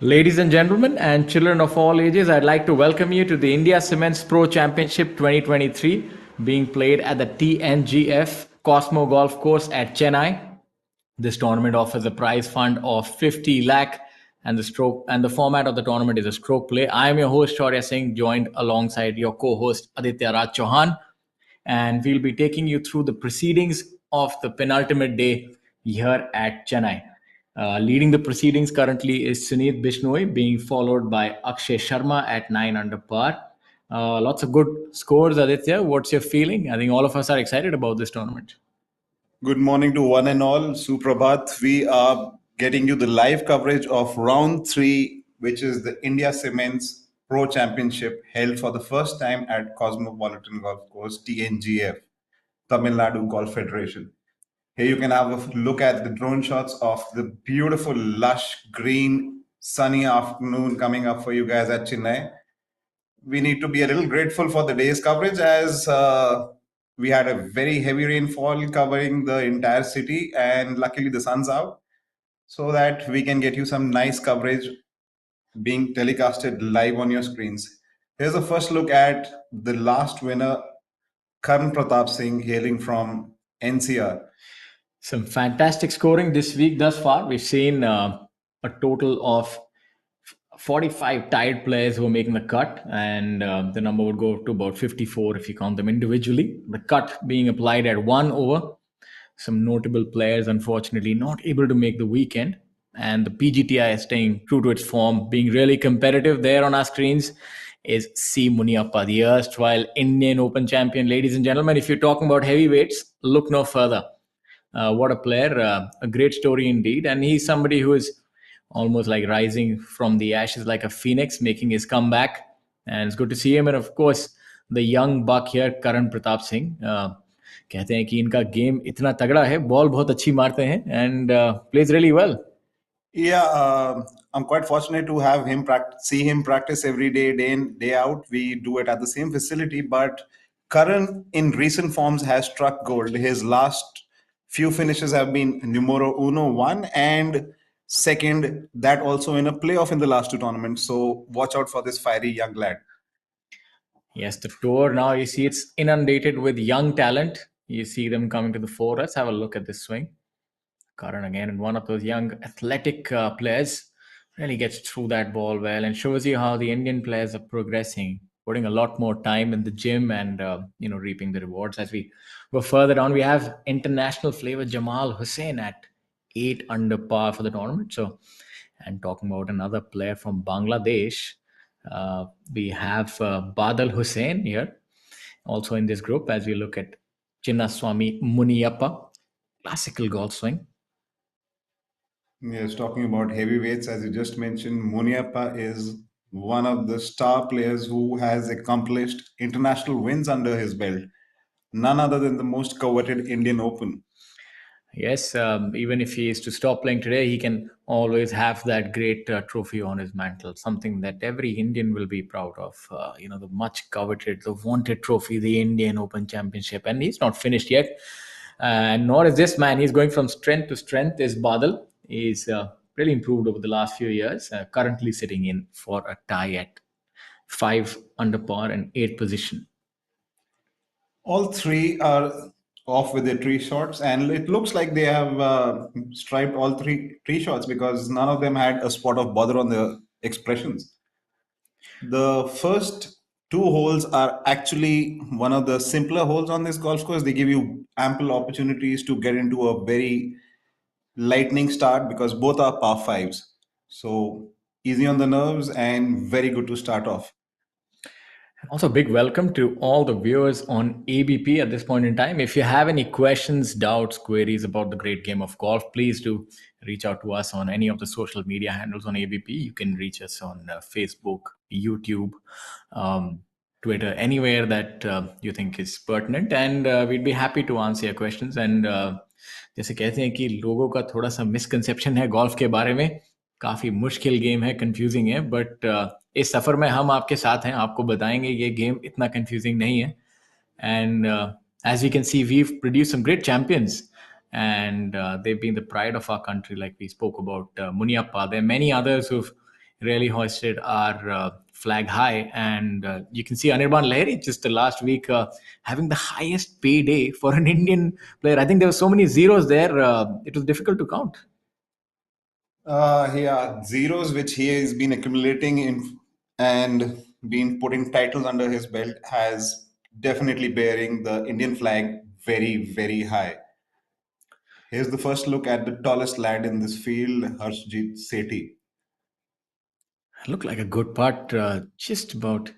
Ladies and gentlemen, and children of all ages, I'd like to welcome you to the India Cements Pro Championship 2023 being played at the TNGF Cosmo Golf Course at Chennai. This tournament offers a prize fund of 50 lakh and the format of the tournament is a stroke play. I am your host Shaurya Singh, joined alongside your co-host Aditya Raj Chauhan, and we'll be taking you through the proceedings of the penultimate day here at Chennai. Leading the proceedings currently is Sunit Bishnoi, being followed by Akshay Sharma at 9 under par. Lots of good scores, Aditya. What's your feeling? I think all of us are excited about this tournament. Good morning to one and all. Suprabhat. We are getting you the live coverage of round three, which is the India Cements Pro Championship held for the first time at Cosmopolitan Golf Course, TNGF, Tamil Nadu Golf Federation. Here you can have a look at the drone shots of the beautiful, lush, green, sunny afternoon coming up for you guys at Chennai. We need to be a little grateful for the day's coverage as we had a very heavy rainfall covering the entire city, and luckily the sun's out so that we can get you some nice coverage being telecasted live on your screens. Here's a first look at the last winner, Karan Pratap Singh, hailing from NCR. Some fantastic scoring this week thus far. We've seen a total of 45 tied players who are making the cut, and the number would go to about 54 if you count them individually. The cut being applied at 1 over. Some notable players, unfortunately, not able to make the weekend. And the PGTI is staying true to its form, being really competitive. There on our screens is C. Muniappa, the erstwhile Indian Open champion. Ladies and gentlemen, if you're talking about heavyweights, look no further. What a player, a great story indeed. And he's somebody who is almost like rising from the ashes like a phoenix, making his comeback. And it's good to see him. And of course, the young buck here, Karan Pratap Singh. कहते हैं कि इनका game इतना तगड़ा है, ball बहुत अच्छी मारते हैं, and plays really well. Yeah, I'm quite fortunate to have him see him practice every day, day in, day out. We do it at the same facility, but Karan in recent forms has struck gold. His last few finishes have been numero uno, one, and second, that also in a playoff in the last two tournaments. So watch out for this fiery young lad. Yes, the tour now, you see it's inundated with young talent. You see them coming to the fore. Let's have a look at this swing. Karan again, and one of those young athletic players, really gets through that ball well and shows you how the Indian players are progressing, putting a lot more time in the gym and reaping the rewards. As we go further down, we have international flavor Jamal Hussain at 8 under par for the tournament. So, and talking about another player from Bangladesh, we have Badal Hussain here, also in this group. As we look at Chinnaswamy Muniappa, classical golf swing. Yes, talking about heavyweights, as you just mentioned, Muniappa is one of the star players who has accomplished international wins under his belt. None other than the most coveted Indian Open. Yes, even if he is to stop playing today, he can always have that great trophy on his mantle, something that every Indian will be proud of. The much coveted, the wanted trophy, the Indian Open Championship. And he's not finished yet. And nor is this man. He's going from strength to strength, is Badal. He's really improved over the last few years, currently sitting in for a tie at 5 under par and 8th position. All three are off with their tree shots, and it looks like they have striped all three tree shots because none of them had a spot of bother on their expressions. The first two holes are actually one of the simpler holes on this golf course. They give you ample opportunities to get into a very lightning start because both are par fives. So easy on the nerves and very good to start off. Also, big welcome to all the viewers on ABP at this point in time. If you have any questions, doubts, queries about the great game of golf, please do reach out to us on any of the social media handles on ABP. You can reach us on Facebook, YouTube, Twitter, anywhere that you think is pertinent, and we'd be happy to answer your questions. And जैसे कहते हैं कि लोगों का थोड़ा सा misconception है golf के बारे में, काफ़ी मुश्किल गेम है, कंफ्यूजिंग है, बट इस सफ़र में हम आपके साथ हैं, आपको बताएंगे ये गेम इतना कंफ्यूजिंग नहीं है. And as you can see, we've produced some great champions, and they've been the pride of our country, like we spoke about Muniappa. There are many others who've really hoisted our flag high. And you can see Anirban Lahiri just the last week having the highest payday for an Indian player. I think there were so many zeros there, it was difficult to count. Yeah, zeros which he has been accumulating in and been putting titles under his belt has definitely bearing the Indian flag very, very high. Here's the first look at the tallest lad in this field, Harshjeet Sethi. Looked like a good putt, just about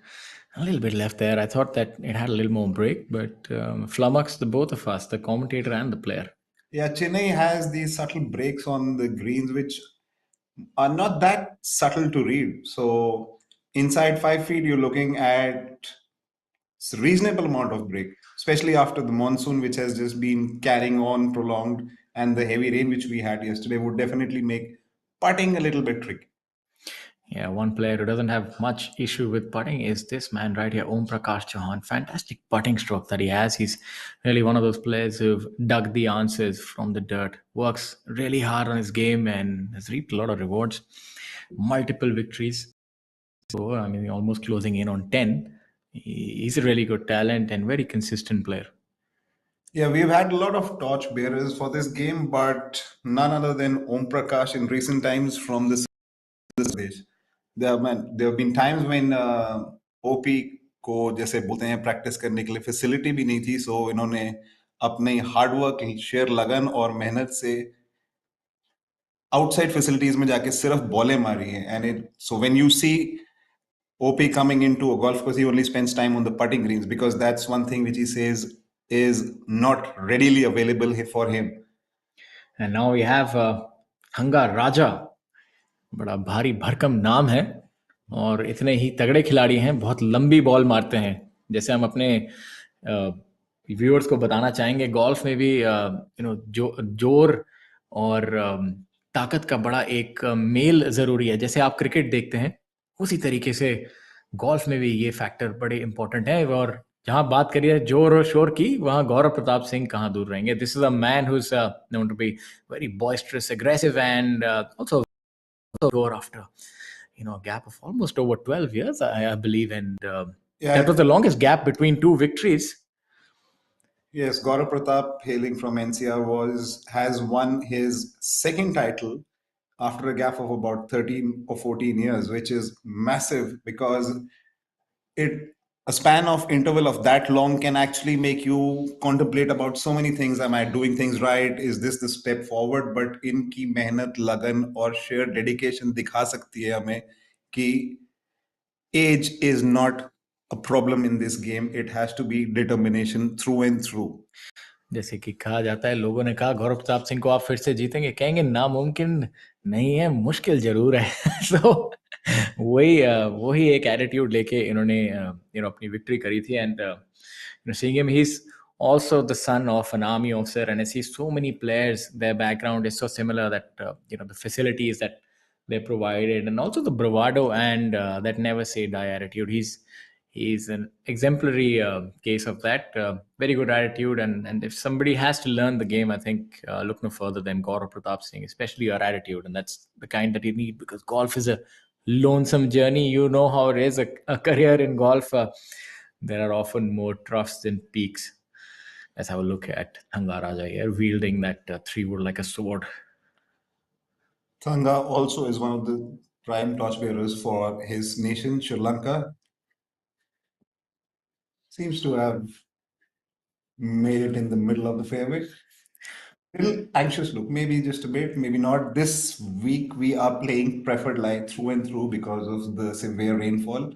a little bit left there. I thought that it had a little more break, but flummoxed the both of us, the commentator and the player. Yeah, Chennai has these subtle breaks on the greens which are not that subtle to read. So inside 5 feet, you're looking at reasonable amount of break, especially after the monsoon, which has just been carrying on prolonged, and the heavy rain which we had yesterday would definitely make putting a little bit tricky. Yeah, one player who doesn't have much issue with putting is this man right here, Om Prakash Chauhan. Fantastic putting stroke that he has. He's really one of those players who've dug the answers from the dirt, works really hard on his game, and has reaped a lot of rewards. Multiple victories. So, I mean, almost closing in on 10. He's a really good talent and very consistent player. Yeah, we've had a lot of torch bearers for this game, but none other than Om Prakash in recent times from this देश. There have been times when OP को जैसे बोलते हैं practice करने के लिए facility भी नहीं थी, सो इन्होंने अपने हार्डवर्क, शेयर लगन और मेहनत से आउटसाइड फैसिलिटीज में जाके सिर्फ बॉलें मारी हैं. And it so when you see OP coming into a golf course, he only spends time on the putting greens because that's one thing which he says is not readily available for him. And now we have Hanga Raja. बड़ा भारी भरकम नाम है और इतने ही तगड़े खिलाड़ी हैं, बहुत लंबी बॉल मारते हैं. जैसे हम अपने व्यूअर्स को बताना चाहेंगे, गोल्फ में भी जोर और ताकत का बड़ा एक मेल ज़रूरी है. जैसे आप क्रिकेट देखते हैं, उसी तरीके से गोल्फ में भी ये फैक्टर बड़े इंपॉर्टेंट है. और जहाँ बात करिए जोर और शोर की, वहाँ गौरव प्रताप सिंह कहाँ दूर रहेंगे. This is a man who is known to be very boisterous, aggressive and also go after a gap of almost over 12 years, I believe, and Yeah. that was the longest gap between two victories. Yes, Gaurav Pratap, hailing from NCR, has won his second title after a gap of about 13 or 14 years, which is massive because it a span of interval of that long can actually make you contemplate about so many things. Am I doing things right? Is this the step forward? But इनकी मेहनत, लगन और sheer dedication दिखा सकती है हमें कि age is not a problem in this game. It has to be determination through and through. जैसे कि कहा जाता है, लोगों ने कहा गौरव प्रताप सिंह को आप फिर से जीतेंगे, कहेंगे नामुमकिन नहीं है, मुश्किल जरूर है. So वही एक एटीट्यूड लेके इन्होंने अपनी विक्ट्री करी थी. And seeing him, he's also the son of an army officer, and I see so many players, their background is so similar that the facilities that they provided, and also the bravado and that never say die attitude. He's an exemplary case of that. Very good attitude, and if somebody has to learn the game, I think look no further than Gaurav Pratap Singh, especially your attitude, and that's the kind that you need, because golf is a lonesome journey. You know how it is, a career in golf. There are often more troughs than peaks. Let's have a look at Thanga Raja here, wielding that 3-wood like a sword. Thanga also is one of the prime torchbearers for his nation, Sri Lanka. Seems to have made it in the middle of the fairway. Little anxious look, maybe just a bit, maybe not. This week we are playing preferred lie through and through because of the severe rainfall.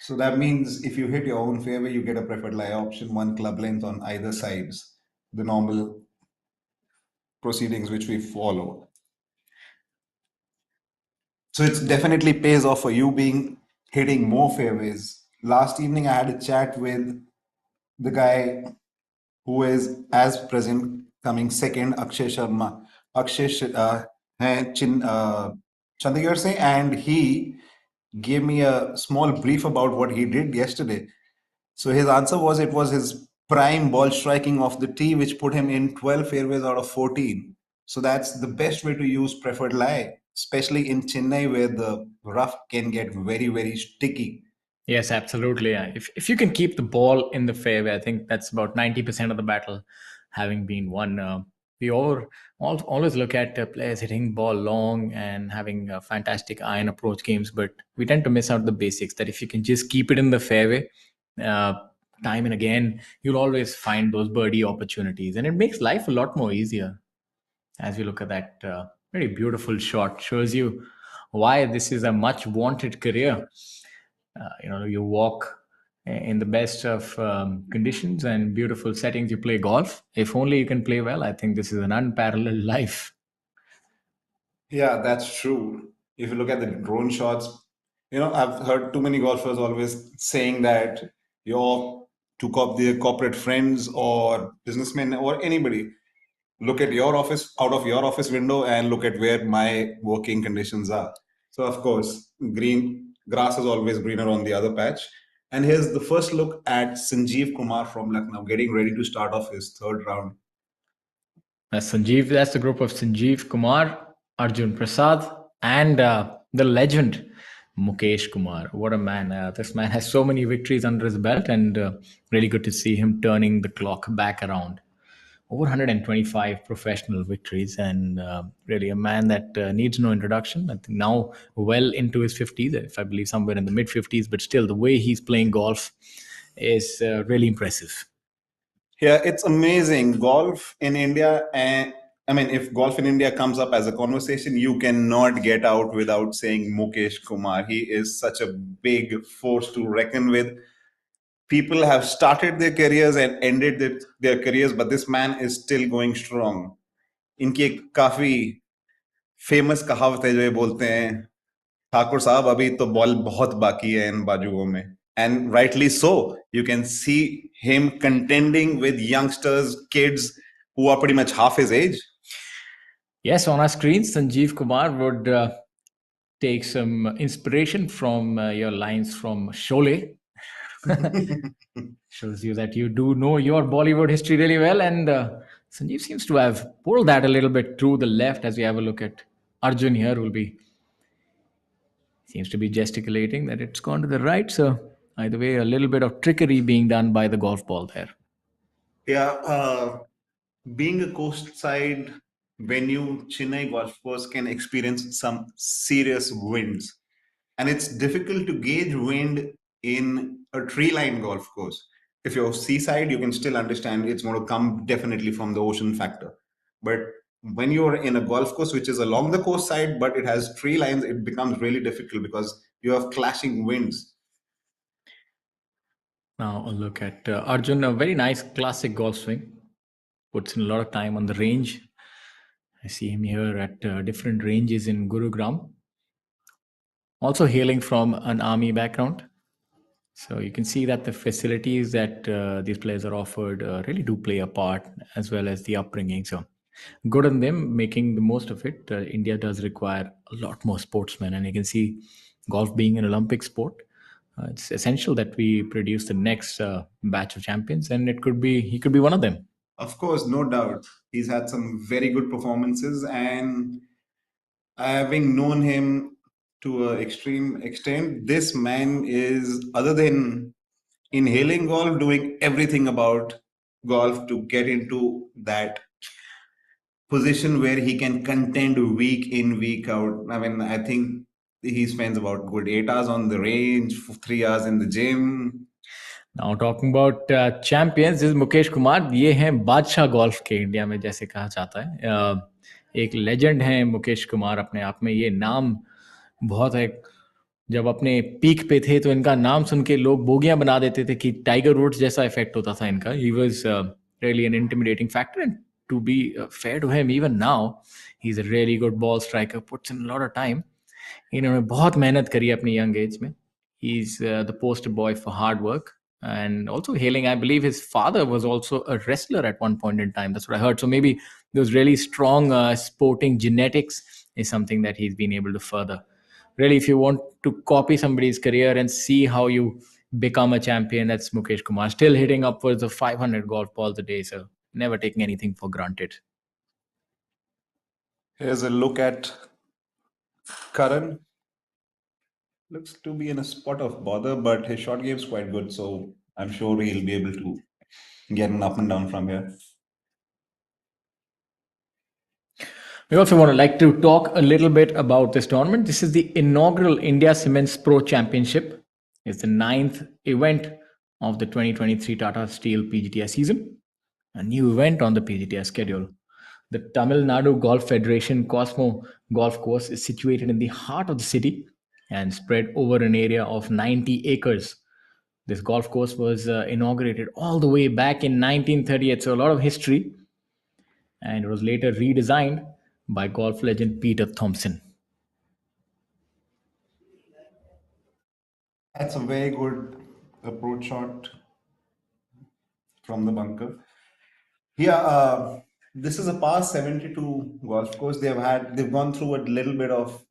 So that means if you hit your own fairway, you get a preferred lie option, one club length on either sides, the normal proceedings which we follow. So it definitely pays off for you being hitting more fairways. Last evening, I had a chat with the guy who is as present coming second, Akshay Sharma. Akshay Chandigarh se, and he gave me a small brief about what he did yesterday. So his answer was it was his prime ball striking off the tee, which put him in 12 fairways out of 14. So that's the best way to use preferred lie. especially in Chennai where the rough can get very, very sticky. Yes, absolutely. Yeah. If you can keep the ball in the fairway, I think that's about 90% of the battle having been won. We always look at players hitting ball long and having fantastic iron approach games, but we tend to miss out the basics. That if you can just keep it in the fairway, uh, time and again, you'll always find those birdie opportunities, and it makes life a lot more easier. As we look at that very beautiful shot, shows you why this is a much wanted career. You walk in the best of conditions and beautiful settings. You play golf. If only you can play well, I think this is an unparalleled life. Yeah, that's true. If you look at the drone shots, I've heard too many golfers always saying that your their corporate friends or businessmen or anybody look at your office out of your office window and look at where my working conditions are. So of course, green grass is always greener on the other patch. And here's the first look at Sanjeev Kumar from Lucknow getting ready to start off his third round. That's the group of Sanjeev Kumar, Arjun Prasad, and the legend Mukesh Kumar. What a man! This man has so many victories under his belt, and really good to see him turning the clock back around. Over 125 professional victories, and really a man that needs no introduction. I think now well into his 50s, if I believe somewhere in the mid 50s, but still the way he's playing golf is really impressive. Yeah, it's amazing. Golf in India, and I mean, if golf in India comes up as a conversation, you cannot get out without saying Mukesh Kumar. He is such a big force to reckon with. People have started their careers and ended their careers, but this man is still going strong. इनकी एक काफी famous कहावत है जो ये बोलते हैं, ठाकुर साहब अभी तो बॉल बहुत बाकी है इन बाजुओं में. And rightly so. You can see him contending with youngsters, kids who are pretty much half his age. Yes, on our screen, Sanjeev Kumar would take some inspiration from your lines from Sholay. Shows you that you do know your Bollywood history really well. And Sanjeev seems to have pulled that a little bit to the left as we have a look at Arjun here, who will be seems to be gesticulating that it's gone to the right. So either way, a little bit of trickery being done by the golf ball there. Yeah, being a coastside venue, Chennai golf course can experience some serious winds. And it's difficult to gauge wind in a tree-lined golf course. If you're seaside, you can still understand it's going to come definitely from the ocean factor. But when you're in a golf course which is along the coast side, but it has tree lines, it becomes really difficult because you have clashing winds. Now a look at Arjun, a very nice classic golf swing. Puts in a lot of time on the range. I see him here at different ranges in Gurugram. Also hailing from an army background. So you can see that the facilities that these players are offered really do play a part, as well as the upbringing. So good on them making the most of it. India does require a lot more sportsmen, and you can see golf being an Olympic sport. It's essential that we produce the next batch of champions, and he could be one of them. Of course, no doubt. He's had some very good performances, and having known him to an extreme extent, this man is, other than inhaling golf, doing everything about golf to get into that position where he can contend week in, week out. I mean, I think he spends about good 8 hours on the range, 3 hours in the gym. Now talking about champions, this is Mukesh Kumar. ये हैं बादशाह golf के India में जैसे कहा जाता है. एक लेजेंड हैं मुकेश कुमार अपने आप में. ये नाम बहुत है. जब अपने पीक पे थे तो इनका नाम सुन के लोग बोगियां बना देते थे कि टाइगर वुड्स जैसा इफेक्ट होता था इनका. He was really an intimidating factor, and to be fair to him, even now he's a really good ball striker. Puts in a lot of time. इन्होंने बहुत मेहनत करी अपनी यंग एज में. He's the poster boy for hard work and also hailing. I believe his father was also a wrestler at one point in time. That's what I heard. So maybe those really strong sporting genetics is something that he's been able to further. Really, if you want to copy somebody's career and see how you become a champion, that's Mukesh Kumar. Still hitting upwards of 500 golf balls a day. So never taking anything for granted. Here's a look at Karan looks to be in a spot of bother, but his short game is quite good, so I'm sure he'll be able to get an up and down from here. We also want to like to talk a little bit about this tournament. This is the inaugural India Cements Pro Championship. It's the ninth event of the 2023 Tata Steel PGTI season, a new event on the PGTI schedule. The Tamil Nadu Golf Federation Cosmo Golf Course is situated in the heart of the city and spread over an area of 90 acres. This golf course was inaugurated all the way back in 1938, so a lot of history, and it was later redesigned by golf legend Peter Thompson. That's a very good approach shot from the bunker. Yeah, this is a past 72 golf course. They've gone through a little bit of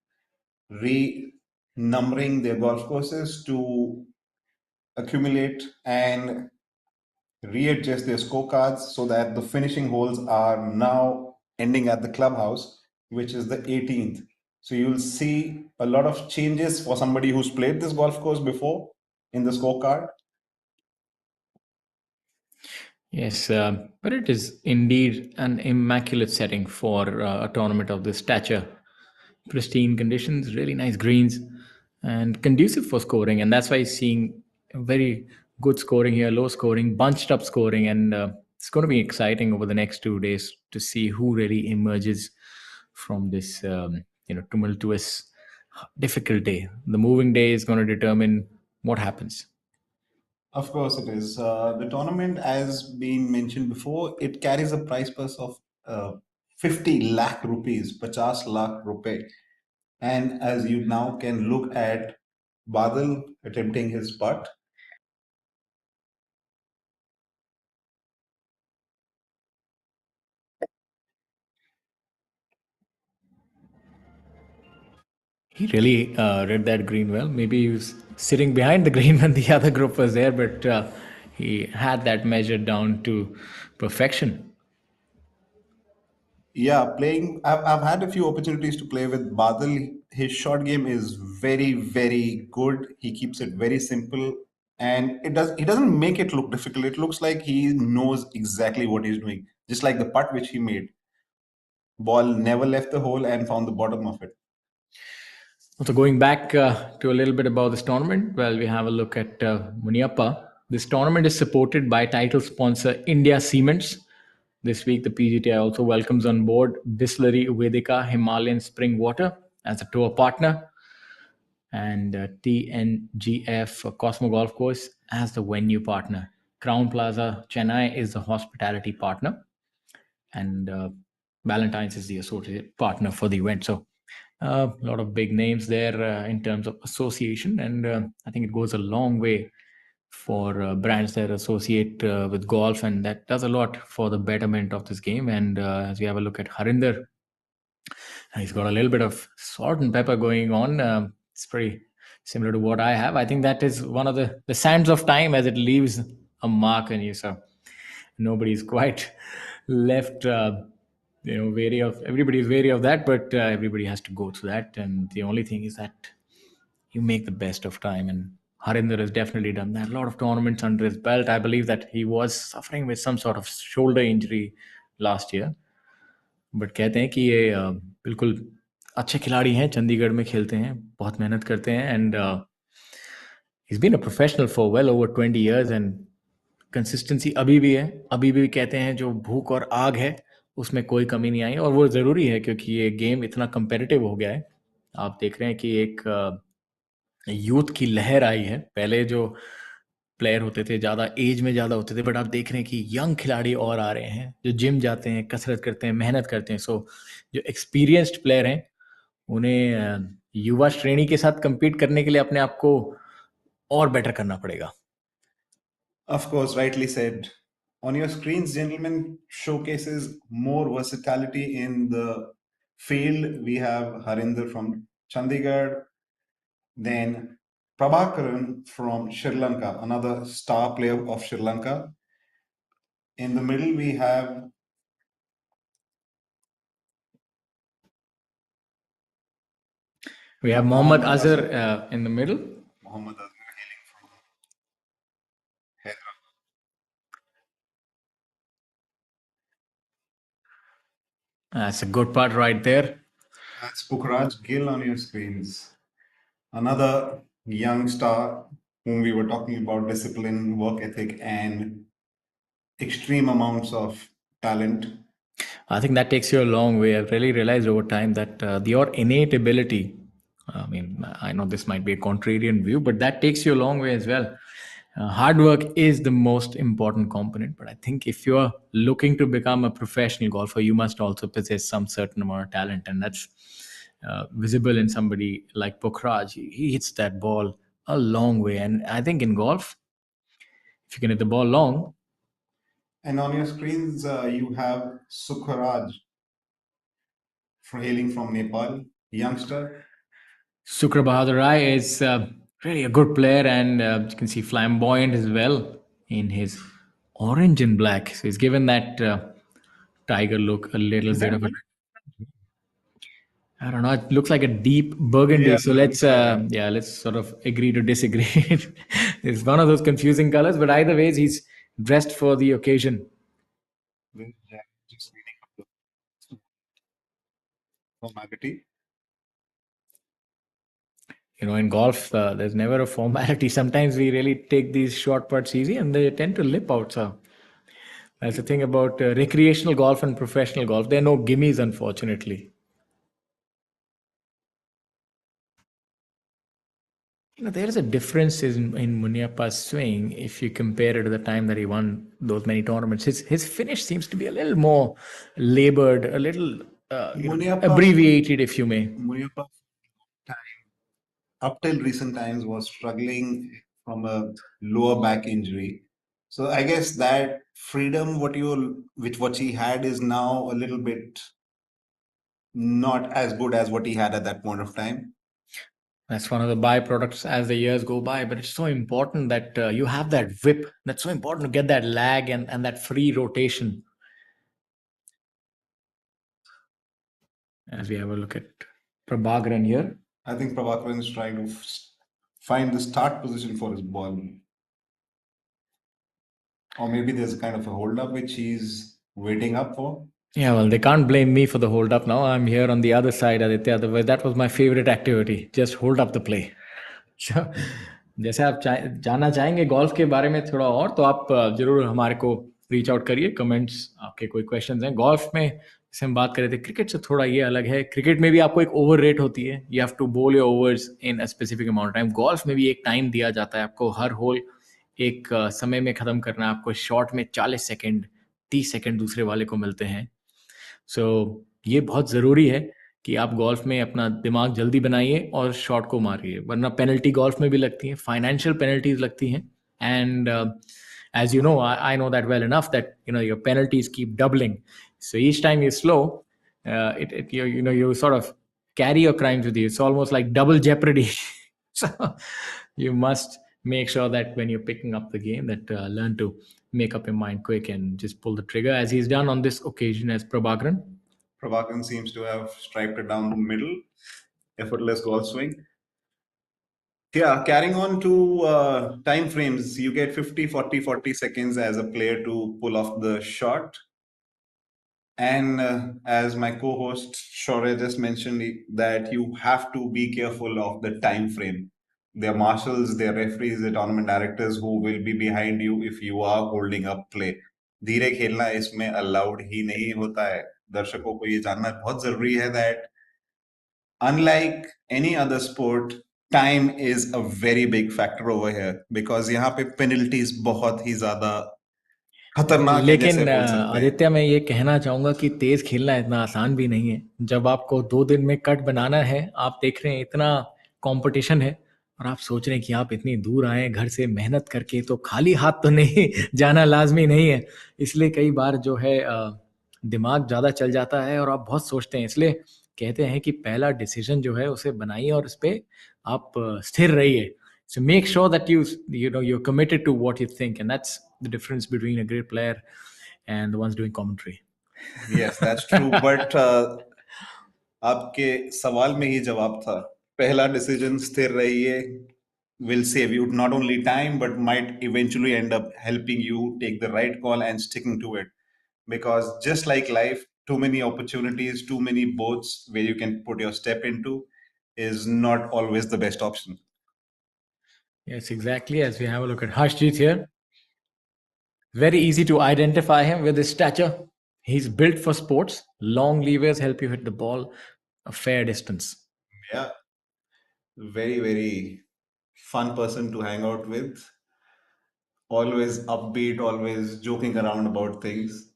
renumbering their golf courses to accumulate and readjust their scorecards so that the finishing holes are now ending at the clubhouse, which is the 18th. So you'll see a lot of changes for somebody who's played this golf course before in the scorecard. Yes, but it is indeed an immaculate setting for a tournament of this stature. Pristine conditions, really nice greens, and conducive for scoring. And that's why you're seeing very good scoring here, low scoring, bunched up scoring. And it's going to be exciting over the next 2 days to see who really emerges from this, tumultuous, difficult day. The moving day is going to determine what happens. Of course, it is. The tournament, as been mentioned before, it carries a prize purse of 50 lakh rupees, 50 lakh rupee. And as you now can look at Badal attempting his putt, He really read that green well. Maybe he was sitting behind the green when the other group was there, but he had that measured down to perfection. yeah, I've had a few opportunities to play with Badal. His short game is very, very good. He keeps it very simple, and he doesn't make it look difficult. It looks like he knows exactly what he's doing. Just like the putt which he made, ball never left the hole and found the bottom of it. So going back to a little bit about this tournament, well, we have a look at Muniappa. This tournament is supported by title sponsor India Cements. This week, the PGTI also welcomes on board Distillery Vedika Himalayan Spring Water as a tour partner, and TNGF Cosmo Golf Course as the venue partner. Crown Plaza Chennai is the hospitality partner, and Valentine's is the associate partner for the event. So a lot of big names there in terms of association, and I think it goes a long way for brands that associate with golf, and that does a lot for the betterment of this game. And as we have a look at Harinder, he's got a little bit of salt and pepper going on. It's pretty similar to what I have. I think that is one of the sands of time as it leaves a mark on you. So nobody's quite left, wary of. Everybody's wary of that, but everybody has to go through that. And the only thing is that you make the best of time. And Harinder has definitely done that. A lot of tournaments under his belt. I believe that he was suffering with some sort of shoulder injury last year. But कहते हैं कि ये बिल्कुल अच्छे खिलाड़ी हैं, चंडीगढ़ में खेलते हैं, बहुत मेहनत करते हैं, and he's been a professional for well over 20 years and consistency अभी भी है. अभी भी कहते हैं जो भूख और आग है उसमें कोई कमी नहीं आई, और वो ज़रूरी है क्योंकि ये गेम इतना कंपेटिटिव हो गया है. आप देख रहे हैं कि एक यूथ की लहर आई है. पहले जो प्लेयर होते थे ज़्यादा एज में ज़्यादा होते थे, बट आप देख रहे हैं कि यंग खिलाड़ी और आ रहे हैं जो जिम जाते हैं, कसरत करते हैं, मेहनत करते हैं. सो जो एक्सपीरियंस्ड प्लेयर हैं उन्हें युवा श्रेणी के साथ compete करने के लिए अपने आप को और बेटर करना पड़ेगा. Of course, rightly said. On your screens, gentlemen, showcases more versatility in the field. We have Harinder from Chandigarh, then Prabhakaran from Sri Lanka, another star player of Sri Lanka. In the middle, we have We have Mohammad Azhar in the middle. Muhammad Azhar hailing from Hyderabad. That's a good part right there. That's Pukhraj Gill on your screens. Another young star whom we were talking about, discipline, work ethic, and extreme amounts of talent. I think that takes you a long way. I've really realized over time that your innate ability, I mean, I know this might be a contrarian view, but that takes you a long way as well. Hard work is the most important component, but I think if you're looking to become a professional golfer, you must also possess some certain amount of talent, and that's visible in somebody like Pokhraj. He hits that ball a long way, and I think in golf, if you can hit the ball long, And on your screens, you have Sukharaj hailing from Nepal, youngster. Sukra Bahadur Rai is really a good player, and you can see flamboyant as well in his orange and black. So he's given that tiger look a little Is bit that of a. I don't know. It looks like a deep burgundy. yeah, So looks like that. let's sort of agree to disagree. It's one of those confusing colors, but either ways, he's dressed for the occasion. Just reading up the formality. You know, in golf, there's never a formality. Sometimes we really take these short putts easy, and they tend to lip out. So that's the thing about recreational golf and professional golf. There are no gimmies, unfortunately. You know, there is a difference in Munyappa's swing if you compare it to the time that he won those many tournaments. His finish seems to be a little more labored, a little Muniappa, abbreviated, if you may. Muniappa time up till recent times was struggling from a lower back injury. So I guess that freedom what he had is now a little bit not as good as what he had at that point of time. That's one of the byproducts as the years go by. But it's so important that you have that whip. That's so important to get that lag and that free rotation. As we have a look at Prabhakaran here. I think Prabhakaran is trying to find the start position for his ball. Or maybe there's a kind of a hold up which he's waiting up for. Yeah, well, they can't blame me for the hold up now. I'm here on the other side, Aditya. Otherwise, that was my favorite activity. Just hold up the play. So, जैसे आप जानना चाहेंगे golf के बारे में थोड़ा और तो आप जरूर हमारे को रीच आउट करिए कमेंट्स आपके कोई क्वेश्चंस हैं गोल्फ में जैसे हम बात कर रहे थे क्रिकेट से थोड़ा ये अलग है क्रिकेट में भी आपको एक ओवर रेट होती है यू हैव टू बोल your overs in a specific amount time golf में भी एक टाइम दिया जाता है आपको हर होल एक समय में ख़त्म करना है आपको शॉट में 40 सेकेंड 30 सेकेंड दूसरे वाले को मिलते हैं सो ये बहुत ज़रूरी है कि आप गोल्फ में अपना दिमाग जल्दी बनाइए और शॉट को मारिए वरना पेनल्टी गोल्फ में भी लगती हैं फाइनेंशियल पेनल्टीज लगती हैं and as you know I know that well enough that your penalties keep doubling so each time you slow you sort of carry your crimes with you it's almost like double jeopardy so you must make sure that when you're picking up the game that learn to make up your mind quick and just pull the trigger as he's done on this occasion as Prabhakaran. Prabhakaran seems to have striped it down the middle. Effortless golf swing. Yeah, carrying on to time frames, you get 50, 40, 40 seconds as a player to pull off the shot. And as my co-host Shore just mentioned, that you have to be careful of the time frame. There are marshals, there are referees, the tournament directors who will be behind you if you are holding up play. धीरे खेलना इसमें allowed ही नहीं होता है दर्शकों को ये जानना बहुत जरूरी है that unlike any other sport time is a very big factor over here because यहाँ पे penalties बहुत ही ज्यादा खतरनाक है जैसे लेकिन बोल सकते हैं आदित्य मैं ये कहना चाहूंगा कि तेज खेलना इतना आसान भी नहीं है जब आपको 2 दिन में कट बनाना है आप देख रहे हैं इतना कंपटीशन है और आप सोच रहे हैं कि आप इतनी दूर आए घर से मेहनत करके तो खाली हाथ तो नहीं जाना लाजमी नहीं है इसलिए कई बार जो है दिमाग ज़्यादा चल जाता है और आप बहुत सोचते हैं इसलिए कहते हैं कि पहला डिसीजन जो है उसे बनाइए और उस पर आप स्थिर रहिए so make sure that you're committed to what you think and that's the difference between a great player and the ones doing commentary. Yes, that's true. But आपके सवाल में ही जवाब था पहला decision स्थिर रहिए will save you not only time but might eventually end up helping you take the right call and sticking to it. Because just like life, too many opportunities, too many boats where you can put your step into is not always the best option. Yes, exactly. As we have a look at Harshjeet here, very easy to identify him with his stature. He's built for sports. Long levers help you hit the ball a fair distance. Yeah, very, very fun person to hang out with. Always upbeat, always joking around about things.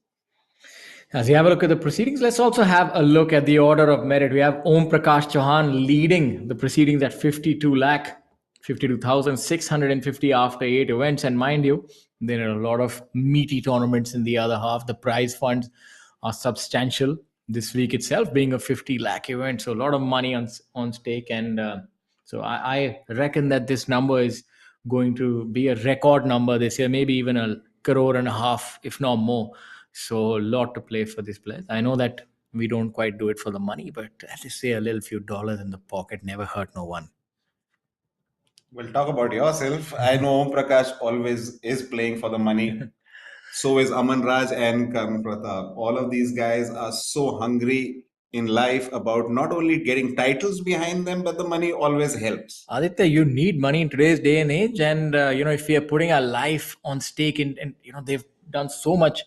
As we have a look at the proceedings, let's also have a look at the order of merit. We have Om Prakash Chauhan leading the proceedings at 52 lakh, 52,650 after 8 events. And mind you, there are a lot of meaty tournaments in the other half. The prize funds are substantial this week itself, being a 50 lakh event. So a lot of money on stake. And so I reckon that this number is going to be a record number this year, maybe even a crore and a half, if not more. So a lot to play for these players. I know that we don't quite do it for the money, but as I say, a little few dollars in the pocket never hurt no one. Well, talk about yourself. I know Om Prakash always is playing for the money. So is Aman Raj and Karan Pratap. All of these guys are so hungry in life about not only getting titles behind them, but the money always helps. Aditya, you need money in today's day and age, and if we are putting our life on stake, and they've done so much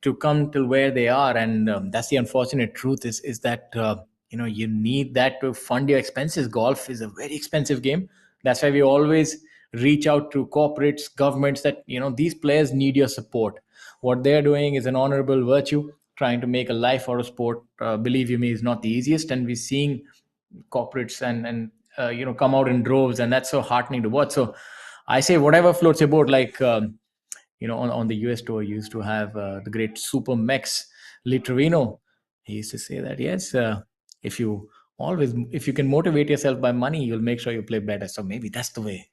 to come to where they are, and that's the unfortunate truth is that you need that to fund your expenses. Golf is a very expensive game. That's why we always reach out to corporates, governments, that these players need your support. What they're doing is an honorable virtue. Trying to make a life out of sport, believe you me, is not the easiest, and we're seeing corporates and come out in droves, and that's so heartening to watch. So I say whatever floats your boat. Like on the US tour, you used to have the great super mex Litrino. He used to say that, yes, if you can motivate yourself by money, you'll make sure you play better. So maybe that's the way.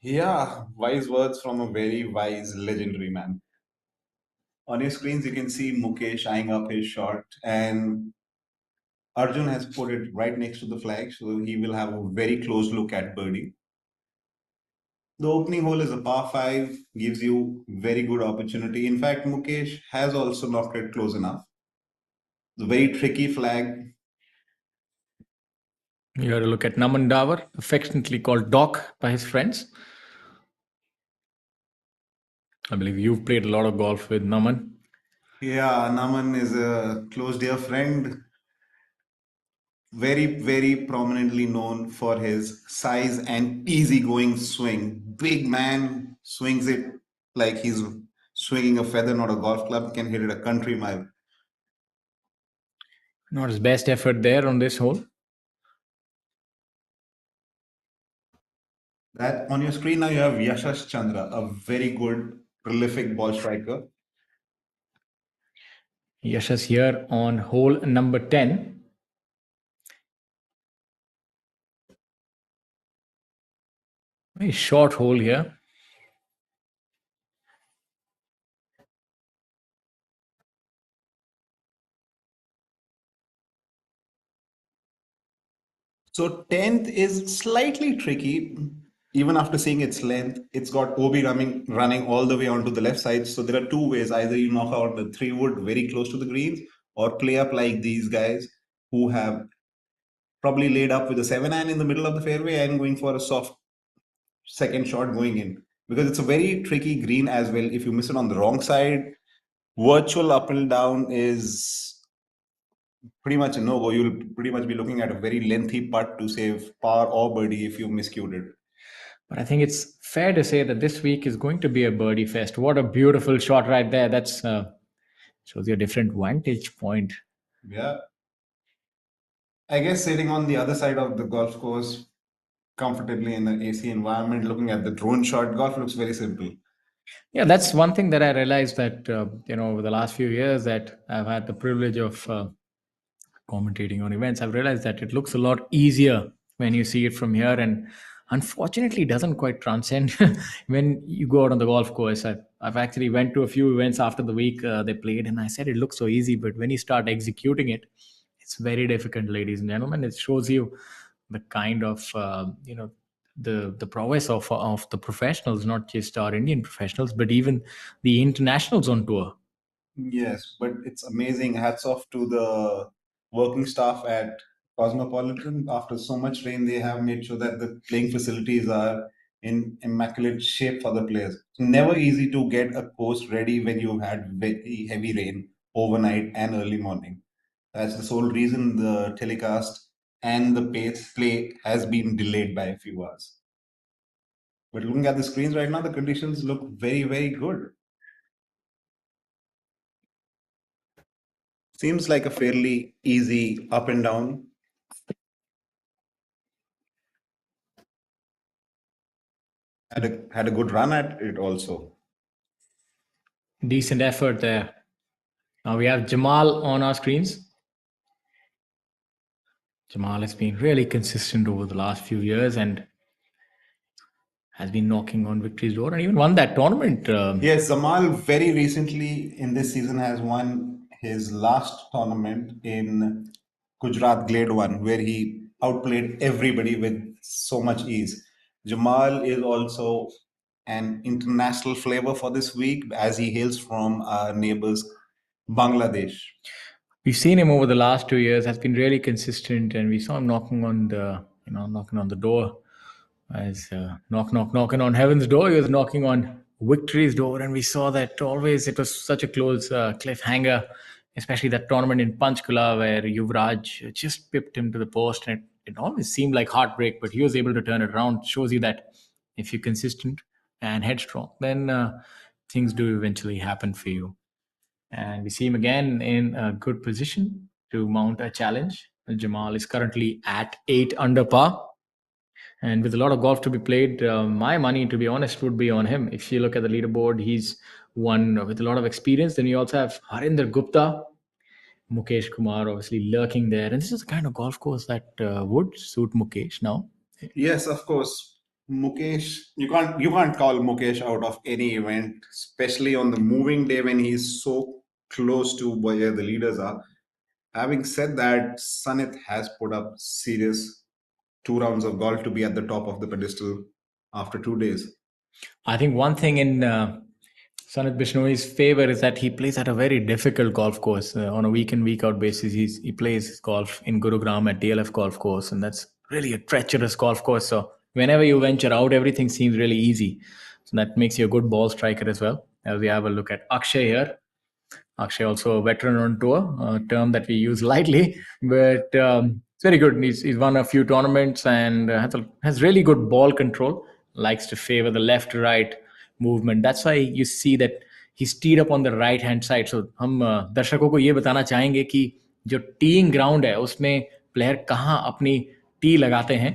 Yeah, wise words from a very wise, legendary man. On your screens, you can see Mukesh eyeing up his shot, and Arjun has put it right next to the flag, so he will have a very close look at birdie. The opening hole is a par 5, gives you very good opportunity. In fact, Mukesh has also knocked it close enough. The very tricky flag. You had to look at Naman Davar, affectionately called Doc by his friends. I believe you've played a lot of golf with Naman. Yeah, Naman is a close dear friend, very, very prominently known for his size and easygoing swing. Big man swings it like he's swinging a feather, not a golf club, can hit it a country mile. Not his best effort there on this hole. That on your screen now you have Yashash Chandra, a very good, prolific ball striker. Yashas here on hole number 10. Very short hole here. So 10th is slightly tricky. Even after seeing its length, it's got OB running all the way onto the left side. So there are two ways. Either you knock out the 3 wood very close to the greens, or play up like these guys who have probably laid up with a 7 iron in the middle of the fairway and going for a soft second shot going in. Because it's a very tricky green as well. If you miss it on the wrong side, virtual up and down is pretty much a no-go. You'll pretty much be looking at a very lengthy putt to save par or birdie if you miscued it. But I think it's fair to say that this week is going to be a birdie fest. What a beautiful shot right there. That's shows you a different vantage point. Yeah. I guess sitting on the other side of the golf course comfortably in the AC environment, looking at the drone shot, golf looks very simple. Yeah, that's one thing that I realized that over the last few years that I've had the privilege of commentating on events. I've realized that it looks a lot easier when you see it from here, and unfortunately, it doesn't quite transcend when you go out on the golf course. I've actually went to a few events after the week they played, and I said it looks so easy, but when you start executing it, it's very difficult, ladies and gentlemen. It shows you the kind of the prowess of the professionals, not just our Indian professionals, but even the internationals on tour. Yes, but it's amazing. Hats off to the working staff at Cosmopolitan. After so much rain, they have made sure that the playing facilities are in immaculate shape for the players. It's never easy to get a course ready when you had very heavy rain overnight and early morning. That's the sole reason the telecast and the pace play has been delayed by a few hours. But looking at the screens right now, the conditions look very, very good. Seems like a fairly easy up and down. Had a good run at it also. Decent effort there. Now we have Jamal on our screens. Jamal has been really consistent over the last few years and has been knocking on victory's door and even won that tournament. Yes, Zamal very recently in this season has won his last tournament in Gujarat Glade 1, where he outplayed everybody with so much ease. Jamal is also an international flavor for this week as he hails from our neighbors, Bangladesh. We've seen him over the last 2 years, has been really consistent, and we saw him knocking on the door. As knocking on heaven's door, he was knocking on victory's door, and we saw that always it was such a close cliffhanger, especially that tournament in Panchkula where Yuvraj just pipped him to the post, and it always seemed like heartbreak, but he was able to turn it around. Shows you that if you're consistent and headstrong, then things do eventually happen for you. And we see him again in a good position to mount a challenge. Jamal is currently at 8 under par. And with a lot of golf to be played, my money, to be honest, would be on him. If you look at the leaderboard, he's won with a lot of experience. Then you also have Harinder Gupta, Mukesh Kumar, obviously lurking there. And this is the kind of golf course that would suit Mukesh now. Yes, of course. Mukesh, you can't call Mukesh out of any event, especially on the moving day when he's so close to where the leaders are. Having said that, Sanit has put up serious 2 rounds of golf to be at the top of the pedestal after 2 days. I think one thing in Sanat Bishnoi's favor is that he plays at a very difficult golf course on a week in week out basis. He plays golf in Gurugram at DLF golf course, and that's really a treacherous golf course. So whenever you venture out, everything seems really easy. So that makes you a good ball striker as well. As we have a look at Akshay here, Akshay also a veteran on tour, a term that we use lightly, but it's very good. He's won a few tournaments and has really good ball control. Likes to favor the left to right movement. That's why you see that he's teed up on the right hand side. So हम दर्शकों को ये बताना चाहेंगे कि जो teeing ground है उसमें प्लेयर कहाँ अपनी टी लगाते हैं,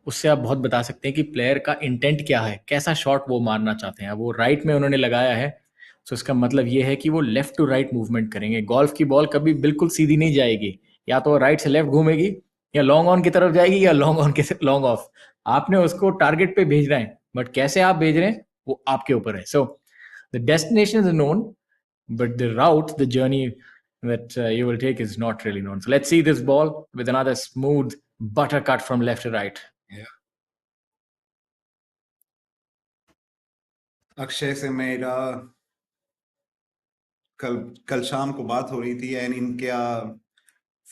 उससे आप बहुत बता सकते हैं कि प्लेयर का इंटेंट क्या है, कैसा शॉट वो मारना चाहते हैं. वो राइट में उन्होंने लगाया है, तो इसका मतलब ये है कि वो लेफ्ट टू राइट मूवमेंट करेंगे. गोल्फ की बॉल कभी बिल्कुल सीधी नहीं जाएगी, या तो राइट से लेफ्ट घूमेगी, या लॉन्ग ऑन की तरफ जाएगी, या लॉन्ग ऑन के लॉन्ग ऑफ. आपने उसको टारगेट पे भेजना है, बट कैसे आप भेज रहे हैं वो आपके ऊपर है. So the destination is known, but the route, the journey that you will take is not really known. So let's see this ball with another smooth butter cut from left to right. Yeah. Akshay से मेरा कल कल शाम को बात हो रही थी एंड इनका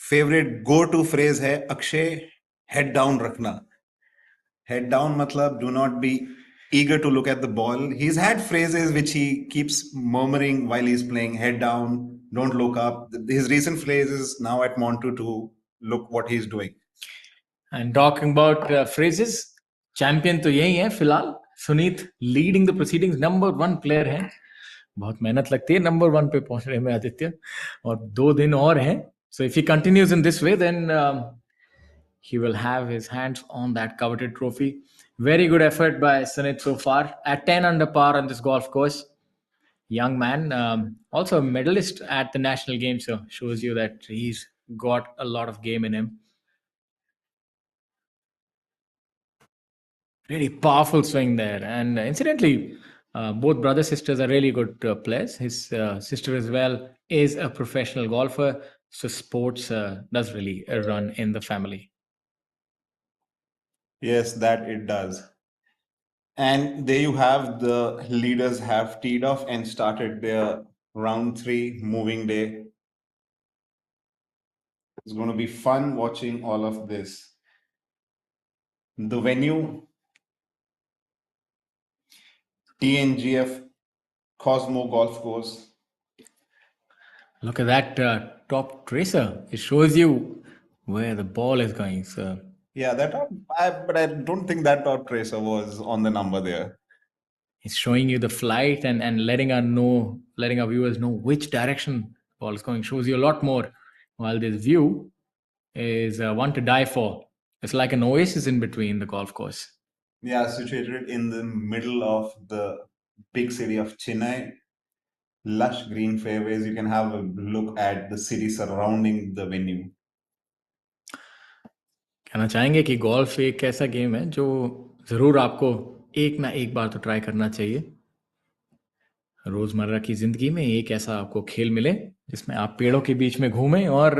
फेवरेट गो टू फ्रेज है अक्षय हेड डाउन रखना. Head down matlab do not be eager to look at the ball. He's had phrases which he keeps murmuring while he's playing. Head down, don't look up. His recent phrase is now at Montu to look what he's doing. And talking about phrases, champion तो यही है फिलहाल. Sunit leading the proceedings, number 1 player है. बहुत मेहनत लगती है number 1 पे पहुंचने में आदित्य, और 2 दिन और हैं. So if he continues in this way, then he will have his hands on that coveted trophy. Very good effort by Sunit so far at 10 under par on this golf course. Young man, also a medalist at the national games, so shows you that he's got a lot of game in him. Really powerful swing there. And incidentally, both brother sisters are really good players. His sister as well is a professional golfer, so sports does really run in the family. Yes, that it does. And there you have the leaders have teed off and started their round three moving day. It's going to be fun watching all of this. The venue, TNGF Cosmo Golf Course. Look at that top tracer. It shows you where the ball is going. So Yeah, but I don't think that top tracer was on the number there. it's showing you the flight and letting our viewers know which direction ball is going. Shows you a lot more. While this view is one to die for. It's like an oasis in between the golf course. Yeah, situated in the middle of the big city of Chennai. Lush green fairways. You can have a look at the city surrounding the venue. कहना चाहेंगे कि golf एक ऐसा game है जो ज़रूर आपको एक ना एक बार तो ट्राई करना चाहिए। रोज़मर्रा की ज़िंदगी में एक ऐसा आपको खेल मिले जिसमें आप पेड़ों के बीच में घूमें और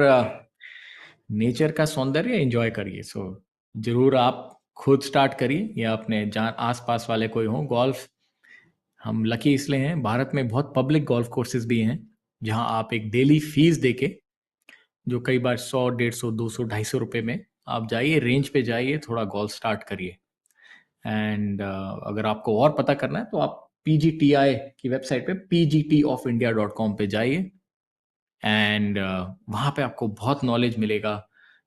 नेचर का सौंदर्य एंजॉय करिए। सो ज़रूर आप खुद स्टार्ट करिए या अपने जान आस-पास वाले कोई हों। गोल्फ हम लकी इसलिए हैं, भारत में बहुत पब्लिक गोल्फ कोर्सेज़ भी हैं, जहाँ आप एक डेली फ़ीस देके जो कई बार 100, 150, 200, ₹250 में आप जाइए, रेंज पे जाइए, थोड़ा गोल्फ स्टार्ट करिए। एंड अगर आपको और पता करना है तो आप पीजीटीआई की वेबसाइट पे pgtofindia.com पे जाइए एंड वहाँ पे आपको बहुत नॉलेज मिलेगा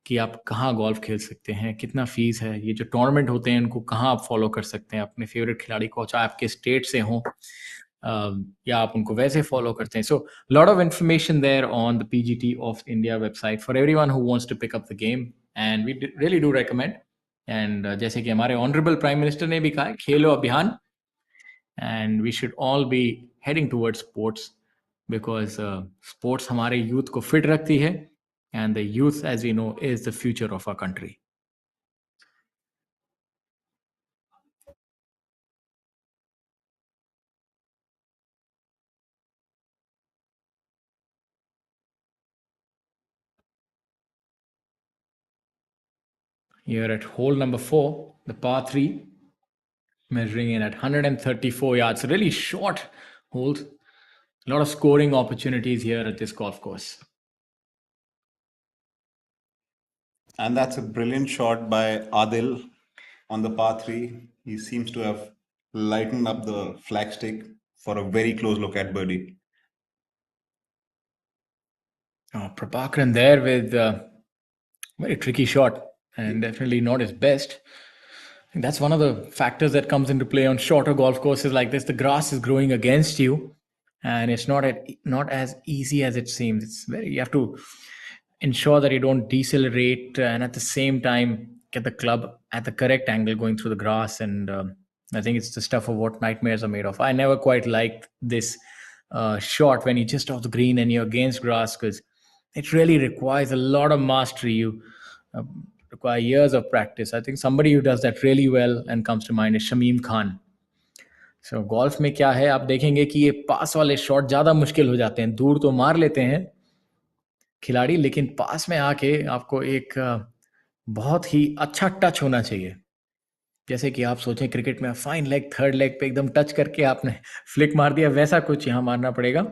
कि आप कहाँ गोल्फ खेल सकते हैं, कितना फ़ीस है, ये जो टूर्नामेंट होते हैं उनको कहाँ आप फॉलो कर सकते हैं, अपने फेवरेट खिलाड़ी को चाहे आपके स्टेट से हों या आप उनको वैसे फॉलो करते हैं। So lot of information there on the PGT of India website for everyone who wants to pick up the game and we really do recommend and जैसे कि हमारे ऑनरेबल प्राइम मिनिस्टर ने भी कहा है, खेलो अभियान and we should all be heading towards sports because sports हमारे यूथ को फिट रखती है and the youth as we know is the future of our country. Here at hole number 4, the par 3, measuring in at 134 yards, really short holes. A lot of scoring opportunities here at this golf course. And that's a brilliant shot by Adil on the par three. He seems to have lightened up the flagstick for a very close look at birdie. Prabhakaran there with a very tricky shot and definitely not his best. I think that's one of the factors that comes into play on shorter golf courses like this. The grass is growing against you, and it's not as easy as it seems. It's very you have to ensure that you don't decelerate and at the same time get the club at the correct angle going through the grass. And I think it's the stuff of what nightmares are made of. I never quite liked this shot when you're just off the green and you're against grass because it really requires a lot of mastery. You uh, require years of practice. I think somebody who does that really well and comes to mind is Shameem Khan. So golf में क्या है आप देखेंगे कि ये पास वाले shot ज़्यादा मुश्किल हो जाते हैं, दूर तो मार लेते हैं खिलाड़ी, लेकिन पास में आके आपको एक बहुत ही अच्छा टच होना चाहिए। जैसे कि आप सोचें क्रिकेट में फाइन लेग, थर्ड लेग पे एकदम टच करके आपने फ्लिक मार दिया, वैसा कुछ यहाँ मारना पड़ेगा।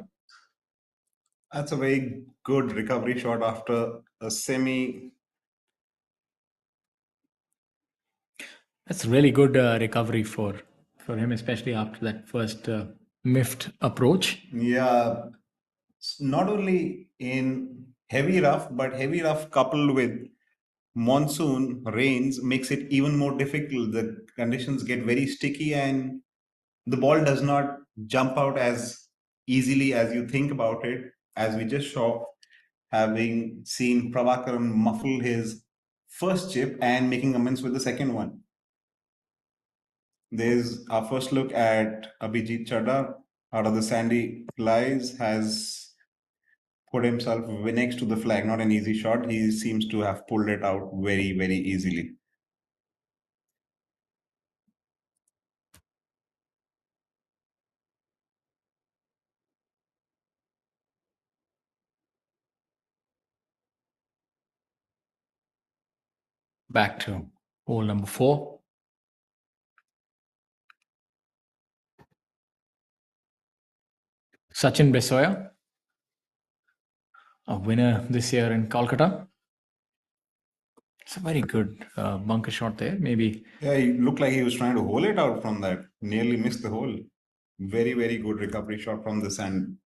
That's a very good recovery shot after a semi. That's really good recovery for him, especially after that first miffed approach. Yeah, not only in heavy rough, but heavy rough coupled with monsoon rains makes it even more difficult. The conditions get very sticky and the ball does not jump out as easily as you think about it, as we just saw, having seen Prabhakaran muffle his first chip and making amends with the second one. There's our first look at Abhijit Chadha out of the Sandy Lies has put himself next to the flag. Not an easy shot. He seems to have pulled it out very, very easily. Back to Hole number 4. Sachin Besoya, a winner this year in Kolkata. It's a very good bunker shot there. Maybe. Yeah, he looked like he was trying to hole it out from that. Nearly missed the hole. Very, very good recovery shot from the sand.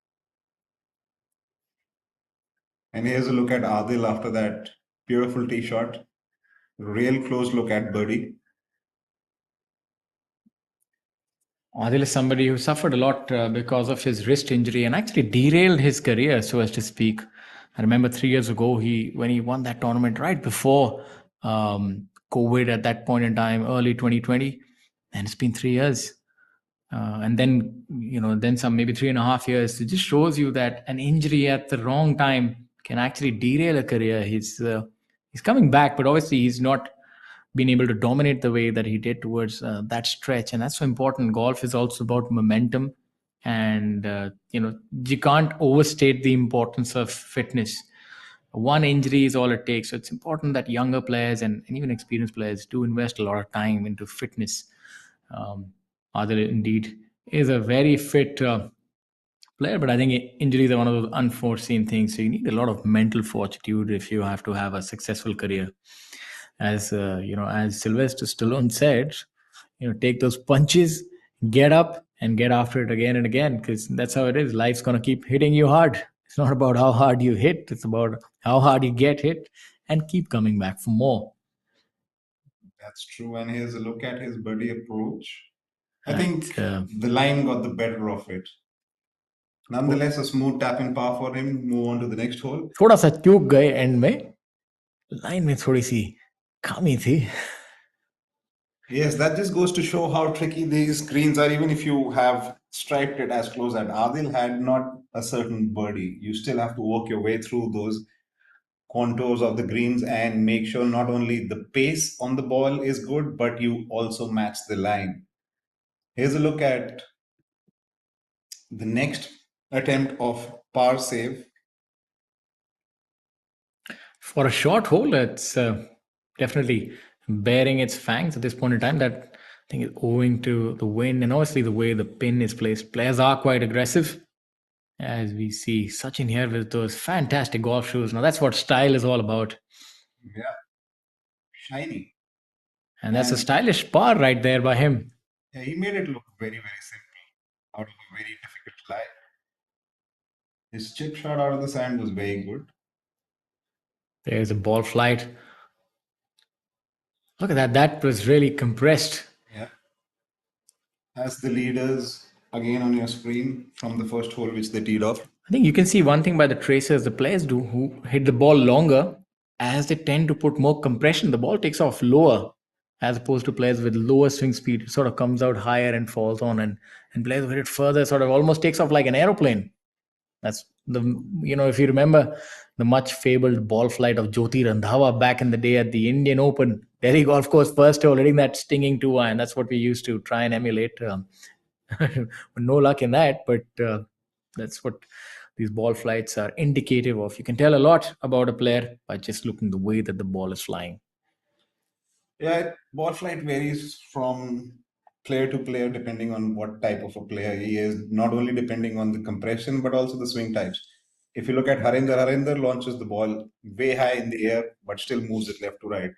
And here's a look at Adil after that beautiful tee shot. Real close look at birdie. Adil is somebody who suffered a lot because of his wrist injury and actually derailed his career, so as to speak. I remember 3 years ago, when he won that tournament right before COVID at that point in time, early 2020, and it's been 3 years. And then, then some, maybe 3.5 years. It just shows you that an injury at the wrong time can actually derail a career. He's coming back, but obviously he's not been able to dominate the way that he did towards that stretch, and that's so important. Golf is also about momentum, and you can't overstate the importance of fitness. One injury is all it takes, so it's important that younger players and even experienced players do invest a lot of time into fitness. Adil indeed is a very fit player, but I think injuries are one of those unforeseen things. So you need a lot of mental fortitude if you have to have a successful career. As Sylvester Stallone said, take those punches, get up, and get after it again and again, because that's how it is. Life's gonna keep hitting you hard. It's not about how hard you hit; it's about how hard you get hit and keep coming back for more. That's true. And here's a look at his birdie approach. I And think the line got the better of it. Nonetheless, a smooth tap in par for him. Move on to the next hole. थोड़ा सा चूक गए and में line में थोड़ी सी खामी थी. Yes, that just goes to show how tricky these greens are. Even if you have striped it as close as Adil had, not a certain birdie. You still have to work your way through those contours of the greens and make sure not only the pace on the ball is good, but you also match the line. Here's a look at the next attempt of par save. For a short hole, it's definitely bearing its fangs at this point in time. That I think is owing to the wind and obviously the way the pin is placed. Players are quite aggressive, as we see Sachin here with those fantastic golf shoes. Now that's what style is all about, Yeah, shiny. and that's a And stylish par right there by him. yeah, he made it look very, very simple out of a very difficult lie. His chip shot out of the sand was very good. There's a ball flight. Look at that. That was really compressed. Yeah. As the leaders again on your screen from the first hole which they teed off. I think you can see one thing by the tracers the players do who hit the ball longer, as they tend to put more compression, the ball takes off lower as opposed to players with lower swing speed. It sort of comes out higher and falls on, and players who hit it further sort of almost takes off like an aeroplane. That's if you remember the much fabled ball flight of Jyoti Randhawa back in the day at the Indian Open, Delhi Golf Course first hole, hitting that stinging 2-iron. That's what we used to try and emulate. No luck in that, but that's what these ball flights are indicative of. You can tell a lot about a player by just looking the way that the ball is flying. Yeah, ball flight varies from player to player depending on what type of a player he is, not only depending on the compression but also the swing types. If you look at Harinder launches the ball way high in the air but still moves it left to right.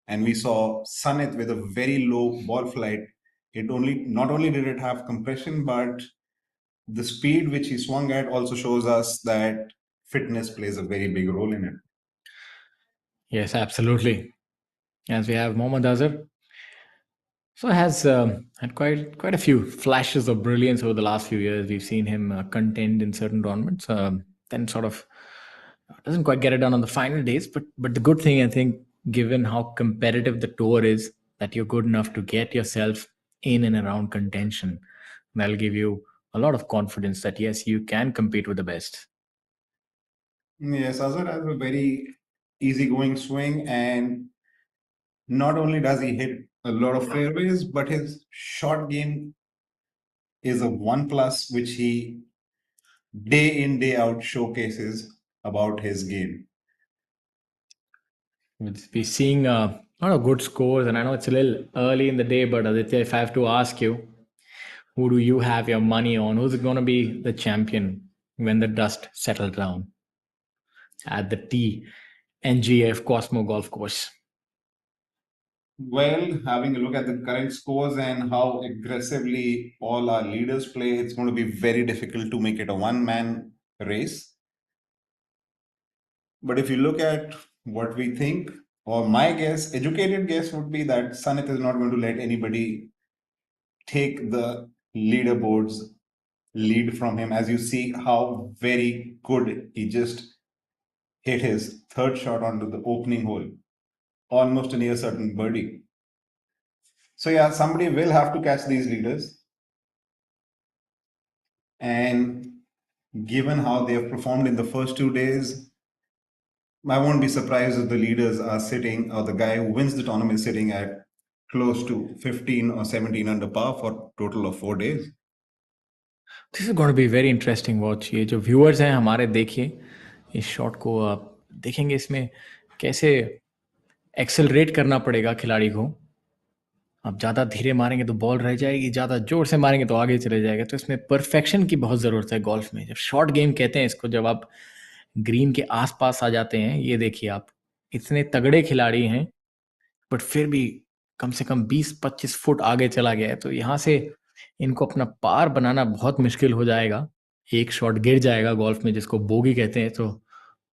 And we saw Sanit with a very low ball flight. It only not only did it have compression, but the speed which he swung at also shows us that fitness plays a very big role in it. Yes, absolutely. As we have Mohammad Azhar, so has had quite a few flashes of brilliance over the last few years. We've seen him contend in certain tournaments, then sort of doesn't quite get it done on the final days. But the good thing, I think, given how competitive the tour is, that you're good enough to get yourself in and around contention. That'll give you a lot of confidence that yes, you can compete with the best. Yes, Azhar has a very easygoing swing, and not only does he hit a lot of fairways, but his short game is a one plus, which he day in, day out showcases about his game. We're seeing A lot of good scores, and I know it's a little early in the day, but Aditya, if I have to ask you, who do you have your money on? Who's going to be the champion when the dust settles down at the TNGF Cosmo Golf Course? Well, having a look at the current scores and how aggressively all our leaders play, it's going to be very difficult to make it a one-man race. But if you look at what we think, or my guess, educated guess would be that Sanit is not going to let anybody take the leaderboards lead from him. As you see how very good he just hit his third shot onto the opening hole, almost a near certain birdie. So yeah, somebody will have to catch these leaders. And given how they have performed in the first 2 days, I won't be surprised if the leaders are sitting, or the guy who wins the tournament is sitting at close to 15 or 17 under par for a total of 4 days. This is going to be very interesting watch. ये जो viewers हैं हमारे, देखिए इस shot को आप देखेंगे, इसमें कैसे एक्सेलरेट करना पड़ेगा खिलाड़ी को। आप ज़्यादा धीरे मारेंगे तो बॉल रह जाएगी, ज़्यादा जोर से मारेंगे तो आगे चले जाएगा। तो इसमें परफेक्शन की बहुत ज़रूरत है गोल्फ में। जब शॉर्ट गेम कहते हैं इसको, जब आप ग्रीन के आसपास आ जाते हैं, ये देखिए आप, इतने तगड़े खिलाड़ी हैं बट फिर भी कम से कम 20-25 फुट आगे चला गया है। तो यहाँ से इनको अपना पार बनाना बहुत मुश्किल हो जाएगा। एक शॉट गिर जाएगा गोल्फ में, जिसको बोगी कहते हैं। तो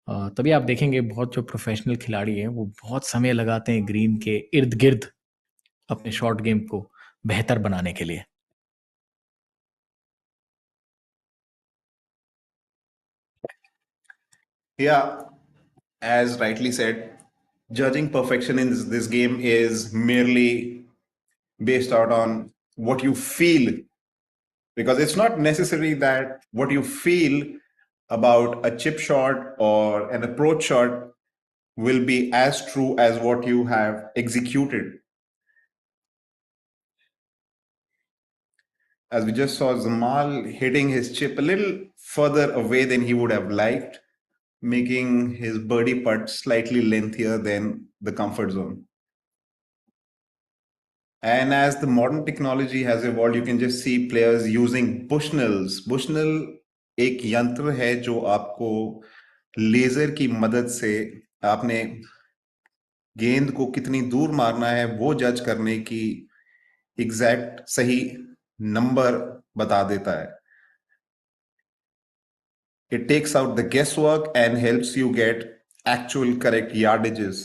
तभी आप देखेंगे बहुत जो प्रोफेशनल खिलाड़ी हैं वो बहुत समय लगाते हैं ग्रीन के इर्द गिर्द अपने शॉर्ट गेम को बेहतर बनाने के लिए। Yeah, as rightly said, judging perfection in this game is merely based out on what you feel, because it's not necessary that what you feel about a chip shot or an approach shot will be as true as what you have executed. As we just saw Zamal hitting his chip a little further away than he would have liked, making his birdie putt slightly lengthier than the comfort zone. And as the modern technology has evolved, you can just see players using Bushnells. Bushnell एक यंत्र है जो आपको laser की मदद से आपने गेंद को कितनी दूर मारना है वो जज करने की एग्जैक्ट सही नंबर बता देता है. It takes out the guesswork and helps you get actual correct yardages.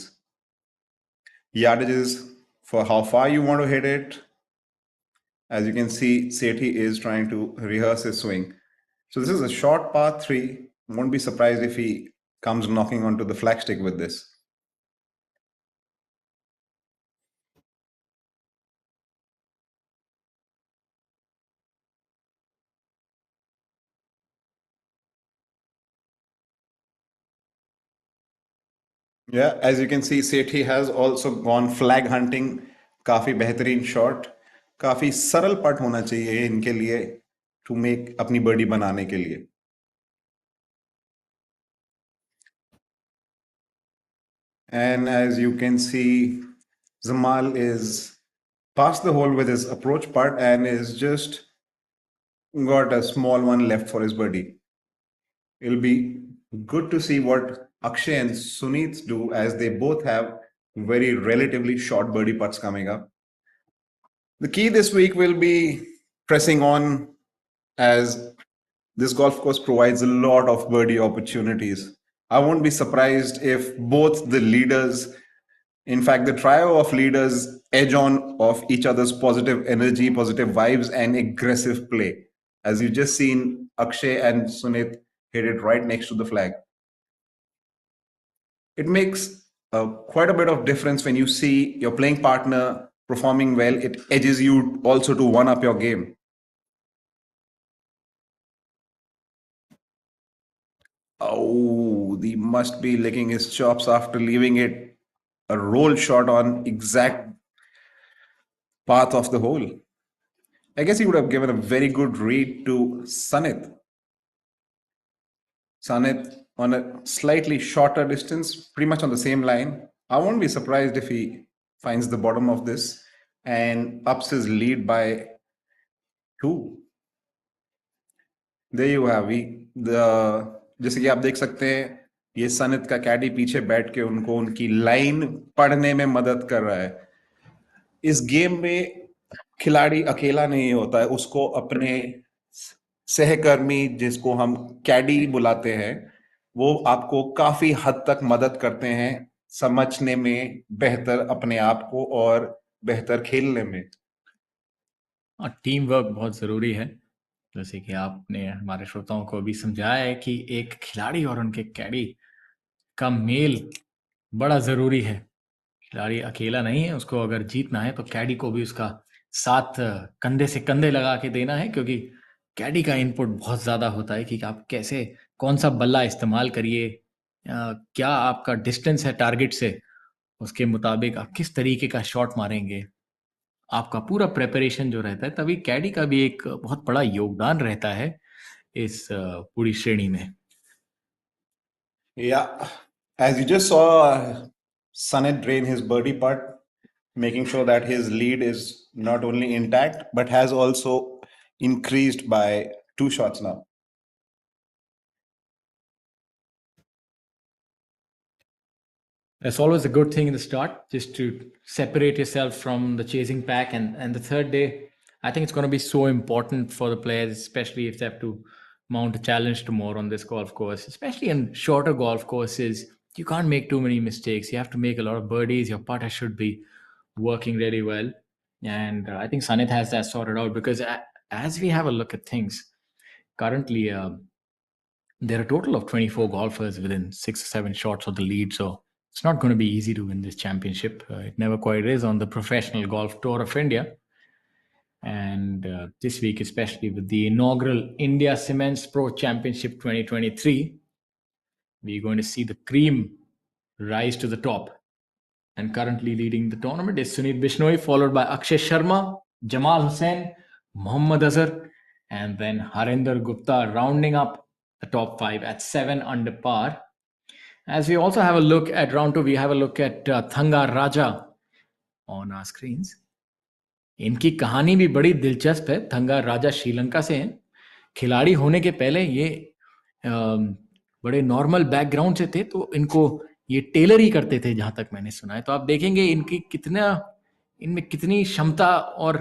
Yardages for how far you want to hit it. As you can see, Sethi is trying to rehearse his swing. So this is a short par 3. Won't be surprised if he comes knocking onto the flagstick with this. Yeah, as you can see, Sethi has also gone flag hunting. काफी बेहतरीन shot, काफी सरल पट होना चाहिए इनके लिए to make अपनी बर्डी बनाने के लिए. And as you can see, Zamal is past the hole with his approach putt and is just got a small one left for his birdie. It'll be good to see what Akshay and Sunit do, as they both have very relatively short birdie putts coming up. The key this week will be pressing on, as this golf course provides a lot of birdie opportunities. I won't be surprised if both the leaders, in fact, the trio of leaders, edge on of each other's positive energy, positive vibes, and aggressive play. As you've just seen, Akshay and Sunit hit it right next to the flag. It makes quite a bit of difference when you see your playing partner performing well. It edges you also to one up your game. Oh, he must be licking his chops after leaving it a roll shot on exact path of the hole. I guess he would have given a very good read to Sanit. Sanit on a slightly shorter distance, pretty much on the same line. I won't be surprised if he finds the bottom of this and ups his lead by 2. There you have the जैसे कि आप देख सकते हैं ये सनित का कैडी पीछे बैठ के उनको उनकी लाइन पढ़ने में मदद कर रहा है. इस गेम में खिलाड़ी अकेला नहीं होता है, उसको अपने सहकर्मी जिसको हम कैडी बुलाते हैं वो आपको काफी हद तक मदद करते हैं समझने में बेहतर अपने आप को और बेहतर खेलने में. और टीम वर्क बहुत ज़रूरी है, जैसे कि आपने हमारे श्रोताओं को भी समझाया है कि एक खिलाड़ी और उनके कैडी का मेल बड़ा ज़रूरी है. खिलाड़ी अकेला नहीं है, उसको अगर जीतना है तो कैडी को भी उसका साथ कंधे से कंधे लगा के देना है, क्योंकि कैडी का इनपुट बहुत ज़्यादा होता है कि आप कैसे कौन सा बल्ला इस्तेमाल करिए, क्या आपका डिस्टेंस है टारगेट से, उसके मुताबिक आप किस तरीके का शॉट मारेंगे. आपका पूरा प्रेपरेशन जो रहता है, तभी कैडी का भी एक बहुत बड़ा योगदान रहता है इस पूरी श्रेणी में. Yeah, as you just saw, Sanet drain his birdie putt, making sure that his lead is not only intact but has also increased by 2 shots now. That's always a good thing in the start, just to separate yourself from the chasing pack. And the third day, I think it's going to be so important for the players, especially if they have to mount a challenge tomorrow on this golf course, especially in shorter golf courses. You can't make too many mistakes. You have to make a lot of birdies. Your putter should be working really well. And I think Sanit has that sorted out, because as we have a look at things, currently there are a total of 24 golfers within 6 or 7 shots of the lead. So it's not going to be easy to win this championship. It never quite is on the Professional Golf Tour of India. And this week, especially with the inaugural India Cements Pro Championship 2023, we're going to see the cream rise to the top. And currently leading the tournament is Sunit Bishnoi, followed by Akshay Sharma, Jamal Hussain, Mohammad Azhar, and then Harinder Gupta rounding up the top 5 at 7 under par. As we also have a look at round 2, we have a look at Thanga Raja on our screens. इनकी कहानी भी बड़ी दिलचस्प है. थंगा राजा श्रीलंका से हैं. खिलाड़ी होने के पहले ये बड़े नॉर्मल बैकग्राउंड से थे, तो इनको ये टेलर ही करते थे, जहां तक मैंने सुना है. तो आप देखेंगे इनमें कितनी क्षमता और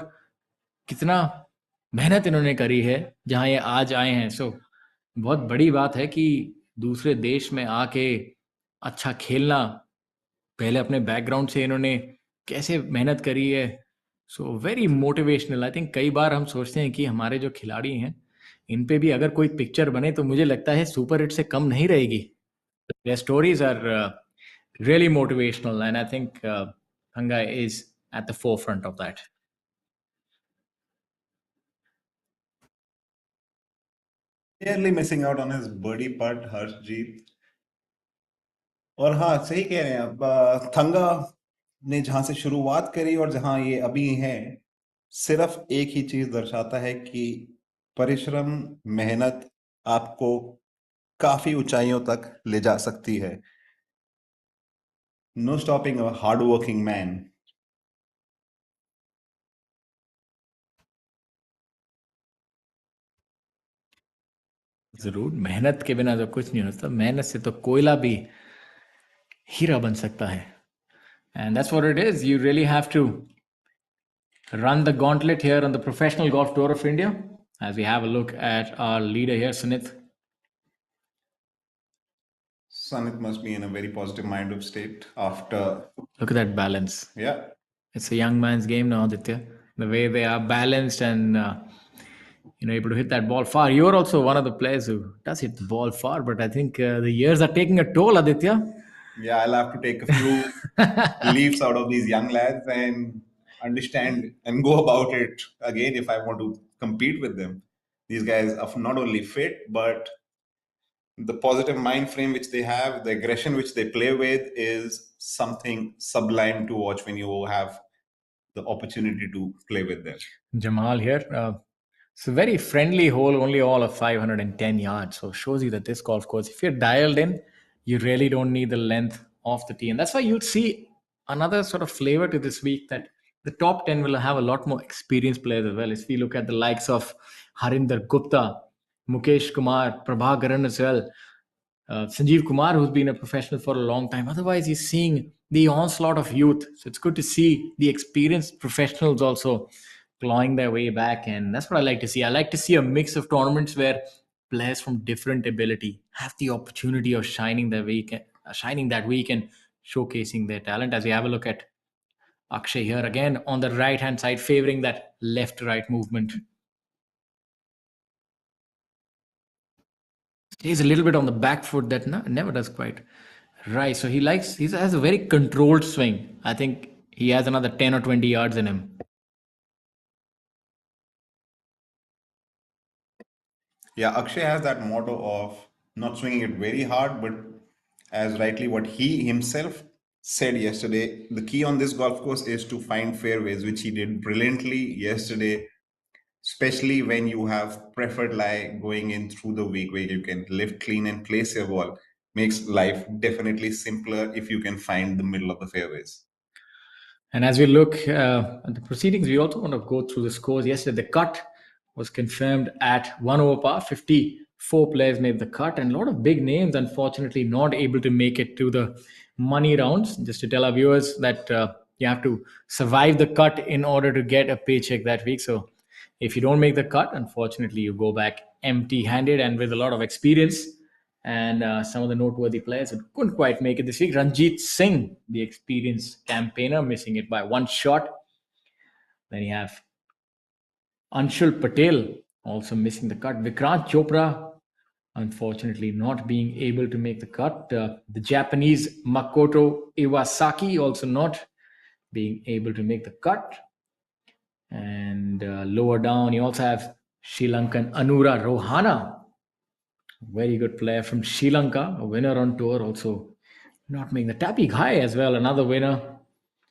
कितना मेहनत इन्होंने करी है जहां ये आज आए हैं. सो बहुत बड़ी बात है कि दूसरे देश में आके अच्छा खेलना, पहले अपने बैकग्राउंड से इन्होंने कैसे मेहनत करी है. So very motivational. I think कई बार हम सोचते हैं कि हमारे जो खिलाड़ी हैं, इन पे भी अगर कोई पिक्चर बने तो मुझे लगता है सुपर हिट से कम नहीं रहेगी. Their stories are really motivational, and I think Thanga is at the forefront of that. Barely missing out on his birdie putt, Harshjeet. और हाँ, सही कह रहे हैं आप. थंगा ने जहां से शुरुआत करी और जहां ये अभी हैं, सिर्फ एक ही चीज दर्शाता है कि परिश्रम, मेहनत आपको काफी ऊंचाइयों तक ले जा सकती है. No stopping a hardworking man. जरूर, मेहनत के बिना तो कुछ नहीं होता. मेहनत से तो कोयला भी हीरा बन सकता है. And that's what it is. You really have to run the gauntlet here on the Professional Golf Tour of India. As we have a look at our leader here, Sunit. Sanit must be in a very positive mind of state after. Look at that balance. Yeah. It's a young man's game now, Aditya. The way they are balanced and able to hit that ball far. You're also one of the players who does hit the ball far, but I think the years are taking a toll, Aditya. Yeah, I'll have to take a few leaves out of these young lads and understand and go about it again if I want to compete with them. These guys are not only fit, but the positive mind frame which they have, the aggression which they play with is something sublime to watch when you have the opportunity to play with them. Jamal here. It's a very friendly hole, only all of 510 yards. So shows you that this golf course, if you're dialed in, you really don't need the length of the tee. And that's why you'd see another sort of flavor to this week that the top 10 will have a lot more experienced players as well. If we look at the likes of Harinder Gupta, Mukesh Kumar, Prabhakaran as well, Sanjeev Kumar, who's been a professional for a long time. Otherwise, he's seeing the onslaught of youth. So it's good to see the experienced professionals also clawing their way back. And that's what I like to see. I like to see a mix of tournaments where players from different ability have the opportunity of shining that week and showcasing their talent. As we have a look at Akshay here again on the right hand side, favoring that left right movement. He's a little bit on the back foot that never does quite right. So he has a very controlled swing. I think he has another 10 or 20 yards in him. Yeah, Akshay has that motto of not swinging it very hard, but as rightly what he himself said yesterday, the key on this golf course is to find fairways, which he did brilliantly yesterday, especially when you have preferred lie going in through the week where you can lift clean and place your ball. Makes life definitely simpler if you can find the middle of the fairways. And as we look at the proceedings, we also want to go through the scores. Yesterday, the cut was confirmed at 1 over par. 54 players made the cut, and a lot of big names, unfortunately, not able to make it to the money rounds. Just to tell our viewers that you have to survive the cut in order to get a paycheck that week. So if you don't make the cut, unfortunately, you go back empty handed and with a lot of experience. And some of the noteworthy players who couldn't quite make it this week. Ranjit Singh, the experienced campaigner, missing it by one shot. Then you have Anshul Patel also missing the cut. Vikrant Chopra, unfortunately, not being able to make the cut. The Japanese Makoto Iwasaki also not being able to make the cut. And lower down, you also have Sri Lankan Anura Rohana, very good player from Sri Lanka, a winner on tour, also not making the Tapi Ghai as well, another winner.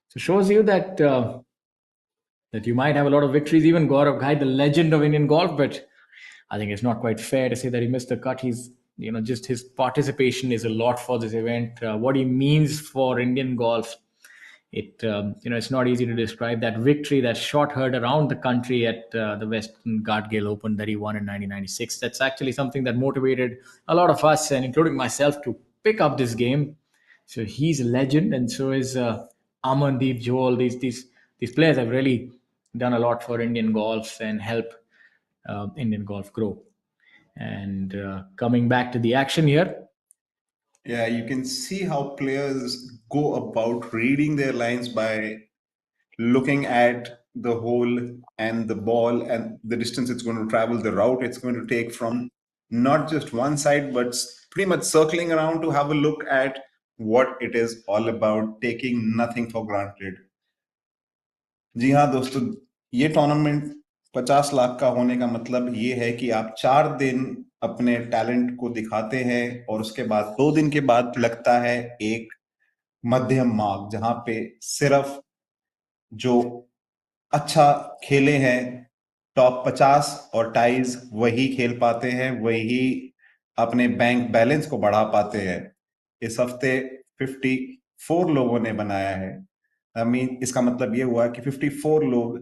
So shows you that you might have a lot of victories. Even Gaurav Ghai, the legend of Indian golf, but I think it's not quite fair to say that he missed the cut. He's just his participation is a lot for this event. What he means for Indian golf, it's not easy to describe. That victory, that shot heard around the country at the Western Gardgale Open that he won in 1996. That's actually something that motivated a lot of us, and including myself, to pick up this game. So he's a legend, and so is Amandeep Joel. These players have really done a lot for Indian golf and help Indian golf grow. And coming back to the action here, Yeah, you can see how players go about reading their lines by looking at the hole and the ball and the distance it's going to travel, the route it's going to take from not just one side, but pretty much circling around to have a look at what it is all about, taking nothing for granted. जी हाँ दोस्तों, ये tournament 50 lakh का होने का मतलब ये है कि आप 4 दिन अपने टैलेंट को दिखाते हैं और उसके बाद 2 दिन के बाद लगता है एक मध्यम मार्ग, जहां पे सिर्फ जो अच्छा खेले हैं टॉप 50 और टाइज वही खेल पाते हैं, वही अपने बैंक बैलेंस को बढ़ा पाते हैं। इस हफ्ते 54 लोगों ने बनाया है। आई मीन इसका मतलब ये हुआ कि 54 लोग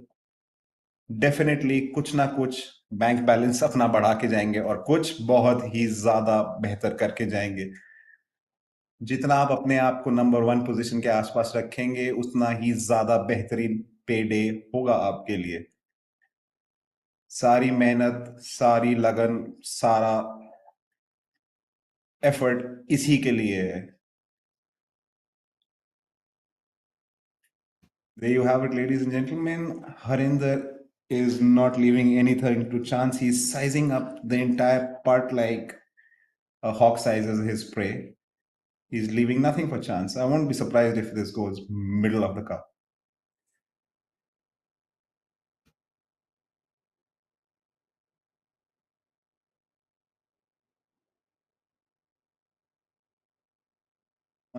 डेफिनेटली कुछ ना कुछ बैंक बैलेंस अपना बढ़ा के जाएंगे और कुछ बहुत ही ज्यादा बेहतर करके जाएंगे। जितना आप अपने आप को नंबर 1 पोजीशन के आसपास रखेंगे, उतना ही ज्यादा बेहतरीन पे डे होगा आपके लिए। सारी मेहनत, सारी लगन, सारा एफर्ट इसी के लिए है। There you have it, ladies and gentlemen. Harinder is not leaving anything to chance. He's sizing up the entire part like a hawk sizes his prey. He's leaving nothing for chance. I won't be surprised if this goes middle of the cup.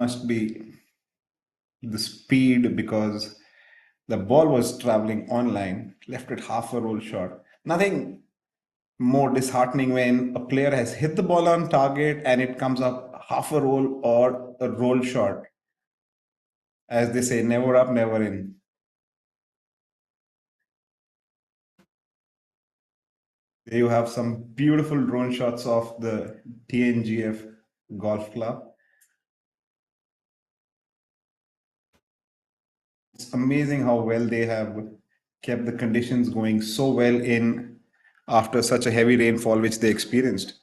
Must be the speed because the ball was traveling online, left it half a roll short. Nothing more disheartening when a player has hit the ball on target and it comes up half a roll or a roll short. As they say, never up, never in. There you have some beautiful drone shots of the TNGF Golf Club. It's amazing how well they have kept the conditions going so well in after such a heavy rainfall which they experienced.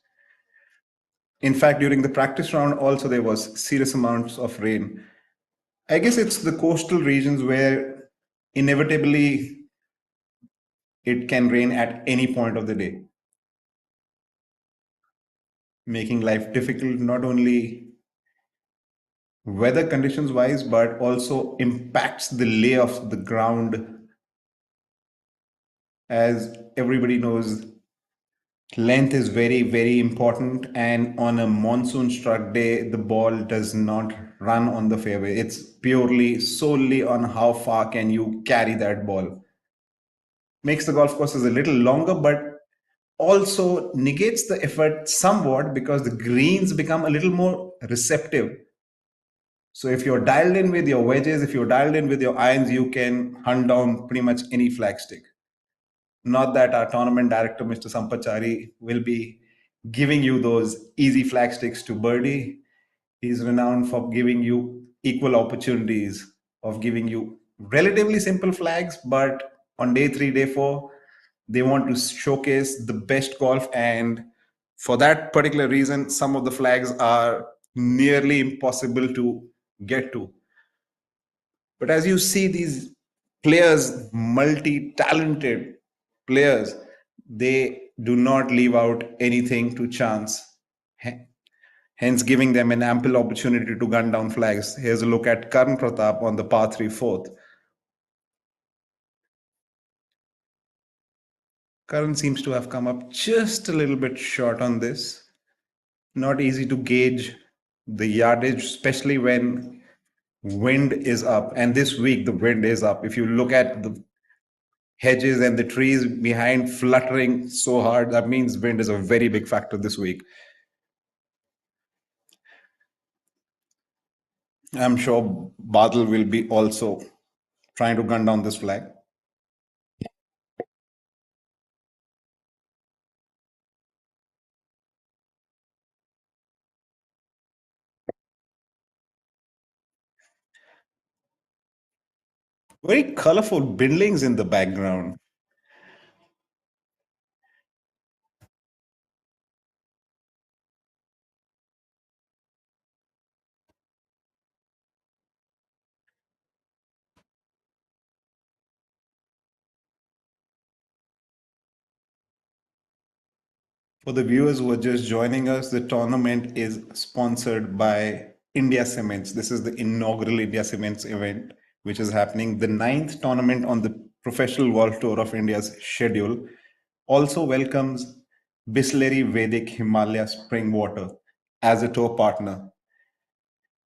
In fact, during the practice round also there was serious amounts of rain. I guess it's the coastal regions where inevitably it can rain at any point of the day, making life difficult not only weather conditions wise but also impacts the lay of the ground. As everybody knows, length is very, very important, and on a monsoon struck day, the ball does not run on the fairway. It's purely solely on how far can you carry that ball. Makes the golf courses a little longer, but also negates the effort somewhat because the greens become a little more receptive. So if you're dialed in with your wedges, if you're dialed in with your irons, you can hunt down pretty much any flagstick. Not that our tournament director, Mr. Sampachari, will be giving you those easy flag sticks to birdie. He's renowned for giving you equal opportunities, of giving you relatively simple flags, but on day three, day four, they want to showcase the best golf. And for that particular reason, some of the flags are nearly impossible to get to. But as you see these players, multi talented players, they do not leave out anything to chance, hence giving them an ample opportunity to gun down flags. Here's a look at Karan Pratap on the par 3 fourth. Karan seems to have come up just a little bit short on this. Not easy to gauge the yardage, especially when wind is up. And this week, the wind is up. If you look at the hedges and the trees behind fluttering so hard, that means wind is a very big factor this week. I'm sure Badal will be also trying to gun down this flag. Very colorful buildings in the background. For the viewers who are just joining us, the tournament is sponsored by India Cements. This is the inaugural India Cements event, which is happening, the ninth tournament on the Professional Golf Tour of India's schedule. Also welcomes Bisleri Vedic Himalaya Spring Water as a tour partner.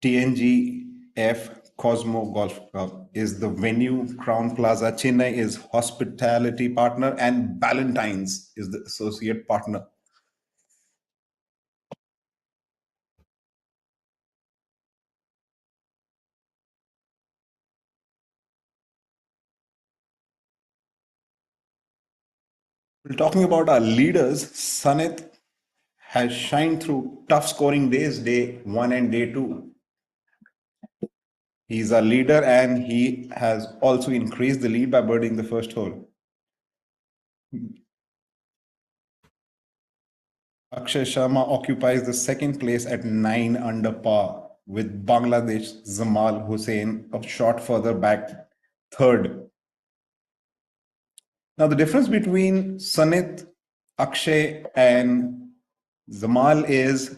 TNGF Cosmo Golf Club is the venue. Crown Plaza Chennai is hospitality partner, and Ballantyne's is the associate partner. We're talking about our leaders. Sanit has shined through tough scoring days, day one and day two. He's a leader and he has also increased the lead by birding the first hole. Akshay Sharma occupies the second place at 9 under par, with Bangladesh Zamal Hussain a shot further back, third. Now, the difference between Sanit, Akshay, and Zamal is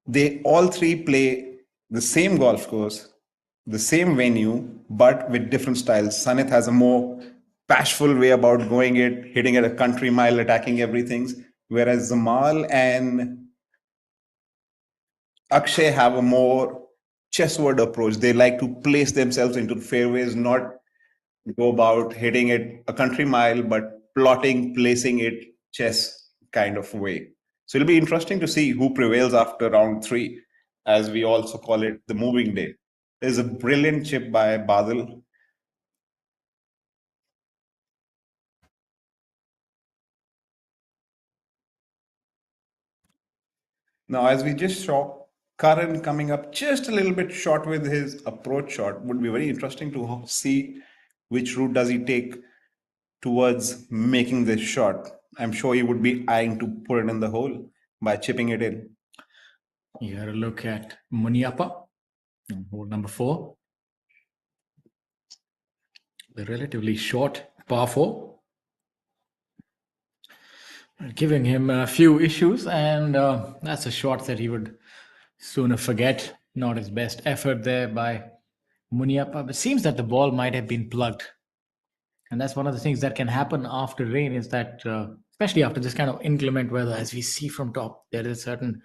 they all three play the same golf course, the same venue, but with different styles. Sanit has a more bashful way about going it, hitting at a country mile, attacking everything, whereas Zamal and Akshay have a more chessword approach. They like to place themselves into fairways, not go about hitting it a country mile, but plotting, placing it chess kind of way. So it'll be interesting to see who prevails after round three, as we also call it the moving day. Is a brilliant chip by Badal. Now, as we just saw, Karan coming up just a little bit short with his approach shot. Would be very interesting to see which route does he take towards making this shot. I'm sure he would be eyeing to put it in the hole by chipping it in. You got to look at Muniappa, hole number 4. The relatively short par 4. Giving him a few issues, and that's a shot that he would sooner forget. Not his best effort there by Muniappa. But it seems that the ball might have been plugged. And that's one of the things that can happen after rain is that, especially after this kind of inclement weather, as we see from top, there is a certain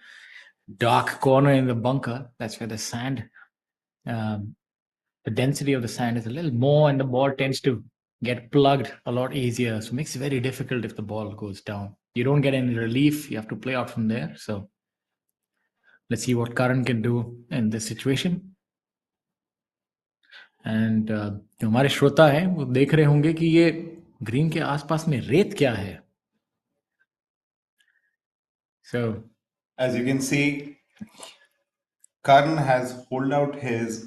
dark corner in the bunker. That's where the sand, the density of the sand is a little more, and the ball tends to get plugged a lot easier. So it makes it very difficult if the ball goes down. You don't get any relief. You have to play out from there. So let's see what Karan can do in this situation. And जो हमारे श्रोता हैं वो देख रहे होंगे कि ये ग्रीन के आसपास में रेत क्या है. So as you can see, Karan has pulled out his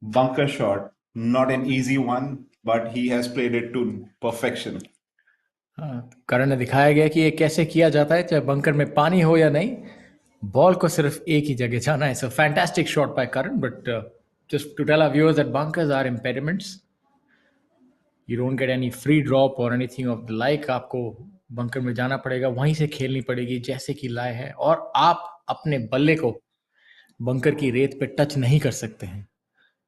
bunker shot. Not an easy one, but he has played it to perfection. करण ने दिखाया गया कि ये कैसे किया जाता है, चाहे बंकर में पानी हो या नहीं, बॉल को सिर्फ एक ही जगह जाना है. सो fantastic shot bye Karan, but just to tell our viewers that bunkers are impediments. You don't get any free drop or anything of the like. आपको बंकर में जाना पड़ेगा, वहीं से खेलनी पड़ेगी जैसे कि लाए है, और आप अपने बल्ले को बंकर की रेत पे टच नहीं कर सकते हैं.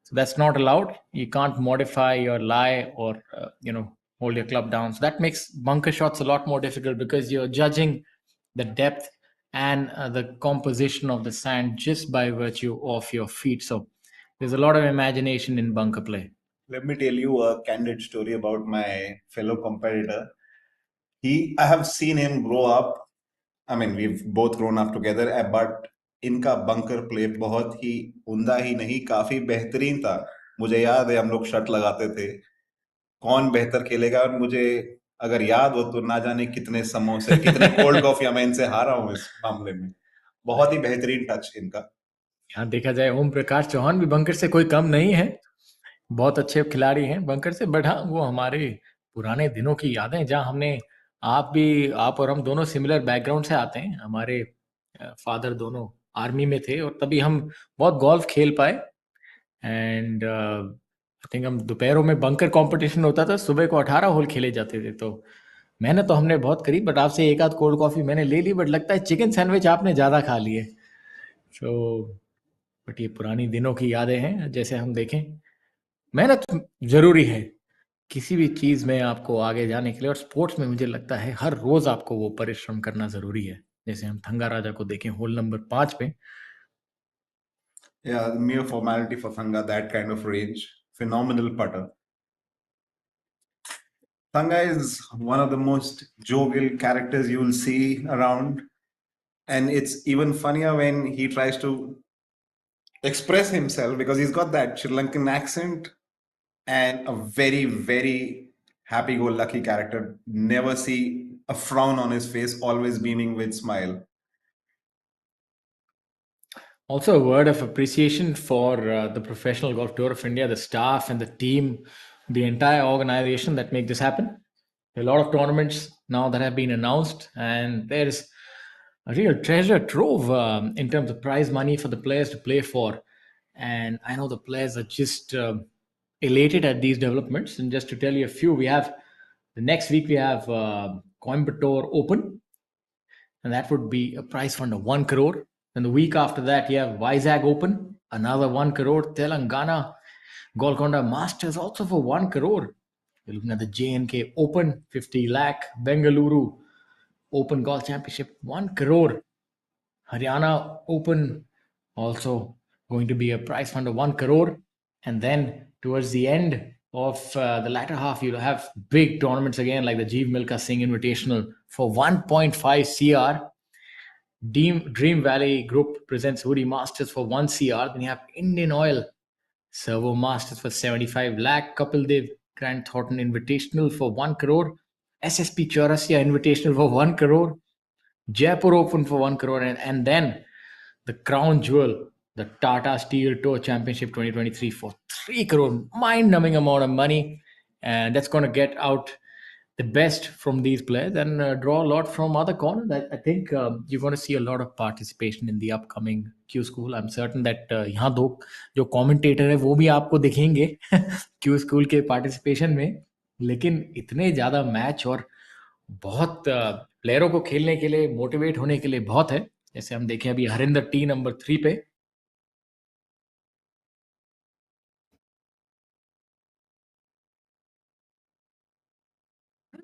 So that's not allowed. You can't modify your lie or hold your club down. So that makes bunker shots a lot more difficult because you're judging the depth and the composition of the sand just by virtue of your feet. So there's a lot of imagination in bunker play. Let me tell you a candid story about my fellow competitor. I have seen him grow up. I mean, we've both grown up together, but इनका bunker play बहुत ही उम्दा ही नहीं, काफी बेहतरीन था. मुझे याद है हम लोग शर्त लगाते थे कौन बेहतर खेलेगा, और मुझे अगर याद हो तो ना जाने कितने समोसे, कितने कोल्ड कॉफी मैं इनसे हारा हूँ इस मामले में. बहुत ही बेहतरीन टच इनका. यहाँ देखा जाए ओम प्रकाश चौहान भी बंकर से कोई कम नहीं है, बहुत अच्छे खिलाड़ी हैं बंकर से. बट हाँ, वो हमारे पुराने दिनों की यादें, जहाँ हमने, आप और हम दोनों सिमिलर बैकग्राउंड से आते हैं. हमारे फादर दोनों आर्मी में थे और तभी हम बहुत गोल्फ खेल पाए. एंड आई थिंक हम दोपहरों में बंकर कंपटीशन होता था, सुबह को 18 होल खेले जाते थे. तो मेहनत तो हमने बहुत करी, बट आपसे एक आध कोल्ड कॉफी मैंने ले ली, बट लगता है चिकन सैंडविच आपने ज़्यादा खा लिए. सो बट ये पुरानी दिनों की यादें हैं. जैसे हम देखें, मेहनत ज़रूरी है किसी भी चीज़ में आपको आगे जाने के लिए, और स्पोर्ट्स में मुझे लगता है हर रोज़ आपको वो परिश्रम करना ज़रूरी है. जैसे हम थंगा राजा को देखें होल नंबर 5 पे. Yeah, mere formality for Thanga, that kind of range. Phenomenal putter. Thanga is one of the most jovial characters you will see around. And it's even funnier when he tries to express himself because he's got that Sri Lankan accent and a very, very happy-go-lucky character. Never see a frown on his face, always beaming with smile. Also, a word of appreciation for the Professional Golf Tour of India, the staff and the team, the entire organization that make this happen. There are a lot of tournaments now that have been announced, and there's a real treasure trove in terms of prize money for the players to play for. And I know the players are just elated at these developments. And just to tell you a few, we have the next week we have Coimbatore Open, and that would be a prize fund of 1 crore. And the week after that, you have Vizag Open, another 1 crore. Telangana Golconda Masters also for 1 crore. You're looking at the J&K Open, 50 lakh. Bengaluru Open Golf Championship, 1 crore. Haryana Open also going to be a prize fund of 1 crore. And then towards the end of the latter half, you'll have big tournaments again, like the Jeev Milka Singh Invitational for 1.5 CR. Dream Valley Group presents Woody Masters for 1 CR. Then you have Indian Oil Servo Masters for 75 lakh, Kapil Dev Grant Thornton Invitational for 1 crore, SSP Chaurasia Invitational for 1 crore, Jaipur Open for 1 crore, and then the crown jewel, the Tata Steel Tour Championship 2023 for 3 crore, mind-numbing amount of money. And that's going to get out the best from these players and draw a lot from other corners. I think you're going to see a lot of participation in the upcoming Q School. I'm certain that यहाँ दो जो commentator है वो भी आपको दिखेंगे Q School के participation में, लेकिन इतने ज़्यादा मैच और बहुत प्लेयरों को खेलने के लिए मोटिवेट होने के लिए बहुत है. जैसे हम देखें अभी हरिंदर टी नंबर 3 पे.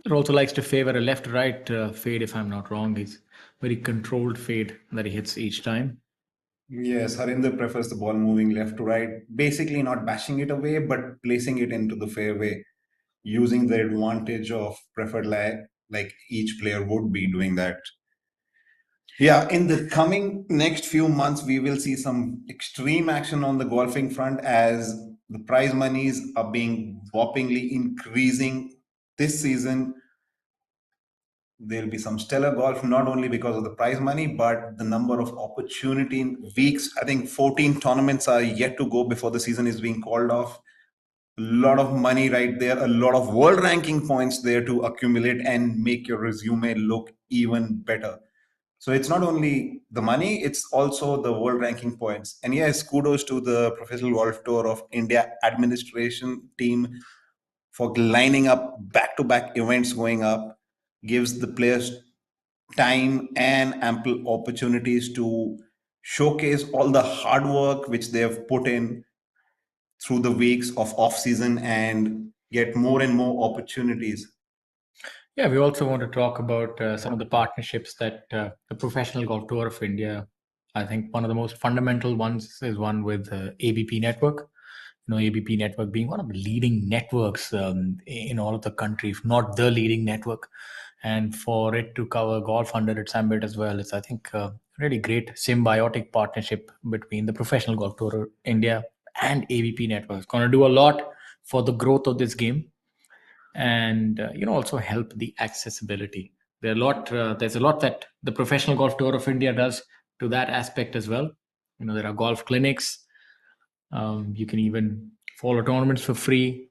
He also likes to favor a left-right fade, if I'm not wrong. He's very controlled fade that he hits each time. Yes, Harinder prefers the ball moving left to right, basically not bashing it away, but placing it into the fairway, using the advantage of preferred lag, like each player would be doing that. Yeah, in the coming next few months, we will see some extreme action on the golfing front as the prize monies are being whoppingly increasing this season. There'll be some stellar golf, not only because of the prize money, but the number of opportunity in weeks. I think 14 tournaments are yet to go before the season is being called off. A lot of money right there, a lot of world ranking points there to accumulate and make your resume look even better. So it's not only the money, it's also the world ranking points. And yes, kudos to the Professional Golf Tour of India administration team for lining up back-to-back events going up, gives the players time and ample opportunities to showcase all the hard work which they have put in through the weeks of off season and get more and more opportunities. Yeah, we also want to talk about some of the partnerships that the Professional Golf Tour of India, I think one of the most fundamental ones is one with ABP Network. You know, ABP Network being one of the leading networks in all of the country, if not the leading network. And for it to cover golf under its ambit as well, it's, I think, really great symbiotic partnership between the Professional Golf Tour of India and ABP Network. It's going to do a lot for the growth of this game and also help the accessibility. There's a lot that the Professional Golf Tour of India does to that aspect as well. There are golf clinics. You can even follow tournaments for free.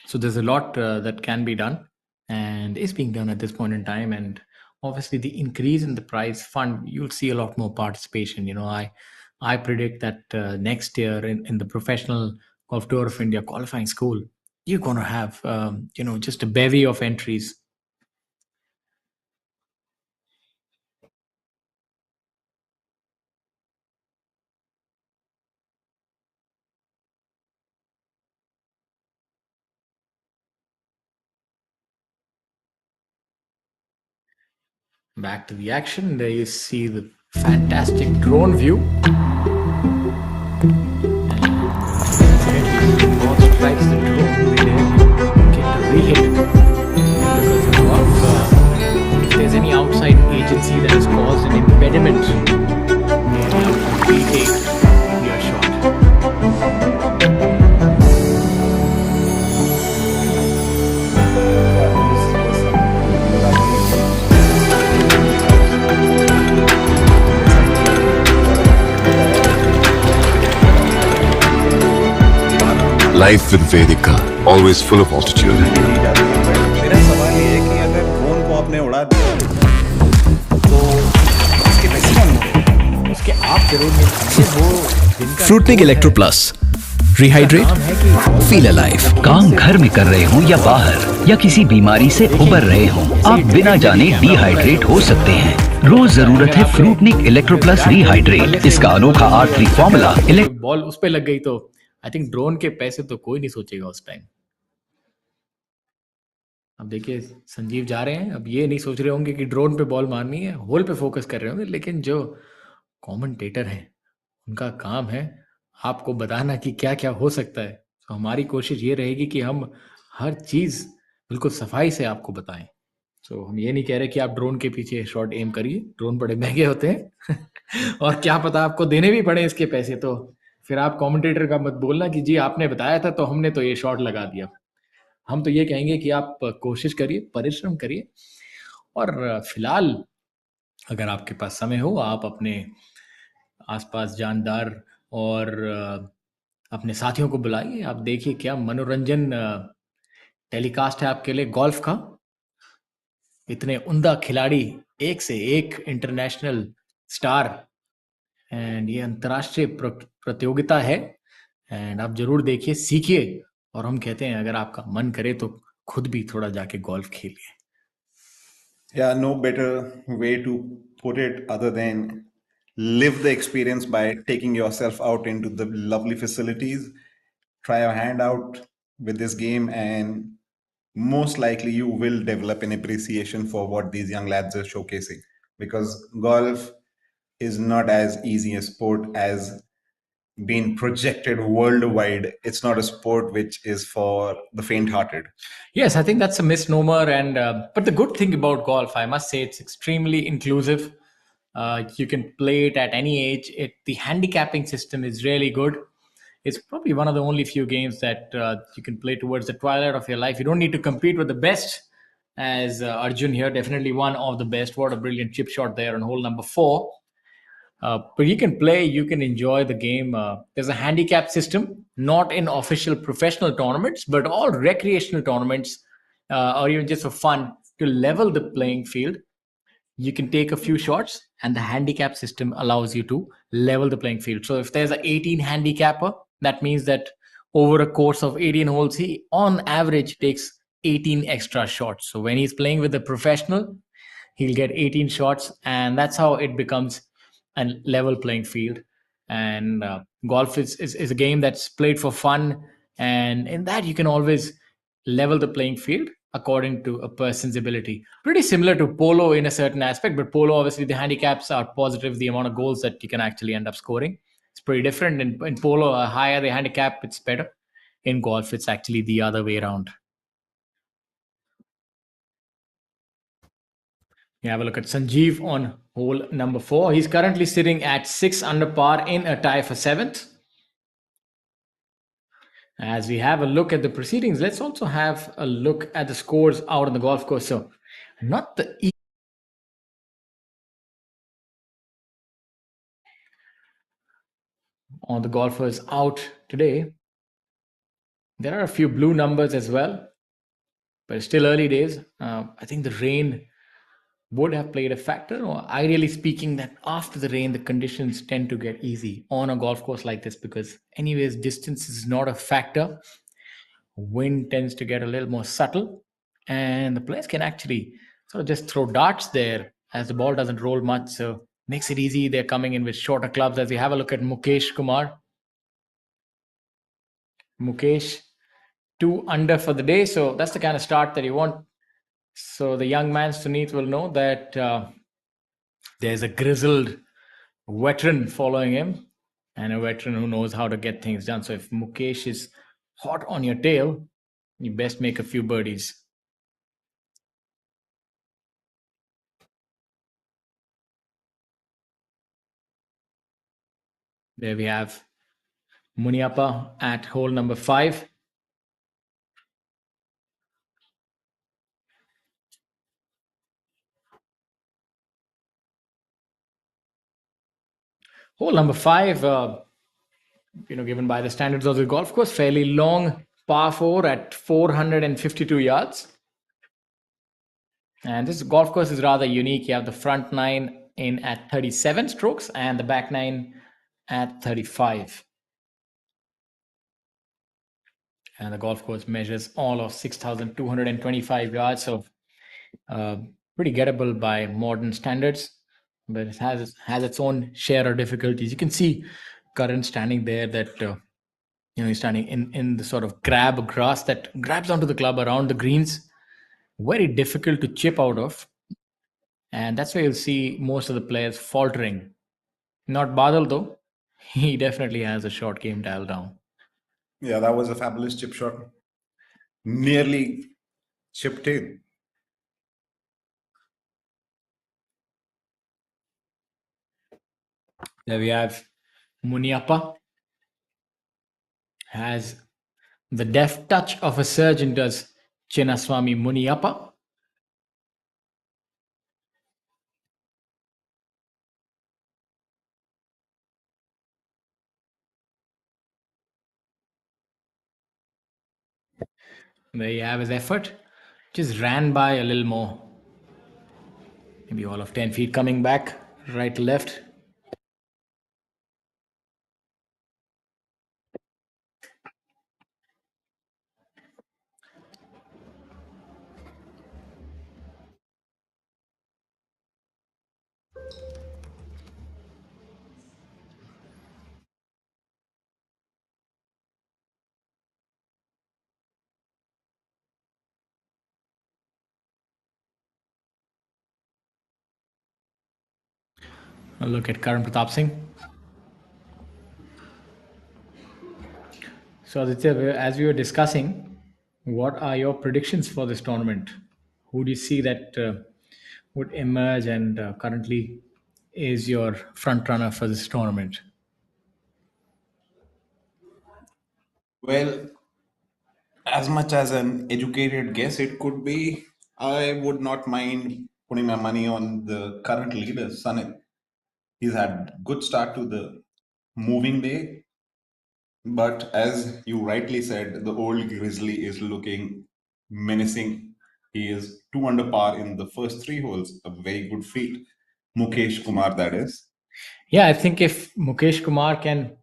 So there's a lot that can be done and is being done at this point in time. And obviously, the increase in the prize fund, you'll see a lot more participation. I predict that next year in the Professional Golf Tour of India qualifying school, you're going to have just a bevy of entries. Back to the action. There you see the fantastic drone view. And the ball strikes the drone, we get to re-hit it. Because if there's any outside agency that has caused an impediment, they retake your shot. Life with Vedika, always full of altitude. मेरा सवाल ये है कि अगर drone को आपने उड़ा दिया तो इसके पैसे कौन देंगे? उसके आप जरूर नहीं वो Fruitnik electro plus rehydrate feel alive. काम घर में कर रहे हो या बाहर या किसी बीमारी से उबर रहे हो, आप बिना जाने डिहाइड्रेट हो सकते हैं। रोज जरूरत है फ्रूटनिक इलेक्ट्रो प्लस रिहाइड्रेट। इसका अनोखा R3 फॉर्मूला बॉल उस पे लग गई तो आई थिंक ड्रोन के पैसे तो कोई नहीं सोचेगा उस टाइम। अब देखिए संजीव जा रहे हैं, अब ये नहीं सोच रहे होंगे कि ड्रोन पे बॉल मारनी है, होल पे फोकस कर रहे होंगे, लेकिन जो कमेंटेटर हैं उनका काम है आपको बताना कि क्या क्या हो सकता है। तो हमारी कोशिश ये रहेगी कि हम हर चीज़ बिल्कुल सफाई से आपको बताएं। तो हम ये नहीं कह रहे कि आप ड्रोन के पीछे शॉट एम करिए, ड्रोन बड़े महंगे होते हैं और क्या पता आपको देने भी पड़े इसके पैसे। तो फिर आप कमेंटेटर का मत बोलना कि जी आपने बताया था तो हमने तो ये शॉट लगा दिया। हम तो ये कहेंगे कि आप कोशिश करिए, परिश्रम करिए और फिलहाल अगर आपके पास समय हो आप अपने आसपास जानदार और अपने साथियों को बुलाइए। आप देखिए क्या मनोरंजन टेलीकास्ट है आपके लिए गोल्फ का। इतने उम्दा खिलाड़ी, एक से एक इंटरनेशनल स्टार, एंड ये अंतर्राष्ट्रीय प्रतियोगिता है। एंड आप जरूर देखिए, सीखिए। और हम कहते हैं अगर आपका मन करे तो खुद भी थोड़ा जाके गोल्फ खेलिए। Yeah, no better way to put it other than live the experience by taking yourself out into the lovely facilities. Try your hand out with this game, and most likely you will develop an appreciation for what these young lads are showcasing. Because golf is not as easy a sport as being projected worldwide. It's not a sport which is for the faint-hearted. Yes, I think that's a misnomer. And but the good thing about golf, I must say, it's extremely inclusive. You can play it at any age. The handicapping system is really good. It's probably one of the only few games that you can play towards the twilight of your life. You don't need to compete with the best, as Arjun here, definitely one of the best. What a brilliant chip shot there on hole number 4. But you can play, you can enjoy the game. There's a handicap system, not in official professional tournaments, but all recreational tournaments, or even just for fun, to level the playing field. You can take a few shots, and the handicap system allows you to level the playing field. So if there's an 18 handicapper, that means that over a course of 18 holes, he on average takes 18 extra shots. So when he's playing with a professional, he'll get 18 shots, and that's how it becomes a level playing field. And golf is a game that's played for fun, and in that you can always level the playing field according to a person's ability. Pretty similar to polo in a certain aspect, but polo, obviously, the handicaps are positive, the amount of goals that you can actually end up scoring. It's pretty different. In polo, higher the handicap, it's better. In golf, it's actually the other way around. You have a look at Sanjeev on hole number 4. He's currently sitting at 6 under par in a tie for 7th. As we have a look at the proceedings, let's also have a look at the scores out on the golf course. So, not the on the golfers out today. There are a few blue numbers as well, but it's still early days. I think the rain would have played a factor, or ideally speaking, that after the rain, the conditions tend to get easy on a golf course like this because, anyways, distance is not a factor. Wind tends to get a little more subtle, and the players can actually sort of just throw darts there as the ball doesn't roll much. So, makes it easy. They're coming in with shorter clubs. As we have a look at Mukesh Kumar. Mukesh, 2 under for the day. So, that's the kind of start that you want. So, the young man, Suneet, will know that there's a grizzled veteran following him and a veteran who knows how to get things done. So if Mukesh is hot on your tail, you best make a few birdies. There we have Muniappa at hole number 5. Hole number 5, given by the standards of the golf course, fairly long par 4 at 452 yards. And this golf course is rather unique. You have the front 9 in at 37 strokes and the back 9 at 35. And the golf course measures all of 6,225 yards, so pretty gettable by modern standards, but it has its own share of difficulties. You can see Karan standing there, that he's standing in the sort of grab grass that grabs onto the club around the greens, very difficult to chip out of, and that's where you'll see most of the players faltering. Not Badal though, he definitely has a short game dialed down. Yeah, that was a fabulous chip shot. Nearly chipped in. There we have Muniappa Has the deft touch of a surgeon, does Chinnaswamy Muniappa. There you have his effort. Just ran by a little more. Maybe all of 10 feet coming back, right to left. A look at Karan Pratap Singh. So, Aditya, as we were discussing, what are your predictions for this tournament? Who do you see that would emerge and currently is your front runner for this tournament? Well, as much as an educated guess, it could be. I would not mind putting my money on the current leader, Sanit. He's had good start to the moving day, but as you rightly said, the old Grizzly is looking menacing. He is 2 under par in the first 3 holes, a very good feat. Mukesh Kumar, that is. Yeah, I think if Mukesh Kumar can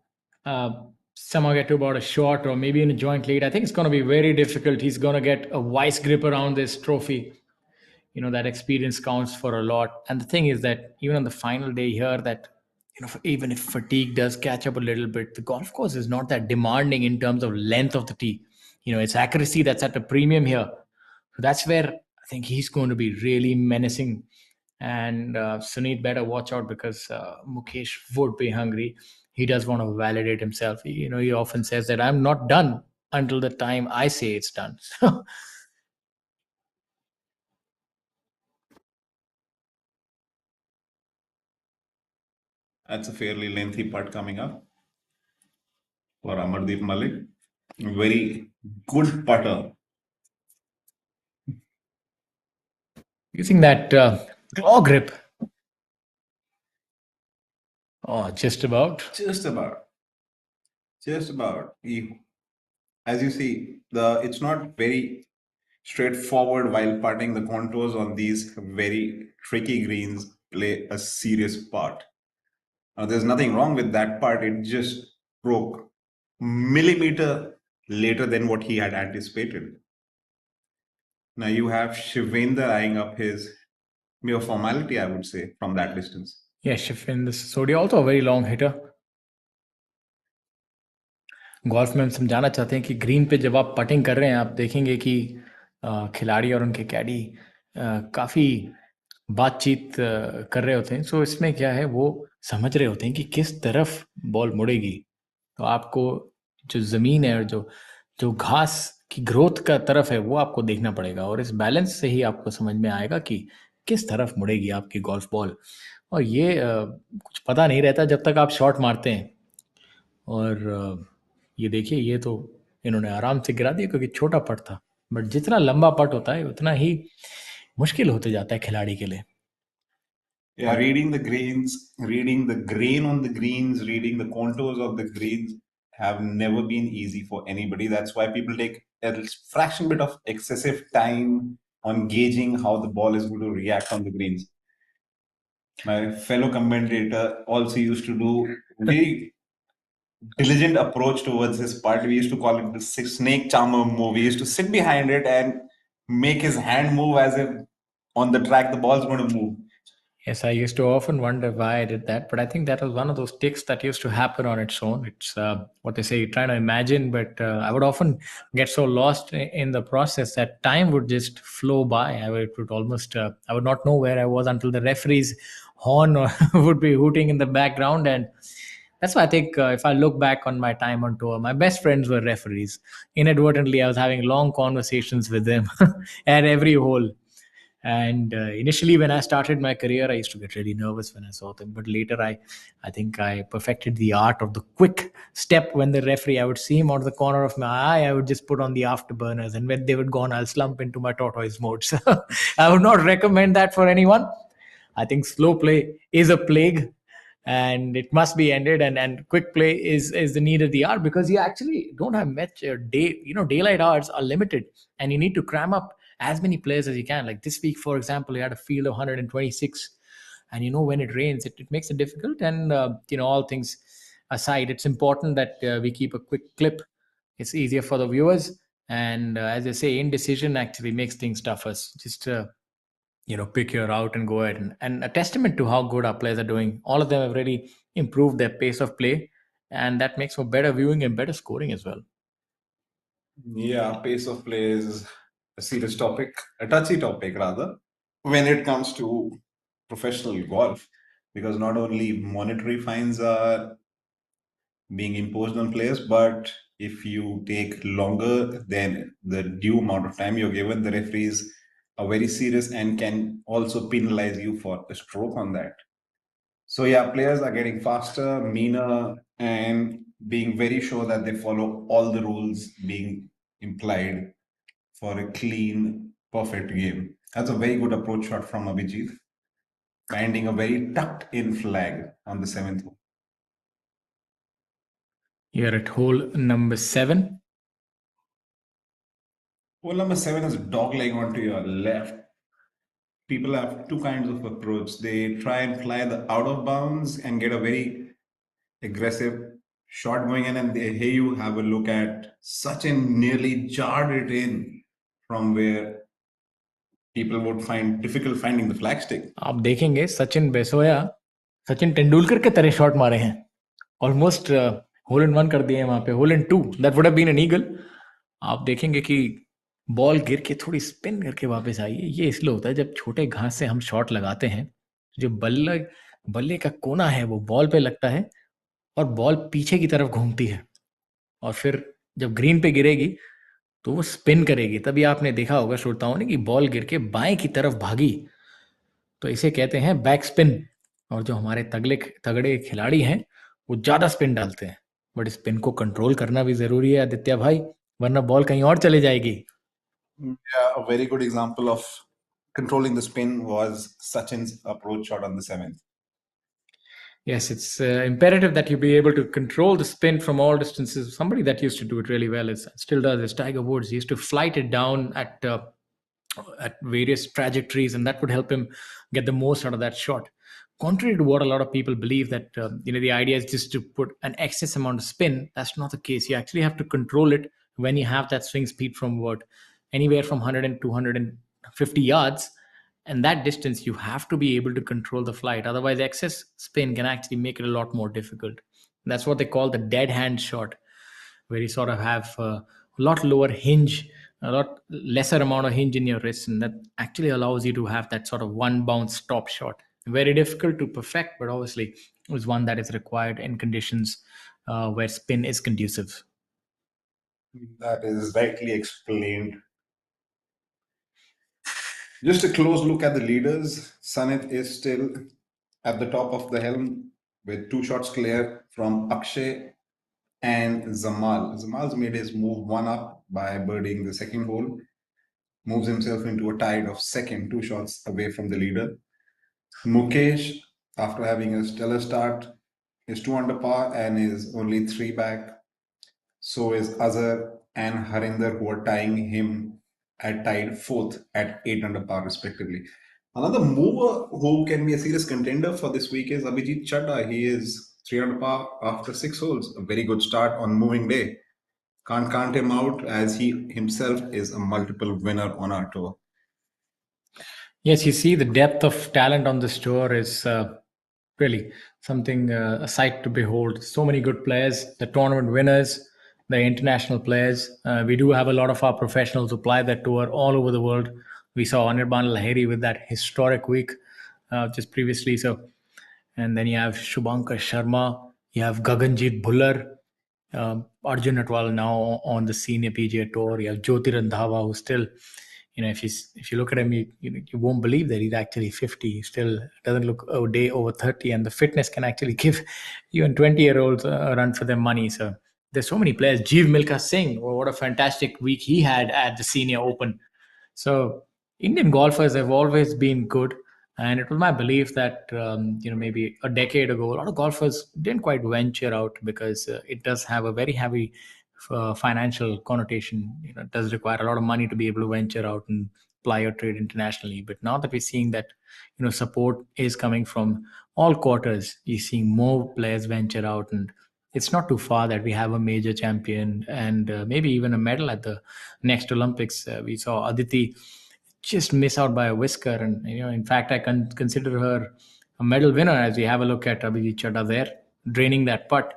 uh, somehow get to about a short or maybe in a joint lead, I think it's going to be very difficult. He's going to get a vice grip around this trophy. You know, that experience counts for a lot. And the thing is that even on the final day here, that even if fatigue does catch up a little bit, the golf course is not that demanding in terms of length of the tee. It's accuracy that's at a premium here. So that's where I think he's going to be really menacing. And Sunit better watch out because Mukesh would be hungry. He does want to validate himself. He often says that I'm not done until the time I say it's done. So That's a fairly lengthy putt coming up for Amardeep Malik. Very good putter. using that claw grip. Oh, just about. Just about. Just about. As you see, it's not very straightforward while putting. The contours on these very tricky greens play a serious part. Now, there's nothing wrong with that part. It just broke millimeter later than what he had anticipated. Now you have Shivendra eyeing up his mere formality, I would say, from that distance. Yeah, Shifin Sodi also a very long hitter. Golf में हम समझाना चाहते हैं कि green पे जब आप putting कर रहे हैं आप देखेंगे कि खिलाड़ी और उनके कैडी काफ़ी बातचीत कर रहे होते हैं. सो इसमें क्या है वो समझ रहे होते हैं कि किस तरफ बॉल मुड़ेगी. तो आपको जो ज़मीन है और जो जो घास की ग्रोथ का तरफ है वो आपको देखना पड़ेगा और इस बैलेंस से ही आपको समझ में आएगा कि किस तरफ मुड़ेगी आपकी गोल्फ बॉल. और ये कुछ पता नहीं रहता जब तक आप शॉट मारते हैं. और ये देखिए ये तो इन्होंने आराम से गिरा दिया क्योंकि छोटा पट था. बट जितना लंबा पट होता है उतना ही मुश्किल होते जाता है खिलाड़ी के लिए. Yeah, reading the greens, reading the grain on the greens, reading the contours of the greens have never been easy for anybody. That's why people take a fraction bit of excessive time on gauging how the ball is going to react on the greens. My fellow commentator also used to do very diligent approach towards his part. We used to call it the snake charmer move. We used to sit behind it and make his hand move as if on the track the ball's going to move. Yes, I used to often wonder why I did that, but I think that was one of those ticks that used to happen on its own. It's what they say, you're trying to imagine, but I would often get so lost in the process that time would just flow by. It would almost, I would not know where I was until the referee's horn would be hooting in the background. And that's why I think if I look back on my time on tour, my best friends were referees. Inadvertently, I was having long conversations with them at every hole. And initially, when I started my career, I used to get really nervous when I saw them. But later, I think I perfected the art of the quick step. When the referee, I would see him out of the corner of my eye, I would just put on the afterburners. And when they would go on, I'll slump into my tortoise mode. So I would not recommend that for anyone. I think slow play is a plague and it must be ended. And quick play is the need of the hour, because you actually don't have much day. Daylight hours are limited, and you need to cram up as many players as you can. Like this week, for example, you had a field of 126, and when it rains, it makes it difficult. And all things aside, it's important that we keep a quick clip. It's easier for the viewers, and as I say, indecision actually makes things tougher. Just pick your route and go ahead. And a testament to how good our players are doing. All of them have really improved their pace of play, and that makes for better viewing and better scoring as well. Yeah, pace of play is a serious topic, a touchy topic rather, when it comes to professional golf, because not only monetary fines are being imposed on players, but if you take longer than the due amount of time you're given, the referees are very serious and can also penalize you for a stroke on that. So yeah, players are getting faster, meaner, and being very sure that they follow all the rules being implied for a clean, perfect game. That's a very good approach shot from Abhijit, finding a very tucked in flag on the seventh hole. You're at hole number 7. Hole number 7 is dogleg onto your left. People have two kinds of approach. They try and fly the out of bounds and get a very aggressive shot going in, and here you have a look at Sachin nearly jarred it in from where people would find difficult finding the flagstick. आप देखेंगे सचिन बेसोया सचिन तेंदुलकर के तरह shot मारे हैं. Almost whole इन 1 कर दिए हैं वहां पे. Hole in 2 that would have been an eagle. आप देखेंगे कि बॉल गिर के थोड़ी स्पिन करके वापस आई है. ये इसलिए होता है जब छोटे घास से हम शॉट लगाते हैं, जो बल्ले का कोना है वो बॉल पे लगता है और बॉल पीछे की तरफ घूमती है, और फिर जब ग्रीन पे गिरेगी तो वो स्पिन करेगी. तभी आपने देखा होगा श्रोताओं ने कि बॉल गिर के बाएं की तरफ भागी, तो इसे कहते हैं बैक स्पिन. और जो हमारे तगड़े खिलाड़ी हैं वो ज्यादा स्पिन डालते हैं, बट स्पिन को कंट्रोल करना भी जरूरी है आदित्य भाई, वरना बॉल कहीं और चले जाएगी. Yeah, a very good example of controlling the spin was Sachin's approach shot on the 7th. Yes, it's imperative that you be able to control the spin from all distances. Somebody that used to do it really well still does is Tiger Woods. He used to flight it down at various trajectories, and that would help him get the most out of that shot. Contrary to what a lot of people believe, that the idea is just to put an excess amount of spin. That's not the case. You actually have to control it when you have that swing speed from anywhere from 100 and 250 yards. And that distance, you have to be able to control the flight. Otherwise, excess spin can actually make it a lot more difficult. And that's what they call the dead hand shot, where you sort of have a lot lower hinge, a lot lesser amount of hinge in your wrist, and that actually allows you to have that sort of one bounce stop shot. Very difficult to perfect, but obviously is one that is required in conditions where spin is conducive. That is rightly explained. Just a close look at the leaders. Sanit is still at the top of the helm with 2 shots clear from Akshay and Zamal. Zamal's made his move 1 up by birding the second hole, moves himself into a tide of second, 2 shots away from the leader. Mukesh, after having a stellar start, is 2 under par and is only 3 back. So is Azhar and Harinder, who are tying him at tied 4th at 8 under par respectively. Another mover who can be a serious contender for this week is Abhijit Chadha. He is 3 under par after 6 holes. A very good start on moving day. Can't count him out, as he himself is a multiple winner on our tour. Yes, you see the depth of talent on this tour is really something, a sight to behold. So many good players, the tournament winners, the international players. We do have a lot of our professionals who ply that tour all over the world. We saw Anirban Lahiri with that historic week just previously. So, and then you have Shubhankar Sharma, you have Gaganjeet Bhullar, Arjun Atwal now on the senior PGA tour. You have Jyoti Randhawa, who's still if you look at him, you won't believe that he's actually 50. He still doesn't look a day over 30, and the fitness can actually give even 20-year-olds a run for their money. So there's so many players. Jeev Milkha Singh, what a fantastic week he had at the Senior Open. So Indian golfers have always been good, and it was my belief that maybe a decade ago, a lot of golfers didn't quite venture out because it does have a very heavy financial connotation. It does require a lot of money to be able to venture out and ply your trade internationally. But now that we're seeing that support is coming from all quarters, you're seeing more players venture out, and it's not too far that we have a major champion and maybe even a medal at the next Olympics. We saw Aditi just miss out by a whisker, and in fact, I can consider her a medal winner as we have a look at Abhijit Chadha there draining that putt.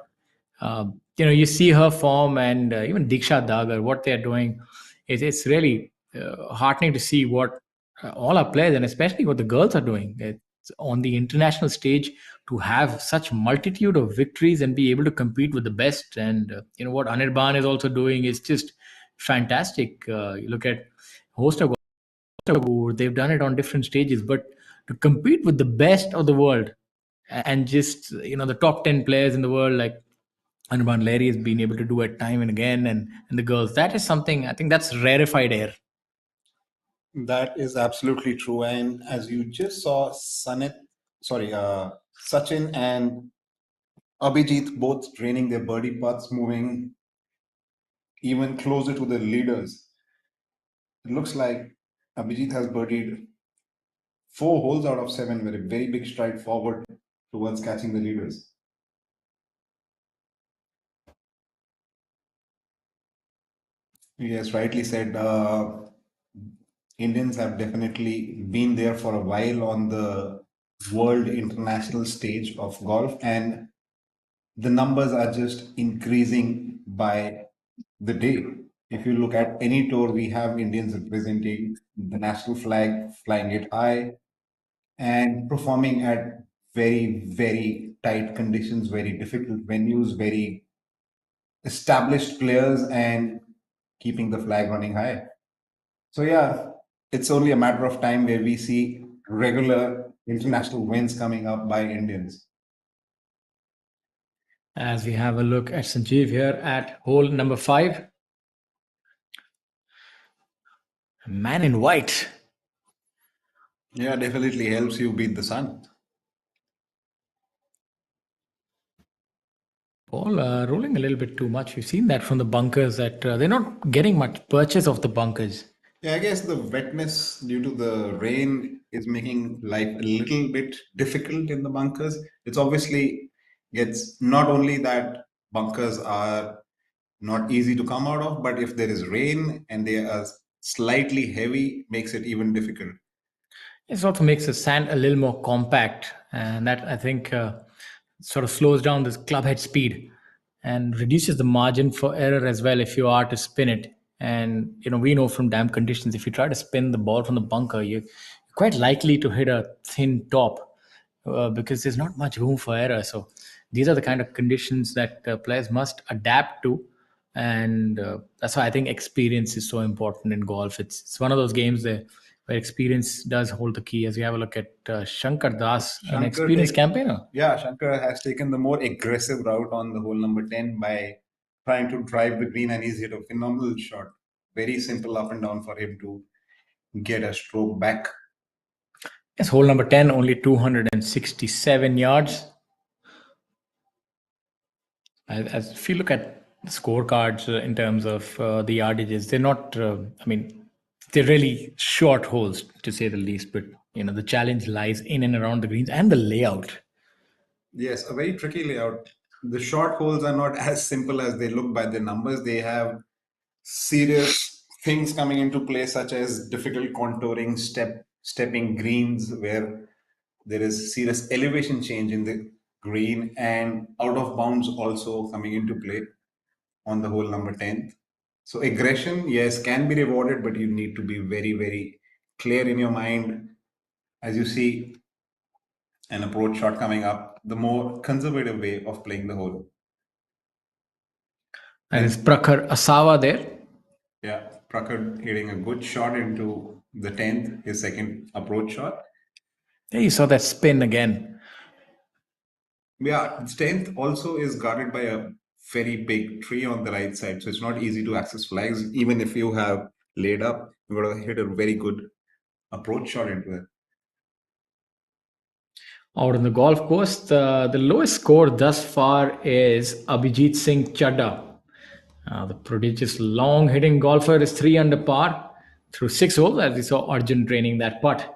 You see her form and even Diksha Dagar, what they're doing. It's really heartening to see what all our players and especially what the girls are doing. It's on the international stage to have such multitude of victories and be able to compete with the best. And what Anirban is also doing is just fantastic. You look at host of they've done it on different stages, but to compete with the best of the world and just the top 10 players in the world like Anurban Larry has been able to do it time and again, and the girls, that is something I think that's rarefied air. That is absolutely true. And as you just saw, Sachin and Abhijit both training their birdie putts, moving even closer to the leaders. It looks like Abhijit has birdied 4 holes out of 7 with a very big stride forward towards catching the leaders. Yes, rightly said. Indians have definitely been there for a while on the world international stage of golf, and the numbers are just increasing by the day. If you look at any tour, we have Indians representing the national flag, flying it high, and performing at very, very tight conditions, very difficult venues, very established players, and keeping the flag running high. So, yeah, it's only a matter of time where we see regular international wins coming up by Indians. As we have a look at Sanjeev here at hole number 5. Man in white. Yeah, definitely helps you beat the sun. Ball rolling a little bit too much. We've seen that from the bunkers that they're not getting much purchase of the bunkers. Yeah, I guess the wetness due to the rain is making life a little bit difficult in the bunkers. It's obviously gets not only that bunkers are not easy to come out of, but if there is rain and they are slightly heavy, makes it even difficult. It also makes the sand a little more compact, and that I think sort of slows down this club head speed and reduces the margin for error as well if you are to spin it. And we know from damp conditions, if you try to spin the ball from the bunker, you're quite likely to hit a thin top because there's not much room for error. So these are the kind of conditions that players must adapt to, and that's why I think experience is so important in golf. It's one of those games where experience does hold the key. As we have a look at Shankar Das, an experienced campaigner. Yeah, Shankar has taken the more aggressive route on the hole number 10 by trying to drive the green, and he's hit a phenomenal shot. Very simple up and down for him to get a stroke back. Yes, hole number 10, only 267 yards. As if you look at the scorecards in terms of the yardages, they're not, they're really short holes to say the least, but the challenge lies in and around the greens and the layout. Yes, a very tricky layout. The short holes are not as simple as they look by the numbers. They have serious things coming into play, such as difficult contouring, stepping greens, where there is serious elevation change in the green, and out of bounds also coming into play on the hole number 10. So aggression, yes, can be rewarded, but you need to be very, very clear in your mind. As you see an approach shot coming up, the more conservative way of playing the hole. And it's Prakhar Asawa there. Yeah. Prakhar hitting a good shot into the 10th, his second approach shot. Yeah, you saw that spin again. Yeah, the 10th also is guarded by a very big tree on the right side, so it's not easy to access flags. Even if you have laid up, you've got to hit a very good approach shot into it. Out on the golf course, the lowest score thus far is Abhijit Singh Chadha. The prodigious long hitting golfer is 3 under par through 6 holes, as we saw Arjun training that putt.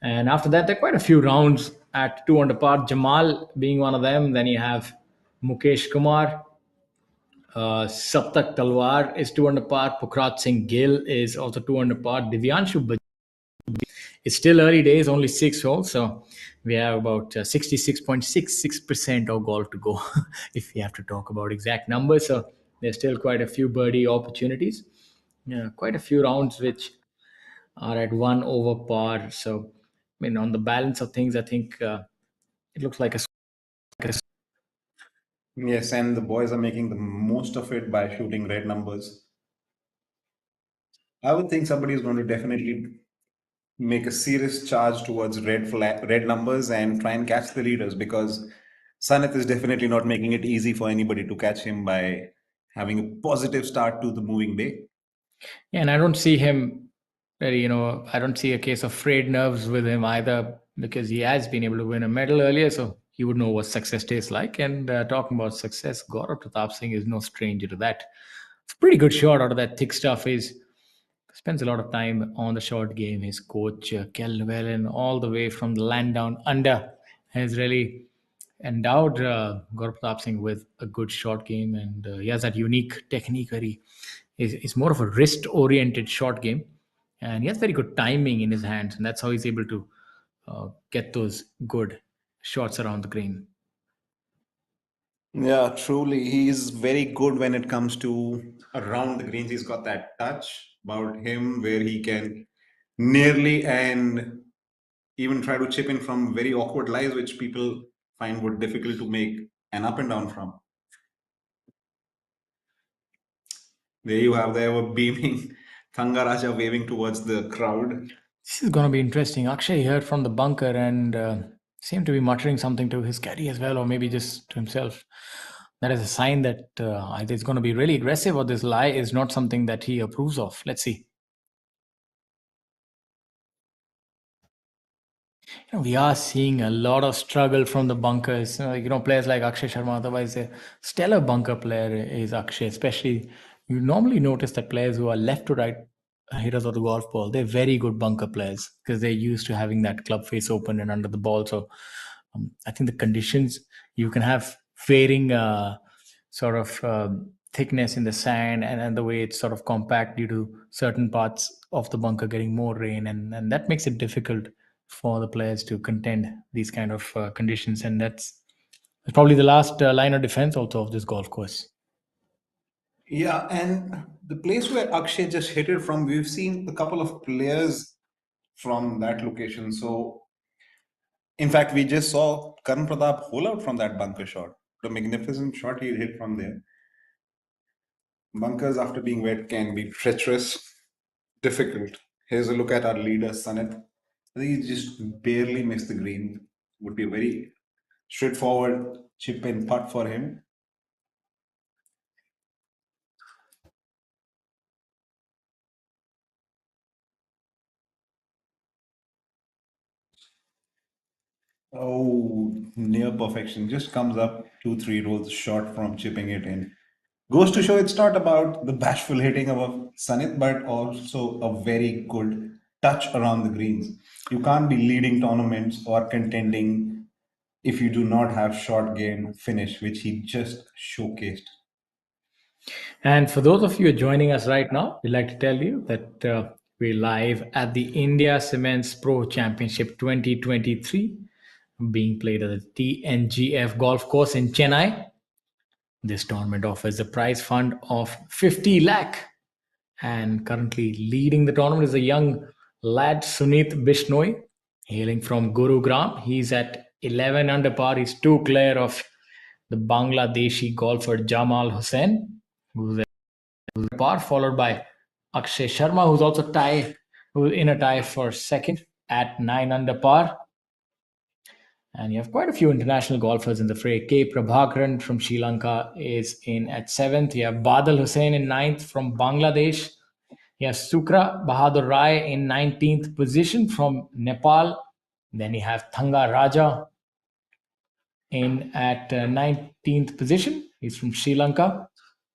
And after that, there are quite a few rounds at 2 under par. Jamal being one of them. Then you have Mukesh Kumar. Saptak Talwar is 2 under par. Pukrat Singh Gill is also 2 under par. Divyanshu Bajaj. It's still early days, only 6 holes. So we have about 66.66% of golf to go if we have to talk about exact numbers. So there's still quite a few birdie opportunities. Yeah, quite a few rounds which are at 1 over par. So, I mean, on the balance of things, I think it looks like a. Yes, and the boys are making the most of it by shooting red numbers. I would think somebody is going to definitely make a serious charge towards red numbers and try and catch the leaders, because Sanith is definitely not making it easy for anybody to catch him by having a positive start to the moving day. Yeah, and I don't see him, I don't see a case of frayed nerves with him either, because he has been able to win a medal earlier, so he would know what success tastes like. And talking about success, Gaurav Pratap Singh is no stranger to that. It's a pretty good shot out of that thick stuff. He's spends a lot of time on the short game. His coach, Kel Llewellyn, all the way from the land down under, has really endowed Gaurav Pratap Singh with a good short game. And he has that unique technique where he is more of a wrist oriented short game. And he has very good timing in his hands. And that's how he's able to get those good shots around the green. Yeah, truly. He's very good when it comes to around the greens. He's got that touch about him where he can nearly and even try to chip in from very awkward lies, which people find would difficult to make an up and down from. There you have, they were beaming. Thangaraja waving towards the crowd. This is going to be interesting. Akshay heard from the bunker and seemed to be muttering something to his caddy as well, or maybe just to himself. That is a sign that either it's going to be really aggressive or this lie is not something that he approves of. Let's see. We are seeing a lot of struggle from the bunkers. Players like Akshay Sharma, otherwise a stellar bunker player is Akshay. Especially, you normally notice that players who are left to right hitters of the golf ball, they're very good bunker players because they're used to having that club face open and under the ball. So I think the conditions, you can have varying sort of thickness in the sand, and the way it's sort of compact due to certain parts of the bunker getting more rain, and that makes it difficult for the players to contend these kind of conditions. And that's probably the last line of defense also of this golf course. Yeah, and the place where Akshay just hit it from, we've seen a couple of players from that location. So, in fact, we just saw Karan Pratap hole out from that bunker shot. The magnificent shot he hit from there. Bunkers, after being wet, can be treacherous, difficult. Here's a look at our leader, Sanit. I think he just barely missed the green. Would be a very straightforward chip in putt for him. Oh, near perfection. Just comes up 2, 3 rolls short from chipping it in. Goes to show it's not about the bashful hitting of Sanit, but also a very good touch around the greens. You can't be leading tournaments or contending if you do not have short game finish, which he just showcased. And for those of you who are joining us right now, we'd like to tell you that we're live at the India Cements Pro Championship 2023 being played at the TNGF Golf Course in Chennai. This tournament offers a prize fund of 50 lakh. And currently leading the tournament is a young lad, Sunit Bishnoi, hailing from Gurugram. He's at 11 under par. He's two clear of the Bangladeshi golfer Jamal Hussain, who's at par, followed by Akshay Sharma, who's also who's in a tie for second at 9 under par. And you have quite a few international golfers in the fray. K. Prabhakaran from Sri Lanka is in at 7th. You have Badal Hussain in 9th from Bangladesh. You have Sukra Bahadur Rai in 19th position from Nepal. Then you have Thanga Raja in at 19th position. He's from Sri Lanka.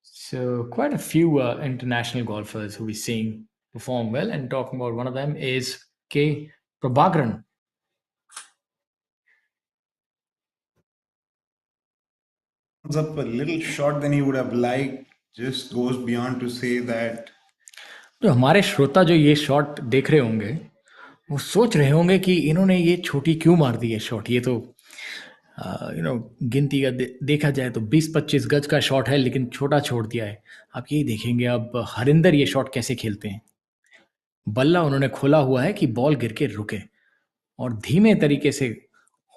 So quite a few international golfers who we're seeing perform well. And talking about one of them is K. Prabhakaran. Up a little short than he would have liked. Just goes beyond to say that जो हमारे श्रोता जो ये shot देख रहे होंगे वो सोच रहे होंगे कि इन्होंने ये छोटी क्यों मार दी है शॉट। ये तो गिनती का देखा जाए तो 20-25 गज का शॉट है लेकिन छोटा छोड़ दिया है। आप यही देखेंगे अब हरिंदर ये शॉट कैसे खेलते हैं। बल्ला उन्होंने खोला हुआ है कि बॉल गिर के रुके और धीमे तरीके से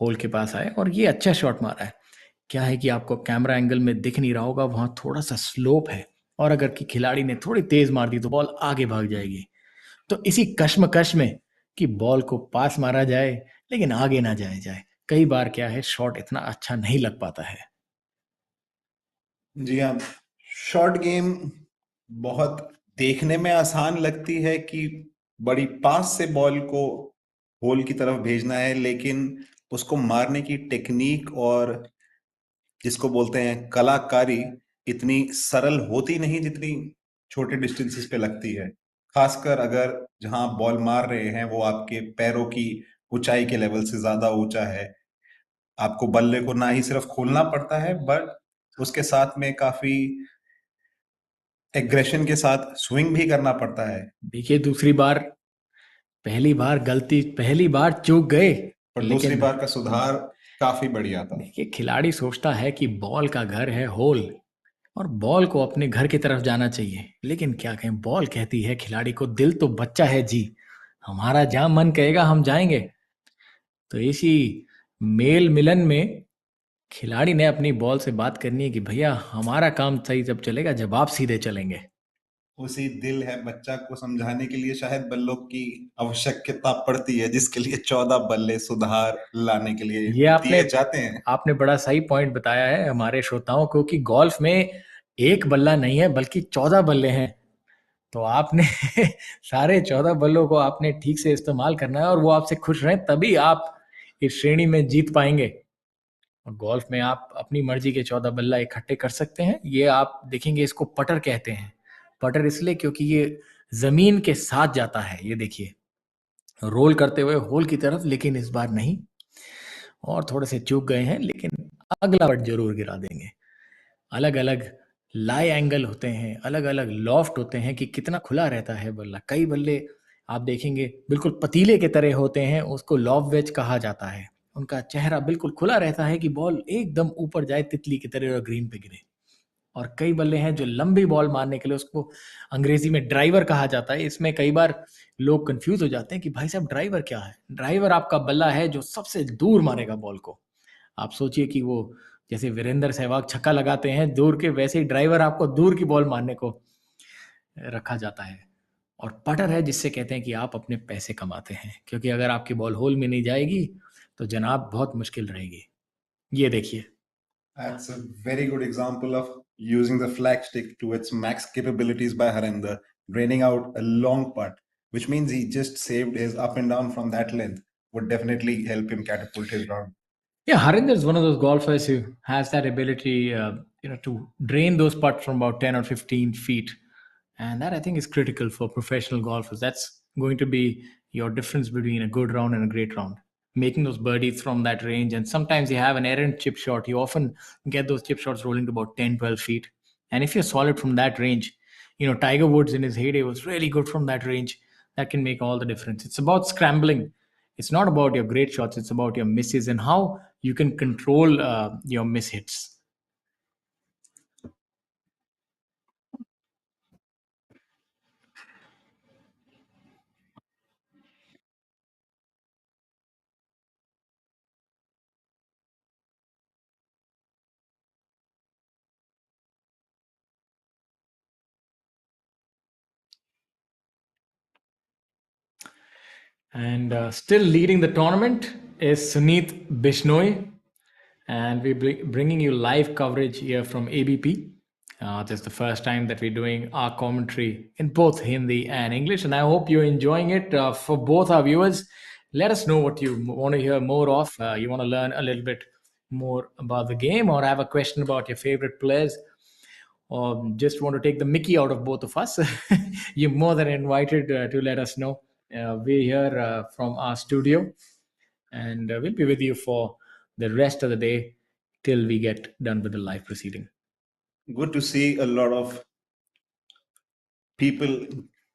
होल के पास आए और ये अच्छा शॉट मारा है। क्या है कि आपको कैमरा एंगल में दिख नहीं रहा होगा, वहां थोड़ा सा स्लोप है और अगर कि खिलाड़ी ने थोड़ी तेज मार दी तो बॉल आगे भाग जाएगी। तो इसी कश्मकश में कि बॉल को पास मारा जाए लेकिन आगे ना जाया जाए, कई बार क्या है शॉट इतना अच्छा नहीं लग पाता है। जी हाँ, शॉर्ट गेम बहुत देखने में आसान लगती है कि बड़ी पास से बॉल को होल की तरफ भेजना है, लेकिन उसको मारने की टेक्निक और जिसको बोलते हैं कलाकारी इतनी सरल होती नहीं जितनी छोटे डिस्टेंसेस पे लगती है। खासकर अगर जहां बॉल मार रहे हैं वो आपके पैरों की ऊंचाई के लेवल से ज्यादा ऊंचा है। आपको बल्ले को ना ही सिर्फ खोलना पड़ता है बट उसके साथ में काफी एग्रेशन के साथ स्विंग भी करना पड़ता है। देखिए दूसरी बार, पहली बार चूक गए पर दूसरी लेकिन बार का सुधार काफी बढ़िया था। देखिए खिलाड़ी सोचता है कि बॉल का घर है होल और बॉल को अपने घर की तरफ जाना चाहिए, लेकिन क्या कहें बॉल कहती है खिलाड़ी को दिल तो बच्चा है जी, हमारा जहां मन कहेगा हम जाएंगे। तो इसी मेल मिलन में खिलाड़ी ने अपनी बॉल से बात करनी है कि भैया हमारा काम सही जब चलेगा जब आप सीधे चलेंगे। उसी दिल है बच्चा को समझाने के लिए शायद बल्लों की आवश्यकता पड़ती है, जिसके लिए 14 बल्ले सुधार लाने के लिए ये आपने दिए जाते हैं। आपने बड़ा सही पॉइंट बताया है हमारे श्रोताओं को कि गोल्फ में एक बल्ला नहीं है बल्कि 14 बल्ले हैं। तो आपने सारे 14 बल्लों को आपने ठीक से इस्तेमाल करना है और वो आपसे खुश रहें तभी आप इस श्रेणी में जीत पाएंगे। और गोल्फ में आप अपनी मर्जी के 14 बल्ला इकट्ठे कर सकते हैं। ये आप देखेंगे इसको पटर कहते हैं। पटर इसलिए क्योंकि ये जमीन के साथ जाता है। ये देखिए रोल करते हुए होल की तरफ, लेकिन इस बार नहीं और थोड़े से चूक गए हैं लेकिन अगला पट जरूर गिरा देंगे। अलग अलग लाई एंगल होते हैं, अलग अलग लॉफ्ट होते हैं कि कितना खुला रहता है बल्ला। कई बल्ले आप देखेंगे बिल्कुल पतीले के तरह होते हैं, उसको लॉब वेज कहा जाता है। उनका चेहरा बिल्कुल खुला रहता है कि बॉल एकदम ऊपर जाए तितली की तरह और ग्रीन पे गिरे। और कई बल्ले हैं जो लंबी बॉल मारने के लिए, उसको अंग्रेजी में ड्राइवर कहा जाता है। इसमें कई बार लोग कंफ्यूज हो जाते हैं कि भाई साहब ड्राइवर क्या है। ड्राइवर आपका बल्ला है जो सबसे दूर मारेगा बॉल को। आप सोचिए कि वो जैसे वीरेंद्र सहवाग छक्का लगाते हैं दूर के, वैसे ही ड्राइवर आपको दूर की बॉल मारने को रखा जाता है। और पटर है जिससे कहते हैं कि आप अपने पैसे कमाते हैं, क्योंकि अगर आपकी बॉल होल में नहीं जाएगी तो जनाब बहुत मुश्किल रहेगी। ये देखिए That's a very good example of using the flagstick to its max capabilities by Harinder, draining out a long putt, which means he just saved his up and down from that length. Would definitely help him catapult his round. Yeah, Harinder is one of those golfers who has that ability, to drain those putts from about 10 or 15 feet, and that I think is critical for professional golfers. That's going to be your difference between a good round and a great round. Making those birdies from that range, and sometimes you have an errant chip shot. You often get those chip shots rolling to about 10, 12 feet, and if you're solid from that range, Tiger Woods in his heyday was really good from that range. That can make all the difference. It's about scrambling. It's not about your great shots. It's about your misses and how you can control your miss hits. And still leading the tournament is Suneet Bishnoi. And we're bringing you live coverage here from ABP. This is the first time that we're doing our commentary in both Hindi and English, and I hope you're enjoying it. For both our viewers, let us know what you want to hear more of. You want to learn a little bit more about the game, or have a question about your favorite players, or just want to take the mickey out of both of us. You're more than invited to let us know. We're here from our studio, and we'll be with you for the rest of the day till we get done with the live proceeding. Good to see a lot of people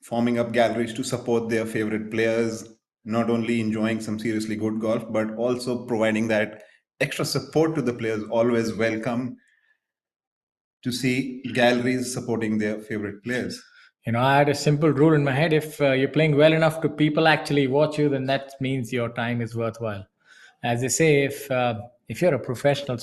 forming up galleries to support their favorite players, not only enjoying some seriously good golf, but also providing that extra support to the players. Always welcome to see galleries supporting their favorite players. I had a simple rule in my head: if you're playing well enough to people actually watch you, then that means your time is worthwhile. As they say, if you're a professional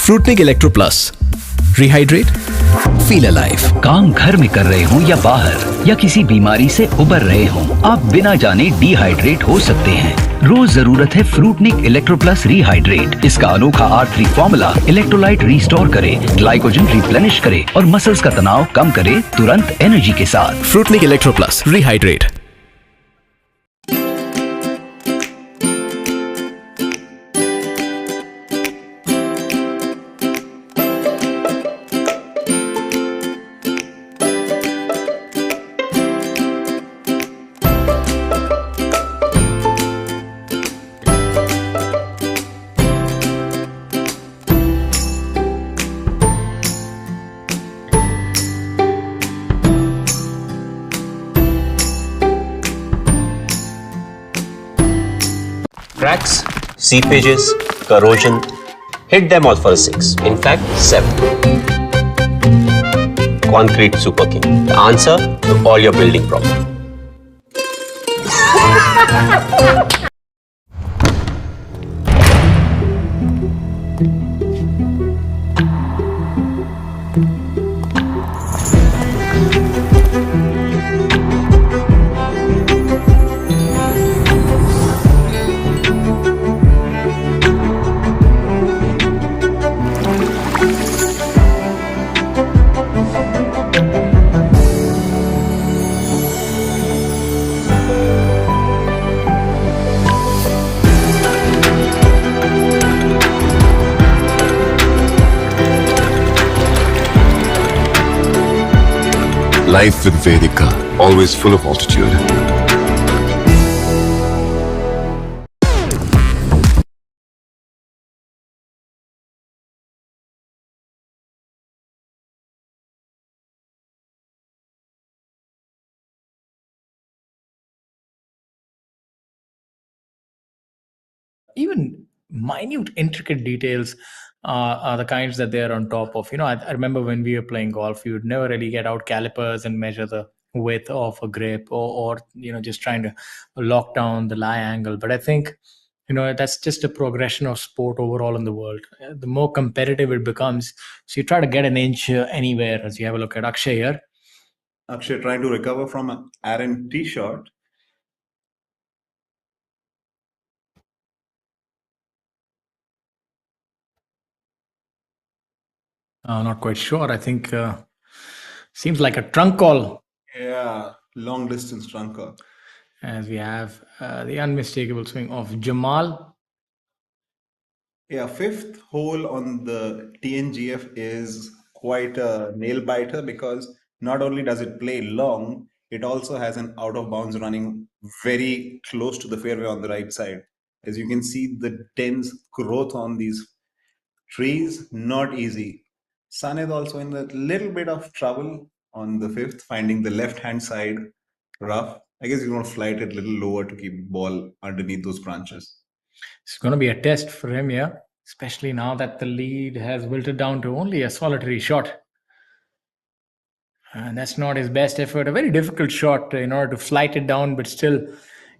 Fruitnik electro plus rehydrate feel alive. काम घर में कर रहे हों या बाहर, या किसी बीमारी से उबर रहे हों, आप बिना जाने डिहाइड्रेट हो सकते हैं। रोज जरूरत है फ्रूटनिक इलेक्ट्रो प्लस रिहाइड्रेट। इसका अनोखा R3 फॉर्मूला इलेक्ट्रोलाइट रिस्टोर करे, ग्लाइकोजन रिप्लेनिश करे और मसल्स का तनाव कम करे, तुरंत एनर्जी के साथ। Fruitnik electro plus rehydrate. Cracks, seepages, corrosion, hit them all for a 6. In fact, 7. Concrete Super King. The answer to all your building problems. Life with Vedika, always full of altitude. Even minute intricate details are the kinds that they're on top of. I remember when we were playing golf, you would never really get out calipers and measure the width of a grip, or just trying to lock down the lie angle. But I think that's just a progression of sport overall in the world. The more competitive it becomes, so you try to get an inch anywhere. As you have a look at Akshay here, Akshay trying to recover from an Aaron tee shot. not quite sure. I think seems like a trunk call. Yeah, long distance trunker. As we have the unmistakable swing of Jamal. Yeah, fifth hole on the TNGF is quite a nail biter because not only does it play long, it also has an out of bounds running very close to the fairway on the right side. As you can see, the dense growth on these trees, not easy. Sun is also in a little bit of trouble on the fifth, finding the left hand side rough. I guess you want to flight it a little lower to keep ball underneath those branches. It's going to be a test for him here, especially now that the lead has wilted down to only a solitary shot. And that's not his best effort. A very difficult shot in order to flight it down, but still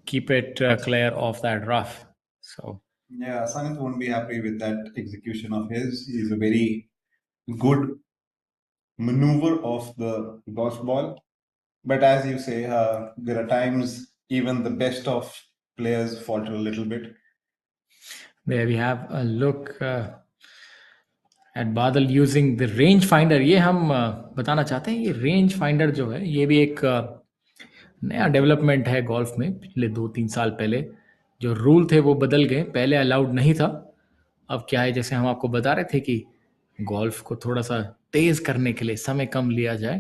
keep it clear of that rough. So Yeah, Sanit won't be happy with that execution of his. He's a very good maneuver of the golf ball. But as you say, there are times even the best of players falter a little bit. There we have a look at बादल using the range finder. ये हम बताना चाहते हैं, ये range finder जो है ये भी एक नया डेवलपमेंट है गोल्फ में. पिछले 2-3 साल पहले जो रूल थे वो बदल गए. पहले अलाउड नहीं था. अब क्या है, जैसे हम आपको बता रहे थे कि गोल्फ को थोड़ा सा तेज करने के लिए समय कम लिया जाए,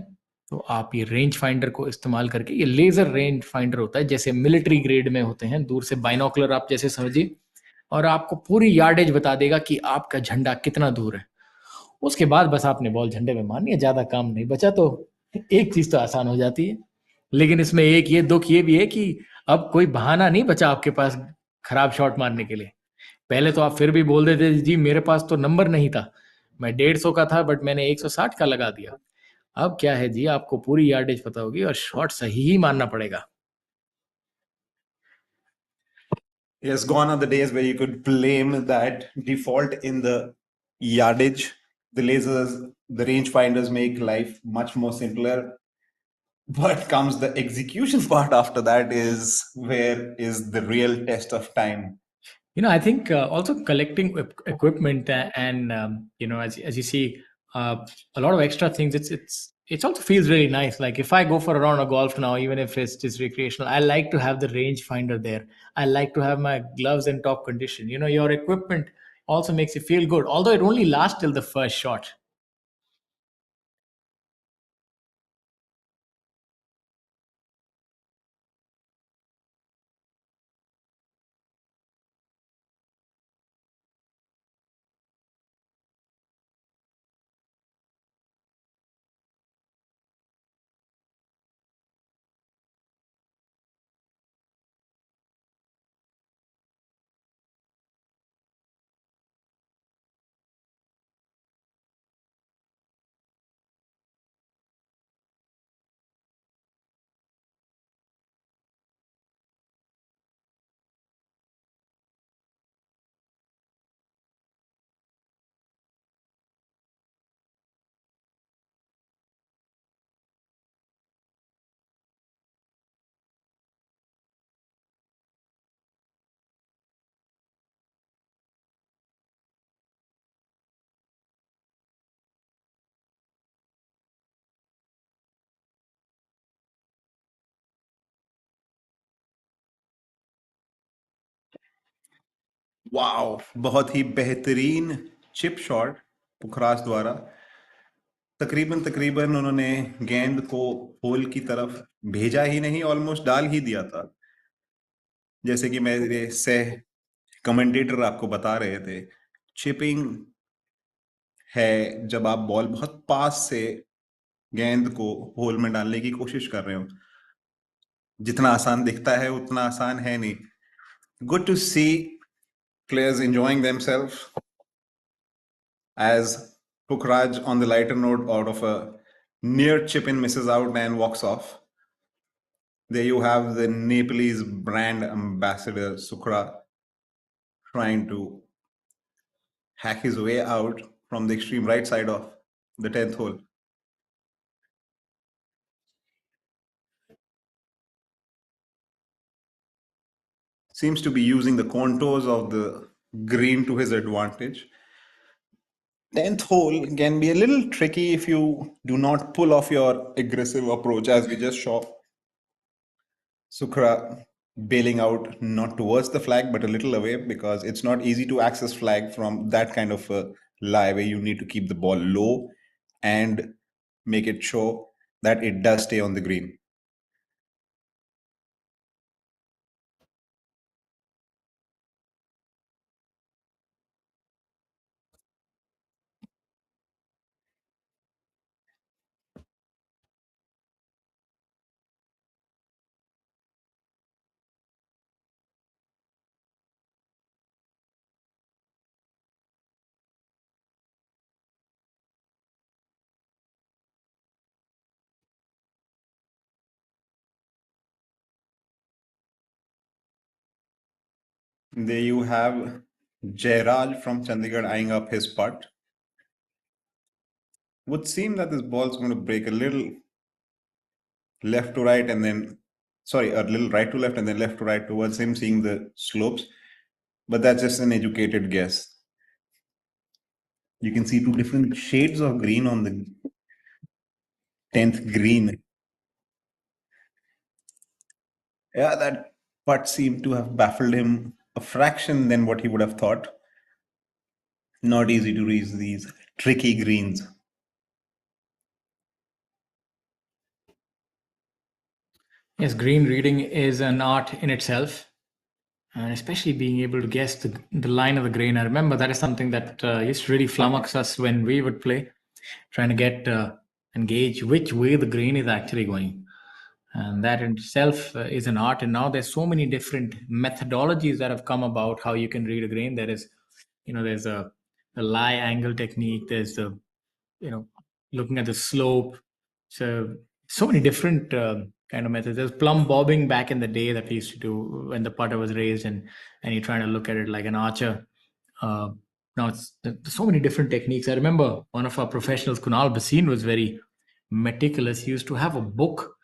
तो आप ये रेंज फाइंडर को इस्तेमाल करके, ये लेजर रेंज फाइंडर होता है जैसे मिलिट्री ग्रेड में होते हैं, दूर से बाइनोकुलर आप जैसे समझिए, और आपको पूरी यार्डेज बता देगा कि आपका झंडा कितना दूर है. उसके बाद बस आपने बॉल झंडे में मारनी है, ज़्यादा काम नहीं बचा. तो एक चीज़ तो आसान हो जाती है, लेकिन इसमें एक ये दुख ये भी है कि अब कोई बहाना नहीं बचा आपके पास खराब शॉट मारने के लिए. पहले तो आप फिर भी बोल देते जी मेरे पास तो नंबर नहीं था, मैं 150 का था बट मैंने 160 का लगा दिया. अब क्या है जी, आपको पूरी यार्डेज पता होगी और शॉट सही ही मारना पड़ेगा. Yes, gone are the days where you could blame that default in the yardage. The lasers, the rangefinders make life much more simpler. But comes the execution part after that is where is the real test of time. I think also collecting equipment and as you see, uh, a lot of extra things. It's also feels really nice. Like if I go for a round of golf now, even if it's just recreational, I like to have the range finder there. I like to have my gloves in top condition. Your equipment also makes you feel good, although it only lasts till the first shot. Wow, बहुत ही बेहतरीन chip shot पुखराज द्वारा. तकरीबन तकरीबन उन्होंने गेंद को whole की तरफ भेजा ही नहीं, ऑलमोस्ट डाल ही दिया था. जैसे कि मेरे सह कमेंटेटर आपको बता रहे थे, चिपिंग है जब आप बॉल बहुत पास से गेंद को होल में डालने की कोशिश कर रहे हो. जितना आसान दिखता है उतना आसान है नहीं. Good to see players enjoying themselves as Pukraj on the lighter note out of a near chip in misses out and walks off. There you have the Nepalese brand ambassador Sukra trying to hack his way out from the extreme right side of the 10th hole. Seems to be using the contours of the green to his advantage. 10th hole can be a little tricky if you do not pull off your aggressive approach, as we just saw Sukra bailing out not towards the flag but a little away, because it's not easy to access flag from that kind of a lie where you need to keep the ball low and make it show that it does stay on the green. There you have Jairaj from Chandigarh eyeing up his putt. Would seem that this ball's going to break a little left to right and then, sorry, a little right to left and then left to right towards him, seeing the slopes. But that's just an educated guess. You can see two different shades of green on the 10th green. Yeah, that putt seemed to have baffled him a fraction than what he would have thought. Not easy to reach these tricky greens. Yes, green reading is an art in itself, and especially being able to guess the line of the grain. I remember that is something that used to really flummox us when we would play, trying to get and gauge which way the grain is actually going. And that in itself is an art. And now there's so many different methodologies that have come about how you can read a grain. There is, there's a lie angle technique. There's the, looking at the slope. So many different kind of methods. There's plumb bobbing back in the day that we used to do when the putter was raised, and you're trying to look at it like an archer. Now there's so many different techniques. I remember one of our professionals, Kunal Basin, was very meticulous. He used to have a book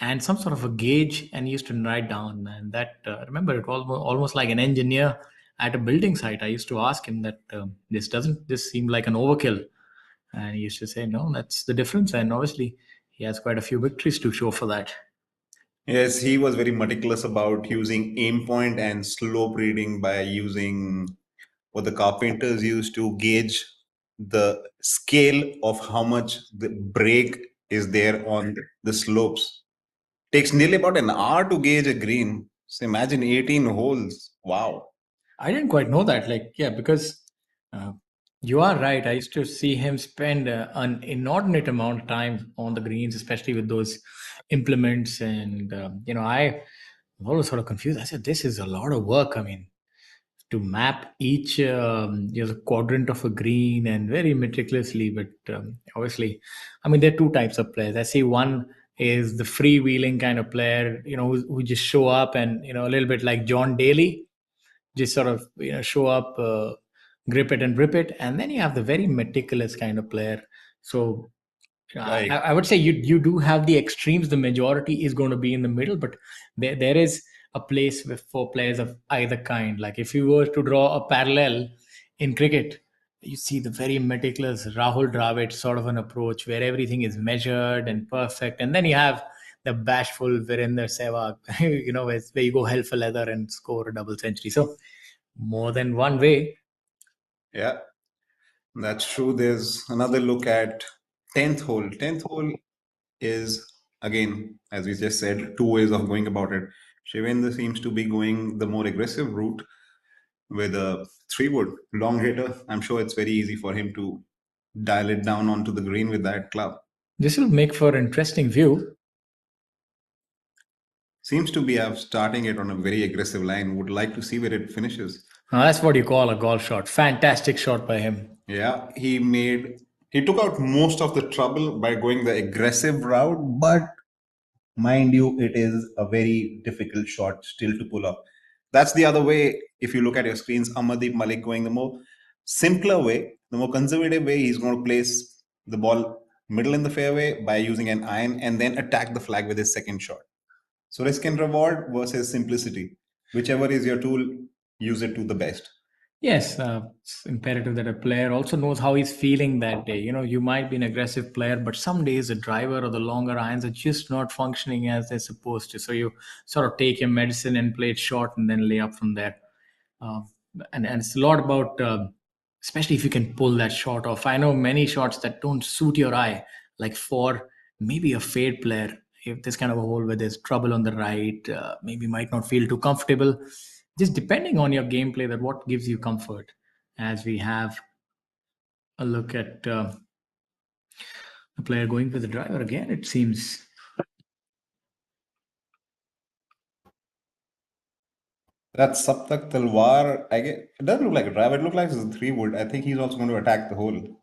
and some sort of a gauge, and he used to write down. And that I remember it was almost like an engineer at a building site. I used to ask him that this seem like an overkill, and he used to say no, that's the difference. And obviously he has quite a few victories to show for that. Yes, he was very meticulous about using aim point and slope reading by using what the carpenters used to gauge the scale of how much the break is there on the slopes. Takes nearly about an hour to gauge a green. So imagine 18 holes. Wow. I didn't quite know that. Like, yeah, because you are right. I used to see him spend an inordinate amount of time on the greens, especially with those implements. And, I was always sort of confused. I said, this is a lot of work. I mean, to map each quadrant of a green and very meticulously. But obviously, I mean, there are two types of players. I see one is the freewheeling kind of player, who just show up and, a little bit like John Daly, just sort of show up, grip it and rip it. And then you have the very meticulous kind of player. So Right. I would say you do have the extremes. The majority is going to be in the middle, but there is a place for players of either kind. Like if you were to draw a parallel in cricket, you see the very meticulous Rahul Dravid sort of an approach where everything is measured and perfect, and then you have the bashful Virender Sehwag, where you go hell for leather and score a double century. So more than one way. Yeah, that's true. There's another look at 10th hole. 10th hole is, again, as we just said, two ways of going about it. Shivendra seems to be going the more aggressive route with a 3-wood long hitter. I'm sure it's very easy for him to dial it down onto the green with that club. This will make for an interesting view. Seems to be starting it on a very aggressive line. Would like to see where it finishes. Now, that's what you call a golf shot. Fantastic shot by him. Yeah, he took out most of the trouble by going the aggressive route, but mind you, it is a very difficult shot still to pull off. That's the other way. If you look at your screens, Amardeep Malik going the more simpler way, the more conservative way. He's going to place the ball middle in the fairway by using an iron and then attack the flag with his second shot. So risk and reward versus simplicity. Whichever is your tool, use it to the best. Yes, it's imperative that a player also knows how he's feeling that day. You might be an aggressive player, but some days the driver or the longer irons are just not functioning as they're supposed to. So you sort of take your medicine and play it short and then lay up from there. Uh, and it's a lot about, especially if you can pull that shot off. I know many shots that don't suit your eye, like for maybe a fade player. If there's kind of a hole where there's trouble on the right, maybe might not feel too comfortable. Just depending on your gameplay, that what gives you comfort. As we have a look at the player going for the driver again, it seems. That's Saptak Talwar. It doesn't look like a drive. It looks like it's a 3-wood. I think he's also going to attack the hole.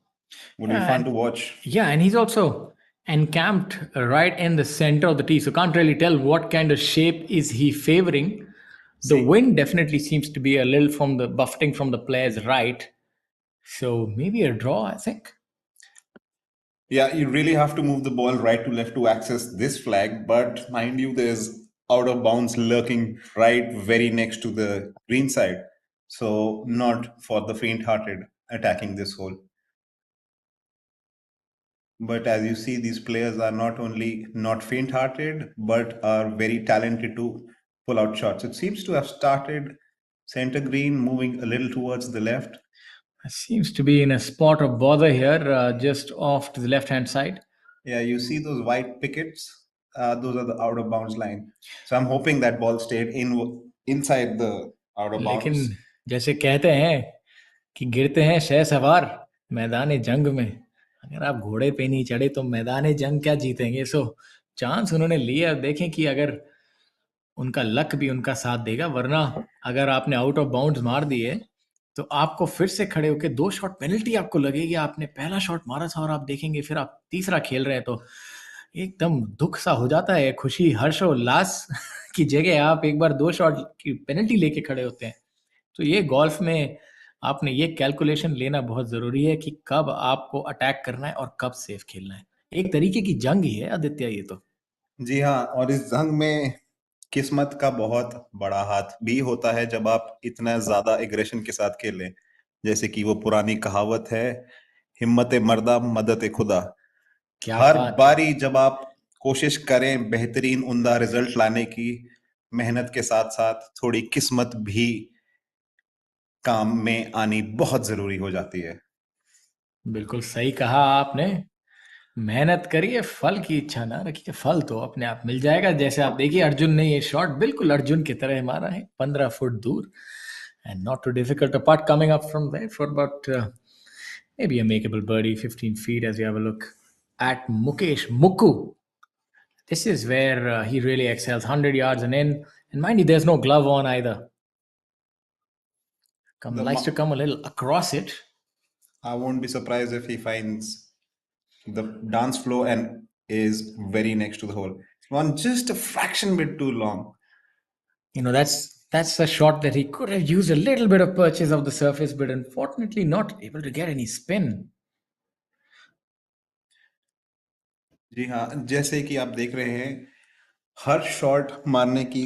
Would be fun to watch. Yeah, and he's also encamped right in the center of the tee. So can't really tell what kind of shape is he favoring. The See, wind definitely seems to be a little from the buffeting from the player's right. So maybe a draw, I think. yeah, you really have to move the ball right to left to access this flag. But mind you, there's out of bounds lurking right very next to the green side. So not for the faint-hearted attacking this hole. But as you see, these players are not only not faint-hearted, but are very talented to pull out shots. It seems to have started center green, moving a little towards the left. Seems to be in a spot of bother here, just off to the left-hand side. Yeah, you see those white pickets? Those are the out of bounds line. So I'm hoping that ball stayed inside the out of लेकिन bounds. जैसे कहते हैं कि गिरते हैं शहसवार मैदान जंग में, अगर आप घोड़े पे नहीं चढ़े तो मैदान जंग क्या जीतेंगे? सो चांस उन्होंने लिया। अब देखें कि अगर उनका लक भी उनका साथ देगा, वरना अगर आपने आउट ऑफ बाउंड्स मार दिए तो आपको फिर से खड़े होकर 2 शॉट पेनल्टी आपको लगेगी। आपने पहला शॉट मारा था और आप देखेंगे फिर आप तीसरा खेल रहे हैं तो एकदम दुख सा हो जाता है। खुशी, हर्ष और उल्लास की जगह आप एक बार 2 शॉट की पेनल्टी लेके खड़े होते हैं। तो ये गोल्फ में आपने ये कैलकुलेशन लेना बहुत ज़रूरी है कि कब आपको अटैक करना है और कब सेफ खेलना है। एक तरीके की जंग ही है आदित्य ये तो। जी हाँ, और इस जंग में किस्मत का बहुत बड़ा हाथ भी होता है जब आप इतना ज्यादा एग्रेशन के साथ खेलें। जैसे कि वो पुरानी कहावत है, हिम्मत मर्दा मदद खुदा। क्या हर बात है! बारी जब आप कोशिश करें बेहतरीन उम्दा रिजल्ट लाने की, मेहनत के साथ साथ थोड़ी किस्मत भी काम में आनी बहुत जरूरी हो जाती है। बिल्कुल सही कहा आपने। मेहनत करिए, फल की इच्छा ना रखिए, फल तो अपने आप मिल जाएगा। जैसे आप देखिए अर्जुन ने ये शॉट बिल्कुल अर्जुन की तरह मारा है, 15 फुट दूर, and not too difficult a putt coming up from there for about maybe a makeable birdie, 15 feet, as you have a look at Mukesh Mukku. This is where he really excels, 100 yards and in. And mind you, there's no glove on either. The Likes to ma- come a little across it. I won't be surprised if he finds the dance floor and is very next to the hole. One just a fraction bit too long. You know, that's a shot that he could have used a little bit of purchase of the surface, but unfortunately not able to get any spin. जी हाँ, जैसे कि आप देख रहे हैं, हर shot मारने की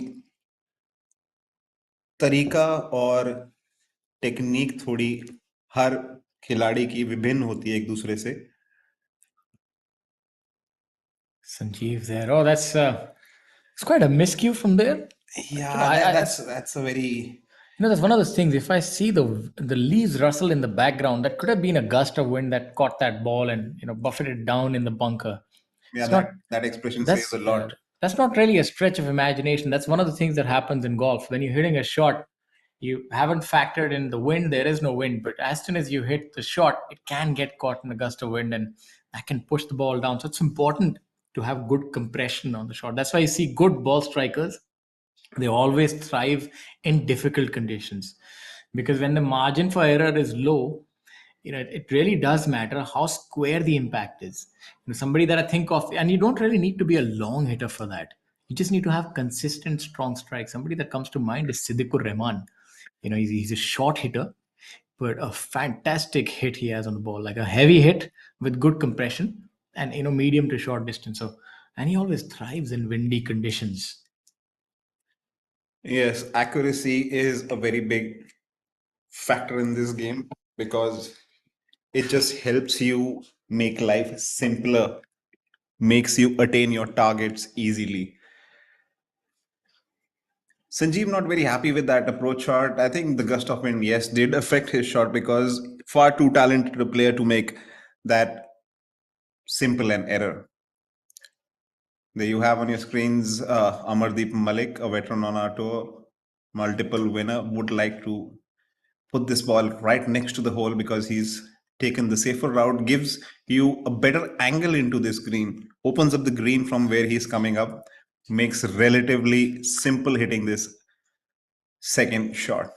तरीका और टेक्निक थोड़ी हर खिलाड़ी की विभिन्न होती है एक दूसरे से। Sanjeev there. Oh, that's it's quite a miscue from there. You know, Yeah, that's a very that's one of those things. If I see the leaves rustle in the background, that could have been a gust of wind that caught that ball and buffeted down in the bunker. yeah, It's not. that expression says That's a lot. that's not really a stretch of imagination. That's one of the things that happens in golf. When you're hitting a shot, you haven't factored in the wind. There is no wind, but as soon as you hit the shot, it can get caught in a gust of wind, and that can push the ball down. So it's important to have good compression on the shot. That's why you see good ball strikers. They always thrive in difficult conditions, because when the margin for error is low, it really does matter how square the impact is. Somebody that I think of, and you don't really need to be a long hitter for that. You just need to have consistent strong strikes. Somebody that comes to mind is Siddiqur Rahman. He's a short hitter, but a fantastic hit he has on the ball, like a heavy hit with good compression and medium to short distance. So, and he always thrives in windy conditions. Yes, accuracy is a very big factor in this game because it just helps you make life simpler, makes you attain your targets easily. Sanjeev not very happy with that approach shot. I think the gust of wind, yes, did affect his shot because far too talented a player to make that simple an error. There you have on your screens Amardeep Malik, a veteran on our tour, multiple winner, would like to put this ball right next to the hole because he's taken the safer route, gives you a better angle into this green, opens up the green from where he's coming up, makes relatively simple hitting this second shot.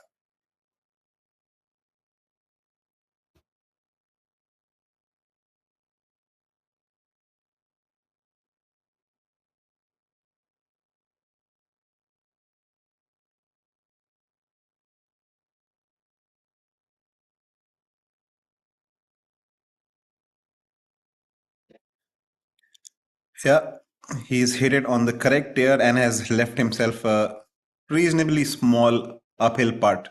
Yeah, he's hit it on the correct tier and has left himself a reasonably small uphill putt.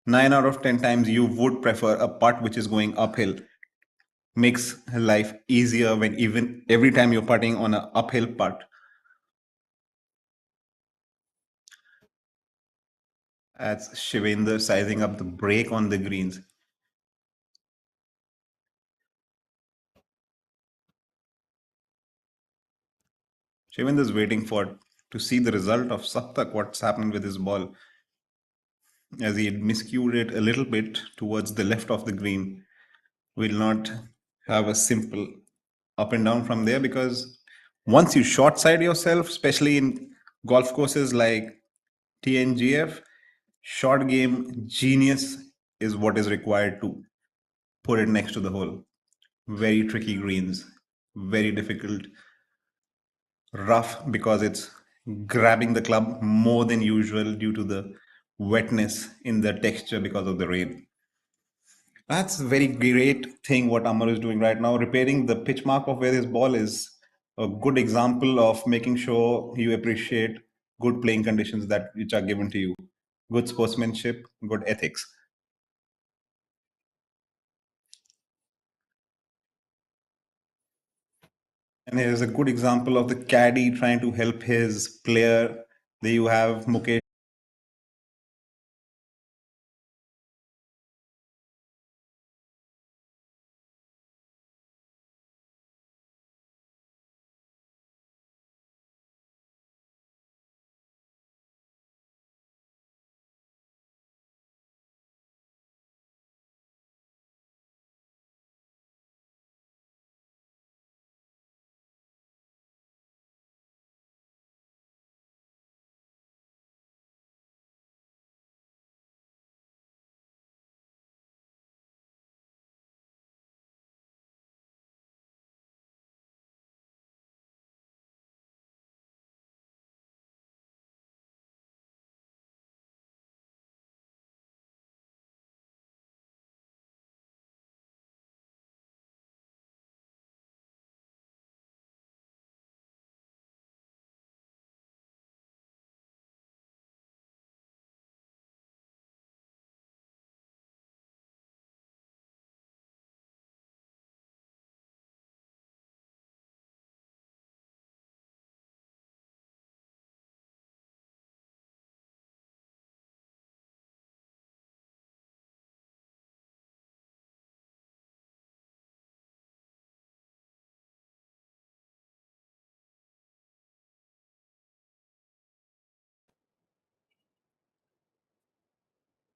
9 out of 10 times you would prefer a putt which is going uphill. Makes life easier when even every time you're putting on an uphill putt. That's Shivendra sizing up the break on the greens. Shivendra's waiting for to see the result of Saptak, what's happening with his ball. As he miscued it a little bit towards the left of the green, will not have a simple up and down from there, because once you short side yourself, especially in golf courses like TNGF, short game genius is what is required to put it next to the hole. Very tricky greens, very difficult, rough because it's grabbing the club more than usual due to the wetness in the texture because of the rain. That's a very great thing what Amar is doing right now. Repairing the pitch mark of where his ball is a good example of making sure you appreciate good playing conditions that which are given to you. Good sportsmanship, good ethics. And here's a good example of the caddy trying to help his player. There you have Mukesh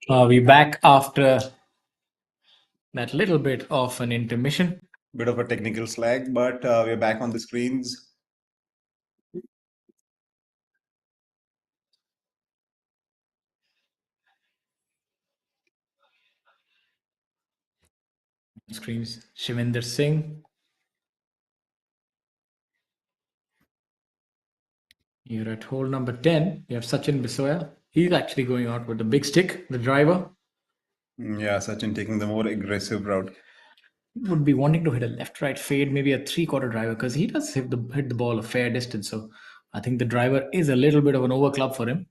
We're back after that little bit of an intermission. bit of a technical slag, but we're back on the screens. Screens Shivinder Singh. You're at hole number 10. You have Sachin Bisoya. He's actually going out with the big stick, the driver. Yeah, Sachin taking the more aggressive route. Would be wanting to hit a left-right fade, maybe a three-quarter driver, because he does hit the ball a fair distance. So I think the driver is a little bit of an overclub for him.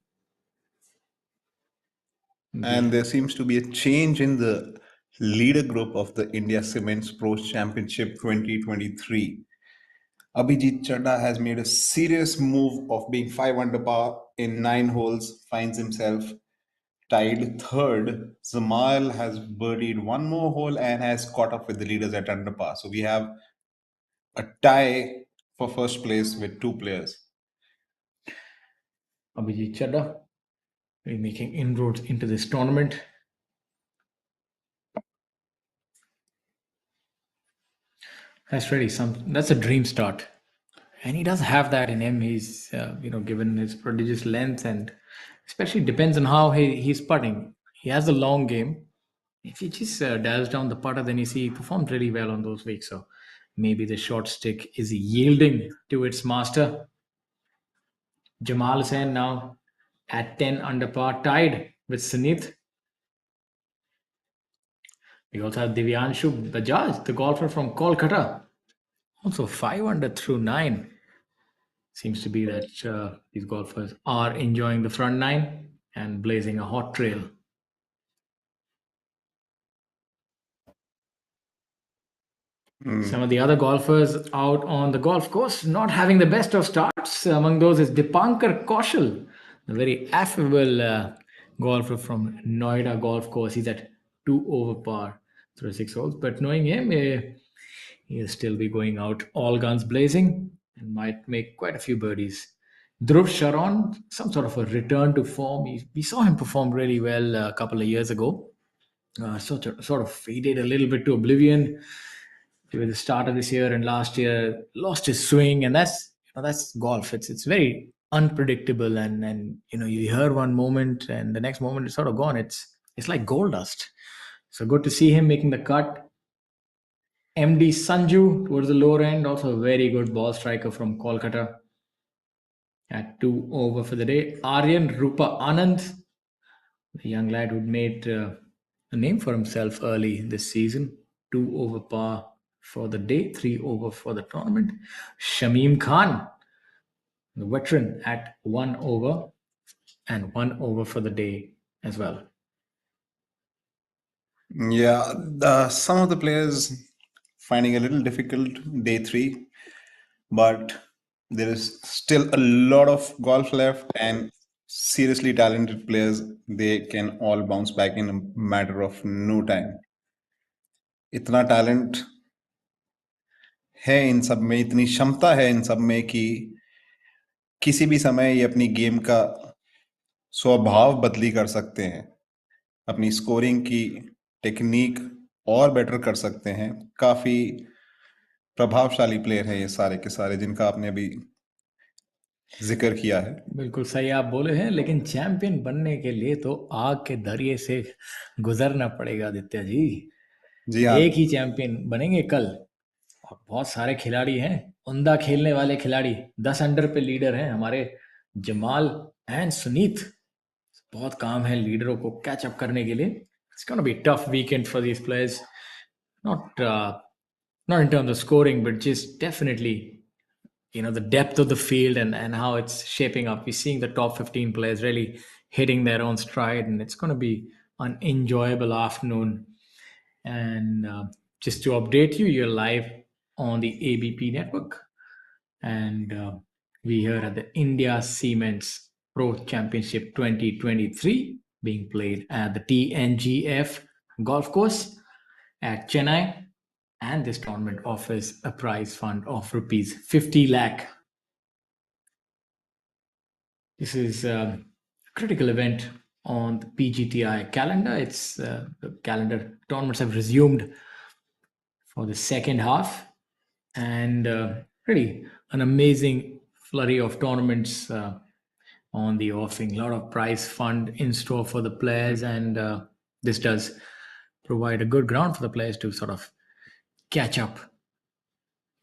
And there seems to be a change in the leader group of the India Cements Pro Championship 2023. Abhijit Chadha has made a serious move of being 5 under par in 9 holes, finds himself tied third. Zamal has birdied one more hole and has caught up with the leaders at under par. So we have a tie for first place with 2 players. Abhijit Chadha is making inroads into this tournament. That's a dream start. And he does have that in him. He's, given his prodigious length, and especially depends on how he's putting. He has a long game. If he just dials down the putter, then you see he performed really well on those weeks. So maybe the short stick is yielding to its master. Jamal Hussain now at 10 under par, tied with Sunith. We also have Divyanshu Bajaj, the golfer from Kolkata. Also 5 under through 9. Seems to be that these golfers are enjoying the front 9 and blazing a hot trail. Some of the other golfers out on the golf course not having the best of starts. Among those is Dipankar Kaushal, the very affable golfer from Noida Golf Course. He's at 2 over par through 6 holes. But knowing him, he'll still be going out all guns blazing and might make quite a few birdies. Dhruv Sharon, some sort of a return to form. We saw him perform really well a couple of years ago. Sort of faded a little bit to oblivion with the start of this year, and last year lost his swing, and that's golf. It's very unpredictable, and you hear one moment and the next moment it's sort of gone. It's like gold dust. So good to see him making the cut. MD Sanju towards the lower end, also a very good ball striker from Kolkata at 2 over for the day. Aryan Rupa Anand, a young lad who made a name for himself early this season, 2 over par for the day, 3 over for the tournament. Shamim Khan, the veteran, at 1 over and 1 over for the day as well. Yeah, some of the players finding a little difficult day 3, but there is still a lot of golf left, and seriously talented players, they can all bounce back in a matter of no time. इतना talent है इन सब में, इतनी क्षमता है इन सब में कि किसी भी समय ये अपनी गेम का स्वभाव बदली कर सकते हैं, अपनी स्कोरिंग की टेक्निक और बेटर कर सकते हैं. काफी प्रभावशाली प्लेयर है ये सारे के सारे जिनका आपने अभी जिक्र किया है. बिल्कुल सही आप बोले हैं, लेकिन चैंपियन बनने के लिए तो आग के दरिये से गुजरना पड़ेगा आदित्य जी. जी हाँ. एक ही चैंपियन बनेंगे कल, और बहुत सारे खिलाड़ी हैं, उम्दा खेलने वाले खिलाड़ी. 10 अंडर पे लीडर हैं हमारे जमाल एंड सुनीत. बहुत काम है लीडरों को कैच अप करने के लिए. It's gonna be tough weekend for these players, not in terms of scoring, but just definitely the depth of the field and how it's shaping up. We're seeing the top 15 players really hitting their own stride, and it's going to be an enjoyable afternoon. And just to update you, you're live on the ABP network, and we here at the India Cements Pro Championship 2023 being played at the TNGF golf course at Chennai. And this tournament offers a prize fund of rupees 50 lakh. This is a critical event on the PGTI calendar. It's the calendar tournaments have resumed for the second half, and really an amazing flurry of tournaments on the offing. A lot of prize fund in store for the players, and this does provide a good ground for the players to sort of catch up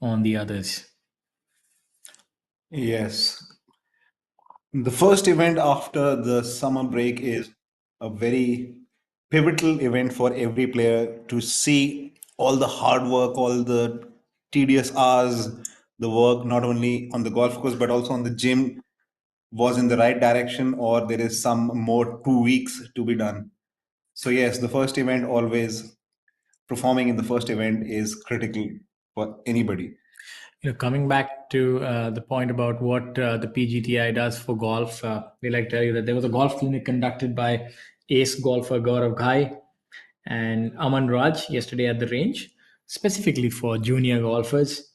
on the others. Yes. The first event after the summer break is a very pivotal event for every player to see all the hard work, all the tedious hours, the work not only on the golf course but also on the gym was in the right direction, or there is some more 2 weeks to be done. So yes, the first event always, performing in the first event is critical for anybody. Coming back to the point about what the PGTI does for golf, we like to tell you that there was a golf clinic conducted by ace golfer Gaurav Ghai and Aman Raj yesterday at the range, specifically for junior golfers.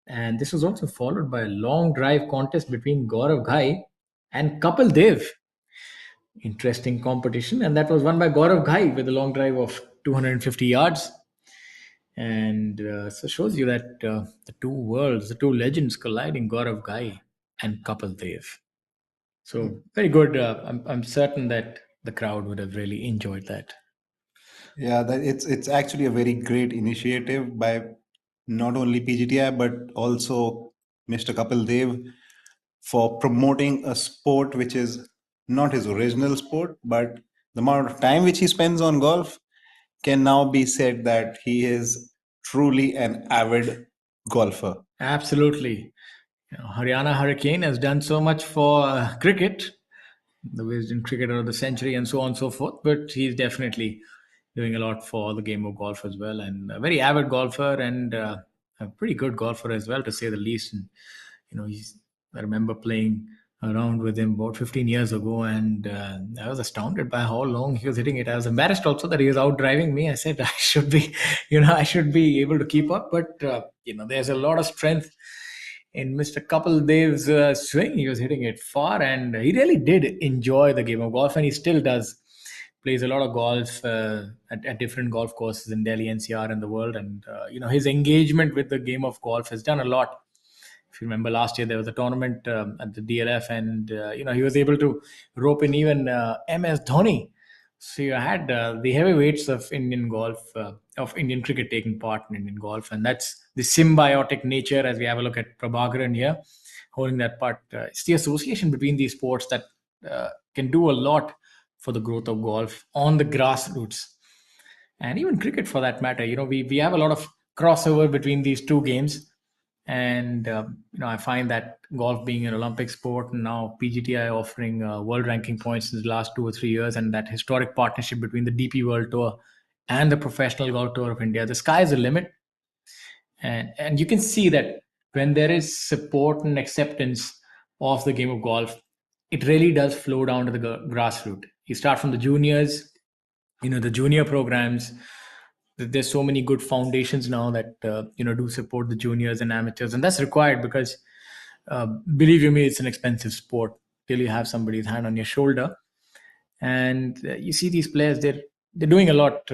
And this was also followed by a long drive contest between Gaurav Ghai and Kapil Dev. Interesting competition, and that was won by Gaurav Ghai with a long drive of 250 yards. And so shows you that the two worlds, the two legends colliding, Gaurav Ghai and Kapil Dev. So very good. I'm certain that the crowd would have really enjoyed that. Yeah, that it's actually a very great initiative by not only PGTI but also Mr. Kapil Dev for promoting a sport which is not his original sport, but the amount of time which he spends on golf can now be said that he is truly an avid golfer. Absolutely. Haryana Hurricane has done so much for cricket, the wisdom cricketer of the century, and so on and so forth. But he's definitely doing a lot for the game of golf as well, and a very avid golfer and a pretty good golfer as well, to say the least. And I remember playing around with him about 15 years ago, and I was astounded by how long he was hitting it. I was embarrassed also that he was out driving me. I said I should be, I should be able to keep up, but there's a lot of strength in Mr. Kapil Dev's swing. He was hitting it far, and he really did enjoy the game of golf, and he still does. Plays a lot of golf at different golf courses in Delhi, NCR, and the world, and his engagement with the game of golf has done a lot. If you remember last year, there was a tournament at the DLF, and he was able to rope in even MS Dhoni. So you had the heavyweights of Indian golf, of Indian cricket taking part in Indian golf, and that's the symbiotic nature. As we have a look at Prabhakaran here, holding that part, it's the association between these sports that can do a lot for the growth of golf on the grassroots, and even cricket for that matter. We have a lot of crossover between these two games, and I find that golf being an Olympic sport, and now PGTI offering world ranking points in the last 2 or 3 years, and that historic partnership between the DP World Tour and the Professional Golf Tour of India, the sky is the limit. And you can see that when there is support and acceptance of the game of golf, it really does flow down to the grassroots. You start from the juniors, the junior programs. There's so many good foundations now that do support the juniors and amateurs, and that's required because believe you me, it's an expensive sport till you have somebody's hand on your shoulder. And you see these players, they're doing a lot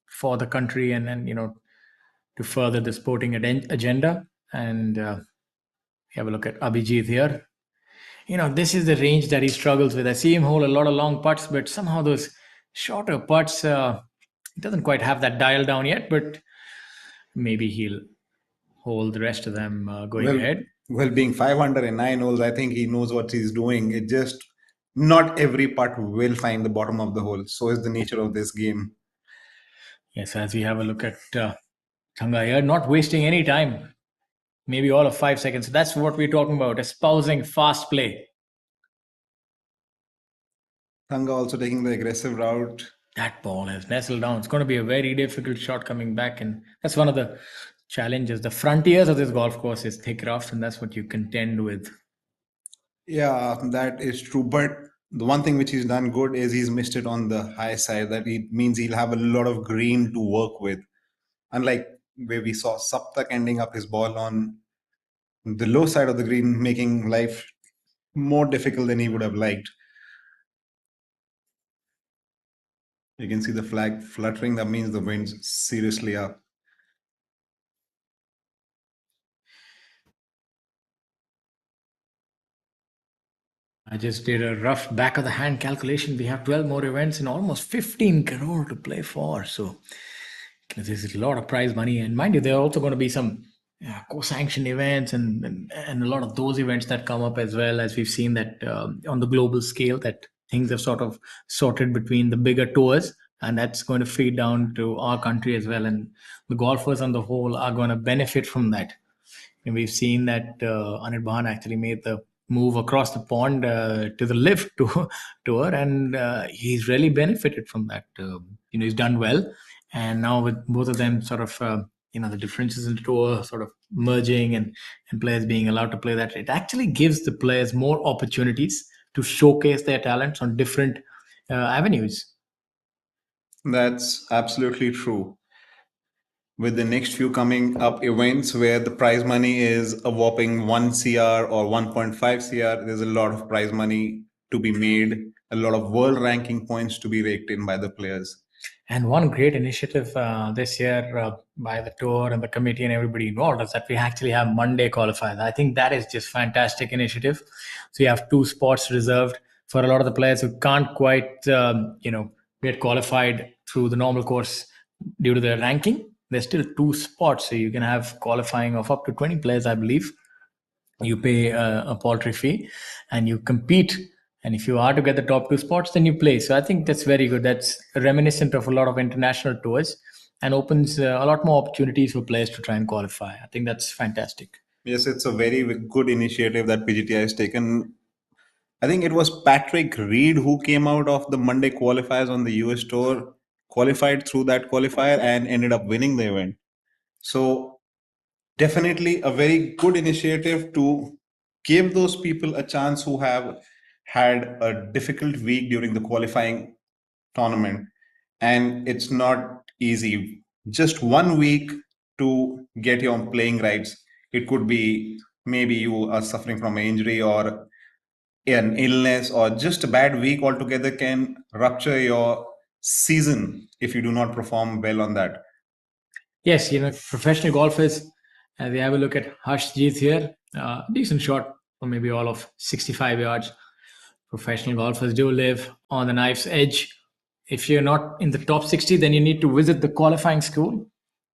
for the country, and to further the sporting agenda. And have a look at Abhijit here. This is the range that he struggles with. I see him hold a lot of long putts, but somehow those shorter putts, he doesn't quite have that dial down yet, but maybe he'll hold the rest of them going ahead. Well, being 509 holes, I think he knows what he's doing. It just not every putt will find the bottom of the hole. So is the nature of this game. Yes, as we have a look at Thanga here, not wasting any time. Maybe all of 5 seconds. That's what we're talking about, espousing fast play. Thanga also taking the aggressive route. That ball has nestled down. It's going to be a very difficult shot coming back, and that's one of the challenges. The frontiers of this golf course is thick rough, and that's what you contend with. Yeah, that is true. But the one thing which he's done good is he's missed it on the high side. That it means he'll have a lot of green to work with. Unlike where we saw Saptak ending up his ball on the low side of the green, making life more difficult than he would have liked. You can see the flag fluttering. That means the wind's seriously up. I just did a rough back of the hand calculation. We have 12 more events and almost 15 crore to play for. So this is a lot of prize money. And mind you, there are also going to be some co-sanctioned events and a lot of those events that come up as well, as we've seen that on the global scale, that things have sort of sorted between the bigger tours, and that's going to feed down to our country as well. And the golfers on the whole are going to benefit from that. And we've seen that Anil Bahan actually made the move across the pond to the lift tour, and he's really benefited from that. He's done well, and now with both of them sort of the differences in the tour sort of merging, and players being allowed to play that, it actually gives the players more opportunities to showcase their talents on different avenues. That's absolutely true. With the next few coming up events where the prize money is a whopping 1 CR or 1.5 CR, there's a lot of prize money to be made, a lot of world ranking points to be raked in by the players. And one great initiative this year by the tour and the committee and everybody involved is that we actually have Monday qualifiers. I think that is just fantastic initiative. So you have 2 spots reserved for a lot of the players who can't quite, get qualified through the normal course due to their ranking. There's still 2 spots, so you can have qualifying of up to 20 players, I believe. You pay a paltry fee and you compete. And if you are to get the top 2 spots, then you play. So I think that's very good. That's reminiscent of a lot of international tours and opens a lot more opportunities for players to try and qualify. I think that's fantastic. Yes, it's a very good initiative that PGTI has taken. I think it was Patrick Reed who came out of the Monday qualifiers on the US tour, qualified through that qualifier, and ended up winning the event. So, definitely a very good initiative to give those people a chance who have had a difficult week during the qualifying tournament. And it's not easy. Just 1 week to get your playing rights. It could be maybe you are suffering from an injury or an illness or just a bad week altogether can rupture your season if you do not perform well on that. Yes, professional golfers, as we have a look at Harshjeet here, decent shot or maybe all of 65 yards. Professional golfers do live on the knife's edge. If you're not in the top 60, then you need to visit the qualifying school.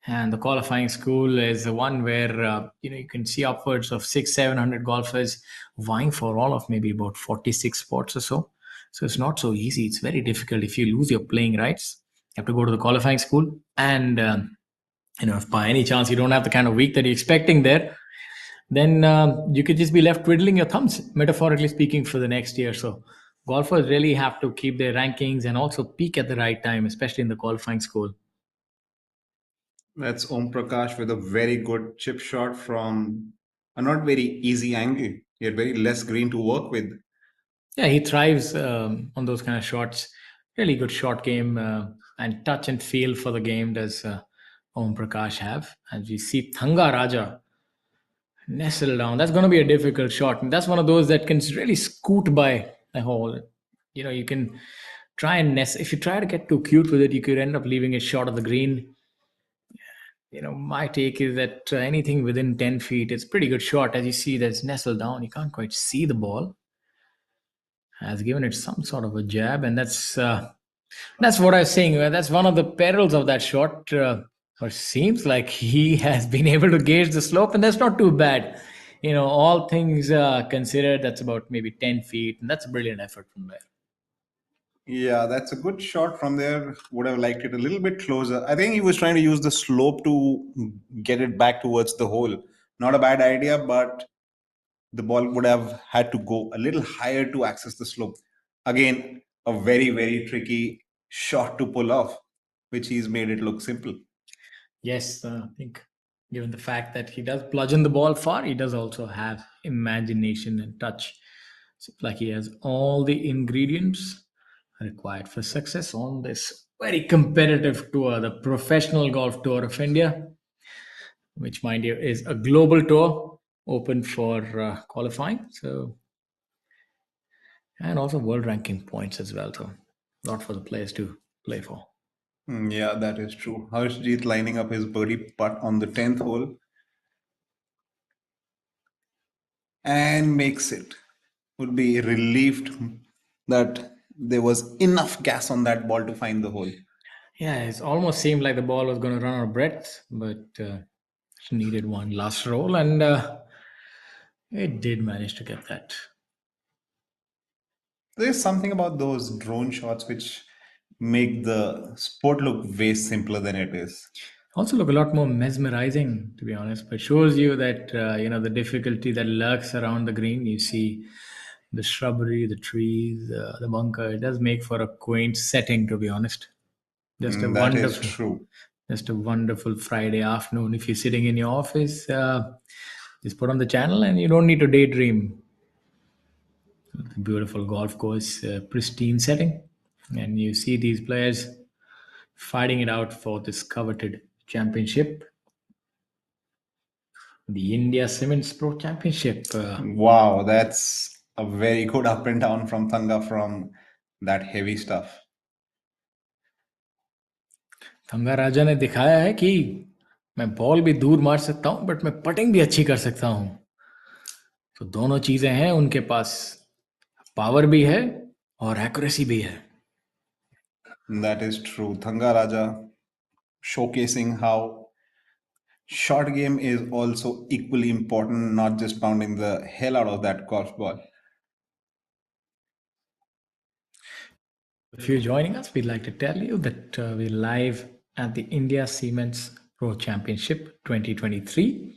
And the qualifying school is the one where you can see upwards of 700 golfers vying for all of maybe about 46 spots or so. So it's not so easy. It's very difficult. If you lose your playing rights, you have to go to the qualifying school. And if by any chance you don't have the kind of week that you're expecting there, then you could just be left twiddling your thumbs, metaphorically speaking, for the next year. So golfers really have to keep their rankings and also peak at the right time, especially in the qualifying school. That's Om Prakash with a very good chip shot from a not very easy angle. He had very less green to work with. Yeah, he thrives on those kind of shots. Really good shot game and touch and feel for the game does Om Prakash have. And we see Thanga Raja nestle down. That's going to be a difficult shot. And that's one of those that can really scoot by the hole. You can try and nest. If you try to get too cute with it, you could end up leaving it short of the green. My take is that anything within 10 feet, it's pretty good shot. As you see, that's nestled down. You can't quite see the ball. Has given it some sort of a jab, and that's what I was saying. That's one of the perils of that shot. Or seems like he has been able to gauge the slope, and that's not too bad. All things considered, that's about maybe 10 feet, and that's a brilliant effort from there. Yeah, that's a good shot from there. Would have liked it a little bit closer. I think he was trying to use the slope to get it back towards the hole. Not a bad idea, but the ball would have had to go a little higher to access the slope. Again, a very, very tricky shot to pull off, which he's made it look simple. Yes, I think given the fact that he does bludgeon the ball far, he does also have imagination and touch. Seems like he has all the ingredients required for success on this very competitive tour, the Professional Golf Tour of India, which, mind you, is a global tour open for qualifying. So, and also world ranking points as well. So, not for the players to play for. Yeah, that is true. Harshjeet lining up his birdie putt on the 10th hole and makes it. Would be relieved that there was enough gas on that ball to find the hole. Yeah, it almost seemed like the ball was going to run out of breath, but she needed one last roll, and it did manage to get that. There's something about those drone shots which make the sport look way simpler than it is. Also, look a lot more mesmerizing, to be honest. But shows you that the difficulty that lurks around the green. You see the shrubbery, the trees, the bunker. It does make for a quaint setting, to be honest. Just a That is wonderful, true. just a wonderful Friday afternoon. If you're sitting in your office, just put on the channel, and you don't need to daydream. Beautiful golf course, pristine setting, and you see these players fighting it out for this coveted championship, the India Cements Pro Championship. Wow, that's a very good up and down from Thanga from that heavy stuff. Thanga Raja ने दिखाया है कि मैं ball भी दूर मार सकता हूं, बट मैं पटिंग भी अच्छी कर सकता हूं. तो दोनों चीजें हैं उनके पास. पावर भी है और एक्यूरेसी भी है. That is true. Thanga Raja showcasing how short game is also equally important, not just pounding the hell out of that golf ball. If you're joining us, we'd like to tell you that we're live at the India Cements Pro Championship 2023.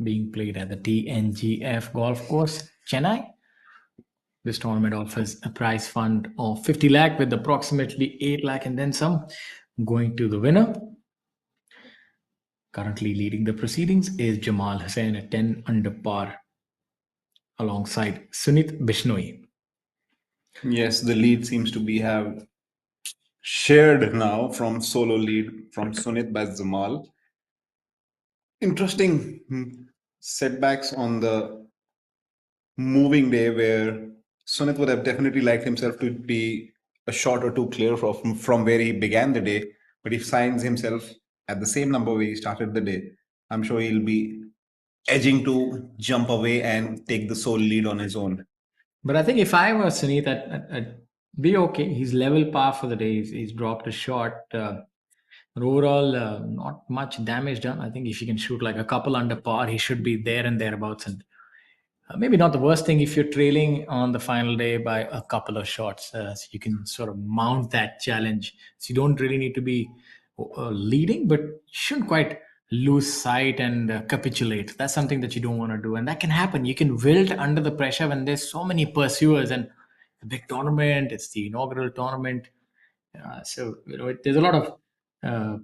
being played at the TNGF Golf Course, Chennai. This tournament offers a prize fund of 50 lakh with approximately 8 lakh and then some going to the winner. Currently leading the proceedings is Jamal Hussain at 10 under par alongside Sunit Bishnoi. Yes, the lead seems to be have shared now from solo lead from Sunit by Zamal. Interesting setbacks on the moving day where Sunit would have definitely liked himself to be a shot or two clear from where he began the day, but he finds himself at the same number where he started the day. I'm sure he'll be edging to jump away and take the sole lead on his own. But I think if I were Sunit, I'd be okay. He's level par for the day. He's dropped a shot. But overall, not much damage done. I think if he can shoot like a couple under par, he should be there and thereabouts. And maybe not the worst thing if you're trailing on the final day by a couple of shots. So you can sort of mount that challenge. So you don't really need to be leading, but you shouldn't quite lose sight and capitulate. That's something that you don't want to do. And that can happen. You can wilt under the pressure when there's so many pursuers and the big tournament, it's the inaugural tournament. So, there's a lot of uh,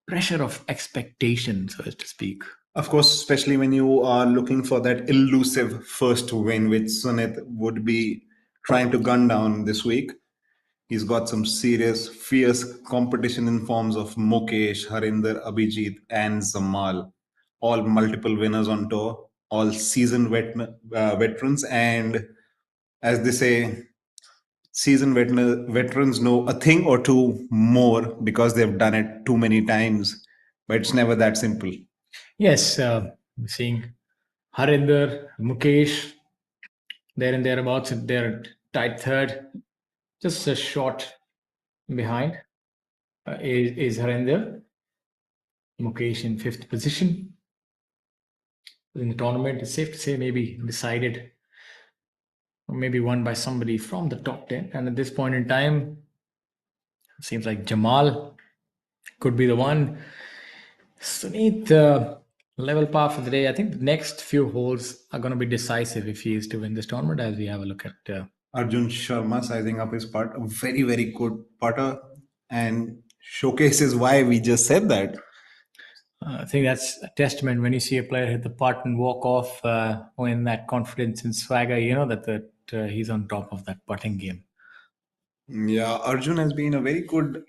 pressure of expectation, so as to speak. Of course, especially when you are looking for that elusive first win, which Sunit would be trying to gun down this week. He's got some serious, fierce competition in forms of Mukesh, Harinder, Abhijit, and Zamal. All multiple winners on tour, all seasoned veterans, and as they say, veterans know a thing or two more because they've done it too many times. But it's never that simple. Yes, seeing Harinder, Mukesh, there and thereabouts, they're tied third, just a short behind is Harinder. Mukesh in fifth position. In the tournament, it's safe to say maybe decided or maybe won by somebody from the top 10. And at this point in time, it seems like Jamal could be the one. Sunit, level par for the day. I think the next few holes are going to be decisive if he is to win this tournament as we have a look at. Arjun Sharma sizing up his putt, a very, very good putter, and showcases why we just said that. I think that's a testament when you see a player hit the putt and walk off when that confidence and swagger, that he's on top of that putting game. Yeah, Arjun has been a very good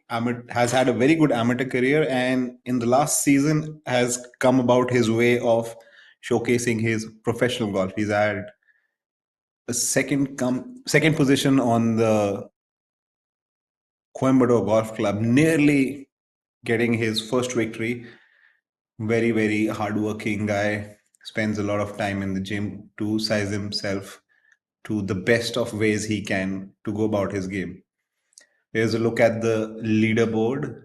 has had a very good amateur career, and in the last season has come about his way of showcasing his professional golf. He's had a second position on the Coimbatore Golf Club, nearly getting his first victory. Very, very hardworking guy. Spends a lot of time in the gym to size himself to the best of ways he can to go about his game. Here's a look at the leaderboard.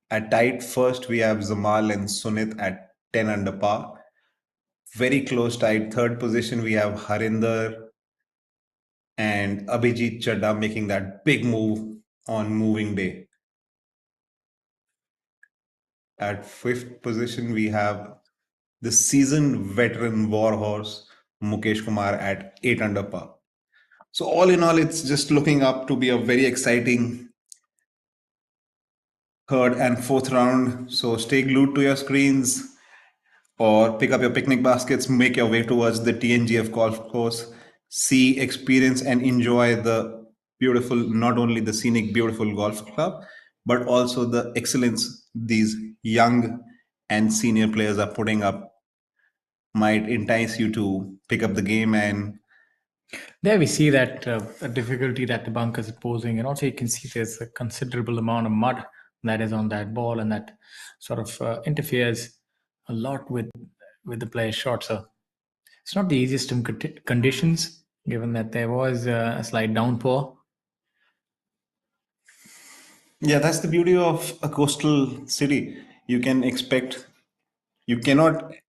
At tight first, we have Zamal and Sunit at 10 under par. Very close tight. Third position, we have Harinder and Abhijit Chadda making that big move on moving day. At fifth position, we have the seasoned veteran warhorse Mukesh Kumar at 8 under par. So all in all, it's just looking up to be a very exciting third and fourth round. So stay glued to your screens or pick up your picnic baskets, make your way towards the TNGF golf course, see, experience, and enjoy the beautiful, not only the scenic, beautiful golf club, but also the excellence these young and senior players are putting up might entice you to pick up the game. And There we see that difficulty that the bunkers are posing, and also you can see there's a considerable amount of mud that is on that ball, and that sort of interferes a lot with the player's shot. So it's not the easiest of conditions, given that there was a slight downpour. yeah, that's the beauty of a coastal city. You cannot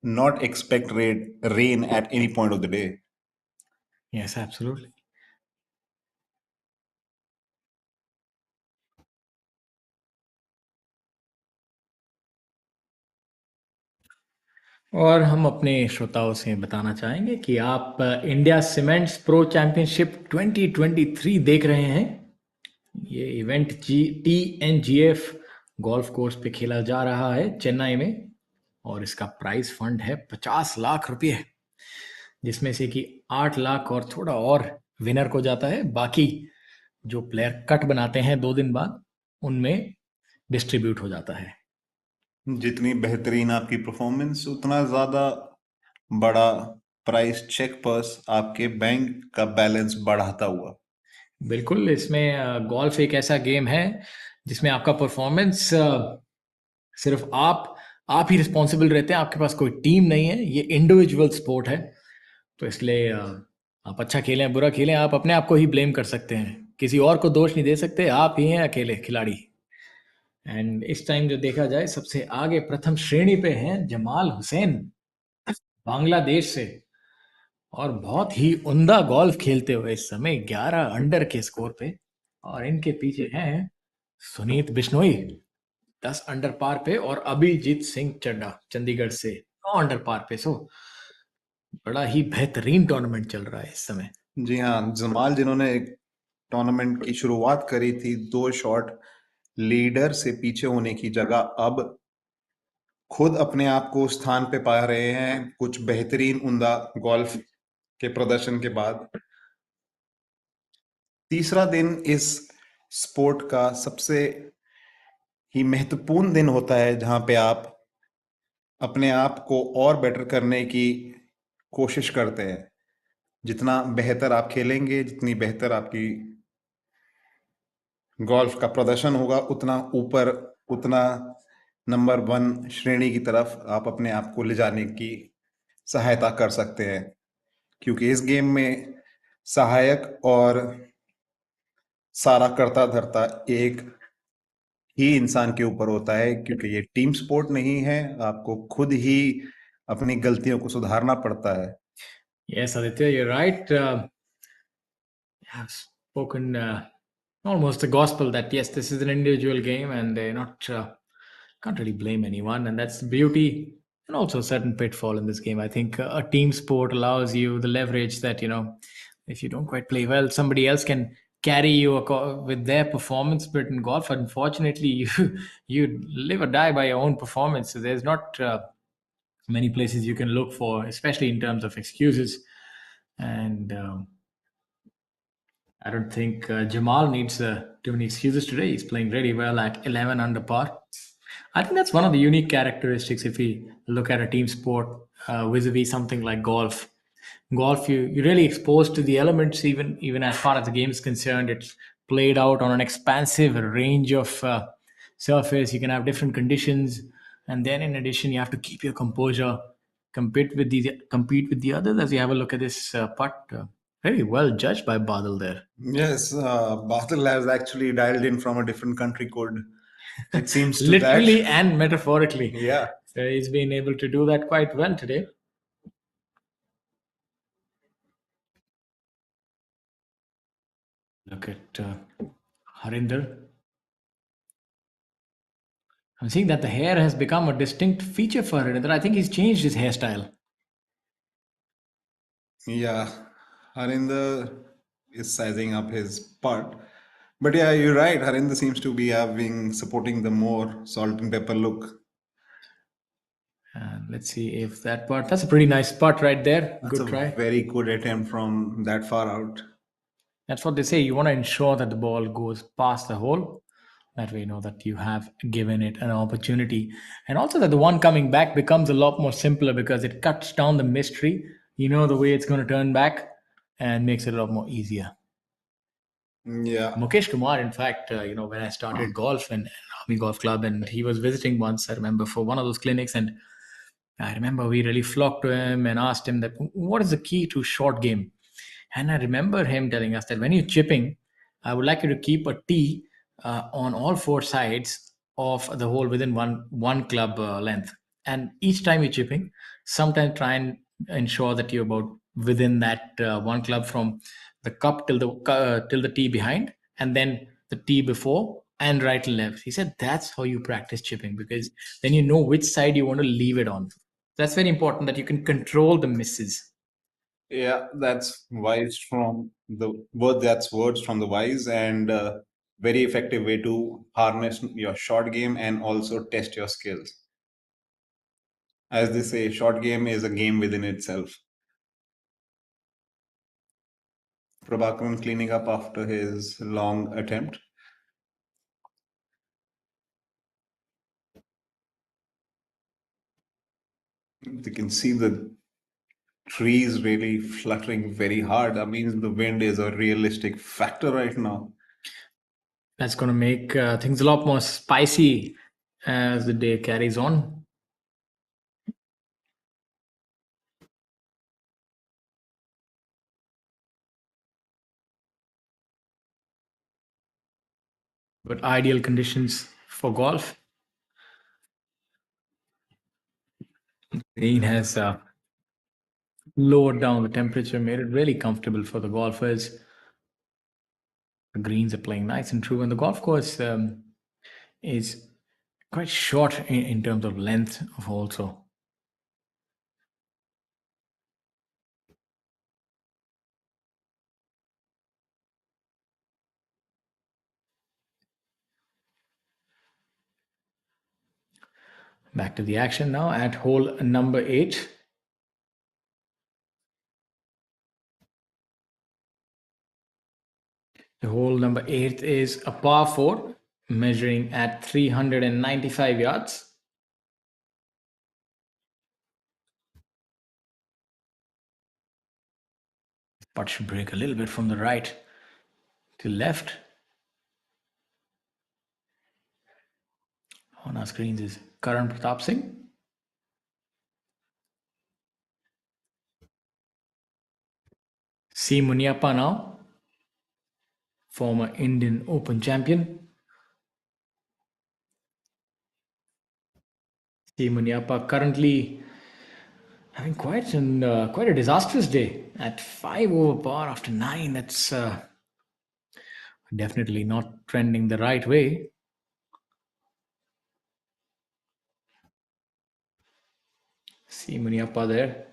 not expect rain at any point of the day. Yes, absolutely. और हम अपने श्रोताओं से बताना चाहेंगे कि आप India cements pro championship 2023 देख रहे हैं। ये इवेंट TNGF गोल्फ कोर्स पे खेला जा रहा है चेन्नई में, और इसका प्राइज फंड है 50 लाख रुपए, जिसमें से कि 8 लाख और थोड़ा और विनर को जाता है। बाकी जो प्लेयर कट बनाते हैं 2 दिन बाद, उनमें डिस्ट्रीब्यूट हो जाता है। जितनी बेहतरीन आपकी परफॉर्मेंस, उतना ज्यादा बड़ा प्राइस चेक पर्स आपके बैंक का बैलेंस बढ़ाता हुआ। बिल्कुल, इसमें गोल्फ एक ऐसा गेम है जिसमें आपका परफॉर्मेंस सिर्फ आप ही रिस्पॉन्सिबल रहते हैं। आपके पास कोई टीम नहीं है, ये इंडिविजुअल स्पोर्ट है। तो इसलिए आप अच्छा खेलें बुरा खेलें, आप अपने आप को ही ब्लेम कर सकते हैं, किसी और को दोष नहीं दे सकते। आप ही हैं अकेले खिलाड़ी। एंड इस टाइम जो देखा जाए, सबसे आगे प्रथम श्रेणी पे हैं जमाल हुसैन बांग्लादेश से, और बहुत ही उम्दा गोल्फ खेलते हुए इस समय 11 अंडर के स्कोर पे। और इनके पीछे हैं सुनीत बिश्नोई 10 अंडर पार पे, और अभिजीत सिंह चड्डा चंडीगढ़ से 9 अंडर पार पे। सो बड़ा ही बेहतरीन टूर्नामेंट चल रहा है इस समय। जी हाँ, जमाल जिन्होंने टूर्नामेंट की शुरुआत करी थी 2 शॉट लीडर से पीछे होने की जगह, अब खुद अपने आप को स्थान पे पा रहे हैं कुछ बेहतरीन उम्दा गोल्फ के प्रदर्शन के बाद। तीसरा दिन इस स्पोर्ट का सबसे ही महत्वपूर्ण दिन होता है, जहां पे आप अपने आप को और बेटर करने की कोशिश करते हैं। जितना बेहतर आप खेलेंगे, जितनी बेहतर आपकी गोल्फ का प्रदर्शन होगा, उतना ऊपर, उतना नंबर 1 श्रेणी की तरफ आप अपने आप को ले जाने की सहायता कर सकते हैं। क्योंकि इस गेम में सहायक और सारा करता धरता एक ही इंसान के ऊपर होता है, क्योंकि ये टीम स्पोर्ट नहीं है। आपको खुद ही अपनी गलतियों को सुधारना पड़ता है। Yes, Aditya, you're right. Have spoken almost the gospel that yes, this is an individual game, and they're not can't really blame anyone, and that's the beauty and also a certain pitfall in this game. I think a team sport allows you the leverage that, if you don't quite play well, somebody else can carry you with their performance. But in golf, unfortunately, you live or die by your own performance. So there's not many places you can look for, especially in terms of excuses. And I don't think Jamal needs too many excuses today. He's playing really well at 11 under par. I think that's one of the unique characteristics if we look at a team sport vis-a-vis something like golf. Golf, you're really exposed to the elements, even as far as the game is concerned. It's played out on an expansive range of surface. You can have different conditions, and then in addition, you have to keep your composure, compete with the others. As you have a look at this putt, very well judged by Badal there. Yes, Batil has actually dialed in from a different country code. It seems to Literally that. and metaphorically. Yeah. So he's been able to do that quite well today. Look at Harinder. I'm seeing that the hair has become a distinct feature for Harinder. I think he's changed his hairstyle. Yeah, Harinder is sizing up his putt. But yeah, you're right. Harinder seems to be supporting the more salt and pepper look. And let's see if that's a pretty nice putt right there. That's Good a try. very good attempt from that far out. That's what they say. You want to ensure that the ball goes past the hole. That way, you know that you have given it an opportunity. And also that the one coming back becomes a lot more simpler because it cuts down the mystery. You know the way it's going to turn back and makes it a lot more easier. Yeah. Mukesh Kumar, in fact, when I started golf and Army Golf Club, and he was visiting once, I remember, for one of those clinics, and I remember we really flocked to him and asked him that what is the key to short game. And I remember him telling us that when you're chipping, I would like you to keep a tee on all 4 sides of the hole within one club length. And each time you're chipping, sometimes try and ensure that you're about within that one club from the cup till the tee behind, and then the tee before and right and left. He said that's how you practice chipping, because then you know which side you want to leave it on. That's very important that you can control the misses. Yeah, that's wise from the word. That's words from the wise, and very effective way to harness your short game and also test your skills. As they say, short game is a game within itself. Prabhakaran cleaning up after his long attempt. You can see the trees really fluttering very hard. That means the wind is a realistic factor right now. That's going to make things a lot more spicy as the day carries on. But ideal conditions for golf. Rain has lowered down the temperature, made it really comfortable for the golfers. The greens are playing nice and true, and the golf course is quite short in terms of length of also. Back to the action now at hole number 8. The hole number 8 is a par 4, measuring at 395 yards. Putt should break a little bit from the right to left. On our screens is Karan Pratap Singh. C. Muniappa now, former Indian Open champion. C. Muniappa currently having quite a disastrous day at 5 over par after 9. That's definitely not trending the right way. C. Muniappa there,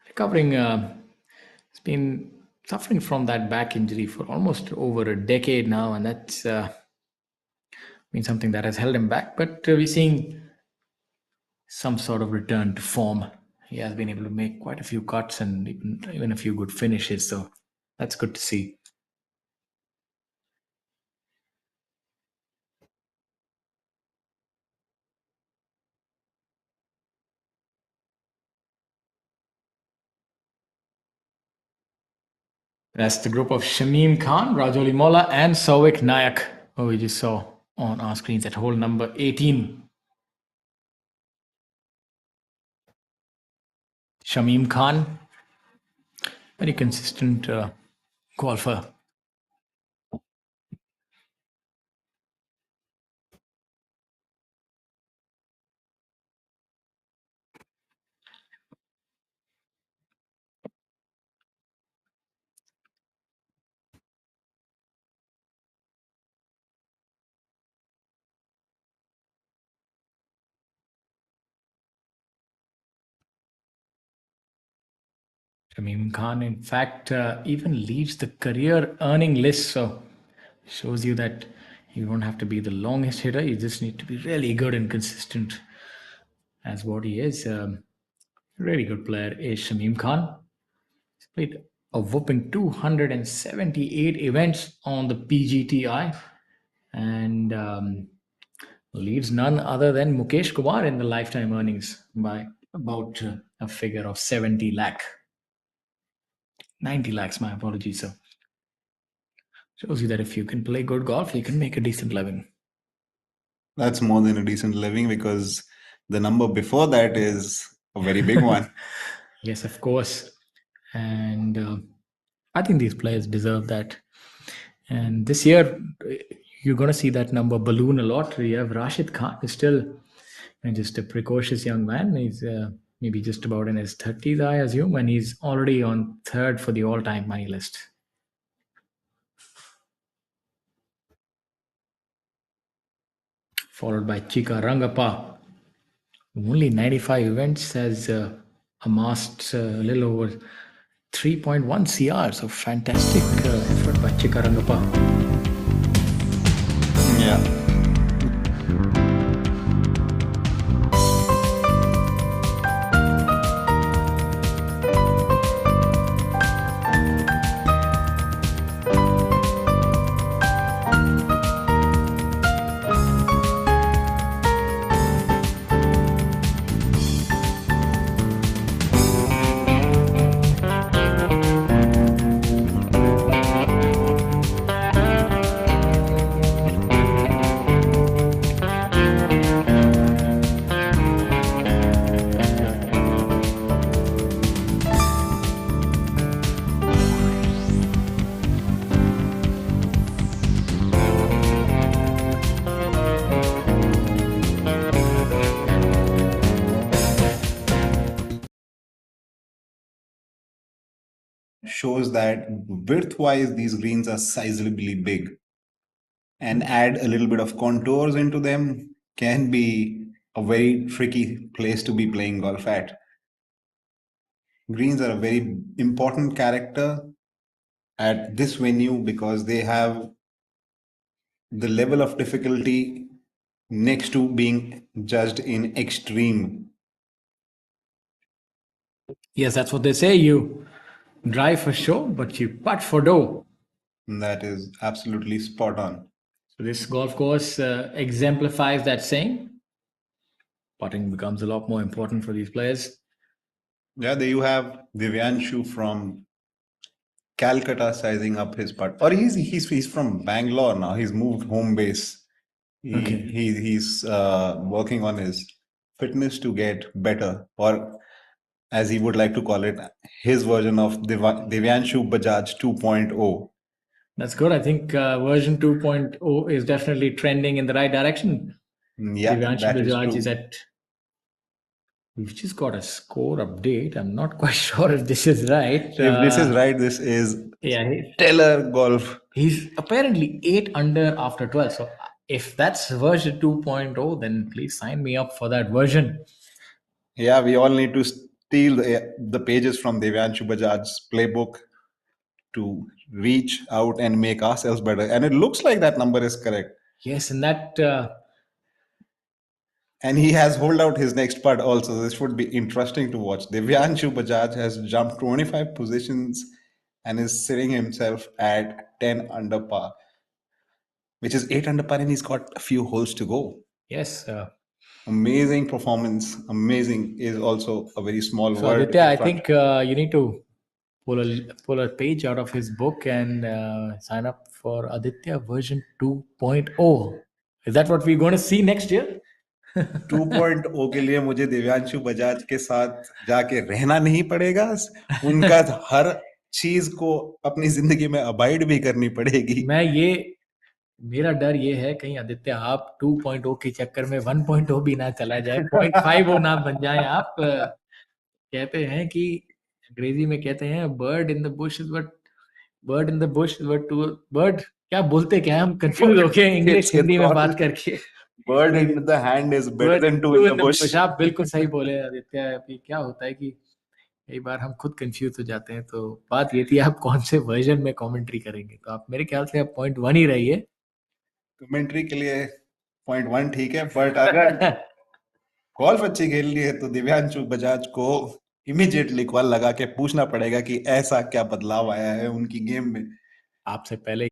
recovering. He's been suffering from that back injury for almost over a decade now, and that's been something that has held him back. But we're seeing some sort of return to form. He has been able to make quite a few cuts and even a few good finishes, so that's good to see. That's the group of Shamim Khan, Rajoli Mola, and Souvik Nayak, who we just saw on our screens at hole number 18. Shamim Khan, very consistent golfer. Shamim Khan, in fact, even leads the career earning list. So shows you that you don't have to be the longest hitter. You just need to be really good and consistent as what he is. Really good player is Shamim Khan. He's played a whopping 278 events on the PGTI and leads none other than Mukesh Kumar in the lifetime earnings by about a figure of 70 lakh. 90 lakhs, my apologies, sir. Shows you that if you can play good golf, you can make a decent living. That's more than a decent living because the number before that is a very big one. Yes, of course. And I think these players deserve that. And this year, you're going to see that number balloon a lot. You have Rashid Khan, who's still just a precocious young man. He's maybe just about in his 30s, I assume, and he's already on third for the all-time money list. Followed by Chika Rangappa, Only 95 events has amassed a little over 3.1 CR. So fantastic effort by Chikarangappa. Yeah. Shows that width-wise, these greens are sizably big. And add a little bit of contours into them can be a very tricky place to be playing golf at. Greens are a very important character at this venue because they have the level of difficulty next to being judged in extreme. Yes, that's what they say. You drive for show, but you putt for dough. That is absolutely spot on. So this golf course exemplifies that saying. Putting becomes a lot more important for these players. Yeah, there you have Divyanshu from Calcutta sizing up his putt. Or he's from Bangalore now. He's moved home base. He's working on his fitness to get better, or as he would like to call it, his version of Divyanshu Bajaj 2.0. That's good. I think version 2.0 is definitely trending in the right direction. Yeah, Divyanshu that is Bajaj true. is at. We've just got a score update. I'm not quite sure if this is right. If this is right, this is stellar golf. He's apparently 8 under after 12. So if that's version 2.0, then please sign me up for that version. Yeah, we all need to steal the pages from Divyanshu Bajaj's playbook to reach out and make ourselves better. And it looks like that number is correct. Yes, and that. And he has holed out his next putt also. This would be interesting to watch. Divyanshu Bajaj has jumped 25 positions and is sitting himself at 10 under par, which is 8 under par, and he's got a few holes to go. Yes. Amazing performance. Amazing is also a very small So word. Aditya, I think you need to pull a page out of his book and sign up for Aditya version 2.0. Is that what we're going to see next year? 2.0 के लिए मुझे दिव्यांशु बजाज के साथ जाके रहना नहीं पड़ेगा, उनका हर चीज को अपनी जिंदगी में अबाइड भी करनी पड़ेगी. मेरा डर ये है कहीं आदित्य आप 2.0 के चक्कर में 1.0 भी ना चला जाए, 0.50 ना बन जाए आप. कहते हैं कि अंग्रेजी में कहते हैं bird in the Bush is what bird क्या बोलते क्या हम कंफ्यूज हो गए इंग्लिश हिंदी में बात करके. Bird in the hand is better than two in the bush. आप बिल्कुल सही बोले आदित्य. अभी क्या होता है कि कई बार हम खुद कंफ्यूज हो जाते हैं. तो बात ये थी आप कौन से वर्जन में कमेंट्री करेंगे. तो आप मेरे ख्याल से आप 0.1 ही रहिए कमेंट्री के लिए. 0.1 ठीक है, बट अगर गोल्फ अच्छी खेलनी है तो दिव्यांशु बजाज को इमीडिएटली कॉल लगा के पूछना पड़ेगा कि ऐसा क्या बदलाव आया है उनकी गेम में. आपसे पहले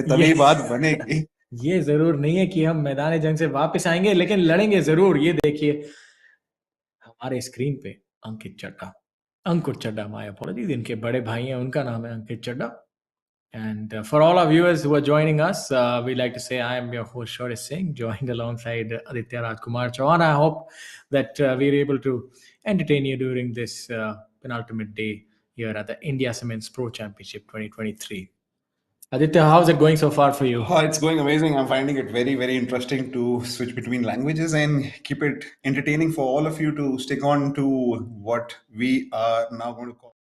तभी बात बनेगी. ये जरूर नहीं है कि हम मैदान जंग से वापस आएंगे, लेकिन लड़ेंगे जरूर. ये देखिए हमारे स्क्रीन पे अंकुर चड्डा, माय अपॉलॉजीज, इनके बड़े भाई हैं, उनका नाम है अंकित चड्डा. And for all our viewers who are joining us, we'd like to say I am your host Shorty Singh, joined alongside Aditya Rajkumar Chauhan. I hope that we're able to entertain you during this penultimate day here at the India Cements Pro Championship 2023. Aditya, how's it going so far for you? Oh, it's going amazing. I'm finding it very, very interesting to switch between languages and keep it entertaining for all of you to stick on to what we are now going to call.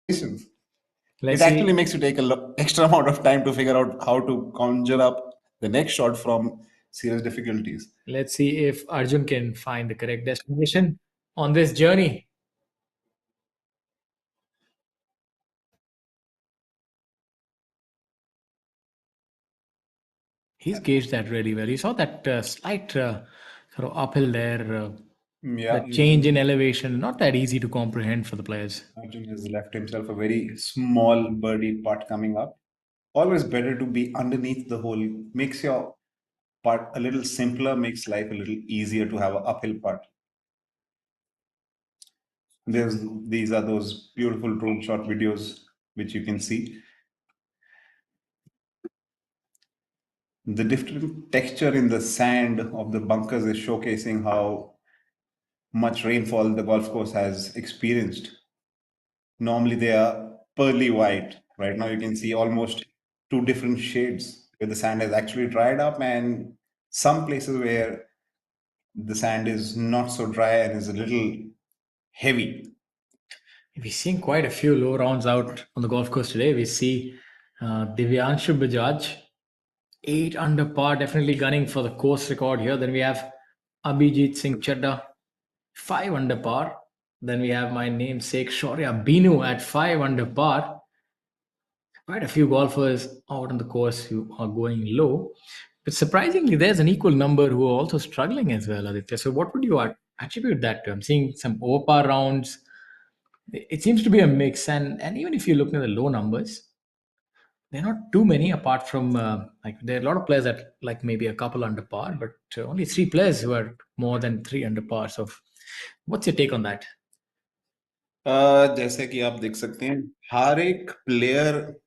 It Let's actually see. makes you take a extra amount of time to figure out how to conjure up the next shot from serious difficulties. Let's see if Arjun can find the correct destination on this journey. He's gauged that really well. You saw that slight sort of uphill there, Yeah, the change in elevation, not that easy to comprehend for the players. Arjun has left himself a very small birdie putt coming up. Always better to be underneath the hole. Makes your putt a little simpler, makes life a little easier to have an uphill putt. These are those beautiful drone shot videos which you can see. The different texture in the sand of the bunkers is showcasing how much rainfall the golf course has experienced. Normally they are pearly white. Right now you can see almost two different shades where the sand has actually dried up, and some places where the sand is not so dry and is a little heavy. We're seeing quite a few low rounds out on the golf course today. We see Divyanshu Bajaj, 8 under par, definitely gunning for the course record here. Then we have Abhijit Singh Chadda, 5 under par. Then we have my namesake Shaurya Binu at 5 under par. Quite a few golfers out on the course who are going low. But surprisingly, there's an equal number who are also struggling as well, Aditya. So, what would you attribute that to? I'm seeing some OPA rounds. It seems to be a mix, and even if you look at the low numbers, they're not too many. Apart from like there are a lot of players that like maybe a couple under par, but only 3 players who are more than 3 under par. So, what's your take on that? जैसे कि आप देख सकते हैं हर एक player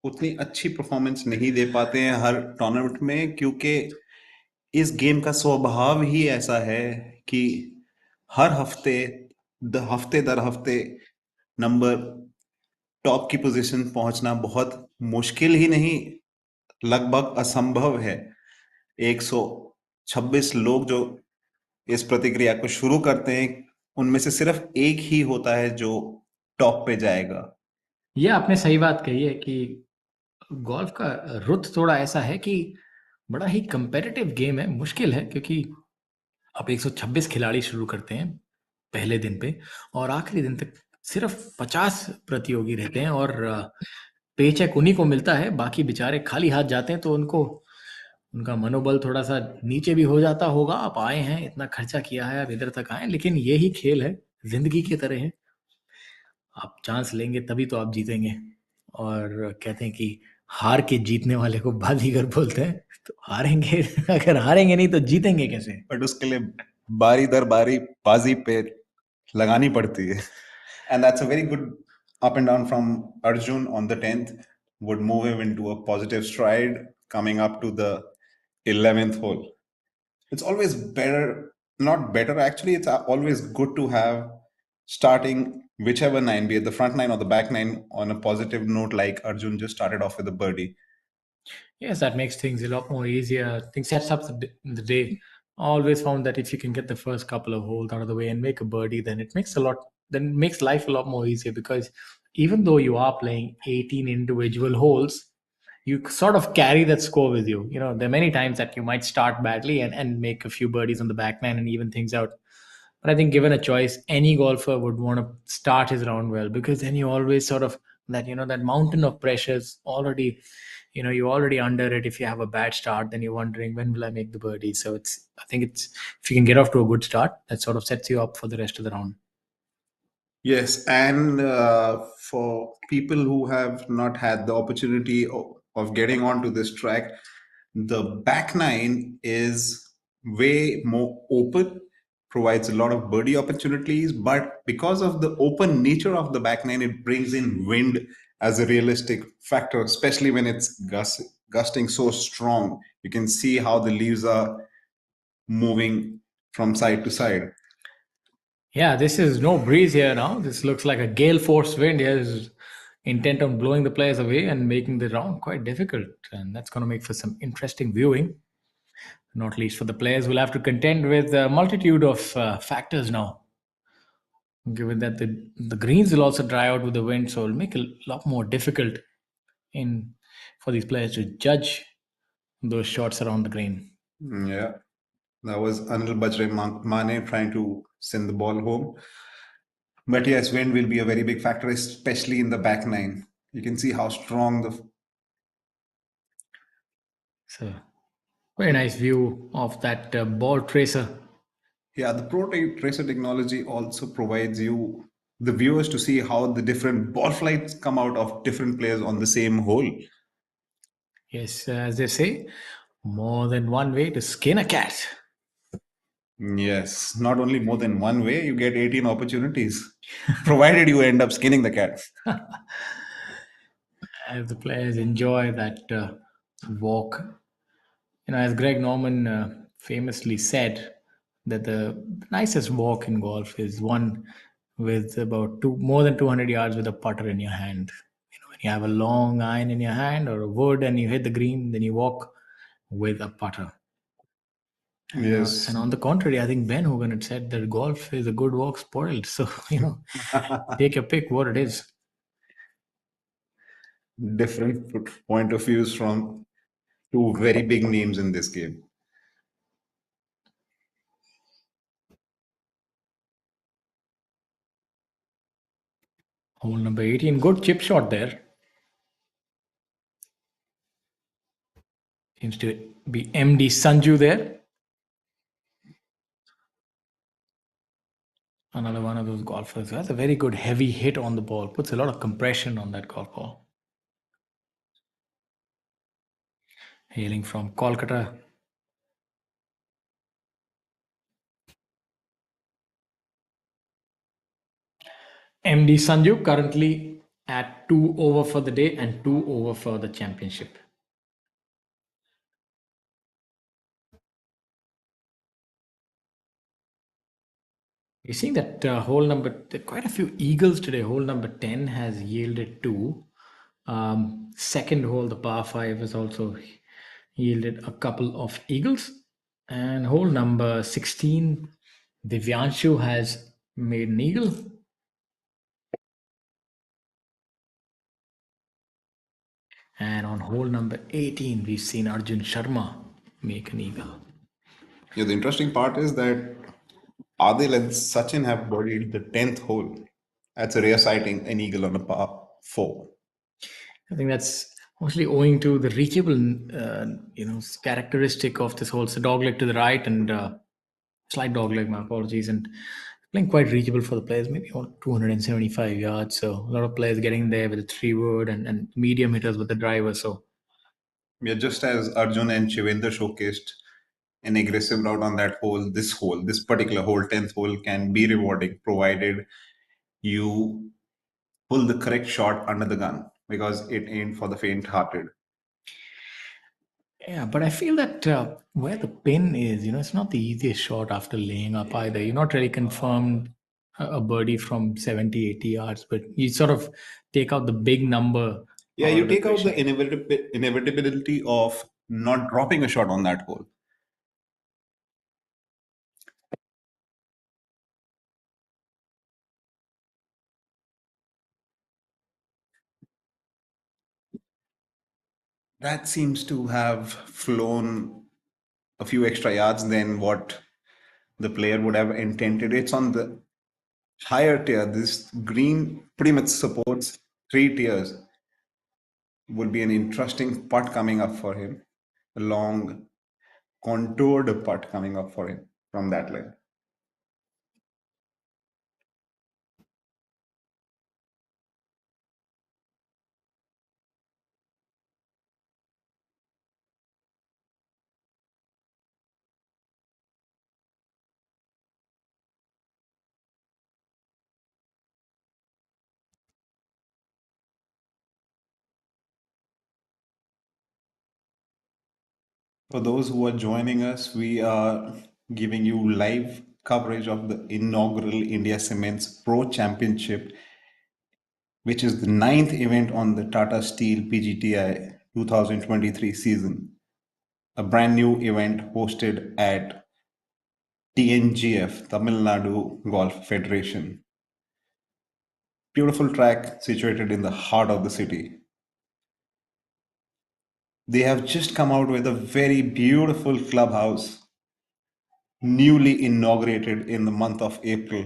उतनी अच्छी performance नहीं दे पाते हैं हर टूर्नामेंट में, क्योंकि इस गेम का स्वभाव ही ऐसा है कि हर हफ्ते हफ्ते दर हफ्ते नंबर टॉप की पोजीशन पहुंचना बहुत मुश्किल ही नहीं, लगभग असंभव है। 126 लोग जो इस प्रतिक्रिया को शुरू करते हैं, उनमें से सिर्फ एक ही होता है जो टॉप पे जाएगा। ये आपने सही बात कही है कि गोल्फ का रुत थोड़ा ऐसा है कि बड़ा ही कंपेरेटिव गेम है, मुश्किल है, क्योंकि आप 126 खिलाड़ी शुरू करते हैं पहले दिन पे और आखिरी दिन तक सिर्फ 50 प्रतियोगी रहते हैं और पेचेक उन्हीं को मिलता है, बाकी बेचारे खाली हाथ जाते हैं, तो उनका मनोबल थोड़ा सा नीचे भी हो जाता होगा। आप आए हैं, इतना खर्चा किया है, आप इधर तक आए, लेकिन यही खेल है, जिंदगी की तरह है। आप चांस लेंगे तभी तो आप जीतेंगे। और कहते हैं कि हार के जीतने वाले को बाजीगर बोलते हैं, तो हारेंगे अगर हारेंगे नहीं तो जीतेंगे कैसे? बट उसके लिए बारी दर बारी बाजी पे लगानी पड़ती है। And that's a very good up and down from Arjun on the 10th, would move him into a positive stride coming up to the 11th hole. It's always better, not better actually, it's always good to have starting whichever nine, be it the front nine or the back nine, on a positive note, like Arjun just started off with a birdie. Yes, that makes things a lot more easier. I think sets up the day. Always found that if you can get the first couple of holes out of the way and make a birdie, then it makes life a lot more easier, because even though you are playing 18 individual holes, you sort of carry that score with you. You know, there are many times that you might start badly and make a few birdies on the back nine and even things out. But I think given a choice, any golfer would want to start his round well, because then you always sort of that mountain of pressures already, you're already under it. If you have a bad start, then you're wondering, when will I make the birdie? So I think if you can get off to a good start, that sort of sets you up for the rest of the round. Yes, and for people who have not had the opportunity of getting onto this track, the back nine is way more open, provides a lot of birdie opportunities, but because of the open nature of the back nine, it brings in wind as a realistic factor, especially when it's gusting so strong. You can see how the leaves are moving from side to side. Yeah, this is no breeze here now. This looks like a gale force wind here is intent on blowing the players away and making the round quite difficult. And that's going to make for some interesting viewing, not least for the players who will have to contend with a multitude of factors now. Given that the greens will also dry out with the wind, so it'll make it a lot more difficult for these players to judge those shots around the green. Yeah. That was Anil Bajre Mane trying to send the ball home. But yes, wind will be a very big factor, especially in the back nine. You can see how strong So, very nice view of that ball tracer. Yeah, the Pro Tracer technology also provides you, the viewers, to see how the different ball flights come out of different players on the same hole. Yes, as they say, more than one way to skin a cat. Yes, not only more than one way, you get 18 opportunities, provided you end up skinning the cat. As the players enjoy that walk. As Greg Norman famously said, that the nicest walk in golf is one with about more than 200 yards with a putter in your hand. When you have a long iron in your hand or a wood and you hit the green, then you walk with a putter. Yes. And on the contrary, I think Ben Hogan had said that golf is a good walk spoiled. So, take your pick what it is. Different point of views from two very big names in this game. Hole number 18, good chip shot there. Seems to be MD Sanju there. Another one of those golfers who has a very good heavy hit on the ball, puts a lot of compression on that golf ball. Hailing from Kolkata. MD Sanju currently at 2 over for the day and 2 over for the championship. You're seeing that quite a few eagles today. Hole number 10 has yielded 2. Second hole, the par 5, is also yielded a couple of eagles. And hole number 16, Divyanshu has made an eagle. And on hole number 18, we've seen Arjun Sharma make an eagle. Yeah, the interesting part is that Adil and Sachin have birdied the 10th hole. That's a rare sighting, an eagle on a par 4. I think that's mostly owing to the reachable, characteristic of this hole. It's a dogleg to the right and slight dogleg. My apologies, and playing quite reachable for the players. Maybe on 275 yards. So a lot of players getting there with the 3-wood and medium hitters with the driver. So Yeah, just as Arjun and Shivendra showcased an aggressive route on that hole, this particular hole, 10th hole, can be rewarding provided you pull the correct shot under the gun because it ain't for the faint hearted. yeah, but I feel that where the pin is, it's not the easiest shot after laying up either. You're not really confirmed a birdie from 70, 80 yards, but you sort of take out the big number. Yeah, you take out the inevitability of not dropping a shot on that hole. That seems to have flown a few extra yards than what the player would have intended. It's on the higher tier. This green pretty much supports 3 tiers. Would be an interesting putt coming up for him. A long, contoured putt coming up for him from that line. For those who are joining us, we are giving you live coverage of the inaugural India Cements Pro Championship, which is the 9th event on the Tata Steel PGTI 2023 season. A brand new event hosted at TNGF, Tamil Nadu Golf Federation. Beautiful track situated in the heart of the city. They have just come out with a very beautiful clubhouse, newly inaugurated in the month of April.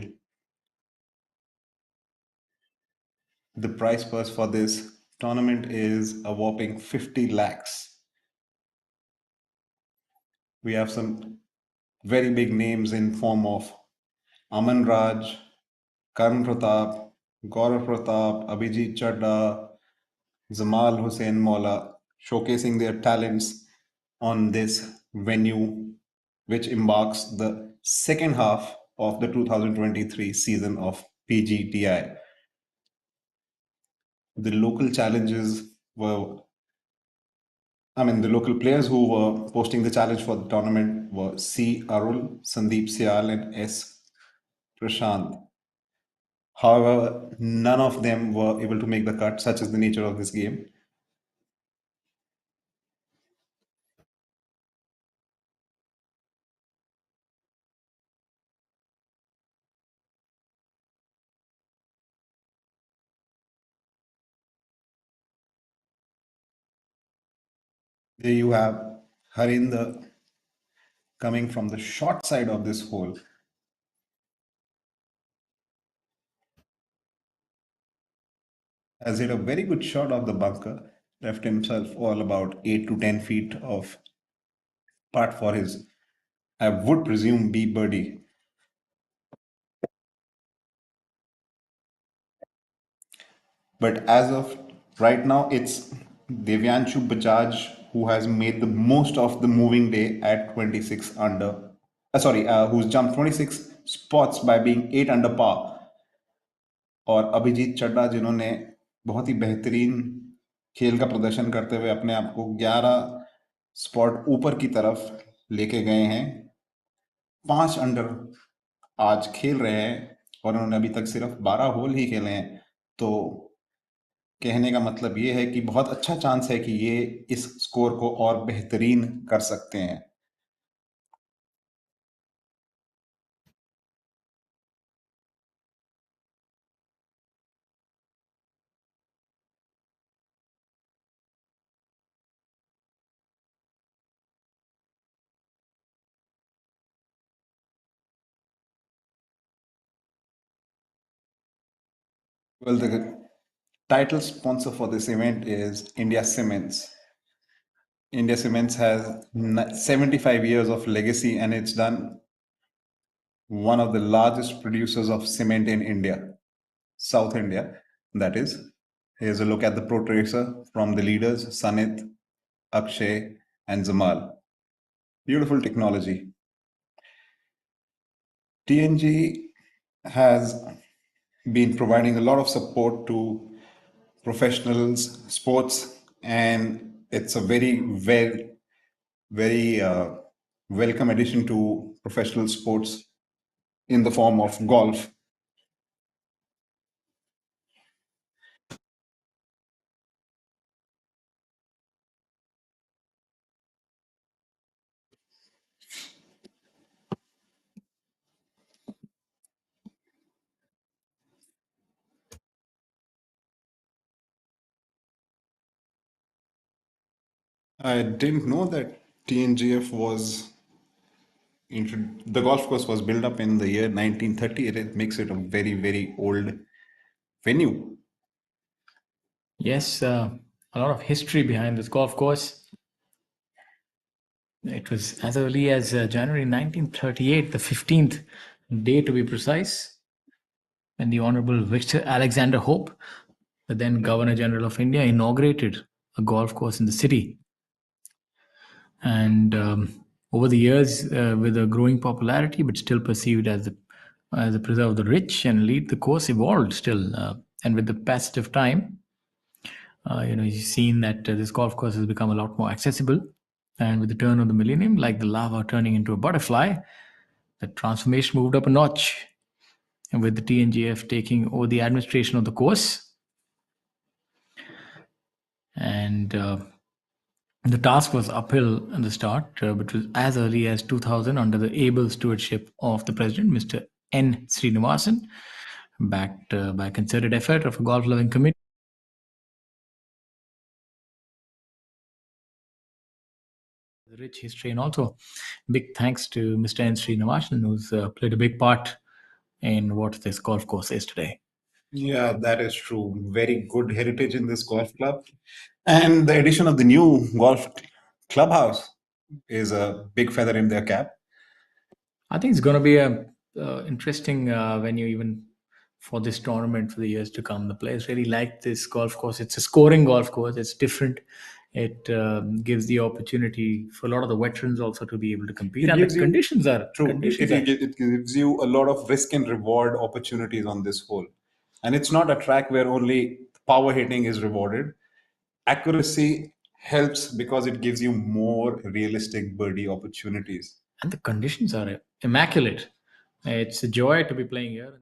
The prize purse for this tournament is a whopping 50 lakhs. We have some very big names in form of Aman Raj, Karan Pratap, Gaurav Pratap, Abhijit Chadda, Zamal Hussain Mola, showcasing their talents on this venue, which embarks the second half of the 2023 season of PGTI. The local challenges were, the local players who were posting the challenge for the tournament were C. Arul, Sandeep Sial, and S. Prashant. However, none of them were able to make the cut, such is the nature of this game. There you have Harinder coming from the short side of this hole. Has hit a very good shot of the bunker, left himself all about 8 to 10 feet of putt for his, I would presume, B birdie. But as of right now, it's Devyanshu Bajaj who has made the most of the moving day at 26 under. Who's jumped 26 spots by being 8 under par. और अभिजीत चड्डा जिन्होंने बहुत ही बेहतरीन खेल का प्रदर्शन करते हुए अपने आप को 11 स्पॉट ऊपर की तरफ लेके गए हैं। 5 अंडर आज खेल रहे हैं और उन्होंने अभी तक सिर्फ 12 होल ही खेले हैं। तो कहने का मतलब ये है कि बहुत अच्छा चांस है कि ये इस स्कोर को और बेहतरीन कर सकते हैं। Well, the title sponsor for this event is India Cements. India Cements has 75 years of legacy, and it's done one of the largest producers of cement in India, South India, that is. Here's a look at the pro tracer from the leaders Sanit, Akshay, and Zamal. Beautiful technology. TNG has been providing a lot of support to professionals, sports, and it's a very welcome addition to professional sports in the form of golf. I didn't know that TNGF was the golf course was built up in the year 1930. It makes it a very old venue. Yes, a lot of history behind this golf course. It was as early as January 1938, the 15th day to be precise, when the Honorable Victor Alexander Hope, the then Governor General of India, inaugurated a golf course in the city. And over the years, with a growing popularity, but still perceived as the preserve of the rich and elite, the course evolved still. And with the passage of time, you've seen that this golf course has become a lot more accessible. And with the turn of the millennium, like the lava turning into a butterfly, the transformation moved up a notch. And with the TNGF taking over the administration of the course, and the task was uphill at the start, but was as early as 2000 under the able stewardship of the president, Mr. N. Srinivasan, backed by concerted effort of a golf-loving committee. The rich history, and also big thanks to Mr. N. Srinivasan, who's played a big part in what this golf course is today. Yeah, that is true. Very good heritage in this golf club. And the addition of the new golf clubhouse is a big feather in their cap. I think it's going to be a interesting venue even for this tournament for the years to come. The players really like this golf course. It's a scoring golf course. It's different. It gives the opportunity for a lot of the veterans also to be able to compete. And the conditions are true. It gives you a lot of risk and reward opportunities on this hole. And it's not a track where only power hitting is rewarded. Accuracy helps because it gives you more realistic birdie opportunities. and the conditions are immaculate. It's a joy to be playing here.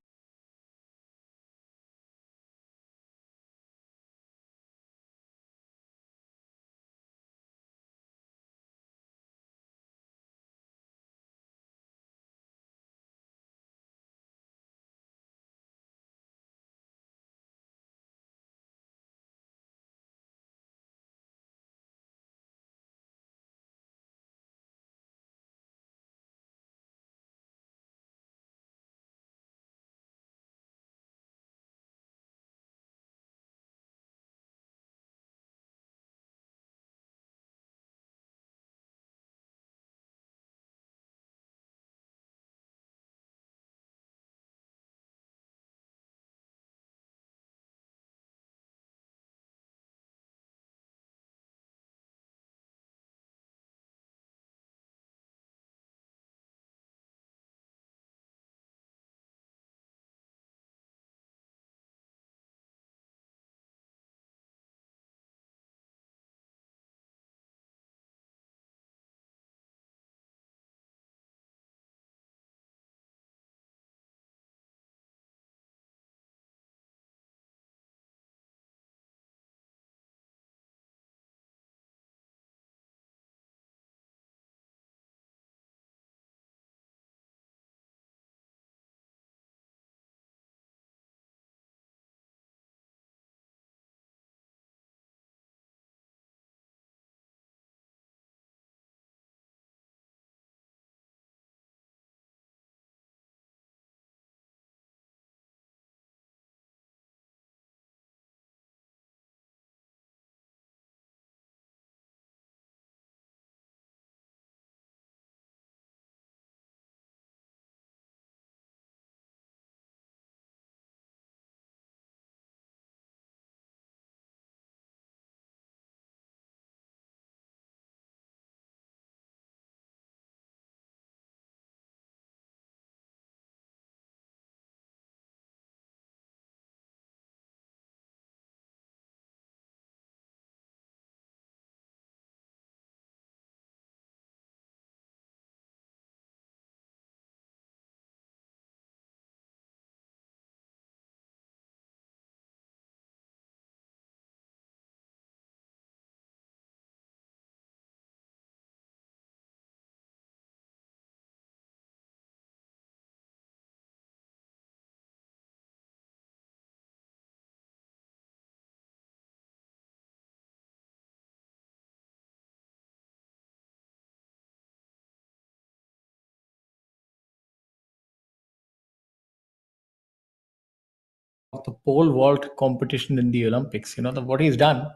about the pole vault competition in the Olympics. What he's done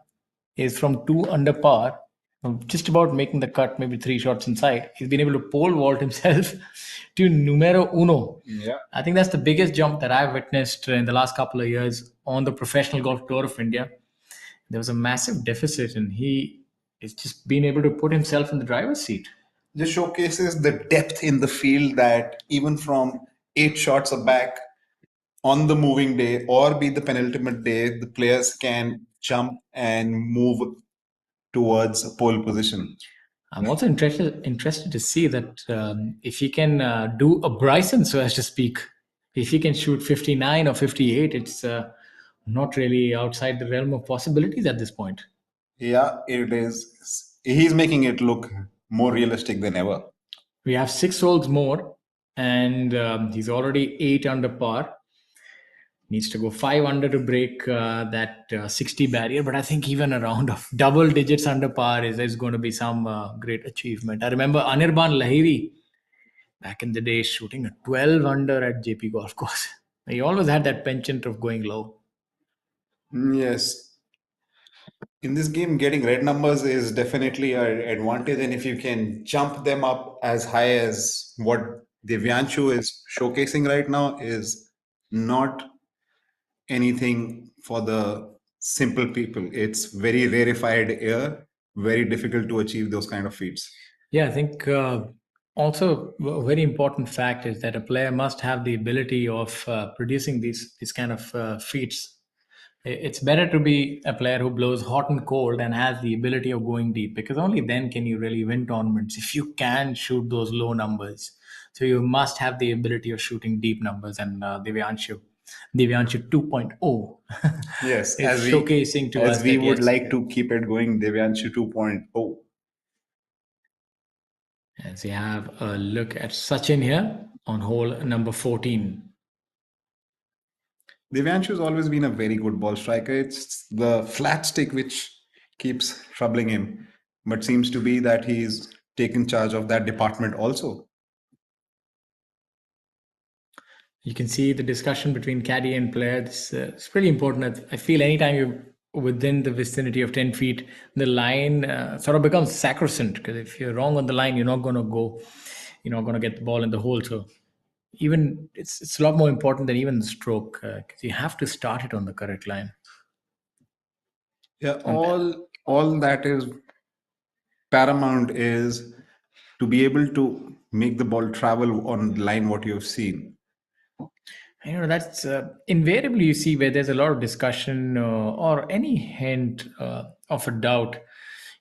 is from 2 under par, just about making the cut, maybe 3 shots inside. He's been able to pole vault himself to numero uno. Yeah. I think that's the biggest jump that I've witnessed in the last couple of years on the professional golf tour of India. There was a massive deficit, and he is just being able to put himself in the driver's seat. Just showcases the depth in the field that even from 8 shots back on the moving day or be the penultimate day, the players can jump and move towards pole position. I'm also interested to see that if he can do a Bryson, so as to speak, if he can shoot 59 or 58, it's not really outside the realm of possibilities at this point. Yeah, it is. He's making it look more realistic than ever. We have 6 holes more, and he's already 8 under par. Needs to go 5 under to break that 60 barrier, but I think even a round of double digits under par is going to be some great achievement. I remember Anirban Lahiri back in the day shooting a 12 under at JP Golf Course. He always had that penchant of going low. Yes. In this game, getting red numbers is definitely an advantage, and if you can jump them up as high as what Divyanshu is showcasing right now, is not anything for the simple people. It's very rarefied air, very difficult to achieve those kind of feats. Yeah, I think also a very important fact is that a player must have the ability of producing these kind of feats. It's better to be a player who blows hot and cold and has the ability of going deep, because only then can you really win tournaments if you can shoot those low numbers. So you must have the ability of shooting deep numbers, and Divyanshu 2.0 Yes, is showcasing to us as we that, would yes, like to keep it going, Divyanshu 2.0. as we have a look at Sachin here on hole number 14. Divyanshu's always been a very good ball striker. It's the flat stick which keeps troubling him, but seems to be that he's taken charge of that department also. You can see the discussion between caddy and player. It's pretty important. I feel anytime you're within the vicinity of 10 feet, the line sort of becomes sacrosanct, because if you're wrong on the line, you're not going to go, you're not going to get the ball in the hole. So even it's a lot more important than even the stroke, because you have to start it on the correct line. Yeah, all that is paramount is to be able to make the ball travel on the line what you have seen. That's invariably you see where there's a lot of discussion or any hint of a doubt.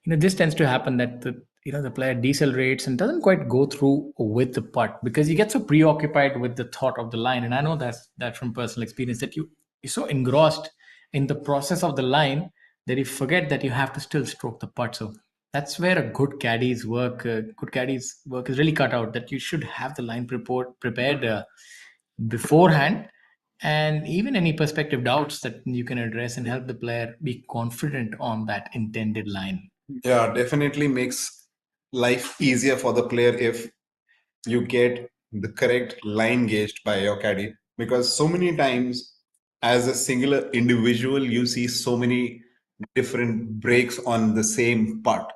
This tends to happen that the player decelerates and doesn't quite go through with the putt, because you get so preoccupied with the thought of the line. And I know that from personal experience, that you're so engrossed in the process of the line that you forget that you have to still stroke the putt. So that's where a good caddy's work is really cut out. That you should have the line prepared beforehand, and even any perspective doubts that you can address and help the player be confident on that intended line. Yeah, definitely makes life easier for the player if you get the correct line gauged by your caddy, because so many times as a singular individual you see so many different breaks on the same putt.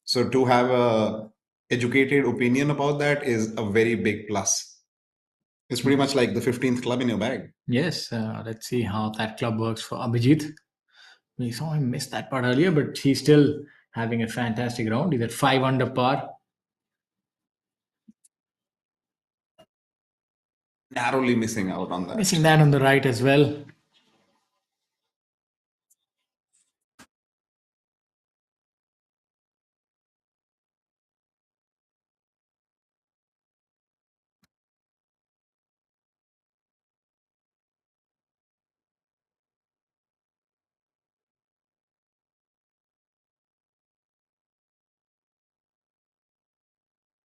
So to have a educated opinion about that is a very big plus. It's pretty much like the 15th club in your bag. Yes, let's see how that club works for Abhijit. We saw him miss that part earlier, but he's still having a fantastic round. He's at 5 under par. Narrowly missing out on that. Missing that on the right as well.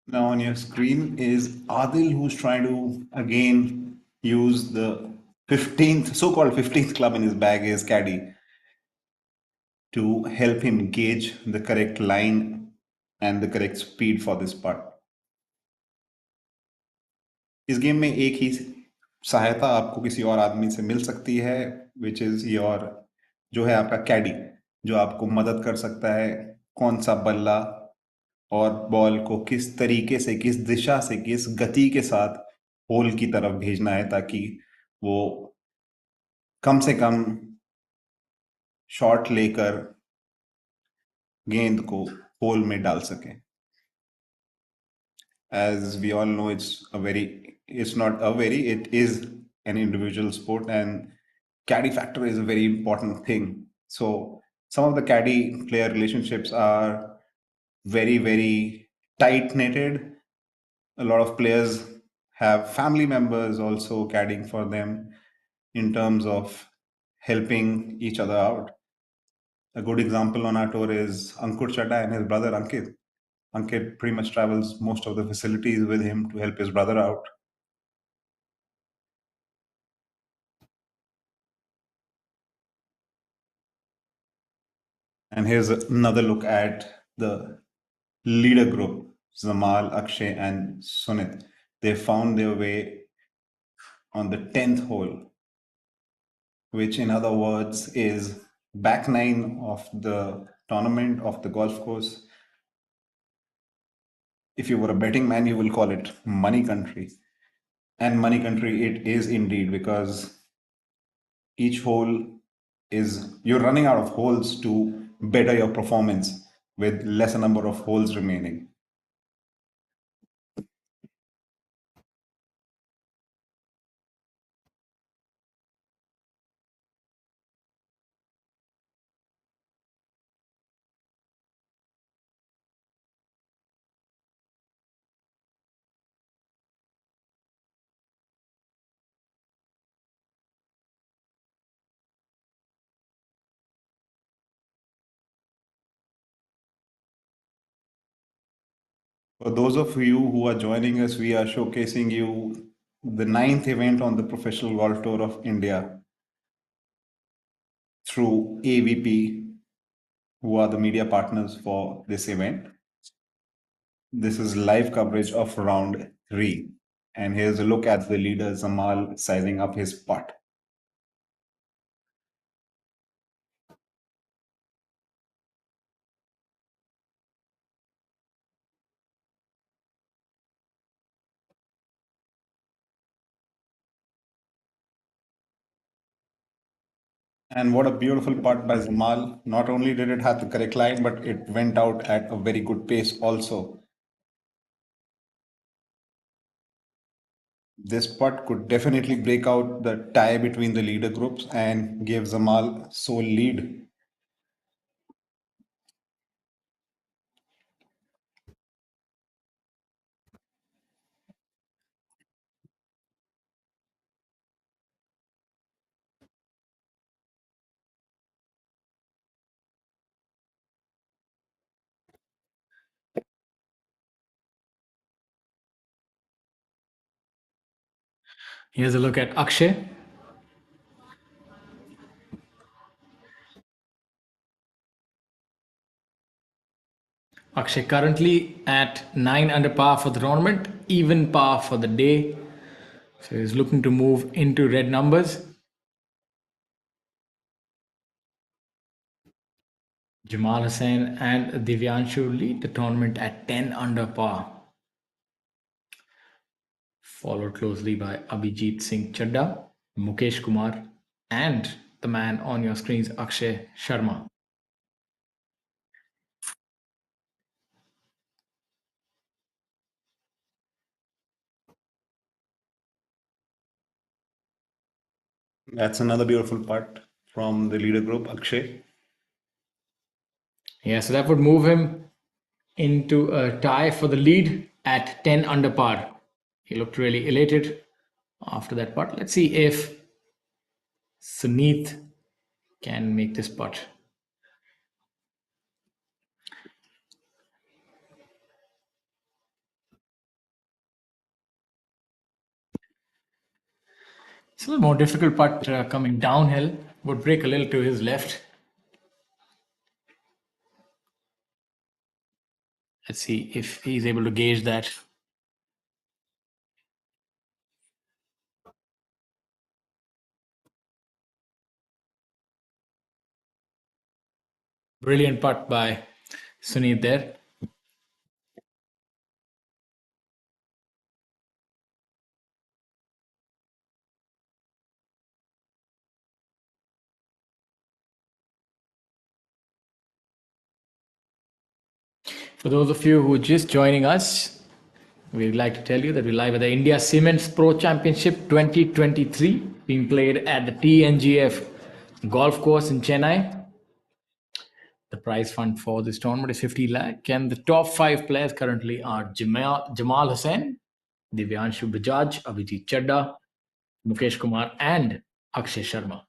Now on your screen is Adil, who's trying to again use the 15th, so-called 15th club in his bag, his caddy, to help him gauge the correct line and the correct speed for this putt. इस game में एक ही सहायता आपको किसी और आदमी से मिल सकती है, विच इज योर, जो है आपका कैडी, जो आपको मदद कर सकता है कौन सा बल्ला और बॉल को किस तरीके से, किस दिशा से, किस गति के साथ होल की तरफ भेजना है, ताकि वो कम से कम शॉट लेकर गेंद को होल में डाल सके. As we all know, it's not a very, it is an individual sport, and caddy factor is a very important thing. So some of the caddy player relationships are very, very tight knitted. A lot of players have family members also caddying for them in terms of helping each other out. A good example on our tour is Ankur Chadha and his brother Ankit. Ankit pretty much travels most of the facilities with him to help his brother out. And here's another look at the leader group, Zamal, Akshay, and Sunit. They found their way on the 10th hole, which in other words is back nine of the tournament of the golf course. If you were a betting man, you will call it money country. And money country it is indeed, because each hole is, you're running out of holes to better your performance with lesser number of holes remaining. For those of you who are joining us, we are showcasing you the ninth event on the Professional Golf Tour of India through ABP, who are the media partners for this event. This is live coverage of round 3. And here's a look at the leader, Zamal, sizing up his putt. And what a beautiful putt by Zamal. Not only did it have the correct line, but it went out at a very good pace also. This putt could definitely break out the tie between the leader groups and give Zamal sole lead. Here's a look at Akshay. Akshay currently at 9 under par for the tournament, even par for the day. So he's looking to move into red numbers. Jamal Hussain and Divyanshu lead the tournament at 10 under par. Followed closely by Abhijit Singh Chadda, Mukesh Kumar, and the man on your screens, Akshay Sharma. That's another beautiful putt from the leader group, Akshay. Yeah, so that would move him into a tie for the lead at 10 under par. He looked really elated after that putt. Let's see if Suneet can make this putt. It's a little more difficult putt coming downhill. Would break a little to his left. Let's see if he's able to gauge that. Brilliant putt by Sunit there. For those of you who are just joining us, we'd like to tell you that we're live at the India Cements Pro Championship 2023 being played at the TNGF golf course in Chennai. The prize fund for this tournament is 50 lakh, and the top 5 players currently are Jamal Hussain, Divyanshu Bajaj, Abhijit Chadda, Mukesh Kumar, and Akshay Sharma.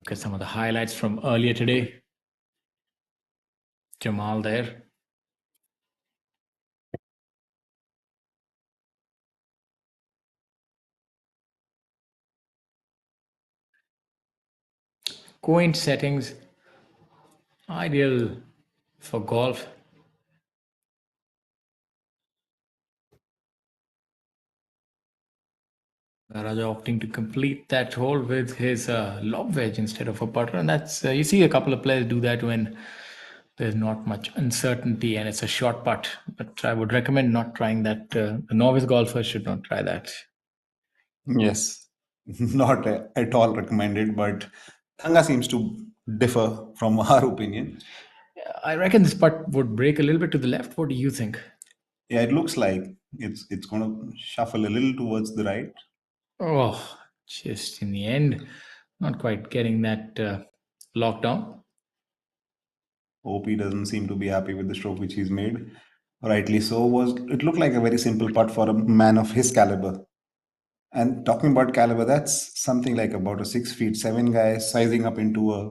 Look at some of the highlights from earlier today. Jamal there. Quaint settings, ideal for golf. Raja opting to complete that hole with his lob wedge instead of a putter, and that's you see a couple of players do that when there's not much uncertainty and it's a short putt. But I would recommend not trying that. The novice golfer should not try that. Yes, not at all recommended, but Thanga seems to differ from our opinion. I reckon this putt would break a little bit to the left. What do you think? Yeah, it looks like it's going to shuffle a little towards the right. Oh, just in the end, not quite getting that locked down. OP doesn't seem to be happy with the stroke which he's made. Rightly so. It looked like a very simple putt for a man of his caliber. And talking about caliber, that's something like about a 6'7" guy sizing up into a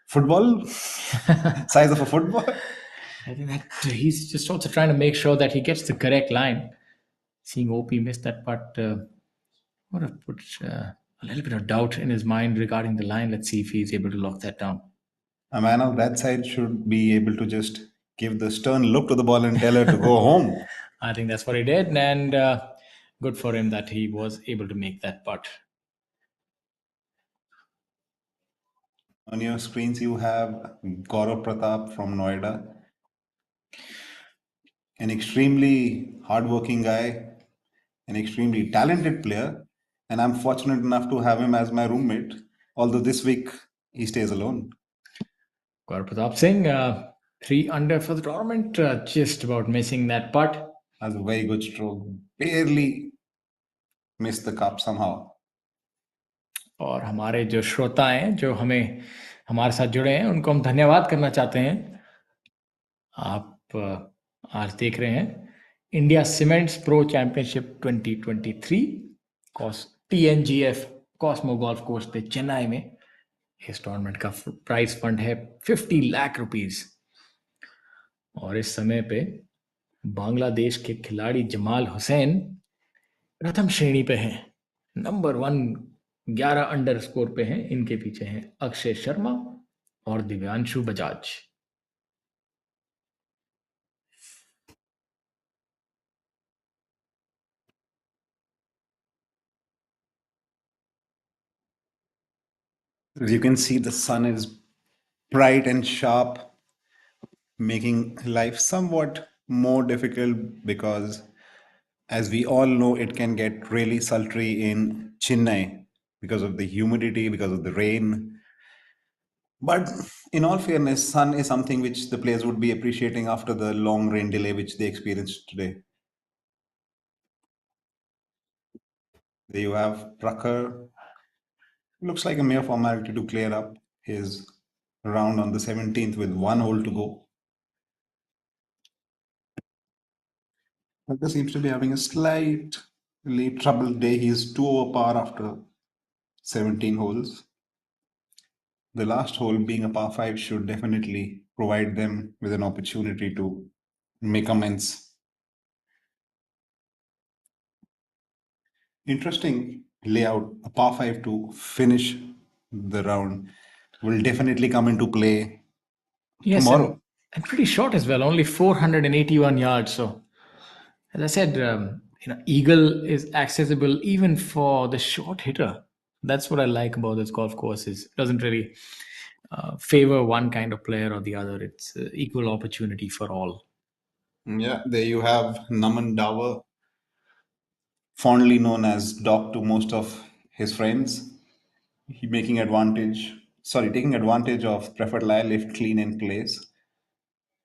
football size of a football. I think that he's just also trying to make sure that he gets the correct line. Seeing OP miss that putt would have put a little bit of doubt in his mind regarding the line. Let's see if he's able to lock that down. A man of that side should be able to just give the stern look to the ball and tell her to go home. I think that's what he did, and good for him that he was able to make that putt. On your screens, you have Gaurav Pratap from Noida, an extremely hardworking guy, an extremely talented player, and I'm fortunate enough to have him as my roommate. Although this week he stays alone. Gaurav Pratap Singh, 3 under for the tournament, just about missing that putt. Has a very good stroke, barely missed the cup somehow. और हमारे जो श्रोता हैं जो हमारे साथ जुड़े हैं उनको हम धन्यवाद करना चाहते हैं। आप आज देख रहे हैं India cements pro championship 2023 TNGF Cosmo golf course पे चेन्नई में। इस टूर्नामेंट का प्राइज फंड है 50 लाख रुपीस, और इस समय पे बांग्लादेश के खिलाड़ी जमाल हुसैन प्रथम श्रेणी पे हैं, नंबर 1 11 अंडर स्कोर पे हैं। इनके पीछे हैं अक्षय शर्मा और Divyanshu Bajaj. As you can see, the sun is bright and sharp, making life somewhat more difficult because, as we all know, it can get really sultry in Chennai because of the humidity, because of the rain. But in all fairness, sun is something which the players would be appreciating after the long rain delay which they experienced today. There you have Prakhar. Looks like a mere formality to clear up his round on the 17th with 1 hole to go. Prakhar seems to be having a slightly troubled day. He's 2 over par after 17 holes. The last hole, being a par 5, should definitely provide them with an opportunity to make amends. Interesting layout, a par 5 to finish the round will definitely come into play tomorrow. And pretty short as well, only 481 yards. So, as I said, eagle is accessible even for the short hitter. That's what I like about this golf course. Is it doesn't really favor one kind of player or the other. It's equal opportunity for all. Yeah, there you have Naman Dawa, fondly known as Doc to most of his friends. He taking advantage of preferred lie, lift, clean, and place.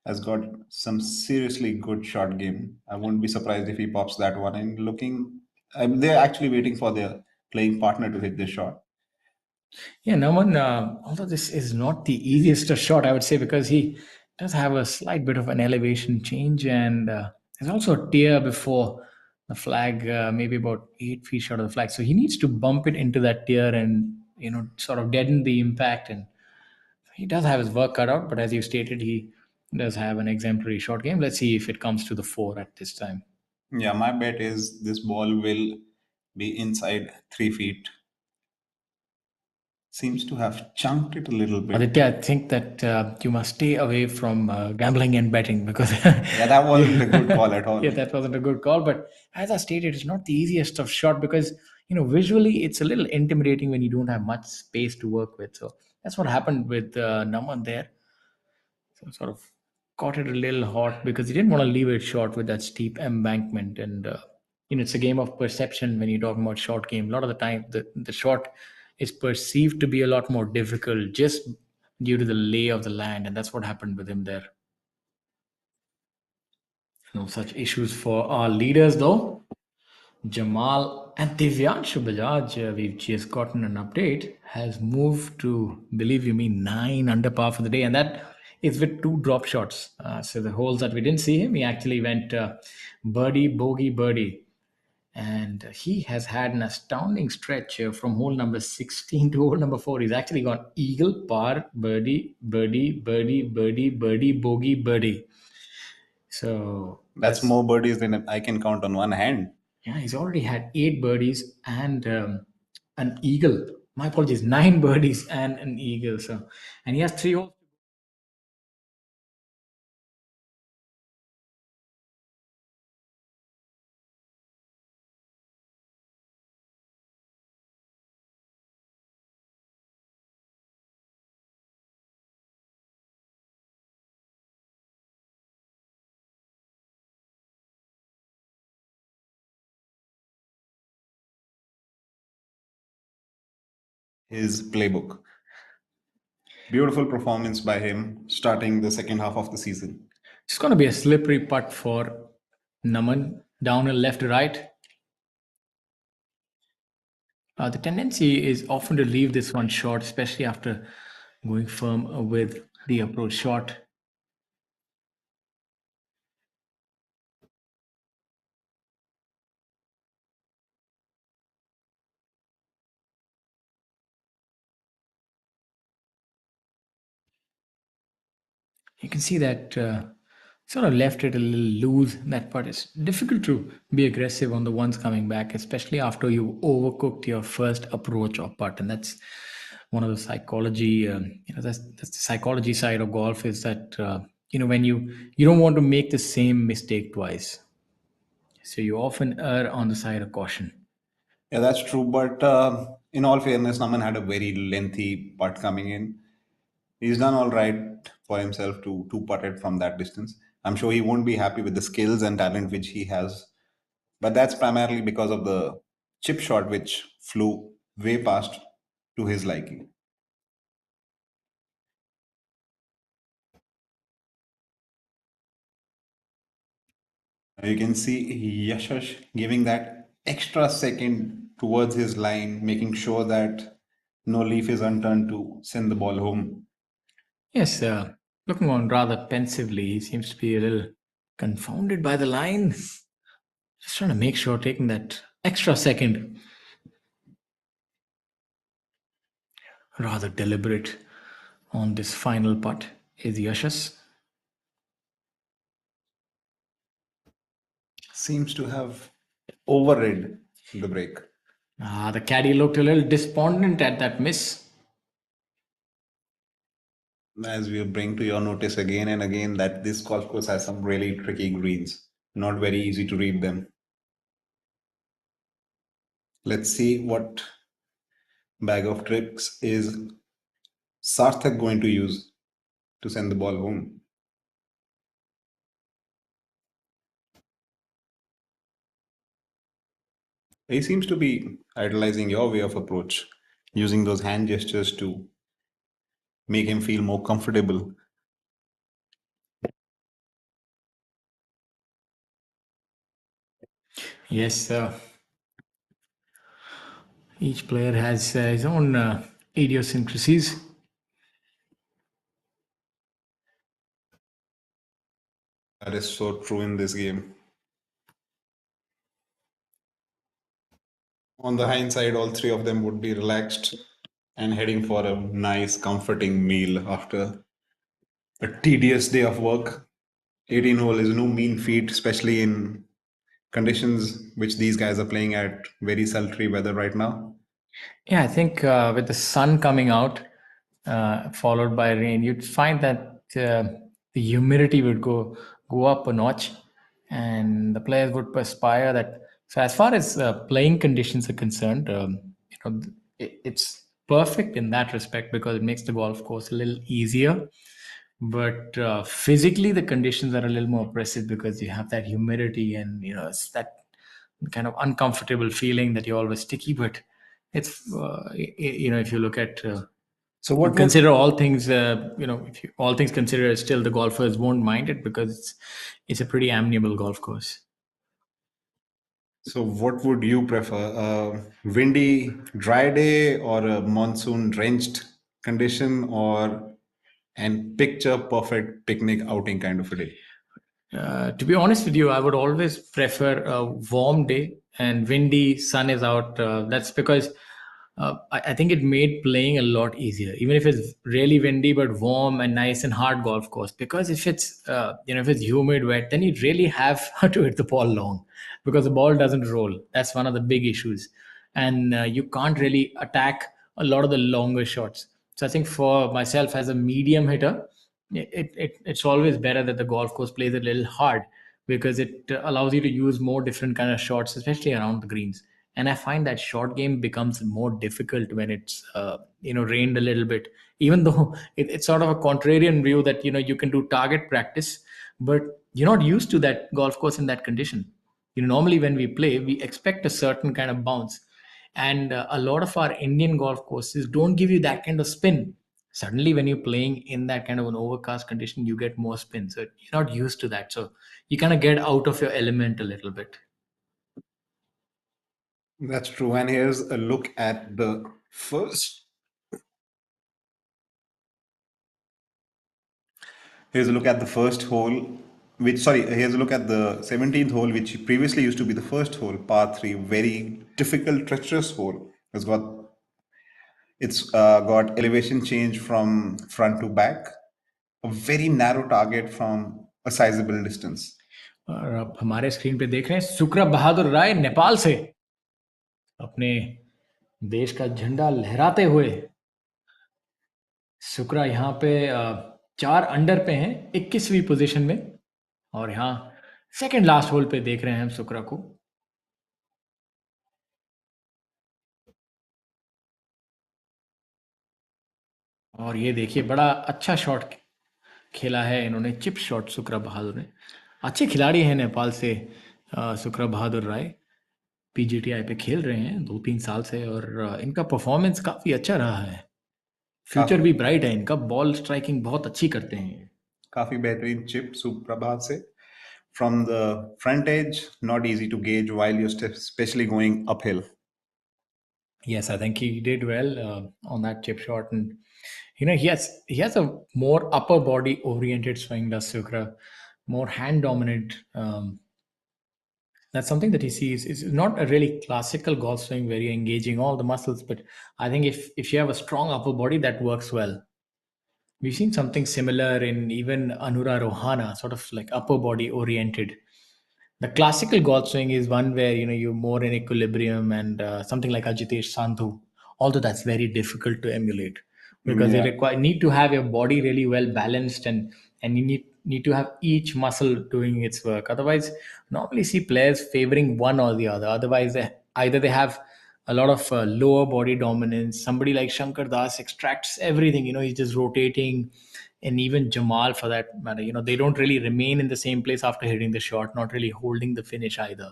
Has got some seriously good shot game. I wouldn't be surprised if he pops that one in. They're actually waiting for their playing partner to hit this shot. Yeah, Naman, although this is not the easiest of shot, I would say, because he does have a slight bit of an elevation change, and there's also a tear before the flag, maybe about 8 feet short of the flag. So he needs to bump it into that tear and sort of deaden the impact. And he does have his work cut out, but as you stated, he does have an exemplary short game. Let's see if it comes to the fore at this time. Yeah, my bet is this ball will be inside 3 feet. Seems to have chunked it a little bit. Aditya, I think that you must stay away from gambling and betting because Yeah, that wasn't a good call at all. yeah, that wasn't a good call. But as I stated, it's not the easiest of shot because visually it's a little intimidating when you don't have much space to work with. So that's what happened with Naman there. So sort of caught it a little hot because he didn't want to leave it short with that steep embankment. And it's a game of perception when you're talking about short game. A lot of the time, the shot is perceived to be a lot more difficult just due to the lay of the land, and that's what happened with him there. No such issues for our leaders, though. Jamal and Divyanshu Bajaj, we've just gotten an update, has moved to, believe you me, 9 under par for the day, and that is with 2 drop shots. So the holes that we didn't see him, he actually went birdie, bogey, birdie. And he has had an astounding stretch from hole number 16 to hole number 4. He's actually gone eagle, par, birdie, birdie, birdie, birdie, birdie, bogey, birdie. So That's more birdies than I can count on one hand. yeah, he's already had 8 birdies and an eagle. My apologies, 9 birdies and an eagle. So, and he has 3 holes. His playbook. Beautiful performance by him starting the second half of the season. It's going to be a slippery putt for Naman. Downhill left to right. The tendency is often to leave this one short, especially after going firm with the approach shot. You can see that sort of left it a little loose. That part is difficult to be aggressive on the ones coming back, especially after you overcooked your first approach or putt. And that's one of the psychology. That's the psychology side of golf is that when you don't want to make the same mistake twice, so you often err on the side of caution. Yeah, that's true. But in all fairness, Naman had a very lengthy putt coming in. He's done all right for himself to putt it from that distance. I'm sure he won't be happy with the skills and talent which he has, but that's primarily because of the chip shot which flew way past to his liking. You can see Yashash giving that extra second towards his line, making sure that no leaf is unturned to send the ball home. Yes, looking on rather pensively, he seems to be a little confounded by the line. Just trying to make sure, taking that extra second. Rather deliberate on this final putt is Yashas. Seems to have overrid the break. The caddy looked a little despondent at that miss. As we bring to your notice again and again that this golf course has some really tricky greens. Not very easy to read them. Let's see what bag of tricks is Sarthak going to use to send the ball home. He seems to be idolizing your way of approach, using those hand gestures to make him feel more comfortable. Yes, each player has his own idiosyncrasies. That is so true in this game. On the hindsight, all three of them would be relaxed and heading for a nice, comforting meal after a tedious day of work. 18 hole is no mean feat, especially in conditions which these guys are playing at very sultry weather right now. Yeah, I think with the sun coming out, followed by rain, you'd find that the humidity would go up a notch, and the players would perspire. That so, as far as playing conditions are concerned, it's perfect in that respect because it makes the golf course a little easier. But physically, the conditions are a little more oppressive because you have that humidity, and it's that kind of uncomfortable feeling that you're always sticky. But it's if you look at So what would consider all things, if you, all things considered, still the golfers won't mind it because it's a pretty amiable golf course. so what would you prefer? A windy, dry day or a monsoon drenched condition or an picture perfect picnic outing kind of a day? To be honest with you, I would always prefer a warm day and windy, sun is out. That's because I think it made playing a lot easier, even if it's really windy but warm and nice and hard golf course. Because if it's if it's humid, wet, then you really have to hit the ball long because the ball doesn't roll. That's one of the big issues, and you can't really attack a lot of the longer shots. So I think for myself as a medium hitter, it's always better that the golf course plays a little hard because it allows you to use more different kind of shots, especially around the greens. And I find that short game becomes more difficult when it's rained a little bit, even though it's sort of a contrarian view that you can do target practice, but you're not used to that golf course in that condition. Normally when we play, we expect a certain kind of bounce, and a lot of our Indian golf courses don't give you that kind of spin. Suddenly when you're playing in that kind of an overcast condition, you get more spin, so you're not used to that, so you kind of get out of your element a little bit. That's true. And here's a look at the first. Here's a look at the first hole, here's a look at the 17th hole, which previously used to be the first hole, par 3, very difficult, treacherous hole. It's got elevation change from front to back, a very narrow target from a sizable distance. और आप हमारे screen पे देख रहे हैं सुकरा बहादुर राय नेपाल से अपने देश का झंडा लहराते हुए। सुकरा यहाँ पे 4 अंडर पे हैं, 21वीं पोजीशन में, और यहाँ सेकंड लास्ट होल पे देख रहे हैं हम सुकरा को। और ये देखिए बड़ा अच्छा शॉट खेला है इन्होंने, चिप शॉट सुकरा बहादुर ने। अच्छे खिलाड़ी हैं नेपाल से सुकरा बहादुर राय, पीजीटीआई पे खेल रहे हैं 2-3 साल से, और इनका परफॉर्मेंस काफ़ी अच्छा रहा है। फ्यूचर भी ब्राइट है इनका, बॉल स्ट्राइकिंग बहुत अच्छी करते हैं। काफी बेहतरीन चिप सुप्रभात से from the front edge, not easy to gauge while you're especially going uphill. Yes, I think he did well on that chip shot, and he has a more upper body oriented swing, does Sukra, more hand dominant. That's something that he sees. It's not a really classical golf swing where you're engaging all the muscles, but I think if you have a strong upper body, that works well. We've seen something similar in even Anura Rohana, sort of like upper body oriented. The classical golf swing is one where you're more in equilibrium, and something like Ajitesh Sandhu. Although that's very difficult to emulate because you need to have your body really well balanced, and you need to have each muscle doing its work. Otherwise, normally see players favoring one or the other. Otherwise, either they have a lot of lower body dominance. Somebody like Shankar Das extracts everything. He's just rotating, and even Jamal for that matter. They don't really remain in the same place after hitting the shot, not really holding the finish either.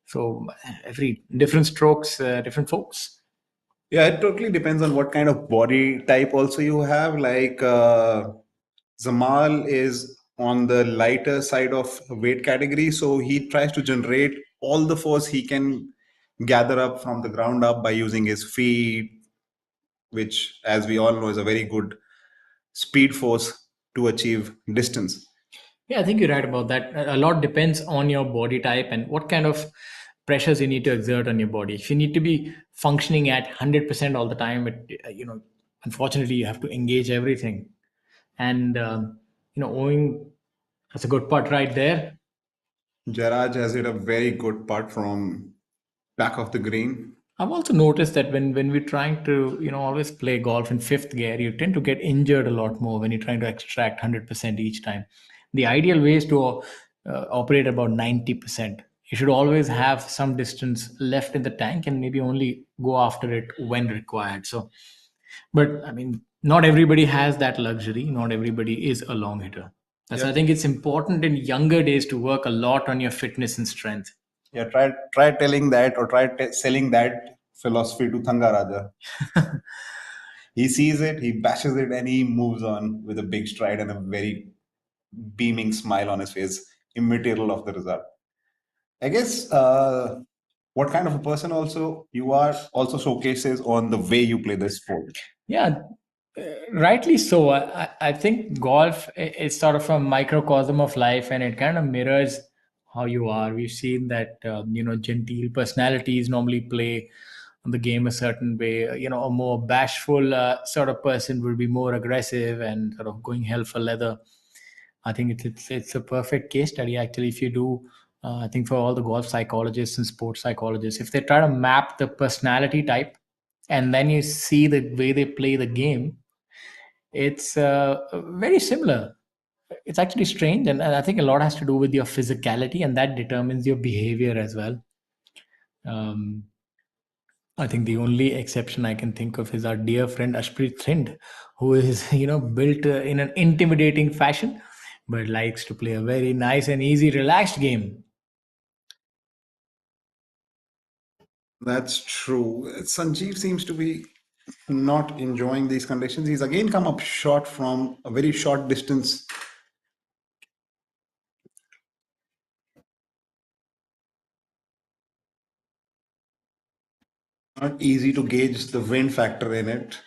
So every different strokes, different folks. Yeah, it totally depends on what kind of body type also you have. Like Zamal is on the lighter side of weight category, so he tries to generate all the force he can gather up from the ground up by using his feet, which, as we all know, is a very good speed force to achieve distance. Yeah, I think you're right about that. A lot depends on your body type and what kind of pressures you need to exert on your body. If you need to be functioning at 100% all the time, unfortunately, you have to engage everything. And, owing, that's a good part right there. Jaraj has hit a very good putt from back of the green. I've also noticed that when we're trying to always play golf in fifth gear, you tend to get injured a lot more when you're trying to extract 100% each time. The ideal way is to operate about 90%. You should always have some distance left in the tank and maybe only go after it when required. So, but I mean, not everybody has that luxury. Not everybody is a long hitter. That's why I Yep. think it's important in younger days to work a lot on your fitness and strength. Yeah, try telling that or try selling that philosophy to Thanga Raja. He sees it, he bashes it, and he moves on with a big stride and a very beaming smile on his face, immaterial of the result. I guess what kind of a person also you are also showcases on the way you play the sport. Yeah, rightly so. I think golf is sort of a microcosm of life, and it kind of mirrors how you are. We've seen that genteel personalities normally play the game a certain way. A more bashful sort of person would be more aggressive and sort of going hell for leather. I think it's a perfect case study actually. If you do, I think for all the golf psychologists and sports psychologists, if they try to map the personality type, and then you see the way they play the game, it's very similar. It's actually strange, and I think a lot has to do with your physicality, and that determines your behavior as well. Um, I think the only exception I can think of is our dear friend Ashpreet Thind, who is built in an intimidating fashion, but likes to play a very nice and easy, relaxed game. That's true. Sanjeev seems to be not enjoying these conditions. He's again come up short from a very short distance. Not easy to gauge the wind factor in it.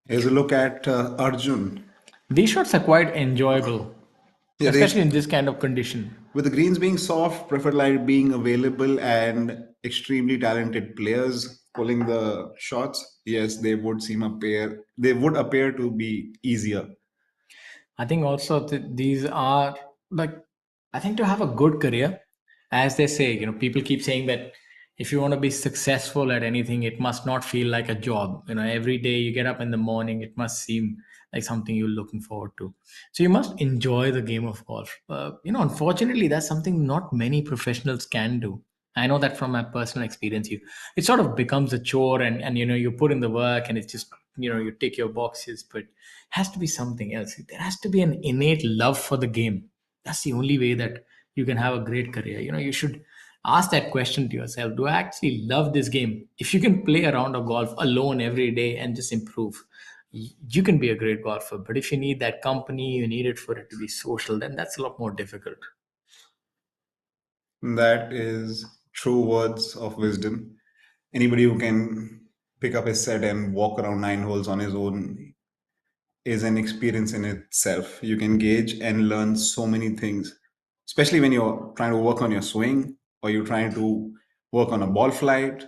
Here's a look at Arjun. These shots are quite enjoyable, Yeah, especially in this kind of condition. with the greens being soft, preferred light being available, and extremely talented players pulling the shots, yes, they would seem appear. They would appear to be easier. I think also these are like, I think to have a good career, as they say, people keep saying that if you want to be successful at anything, it must not feel like a job. Every day you get up in the morning, it must seem like something you're looking forward to. So you must enjoy the game of golf. Unfortunately, that's something not many professionals can do. I know that from my personal experience. It sort of becomes a chore, and you put in the work, and it's just you tick your boxes, but it has to be something else. There has to be an innate love for the game. That's the only way that you can have a great career. You should ask that question to yourself: do I actually love this game? If you can play a round of golf alone every day and just improve, you can be a great golfer. But if you need that company, you need it for it to be social, then that's a lot more difficult. That is true words of wisdom. Anybody who can pick up his set and walk around 9 holes on his own is an experience in itself. You can gauge and learn so many things, especially when you're trying to work on your swing or you're trying to work on a ball flight.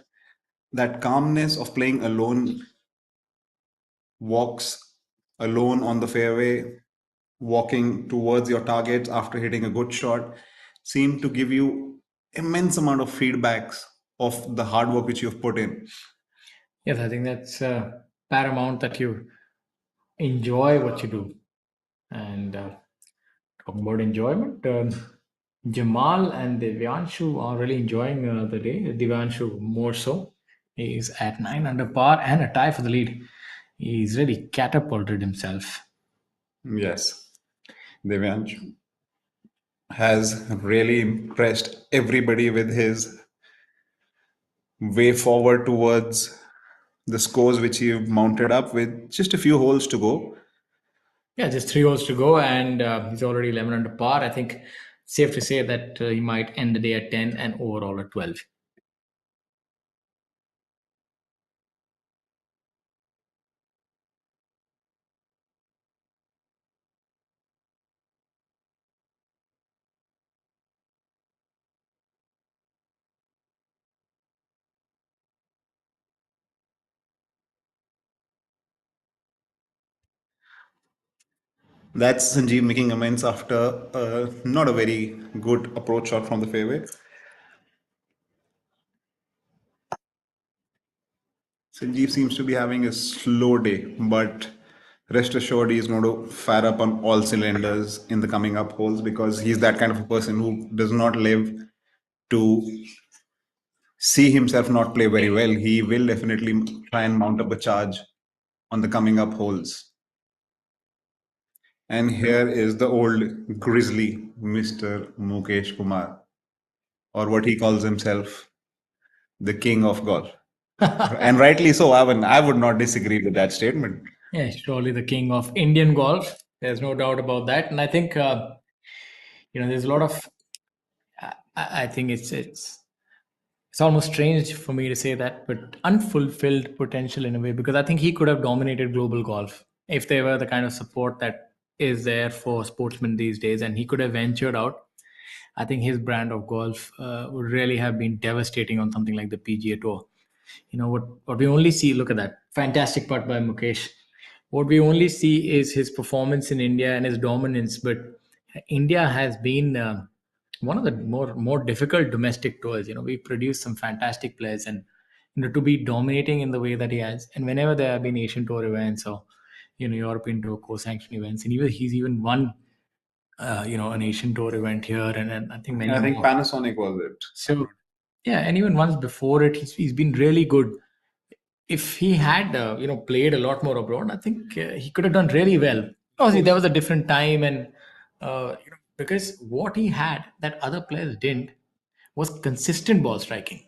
That calmness of playing alone, walks alone on the fairway, walking towards your targets after hitting a good shot, seem to give you immense amount of feedbacks of the hard work which you've put in. Yes, I think that's paramount that you enjoy what you do. And talking about enjoyment, Jamal and Divyanshu are really enjoying the day. Divyanshu more so. He's at 9 under par and a tie for the lead. He's really catapulted himself. Yes, Devyansh has really impressed everybody with his way forward towards the scores which he mounted up with just a few holes to go. Yeah, just 3 holes to go, and he's already 11 under par. I think safe to say that he might end the day at 10 and overall at 12. That's Sanjeev making amends after not a very good approach shot from the fairway. Sanjeev seems to be having a slow day, but rest assured he's going to fire up on all cylinders in the coming up holes because he's that kind of a person who does not live to see himself not play very well. He will definitely try and mount up a charge on the coming up holes. And here is the old grizzly, Mr. Mukesh Kumar, or what he calls himself, the king of golf. And rightly so. I would not disagree with that statement. Yeah, surely the king of Indian golf. There's no doubt about that. And I think there's a lot of. I think it's almost strange for me to say that, but unfulfilled potential in a way, because I think he could have dominated global golf if there were the kind of support that is there for sportsmen these days, and he could have ventured out. I think his brand of golf would really have been devastating on something like the PGA Tour. What we only see, look at that fantastic putt by Mukesh. What we only see is his performance in India and his dominance, but India has been one of the more difficult domestic tours. We produce some fantastic players, and to be dominating in the way that he has, and whenever there have been Asian Tour events or European Tour co-sanction events, and he's even won an Asian Tour event here, and I think many I think more. Panasonic was it. So yeah, and even once before it, he's been really good. If he had played a lot more abroad, I think he could have done really well. Obviously, there was a different time, and because what he had that other players didn't was consistent ball striking.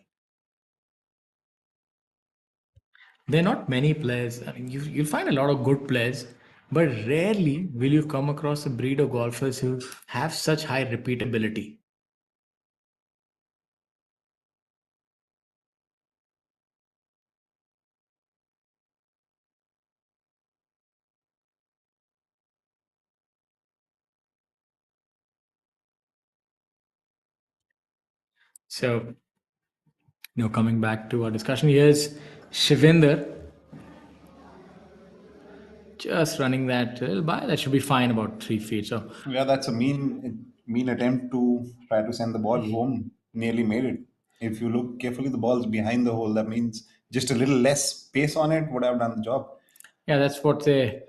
There are not many players. I mean, you'll find a lot of good players, but rarely will you come across a breed of golfers who have such high repeatability. So, coming back to our discussion, here's Shivinder just running that little by. That should be fine, about 3 feet. So Yeah, that's a mean attempt to try to send the ball home. Nearly made it. If you look carefully, the ball's behind the hole. That means just a little less space on it would have done the job. yeah, that's what they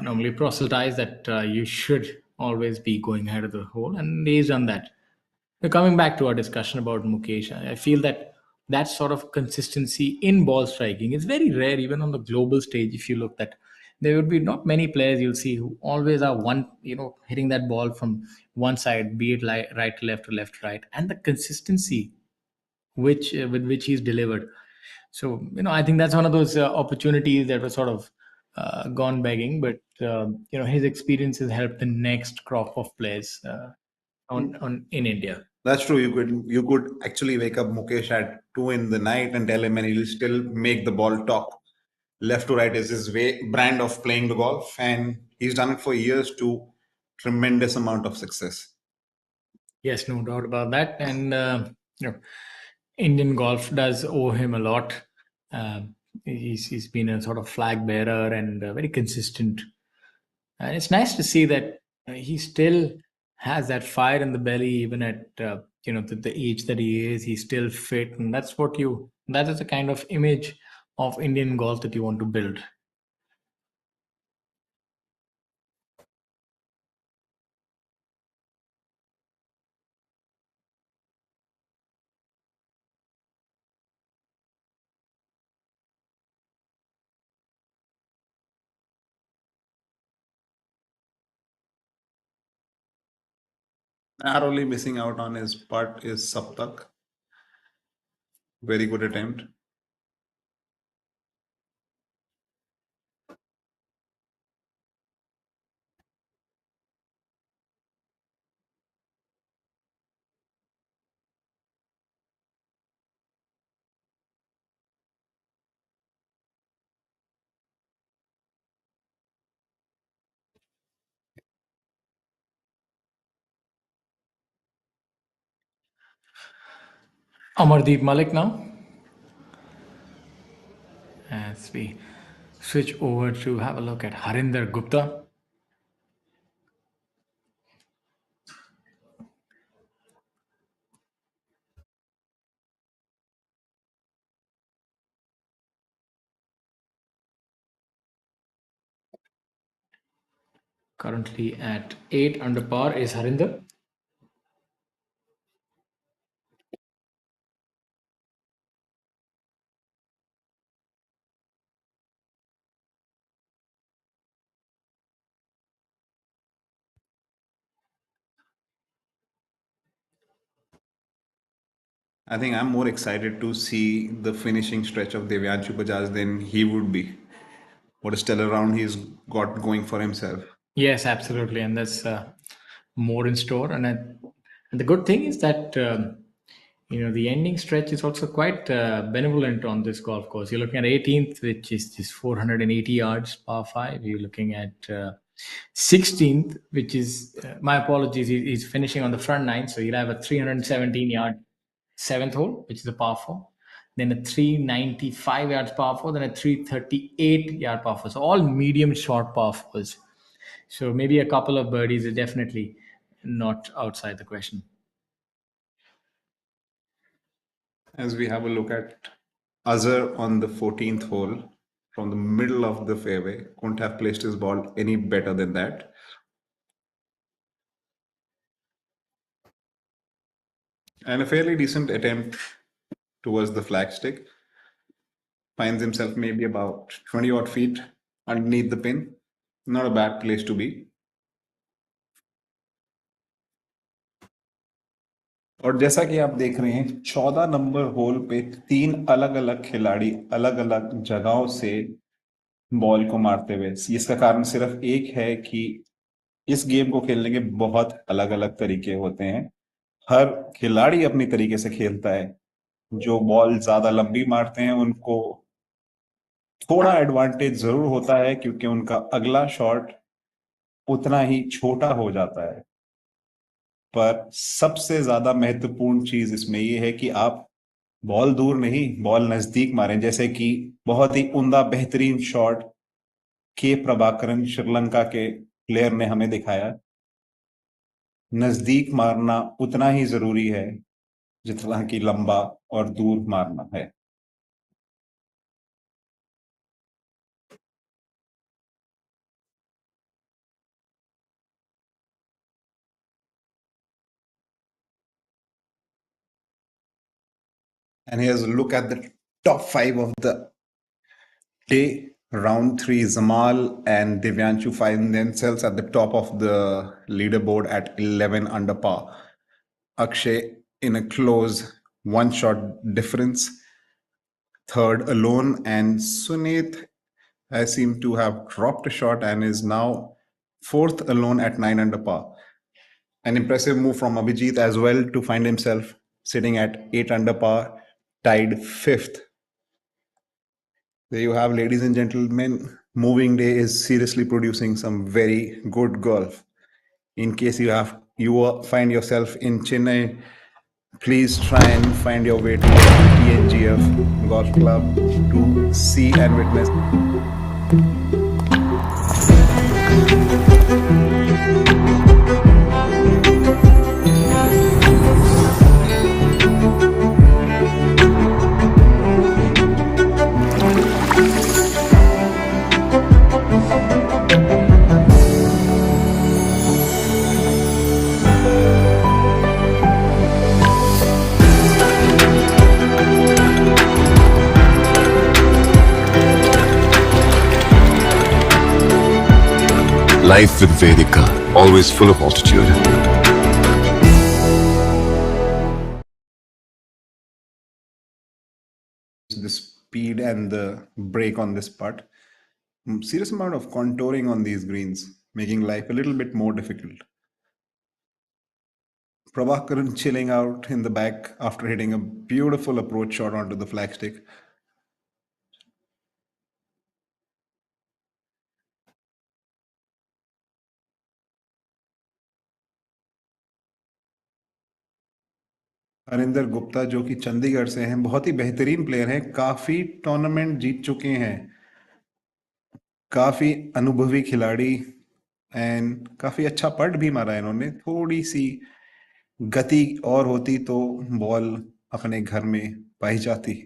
normally proselytize, that you should always be going ahead of the hole, and he's done that. Now, coming back to our discussion about Mukesh, I feel that sort of consistency in ball striking is very rare, even on the global stage. If you look, that there would be not many players you'll see who always are hitting that ball from one side, be it right to left or left to right, and the consistency with which he's delivered. So I think that's one of those opportunities that was sort of gone begging, but his experience has helped the next crop of players on in India. That's true. You could actually wake up Mukesh at 2 in the night and tell him, and he'll still make the ball talk. Left to right is his brand of playing the golf, and he's done it for years to tremendous amount of success. Yes, no doubt about that. And Indian golf does owe him a lot. He's been a sort of flag bearer and very consistent. And it's nice to see that he still has that fire in the belly, even at the age that he is. He's still fit, and that is the kind of image of Indian golf that you want to build. Narrowly missing out on his putt is Saptak. Very good attempt. Amardeep Malik now. As we switch over to have a look at Harinder Gupta. Currently at 8 under par is Harinder. I think I'm more excited to see the finishing stretch of Devyanshu Bajaj than he would be. What a stellar round he's got going for himself. Yes, absolutely, and that's more in store. And the good thing is that the ending stretch is also quite benevolent on this golf course. You're looking at 18th, which is just 480 yards, par five. You're looking at 16th, which is my apologies, he's finishing on the front nine, so you'll have a 317 yard seventh hole, which is a par four. Then a 395 yards par four, then a 338 yard par four. So all medium short par fours. So maybe a couple of birdies are definitely not outside the question. As we have a look at Azhar on the 14th hole from the middle of the fairway, couldn't have placed his ball any better than that. And a fairly decent attempt towards the flagstick. Finds himself maybe about 20 odd feet underneath the pin. Not a bad place to be. और जैसा कि आप देख रहे हैं 14 number whole पे 3 अलग अलग खिलाड़ी अलग अलग जगहों से बॉल को मारते हुए, इसका कारण सिर्फ एक है कि इस गेम को खेलने के बहुत अलग अलग तरीके होते हैं. हर खिलाड़ी अपनी तरीके से खेलता है. जो बॉल ज्यादा लंबी मारते हैं उनको थोड़ा एडवांटेज जरूर होता है क्योंकि उनका अगला शॉट उतना ही छोटा हो जाता है. पर सबसे ज्यादा महत्वपूर्ण चीज इसमें यह है कि आप बॉल दूर नहीं, बॉल नजदीक मारें. जैसे कि बहुत ही उम्दा बेहतरीन शॉट के प्रभाकरन श्रीलंका के प्लेयर ने हमें दिखाया. नजदीक मारना उतना ही जरूरी है जितना कि लंबा और दूर मारना है. And here's a look at the top 5 of the day. Round 3, Zamal and Devyanshu find themselves at the top of the leaderboard at 11 under par. Akshay in a close one-shot difference, third alone, and Sunit I seem to have dropped a shot and is now fourth alone at 9 under par. An impressive move from Abhijit as well to find himself sitting at 8 under par, tied fifth. There you have, ladies and gentlemen. Moving Day is seriously producing some very good golf. In case you find yourself in Chennai, please try and find your way to TNGF Golf Club to see and witness. Life with Vedika, always full of altitude. lead and the break on this putt. Serious amount of contouring on these greens, making life a little bit more difficult. Prabhakaran chilling out in the back after hitting a beautiful approach shot onto the flagstick. Harinder Gupta जो कि चंडीगढ़ से हैं, बहुत ही बेहतरीन player हैं, काफी tournament जीत चुके हैं, काफी अनुभवी खिलाड़ी एंड काफी अच्छा पट भी मारा है इन्होंने। थोड़ी सी गति और होती तो बॉल अपने घर में पाई जाती।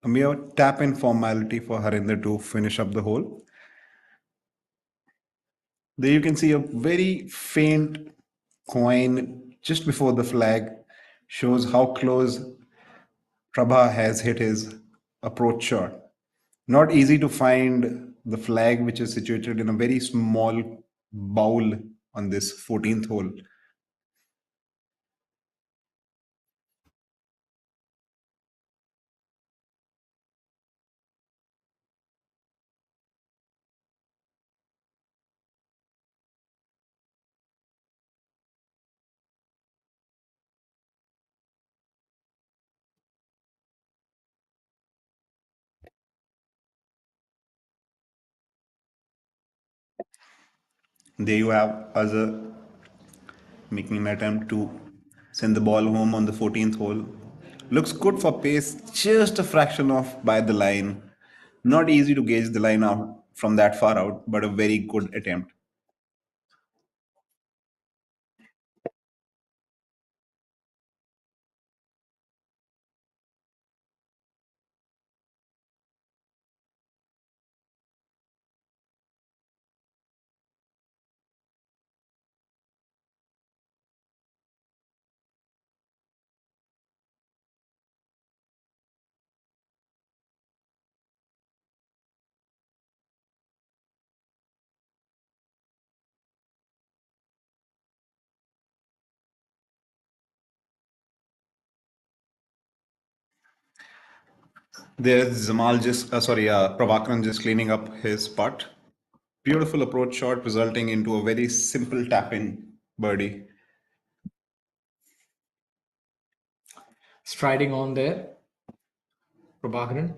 A mere tap in formality for Harinder to finish up the hole. There you can see a very faint coin just before the flag, shows how close Prabha has hit his approach shot. Not easy to find the flag, which is situated in a very small bowl on this 14th hole. There you have Azhar making an attempt to send the ball home on the 14th hole. Looks good for pace, just a fraction off by the line. Not easy to gauge the line out from that far out, but a very good attempt. There's Prabhakaran just cleaning up his putt. Beautiful approach shot resulting into a very simple tap-in birdie. Striding on there, Prabhakaran.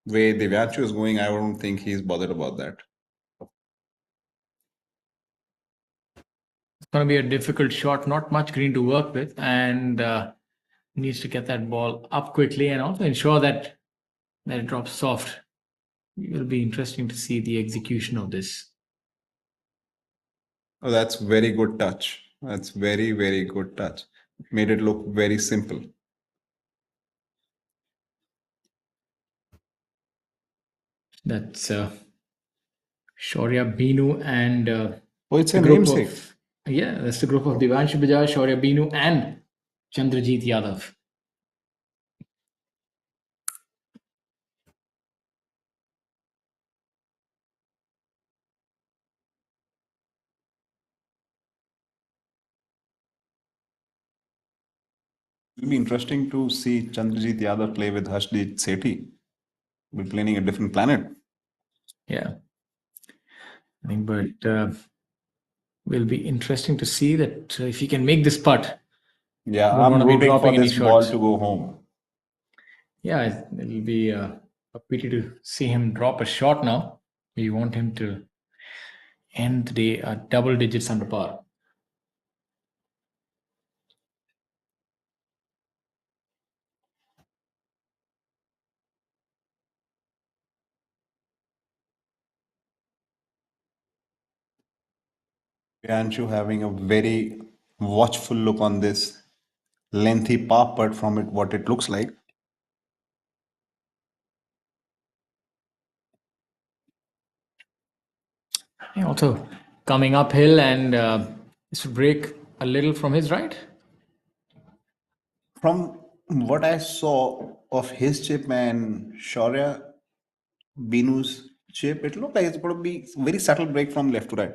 Way Divyanshu is going, I don't think he's bothered about that. It's going to be a difficult shot, not much green to work with, and needs to get that ball up quickly and also ensure that it drops soft. It will be interesting to see the execution of this. Oh, that's very good touch. That's very, very good touch. Made it look very simple. That's Shaurya Binu and Oh, it's a the group namesake. of that's the group of Devanshu Bajaj, Shaurya Binu, and Chandrajit Yadav. It'll be interesting to see Chandrajit Yadav play with Harshdeep Sethi. We're playing a different planet. Yeah, I think, but will be interesting to see that if he can make this putt, Yeah, Wouldn't I'm want to be rooting for dropping any this ball shots. to go home. Yeah, it'll be a pity to see him drop a shot now. We want him to end the day double digits under par. Priyanshu having a very watchful look on this lengthy par putt from it, what it looks like. Yeah, also coming uphill and this should break a little from his right. From what I saw of his chip and Shaurya Binu's chip, it looked like it's going to be very subtle break from left to right.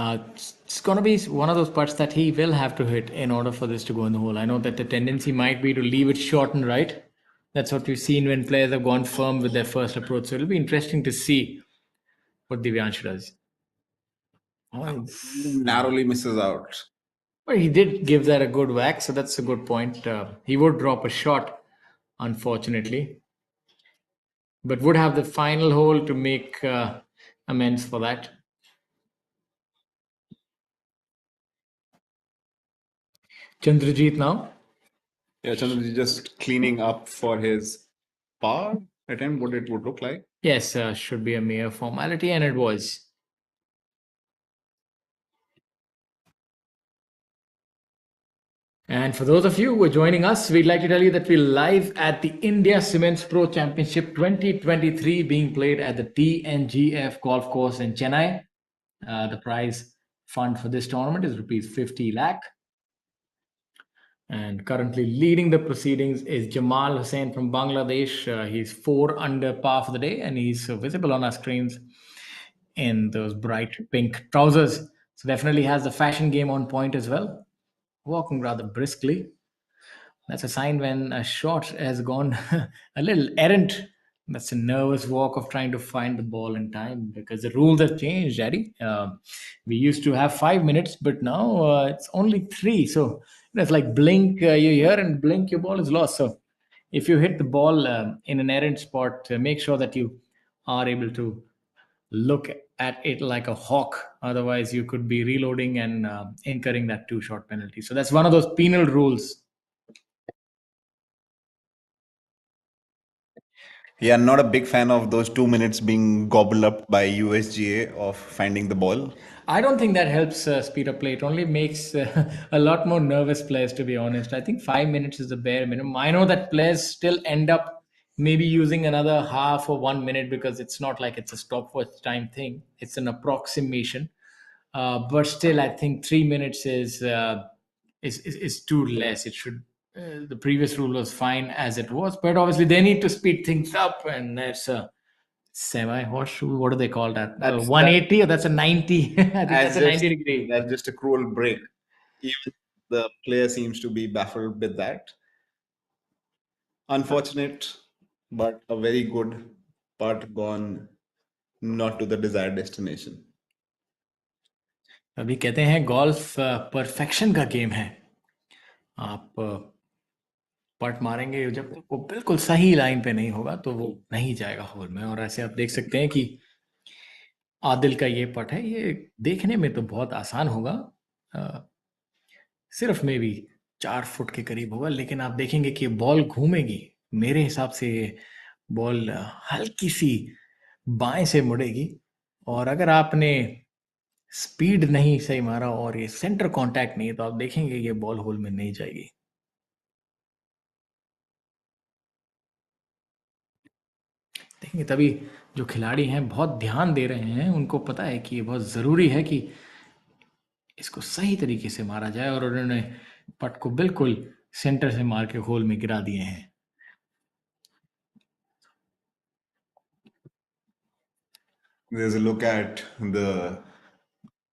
It's going to be one of those putts that he will have to hit in order for this to go in the hole. I know that the tendency might be to leave it short and right. That's what we've seen when players have gone firm with their first approach. So it'll be interesting to see what Divyansh does. Oh, Narrowly misses out. well, he did give that a good whack, so that's a good point. He would drop a shot, unfortunately, but would have the final hole to make amends for that. Chandrajit now. Yeah, Chandraji just cleaning up for his par attempt, what it would look like. Yes, should be a mere formality, and it was. And for those of you who are joining us, we'd like to tell you that we're live at the India Cements Pro Championship 2023 being played at the TNGF Golf Course in Chennai. The prize fund for this tournament is rupees 50 lakh. And currently leading the proceedings is Jamal Hussain from Bangladesh. He's 4 under par for the day, and he's visible on our screens in those bright pink trousers. So definitely has the fashion game on point as well. Walking rather briskly. That's a sign when a shot has gone a little errant. That's a nervous walk of trying to find the ball in time because the rules have changed, Eddie. We used to have 5 minutes, but now it's only three. So it's like blink, you're here, and blink, your ball is lost. So if you hit the ball in an errant spot, make sure that you are able to look at it like a hawk. Otherwise, you could be reloading and incurring that 2 shot penalty. So that's one of those penal rules. Yeah, not a big fan of those 2 minutes being gobbled up by USGA of finding the ball. I don't think that helps speed up play. It only makes a lot more nervous players, to be honest. I think 5 minutes is the bare minimum. I know that players still end up maybe using another half or 1 minute because it's not like it's a stopwatch time thing. It's an approximation. But still, I think 3 minutes is too less. It should. The previous rule was fine as it was, but obviously they need to speed things up, and that's a semi horseshoe. What do they call that? That's 180 or that's a 90? I think that's a 90 degree. That's just a cruel break. Even the player seems to be baffled with that. Unfortunate, but a very good part gone not to the desired destination. अभी कहते हैं golf perfection का game है. आप पट मारेंगे जब तक वो बिल्कुल सही लाइन पे नहीं होगा तो वो नहीं जाएगा होल में. और ऐसे आप देख सकते हैं कि आदिल का ये पट है, ये देखने में तो बहुत आसान होगा. सिर्फ मे बी 4 फुट के करीब होगा, लेकिन आप देखेंगे कि बॉल घूमेगी. मेरे हिसाब से ये बॉल हल्की सी बाएं से मुड़ेगी, और अगर आपने स्पीड नहीं सही मारा और ये सेंटर कांटेक्ट नहीं है तो आप देखेंगे ये बॉल होल में नहीं जाएगी. देखेंगे तभी जो खिलाड़ी हैं बहुत ध्यान दे रहे हैं, उनको पता है कि ये बहुत ज़रूरी है कि इसको सही तरीके से मारा जाए, और उन्होंने पट को बिल्कुल सेंटर से मार के होल में गिरा दिए हैं. There's a look at the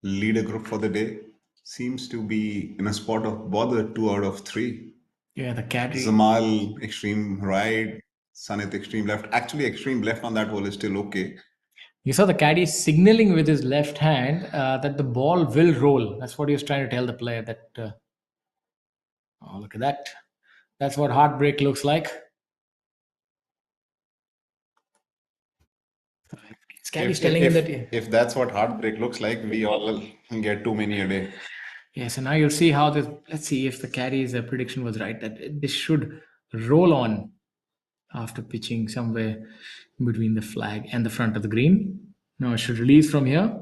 leader group for the day. Seems to be in a spot of bother 2 out of 3. Yeah, the caddy. Zamal extreme right, Sanit extreme left. Actually, extreme left on that hole is still okay. You saw the caddy signaling with his left hand that the ball will roll. That's what he was trying to tell the player. That oh, look at that. That's what heartbreak looks like. Caddy's telling him that. If that's what heartbreak looks like, we all get too many a day. Yes, and now you'll see how this. Let's see if the caddy's prediction was right. That this should roll on after pitching somewhere between the flag and the front of the green. Now it should release from here.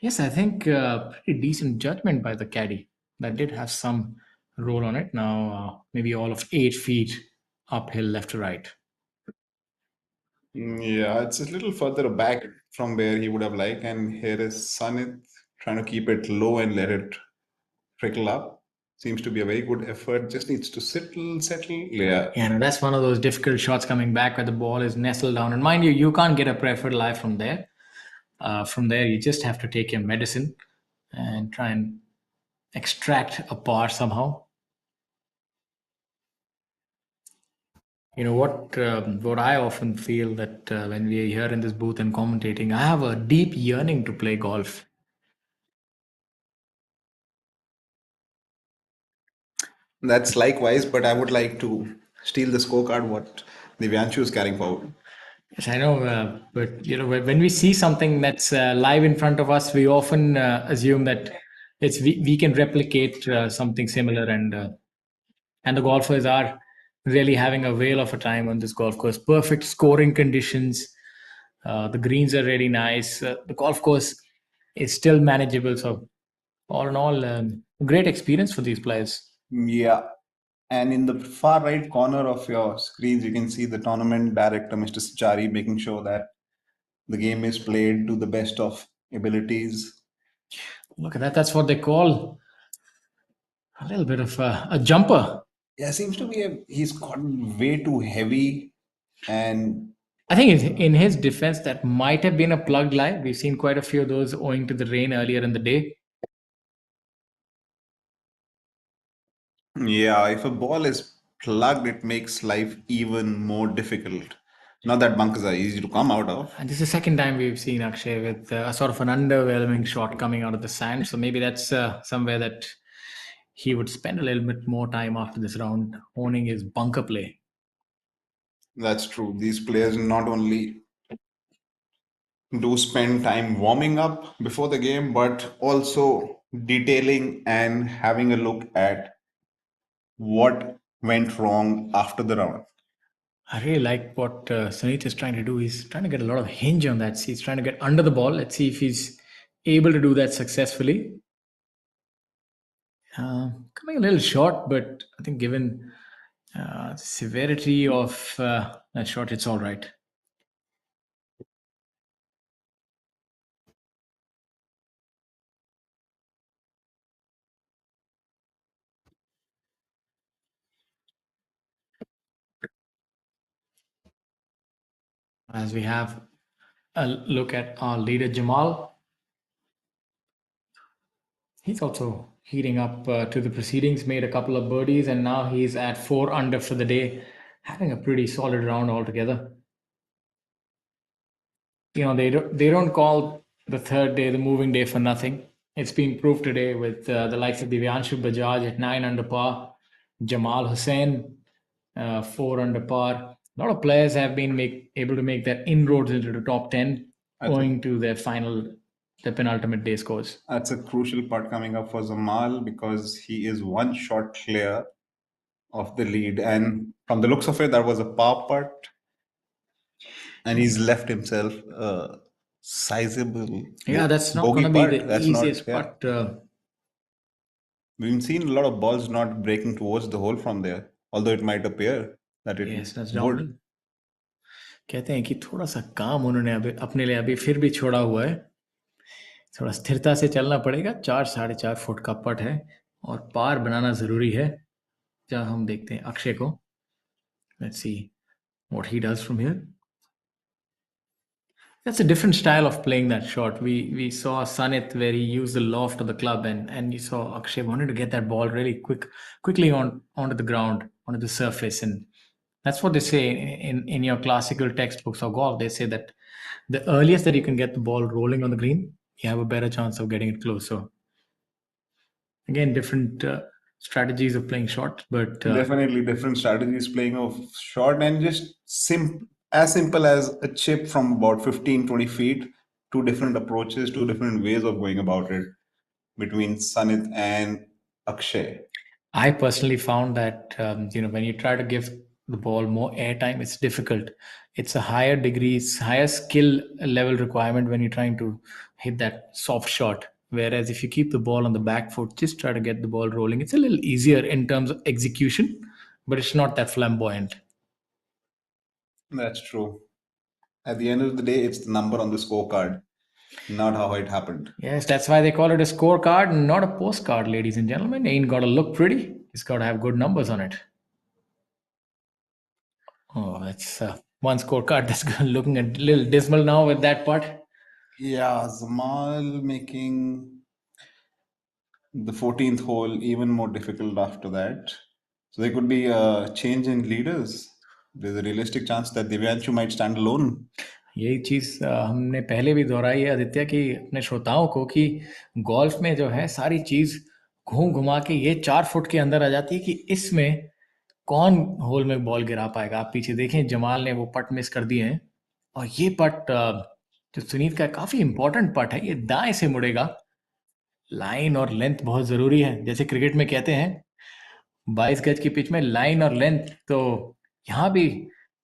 Yes, I think pretty decent judgment by the caddy. That did have some roll on it. Now maybe all of 8 feet uphill, left to right. Yeah, it's a little further back from where he would have liked, and here is Sanit trying to keep it low and let it trickle up. Seems to be a very good effort. Just needs to settle. Yeah. Yeah, no, that's one of those difficult shots coming back where the ball is nestled down. And mind you, you can't get a preferred lie from there. From there, you just have to take your medicine and try and extract a par somehow. You know what I often feel that when we are here in this booth and commentating, I have a deep yearning to play golf. That's likewise, but I would like to steal the scorecard what Divyanshu is carrying forward. Yes, I know, but you know, when we see something that's live in front of us, we often assume that we can replicate something similar, and the golfers are really having a whale of a time on this golf course. Perfect scoring conditions. The greens are really nice. The golf course is still manageable. So, all in all, great experience for these players. Yeah. And in the far right corner of your screens, you can see the tournament director, Mr. Sachari, making sure that the game is played to the best of abilities. Look at that. That's what they call a little bit of a jumper. Yeah, seems to be he's gotten way too heavy, and I think in his defense, that might have been a plugged lie. We've seen quite a few of those owing to the rain earlier in the day. yeah, if a ball is plugged, it makes life even more difficult. Not that bunkers are easy to come out of. And this is the second time we've seen Akshay with a sort of an underwhelming shot coming out of the sand. So maybe that's somewhere that he would spend a little bit more time after this round honing his bunker play. That's true. These players not only do spend time warming up before the game, but also detailing and having a look at what went wrong after the round. I really like what Sunit is trying to do. He's trying to get a lot of hinge on that. He's trying to get under the ball. Let's see if he's able to do that successfully. Coming a little short, but I think given the severity of that shot, it's all right. As we have a look at our leader, Jamal. He's also heating up to the proceedings, made a couple of birdies, and now he's at 4 under for the day, having a pretty solid round altogether. You know, they don't call the third day the moving day for nothing. It's been proved today with the likes of Divyanshu Bajaj at 9 under par, Jamal Hussain 4 under par. A lot of players have been able to make their inroads into the top 10 owing to their penultimate day scores. That's a crucial part coming up for Zamal because he is one shot clear of the lead. And from the looks of it, that was a par putt. And he's left himself a sizable. Yeah, that's not going to be the easiest putt. We've seen a lot of balls not breaking towards the hole from there, although it might appear that it would. कहते हैं कि थोड़ा सा काम उन्होंने अपने लिए अभी फिर भी छोड़ा हुआ है. थोड़ा स्थिरता से चलना पड़ेगा. 4-4.5 फुट का पट है और पार बनाना जरूरी है. जब हम देखते हैं अक्षय को. Let's see what he does from here. That's a different style of playing that shot. We saw Sanit where he used the loft of the club, and you saw Akshay wanted to get that ball really quickly onto the ground, onto the surface, and that's what they say in your classical textbooks of golf. They say that the earliest that you can get the ball rolling on the green, you have a better chance of getting it close. So again, different strategies of playing shot, but Definitely different strategies playing of short and just as simple as a chip from about 15-20 feet. Two different approaches, two different ways of going about it between Sanit and Akshay. I personally found that when you try to give the ball more airtime, it's difficult. It's a higher degrees, higher skill level requirement when you're trying to hit that soft shot. Whereas if you keep the ball on the back foot, just try to get the ball rolling. It's a little easier in terms of execution, but it's not that flamboyant. That's true. At the end of the day, it's the number on the scorecard, not how it happened. Yes, that's why they call it a scorecard and not a postcard, ladies and gentlemen. It ain't got to look pretty. It's got to have good numbers on it. Oh, that's one scorecard that's looking a little dismal now with that putt. Yeah, Zamal making the 14th hole even more difficult after that. So there could be a change in leaders. There's a realistic chance that Divyanshu might stand alone. यही चीज हमने पहले भी दोहराई है आदित्य की अपने श्रोताओं को कि गोल्फ में जो है सारी चीज घूम घुमा के ये 4 फुट के अंदर आ जाती है कि इसमें कौन होल में बॉल गिरा पाएगा। आप पीछे देखें, जमाल ने वो पट मिस कर दिए हैं और ये पट जो सुनीत का काफी इंपॉर्टेंट पट है, ये दाएं से मुड़ेगा। लाइन और लेंथ बहुत जरूरी है, जैसे क्रिकेट में कहते हैं 22 गज की पिच में लाइन और लेंथ, तो यहाँ भी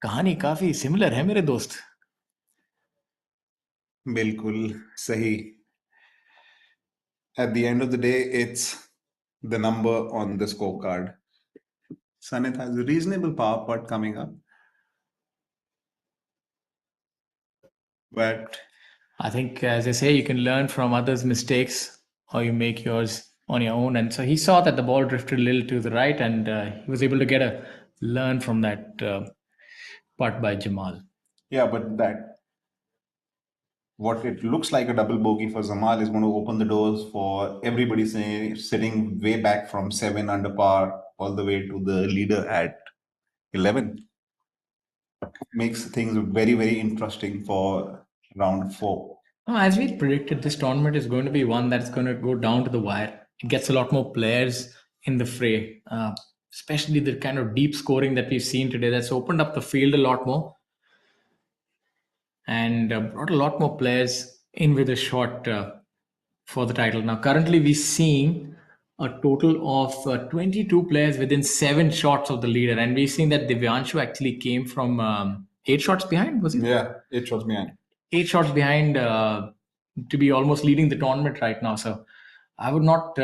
कहानी काफी सिमिलर है मेरे दोस्त। बिल्कुल सही. At the end of the day, it's the number on the scorecard. Sanit has a reasonable power putt coming up. But I think, as I say, you can learn from others' mistakes or you make yours on your own. And so he saw that the ball drifted a little to the right, and he was able to get a learn from that putt by Jamal. yeah, but that what it looks like a double bogey for Zamal is going to open the doors for everybody sitting way back from 7 under par all the way to the leader at 11. Makes things very, very interesting for round 4. Oh, as we predicted, this tournament is going to be one that's going to go down to the wire. It gets a lot more players in the fray, especially the kind of deep scoring that we've seen today. That's opened up the field a lot more and brought a lot more players in with a shot for the title. Now, currently, we're seeing a total of 22 players within 7 shots of the leader, and we've seen that Divyanshu actually came from 8 shots behind, was it? Yeah, 8 shots behind. 8 shots behind to be almost leading the tournament right now. So I would not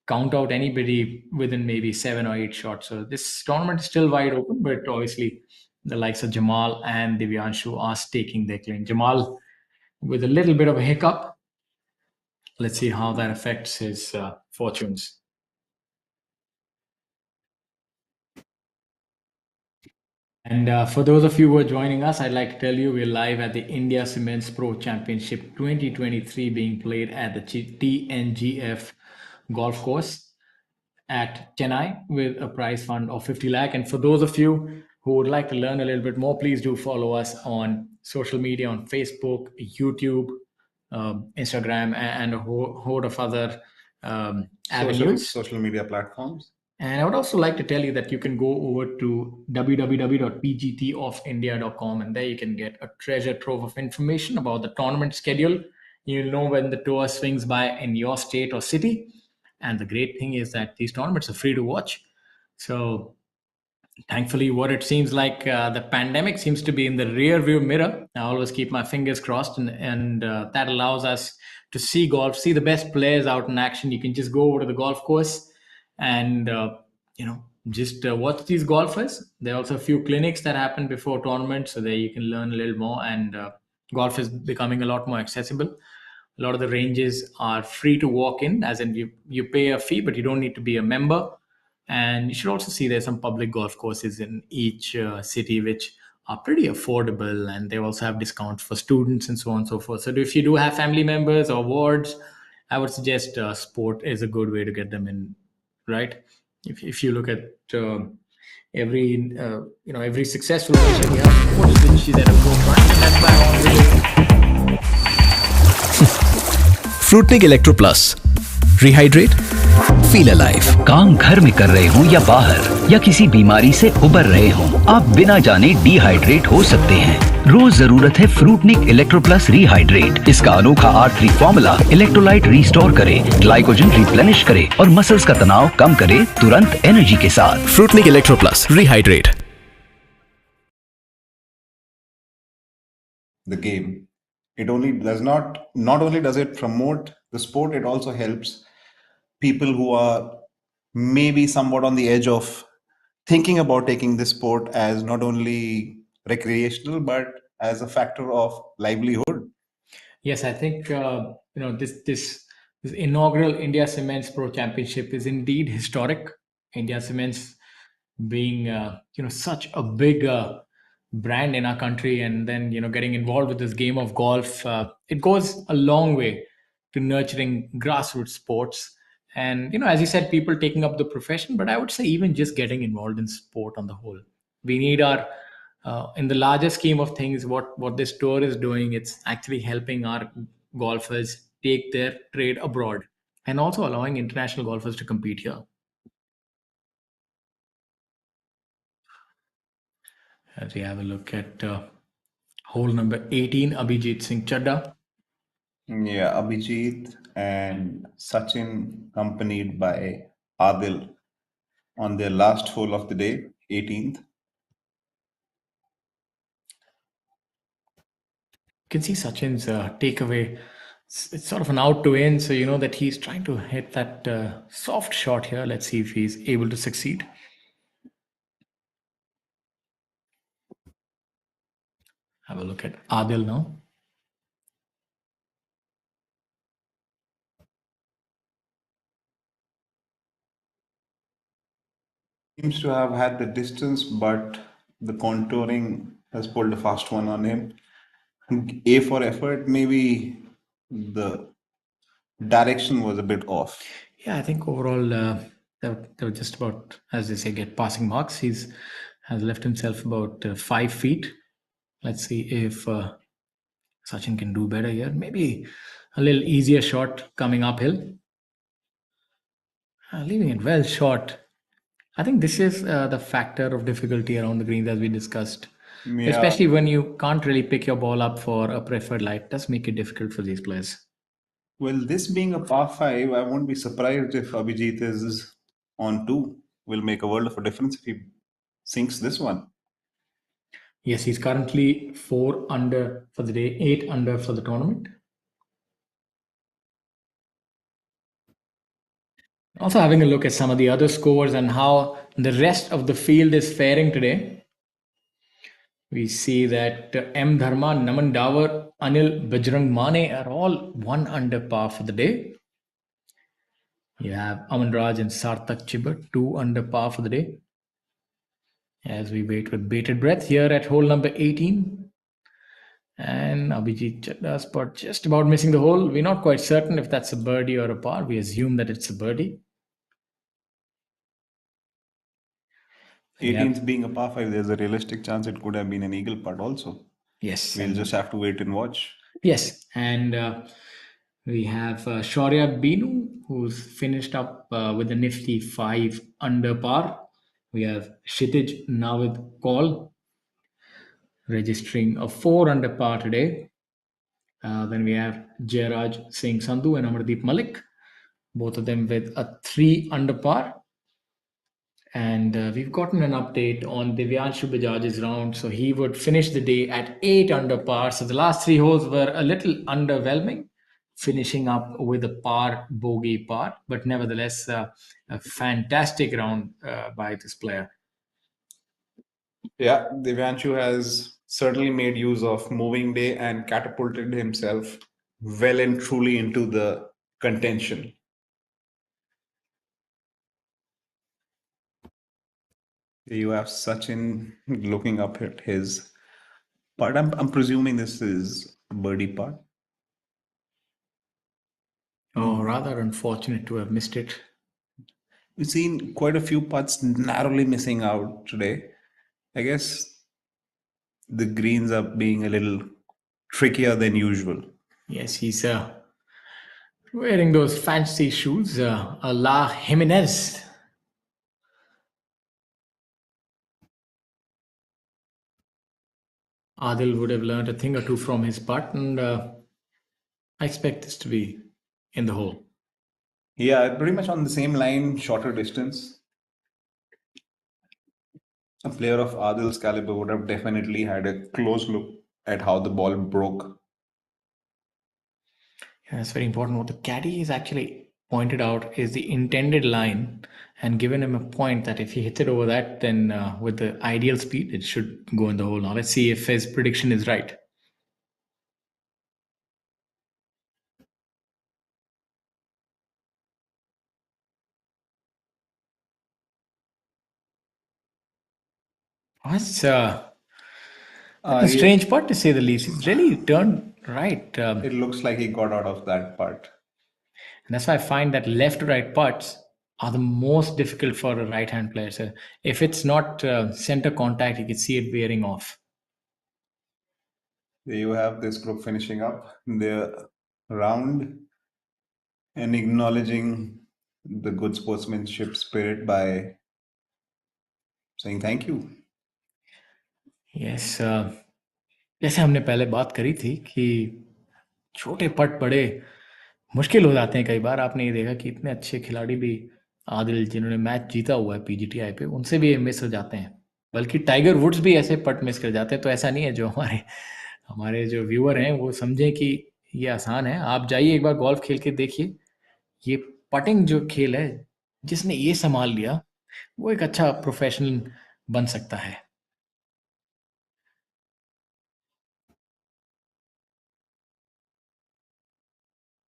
count out anybody within maybe 7 or 8 shots. So this tournament is still wide open, but obviously the likes of Jamal and Divyanshu are staking their claim. Jamal with a little bit of a hiccup. Let's see how that affects his fortunes. And for those of you who are joining us, I'd like to tell you we're live at the India Cements Pro Championship 2023 being played at the TNGF golf course at Chennai with a prize fund of 50 lakh. And for those of you who would like to learn a little bit more, please do follow us on social media, on Facebook, YouTube, Instagram, and a host of other avenues. Social media platforms. And I would also like to tell you that you can go over to www.pgtofindia.com, and there you can get a treasure trove of information about the tournament schedule. You'll know when the tour swings by in your state or city. And the great thing is that these tournaments are free to watch. So thankfully, what it seems like the pandemic seems to be in the rear view mirror. I always keep my fingers crossed, and that allows us to see golf, see the best players out in action. You can just go over to the golf course and just watch these golfers. There are also a few clinics that happen before tournaments, so there you can learn a little more, and golf is becoming a lot more accessible. A lot of the ranges are free to walk in, as in you pay a fee, but you don't need to be a member. And you should also see there's some public golf courses in each city which are pretty affordable, and they also have discounts for students and so on and so forth. So if you do have family members or wards, I would suggest sport is a good way to get them in, right? If you look at every every successful nation, you have sports which is at a forefront, and that's why I want to Fruitnik electro plus, rehydrate, feel alive. काम घर में कर रहे हो या बाहर, या किसी बीमारी से उबर रहे हो, आप बिना जाने डिहाइड्रेट हो सकते हैं। रोज जरूरत है फ्रूटनिक इलेक्ट्रो प्लस रिहाइड्रेट। इसका अनोखा R3 फॉर्मूला इलेक्ट्रोलाइट रिस्टोर करे, ग्लाइकोजन रिप्लेनिश करे और मसल्स का तनाव कम करे तुरंत एनर्जी के साथ। Fruitnik electro plus rehydrate. The game. It only does not only does it promote the sport, it also helps people who are maybe somewhat on the edge of thinking about taking this sport as not only recreational but as a factor of livelihood. Yes, I think this inaugural India Cements Pro Championship is indeed historic. India Cements being such a big brand in our country, and then getting involved with this game of golf, it goes a long way to nurturing grassroots sports. And as you said, people taking up the profession, but I would say even just getting involved in sport on the whole, we need our in the larger scheme of things, what this tour is doing, it's actually helping our golfers take their trade abroad, and also allowing international golfers to compete here. As we have a look at hole number 18, Abhijit Singh Chadda. Yeah, Abhijit and Sachin accompanied by Adil on their last hole of the day, 18th. You can see Sachin's takeaway. It's sort of an out to in, so you know that he's trying to hit that soft shot here. Let's see if he's able to succeed. Have a look at Adil now. Seems to have had the distance, but the contouring has pulled a fast one on him. A for effort, maybe the direction was a bit off. Yeah, I think overall they were just about, as they say, get passing marks. Has left himself about 5 feet. Let's see if Sachin can do better here. Maybe a little easier shot coming uphill. Leaving it well short. I think this is the factor of difficulty around the greens as we discussed. Yeah. Especially when you can't really pick your ball up for a preferred lie. It does make it difficult for these players. Well, this being a par 5, I won't be surprised if Abhijit is on 2. Will make a world of a difference if he sinks this one. Yes, he's currently 4 under for the day, 8 under for the tournament. Also having a look at some of the other scores and how the rest of the field is faring today. We see that M. Dharma, Naman Davar, Anil, Bajrang Mane are all 1 under par for the day. You have Aman Raj and Sarthak Chibber, 2 under par for the day. As we wait with bated breath here at hole number 18. And Abhijit Chadda spot just about missing the hole. We're not quite certain if that's a birdie or a par. We assume that it's a birdie. 18th being a par 5, there's a realistic chance it could have been an eagle putt also. Yes. We'll just have to wait and watch. Yes. And we have Shaurya Binu, who's finished up with a nifty 5 under par. We have Kshitij Navid Kaul registering a 4 under par today. Then we have Jairaj Singh Sandhu and Amardeep Malik, both of them with a 3 under par. And we've gotten an update on Divyanshu Bajaj's round. So he would finish the day at 8 under par. So the last 3 holes were a little underwhelming, finishing up with a par, bogey par. But nevertheless, a fantastic round by this player. Yeah, Divyanshu has certainly made use of moving day and catapulted himself well and truly into the contention. You have Sachin looking up at his But I'm presuming this is a birdie putt. Oh, rather unfortunate to have missed it. We've seen quite a few putts narrowly missing out today. I guess the greens are being a little trickier than usual. Yes, he's wearing those fancy shoes, a La Jimenez. Adil would have learned a thing or two from his putt, and I expect this to be in the hole. Yeah, pretty much on the same line, shorter distance. A player of Adil's caliber would have definitely had a close look at how the ball broke. Yeah, that's very important. What the caddy is actually pointed out is the intended line and given him a point that if he hits it over that, then with the ideal speed, it should go in the hole. Now let's see if his prediction is right. That's a strange putt to say the least. It's really turned right. It looks like he got out of that putt. And that's why I find that left to right putts are the most difficult for a right hand player. So if it's not center contact, you can see it veering off. There you have this group finishing up their round and acknowledging the good sportsmanship spirit by saying thank you. Yes, जैसे हमने पहले बात करी थी कि छोटे पट बड़े मुश्किल हो जाते हैं कई बार। आपने ये देखा कि इतने अच्छे खिलाड़ी भी आदिल जिन्होंने मैच जीता हुआ है पीजीटीआई पे, उनसे भी मिस हो जाते हैं। बल्कि टाइगर वुड्स भी ऐसे पट मिस कर जाते हैं। तो ऐसा नहीं है, जो हमारे जो व्यूअर हैं वो समझें कि ये आसान है। आप जाइए एक बार गोल्फ खेल के देखिए। ये पटिंग जो खेल है, जिसने ये संभाल लिया, वो एक अच्छा प्रोफेशनल बन सकता है।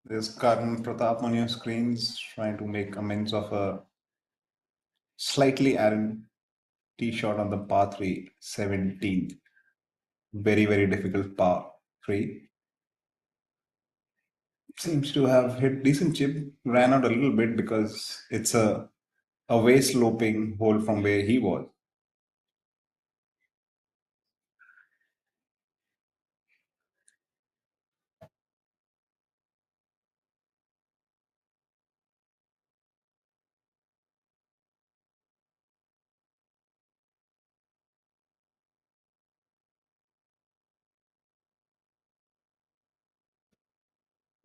There's Karan Pratap on your screens trying to make amends of a slightly errant tee shot on the par 3 17th. Very, very difficult par 3. Seems to have hit decent chip, ran out a little bit because it's a away sloping hole from where he was.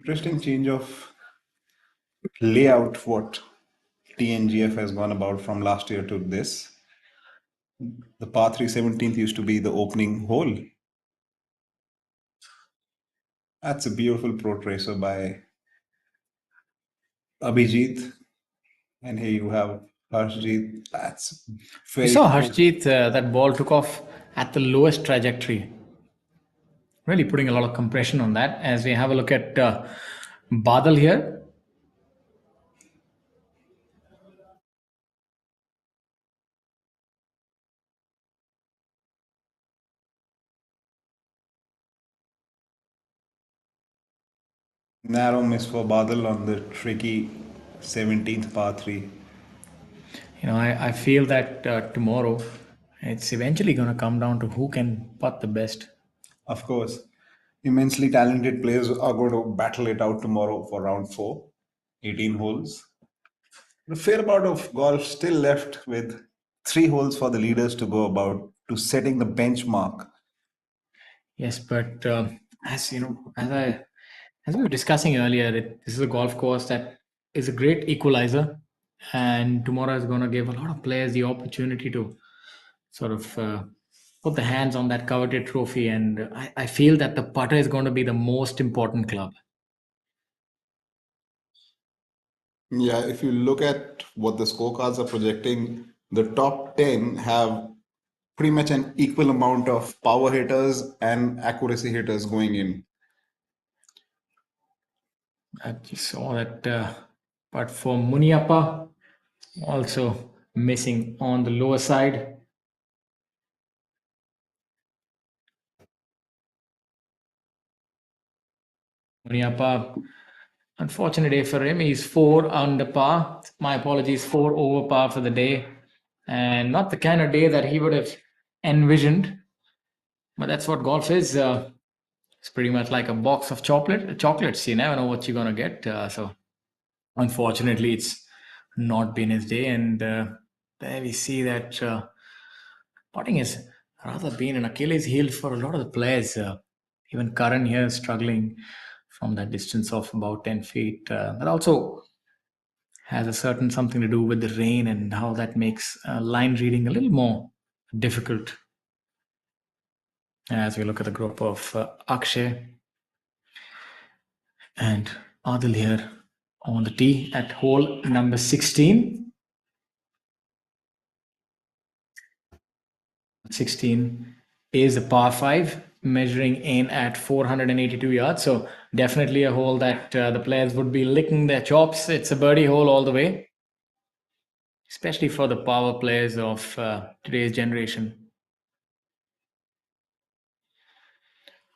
Interesting change of layout what TNGF has gone about from last year to this. The par 3 17th used to be the opening hole. That's a beautiful pro tracer by Abhijit. And here you have Harshjeet. That's very You saw cool. Harshjeet, that ball took off at the lowest trajectory. Really putting a lot of compression on that. As we have a look at Badal here. Narrow miss for Badal on the tricky 17th par 3. I feel that tomorrow it's eventually going to come down to who can putt the best. Of course, immensely talented players are going to battle it out tomorrow for round 4, 18 holes. A fair amount of golf still left with 3 holes for the leaders to go about to setting the benchmark. Yes, but as you know, as we were discussing earlier, this is a golf course that is a great equalizer, and tomorrow is going to give a lot of players the opportunity to sort of put the hands on that coveted trophy. And I feel that the putter is going to be the most important club. Yeah, if you look at what the scorecards are projecting, the top 10 have pretty much an equal amount of power hitters and accuracy hitters going in. I just saw that, but for Muniappa, also missing on the lower side. Muniappa, unfortunate day for him. He's 4 under par. My apologies, 4 over par for the day. And not the kind of day that he would have envisioned. But that's what golf is. It's pretty much like a box of chocolates. You never know what you're going to get. So unfortunately, it's not been his day. And there we see that putting has rather been an Achilles heel for a lot of the players. Even Karan here is struggling from that distance of about 10 feet. That also has a certain something to do with the rain and how that makes line reading a little more difficult. As we look at the group of Akshay and Adil here on the tee at hole number 16. 16 is a par 5 measuring in at 482 yards. So definitely a hole that the players would be licking their chops. It's a birdie hole all the way, especially for the power players of today's generation.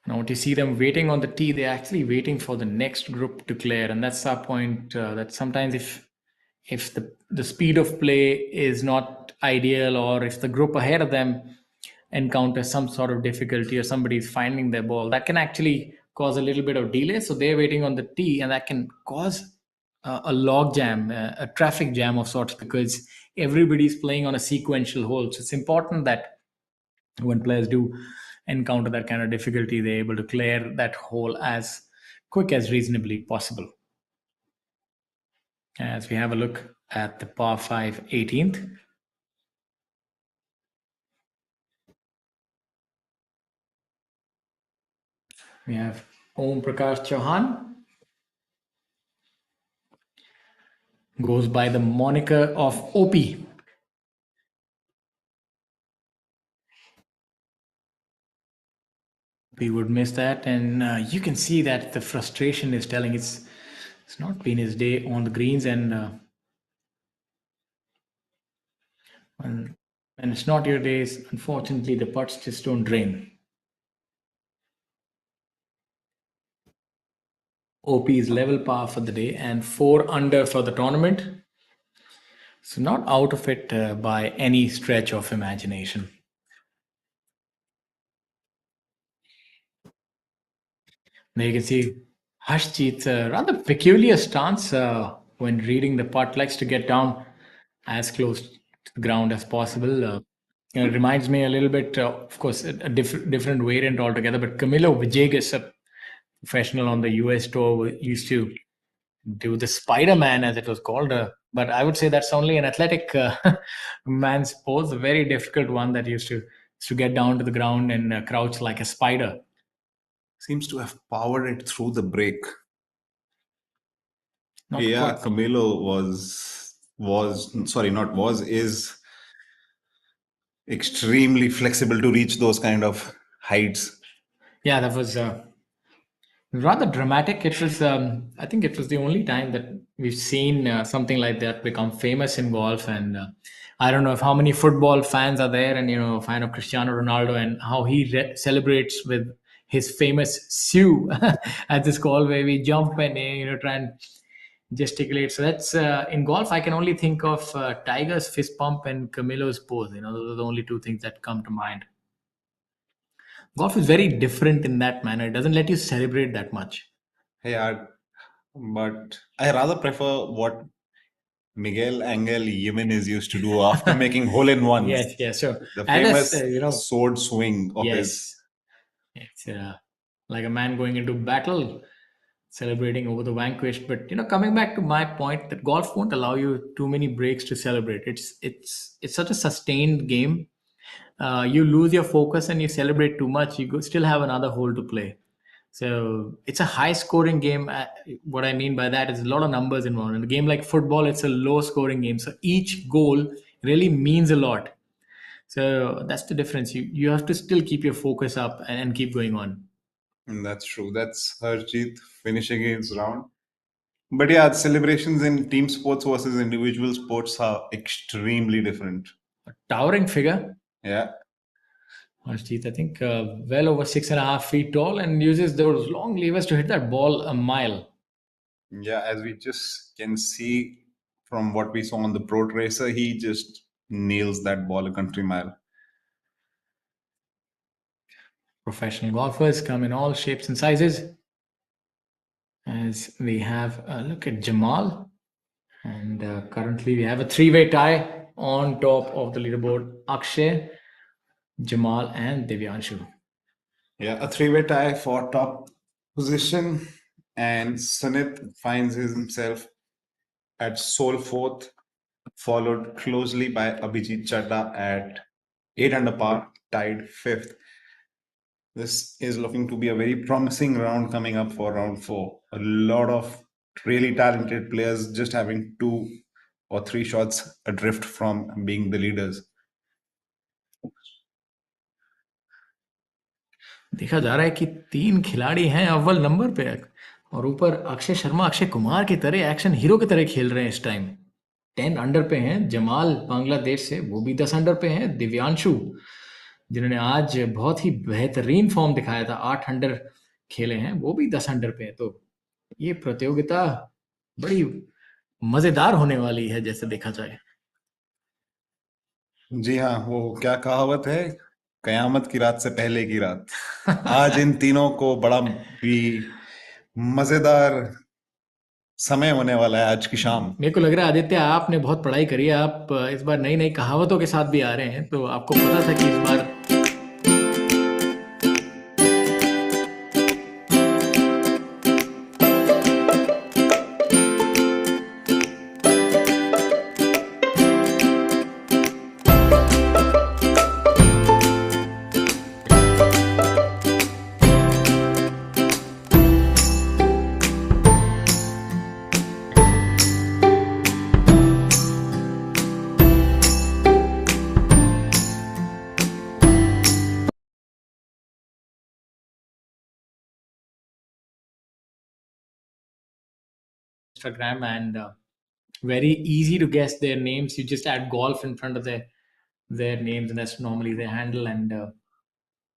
Now, what you see them waiting on the tee, they're actually waiting for the next group to clear. And that's our point, that sometimes if the speed of play is not ideal, or if the group ahead of them encounters some sort of difficulty or somebody's finding their ball, that can actually cause a little bit of delay. So they're waiting on the tee, and that can cause a log jam, a traffic jam of sorts, because everybody's playing on a sequential hole. So it's important that when players do encounter that kind of difficulty, they're able to clear that hole as quick as reasonably possible. As we have a look at the par 5 18th. We have Om Prakash Chauhan. Goes by the moniker of OP. We would miss that, and you can see that the frustration is telling. It's not been his day on the greens, and when it's not your days, unfortunately, the putts just don't drain. OP is level par for the day and 4 under for the tournament. So not out of it by any stretch of imagination. Now you can see Harshjeet's rather peculiar stance when reading the putt. Likes to get down as close to the ground as possible. It reminds me a little bit, of course, a different variant altogether. But Camilo Villegas, a professional on the US tour, used to do the Spider-Man, as it was called. But I would say that's only an athletic man's pose, a very difficult one that used to get down to the ground and crouch like a spider. Seems to have powered it through the break. Not Yeah, quite. Camilo is extremely flexible to reach those kind of heights. Yeah, that was rather dramatic. It was, I think, it was the only time that we've seen something like that become famous in golf. And I don't know if how many football fans are there, and a fan of Cristiano Ronaldo, and how he celebrates with his famous "Sue" at this call where we jump and try and gesticulate. So that's in golf. I can only think of Tiger's fist pump and Camilo's pose. Those are the only two things that come to mind. Golf is very different in that manner. It doesn't let you celebrate that much. Yeah, but I rather prefer what Miguel Angel Jimenez used to do after making hole-in-ones. Yes, sure. The And famous sword swing of his. yes, it's like a man going into battle, celebrating over the vanquished. But coming back to my point, that golf won't allow you too many breaks to celebrate. It's such a sustained game. You lose your focus and you celebrate too much, still have another hole to play. So it's a high scoring game. What I mean by that is a lot of numbers involved. In a game like football, it's a low scoring game. So each goal really means a lot. So that's the difference. You have to still keep your focus up and keep going on. And that's true. That's Harjeet finishing his round. But yeah, celebrations in team sports versus individual sports are extremely different. A towering figure. Yeah. Harshjeet, I think well over 6.5 feet tall and uses those long levers to hit that ball a mile. Yeah, as we just can see from what we saw on the Pro Tracer, he just nails that ball a country mile. Professional golfers come in all shapes and sizes. As we have a look at Jamal, and currently we have a three-way tie on top of the leaderboard. Akshay, Jamal, and Divyanshu. Yeah, a three-way tie for top position, and Sunit finds himself at sole fourth, followed closely by Abhijit Chadda at 8 under par, tied fifth. This is looking to be a very promising round coming up for round four. A lot of really talented players just having 2 or 3 shots adrift from being the leaders. देखा जा रहा है कि 3 खिलाड़ी हैं अव्वल number पे और ऊपर अक्षय शर्मा अक्षय कुमार की तरह एक्शन हीरो की तरह खेल रहे हैं इस टाइम। 10 अंडर पे हैं जमाल बांग्लादेश से, वो भी 10 अंडर पे हैं। दिव्यांशु जिन्होंने आज बहुत ही बेहतरीन फॉर्म दिखाया था, 8 अंडर खेले हैं, वो भी 10 अंडर पे हैं। तो ये प्रतियोगिता बड़ी मजेदार होने वाली है जैसे देखा जाए। जी हाँ, वो क्या कहावत है, कयामत की रात से पहले की रात। आज इन तीनों को बड़ा भी मजेदार समय होने वाला है आज की शाम। मेरे को लग रहा है आदित्य आपने बहुत पढ़ाई करी है, आप इस बार नई नई कहावतों के साथ भी आ रहे हैं, तो आपको पता था कि इस बार Instagram and very easy to guess their names. You just add golf in front of their names, and that's normally their handle. And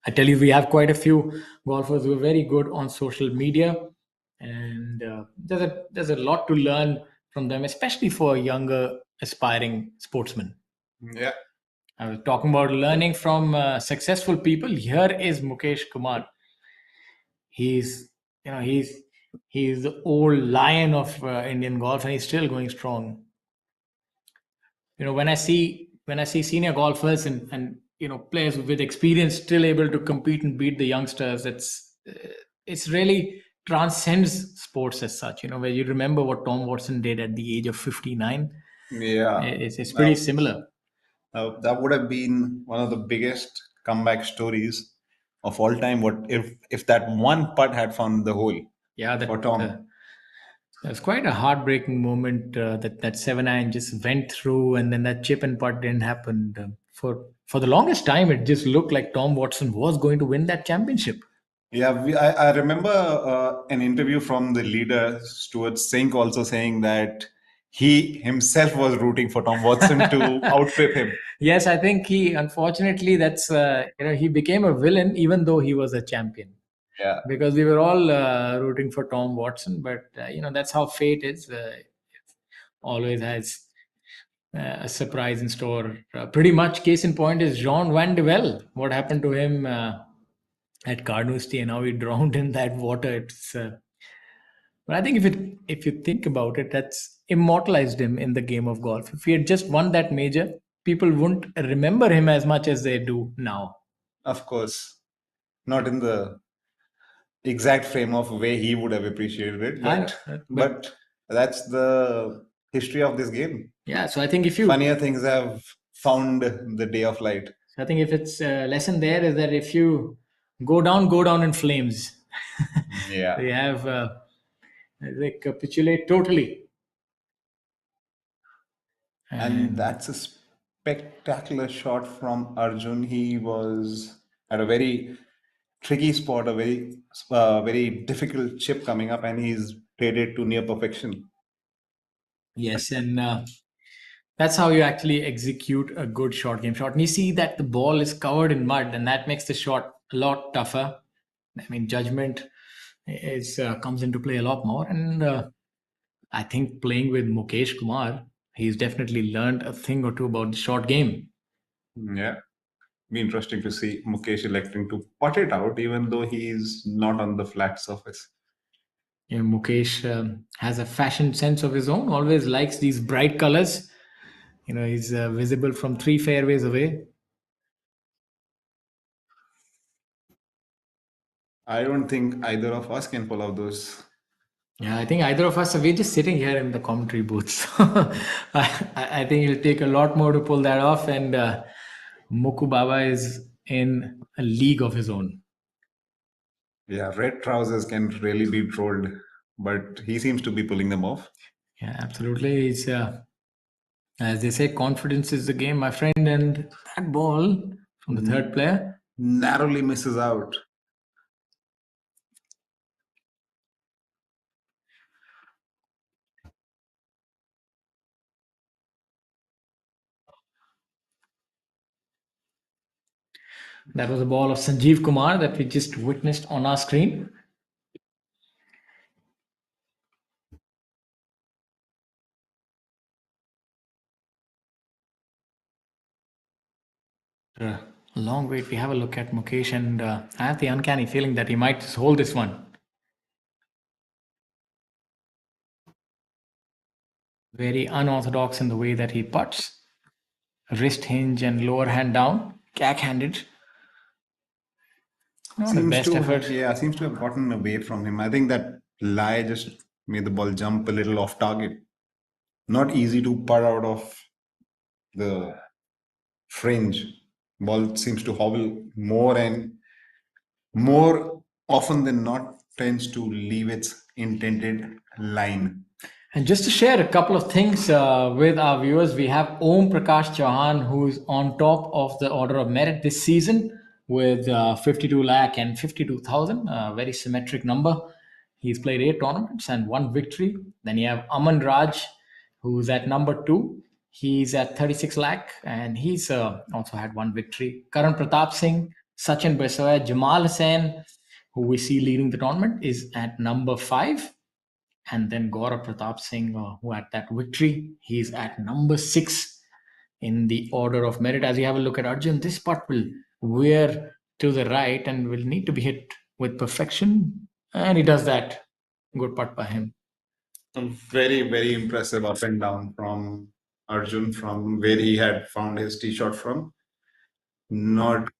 I tell you, we have quite a few golfers who are very good on social media, and there's a lot to learn from them, especially for younger aspiring sportsmen. Yeah. I was talking about learning from successful people. Here is Mukesh Kumar. He's he's the old lion of Indian golf, and he's still going strong. When I see senior golfers and players with experience still able to compete and beat the youngsters, it's really transcends sports as such. Where you remember what Tom Watson did at the age of 59. Yeah, it's pretty similar. that would have been one of the biggest comeback stories of all time. What if that one putt had found the hole? Yeah, for Tom. It was quite a heartbreaking moment that 7-iron just went through, and then that chip and putt didn't happen. For the longest time, it just looked like Tom Watson was going to win that championship. Yeah, I remember an interview from the leader, Stuart Sink, also saying that he himself was rooting for Tom Watson to outtrip him. Yes, I think unfortunately, that's he became a villain even though he was a champion. Yeah, because we were all rooting for Tom Watson, but that's how fate is. It always has a surprise in store. Pretty much, case in point is Jean Van de Velde. What happened to him at Carnoustie, and how he drowned in that water. But I think if you think about it, that's immortalized him in the game of golf. If he had just won that major, people wouldn't remember him as much as they do now. Of course, not in the exact frame of way he would have appreciated it, but that's the history of this game. Yeah, so I think if you funnier things have found the day of light. So I think if it's a lesson there is that if you go down in flames. Yeah, they have they capitulate totally. And that's a spectacular shot from Arjun. He was at a very tricky spot, a very difficult chip coming up, and he's played it to near perfection. Yes, and That's how you actually execute a good short game shot. And you see that the ball is covered in mud, and that makes the shot a lot tougher. I mean, judgment is comes into play a lot more. And I think playing with Mukesh Kumar, he's definitely learned a thing or two about the short game. Yeah. Be interesting to see Mukesh electing to putt it out, even though he's not on the flat surface. You know, Mukesh has a fashion sense of his own, always likes these bright colors. You know, he's visible from 3 fairways away. I don't think either of us can pull out those. Yeah, I think either of us, we're just sitting here in the commentary booths. I think it'll take a lot more to pull that off. And Muku Baba is in a league of his own. Yeah, red trousers can really be trolled, but he seems to be pulling them off. Yeah, absolutely. It's as they say, confidence is the game, my friend. And that ball from the third player Narrowly misses out. that was a ball of Sanjeev Kumar that we just witnessed on our screen. A long wait. We have a look at Mukesh, and I have the uncanny feeling that he might just hold this one. Very unorthodox in the way that he putts. Wrist hinge and lower hand down, cack-handed. Not the best effort. Yeah, seems to have gotten away from him. I think that lie just made the ball jump a little off target. Not easy to putt out of the fringe. Ball seems to hobble more and more often than not tends to leave its intended line. And just to share a couple of things with our viewers, we have Om Prakash Chauhan, who's on top of the order of merit this season with 52 lakh and 52,000, a very symmetric number. He's played 8 tournaments and 1 victory. Then you have Aman Raj, who's at number 2. He's at 36 lakh and he's also had 1 victory. Karan Pratap Singh, Sachin Basoya, Jamal Hussain, who we see leading the tournament, is at number 5. And then Gaurav Pratap Singh, who had that victory, he's at number 6 in the order of merit. As you have a look at Arjun, this putt will veer to the right and will need to be hit with perfection. And he does that. Good putt by him. Very, very impressive up and down from Arjun from where he had found his tee shot from. Not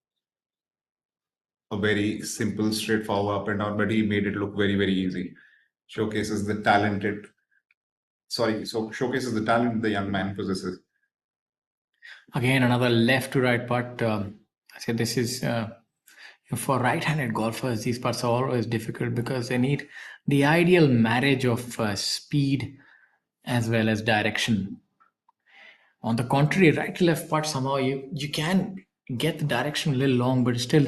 a very simple, straightforward up and down, but he made it look very, very easy. Showcases the talent the young man possesses. Again, another left to right putt. I said this is for right-handed golfers. These putts are always difficult because they need the ideal marriage of speed as well as direction. On the contrary, right to left putt, somehow you can get the direction a little long, but it still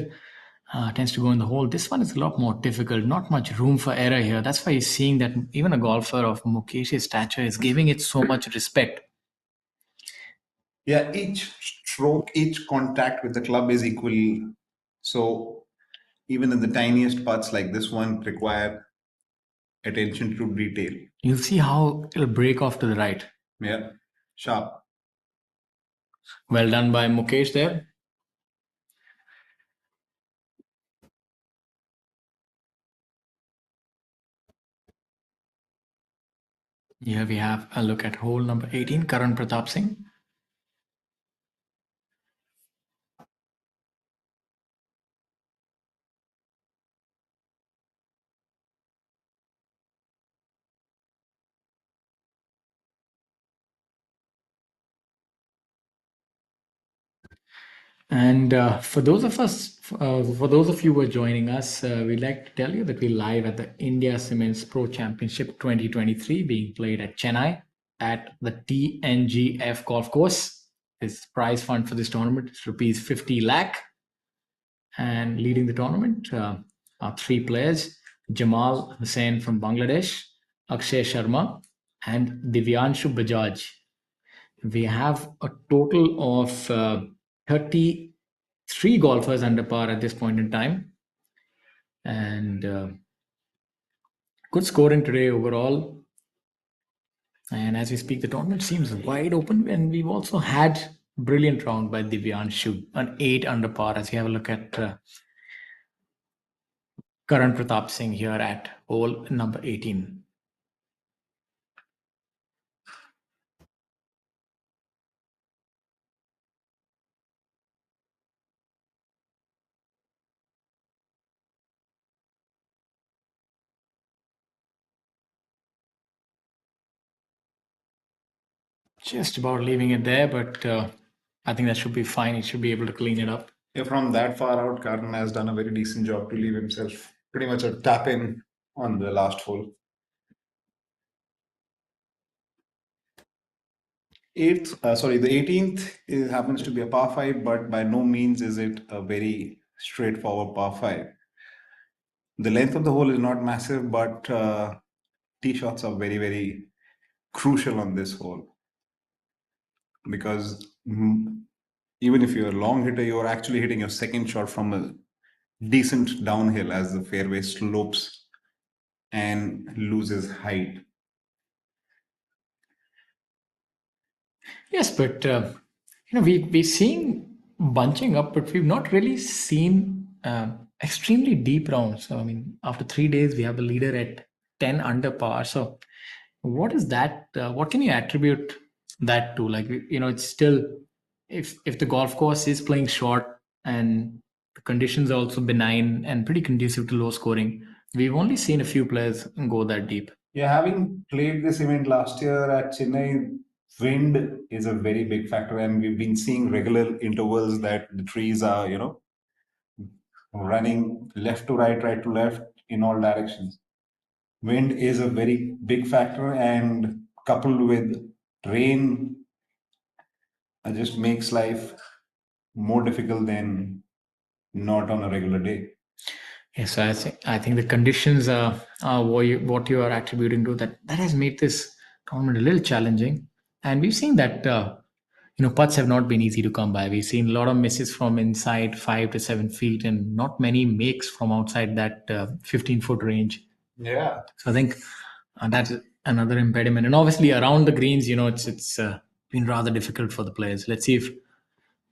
tends to go in the hole. This one is a lot more difficult, not much room for error here. That's why you're seeing that even a golfer of Mukesh's stature is giving it so much respect. Yeah, each stroke, each contact with the club is equal. So even in the tiniest putts like this one require attention to detail. You'll see how it'll break off to the right. Yeah, sharp. Well done by Mukesh there. Here we have a look at hole number 18, Karan Pratap Singh. And for those of you who are joining us, we'd like to tell you that we're live at the India Cements Pro Championship 2023 being played at Chennai at the TNGF Golf Course. This prize fund for this tournament is rupees 50 lakh. And leading the tournament are 3 players, Jamal Hussain from Bangladesh, Akshay Sharma, and Divyanshu Bajaj. We have a total of 33 golfers under par at this point in time. And good scoring today overall. And as we speak, the tournament seems wide open. And we've also had a brilliant round by Divyanshu, an 8 under par. As you have a look at Karan Pratap Singh here at hole number 18. Just about leaving it there, but I think that should be fine. He should be able to clean it up. Yeah, from that far out, Karan has done a very decent job to leave himself pretty much a tap in on the last hole. The 18th happens to be a par 5, but by no means is it a very straightforward par 5. The length of the hole is not massive, but tee shots are very, very crucial on this hole because even if you're a long hitter, you're actually hitting your second shot from a decent downhill as the fairway slopes and loses height. Yes, but we've seen bunching up, but we've not really seen extremely deep rounds. So I mean, after 3 days, we have the leader at 10 under par. So what is that? What can you attribute that to? Like it's still if the golf course is playing short and the conditions are also benign and pretty conducive to low scoring, we've only seen a few players go that deep. Yeah, having played this event last year at Chennai, wind is a very big factor, and we've been seeing regular intervals that the trees are, running left to right, right to left in all directions. Wind is a very big factor, and coupled with rain, just makes life more difficult than not on a regular day. Yes, so I think the conditions are what you are attributing to that has made this tournament a little challenging, and we've seen that putts have not been easy to come by. We've seen a lot of misses from inside 5 to 7 feet, and not many makes from outside that 15-foot range. Yeah. So I think that's another impediment, and obviously around the greens, it's been rather difficult for the players. Let's see if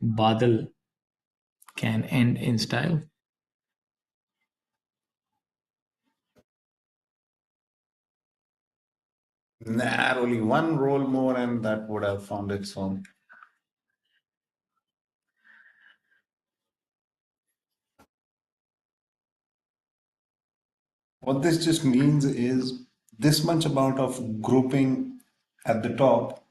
Badal can end in style. Nah, only one roll more, and that would have found its own. What this just means is this much amount of grouping at the top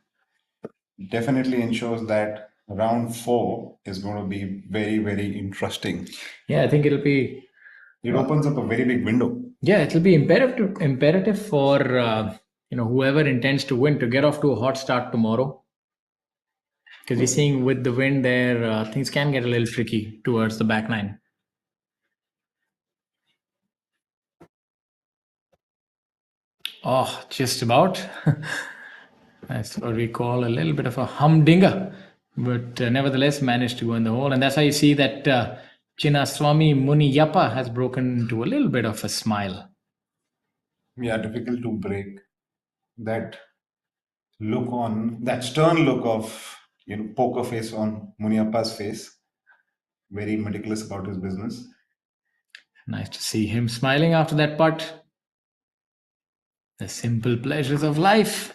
definitely ensures that round 4 is going to be very, very interesting. Yeah, I think It opens up a very big window. yeah, it'll be imperative for whoever intends to win to get off to a hot start tomorrow. Because we're seeing with the wind there, things can get a little tricky towards the back nine. Oh, just about. That's what we call a little bit of a humdinger, but nevertheless managed to go in the hole. And that's how you see that Chinnaswamy Muniyappa has broken into a little bit of a smile. Yeah, difficult to break that stern look of poker face on Muniappa's face. Very meticulous about his business. Nice to see him smiling after that putt. The simple pleasures of life.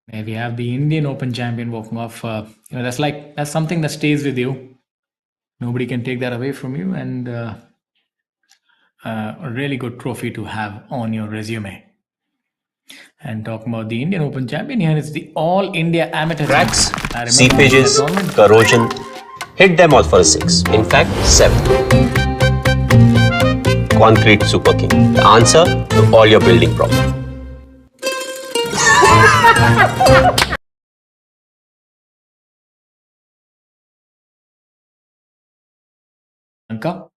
There we have the Indian Open champion walking off. That's something that stays with you. Nobody can take that away from you, and a really good trophy to have on your resume. And talking about the Indian Open champion, here is the All India Amateur. Cracks, Champion. seepages, corrosion. Hit them all for a 6. In fact, 7. Concrete Super King. The answer to all your building problems. Anka.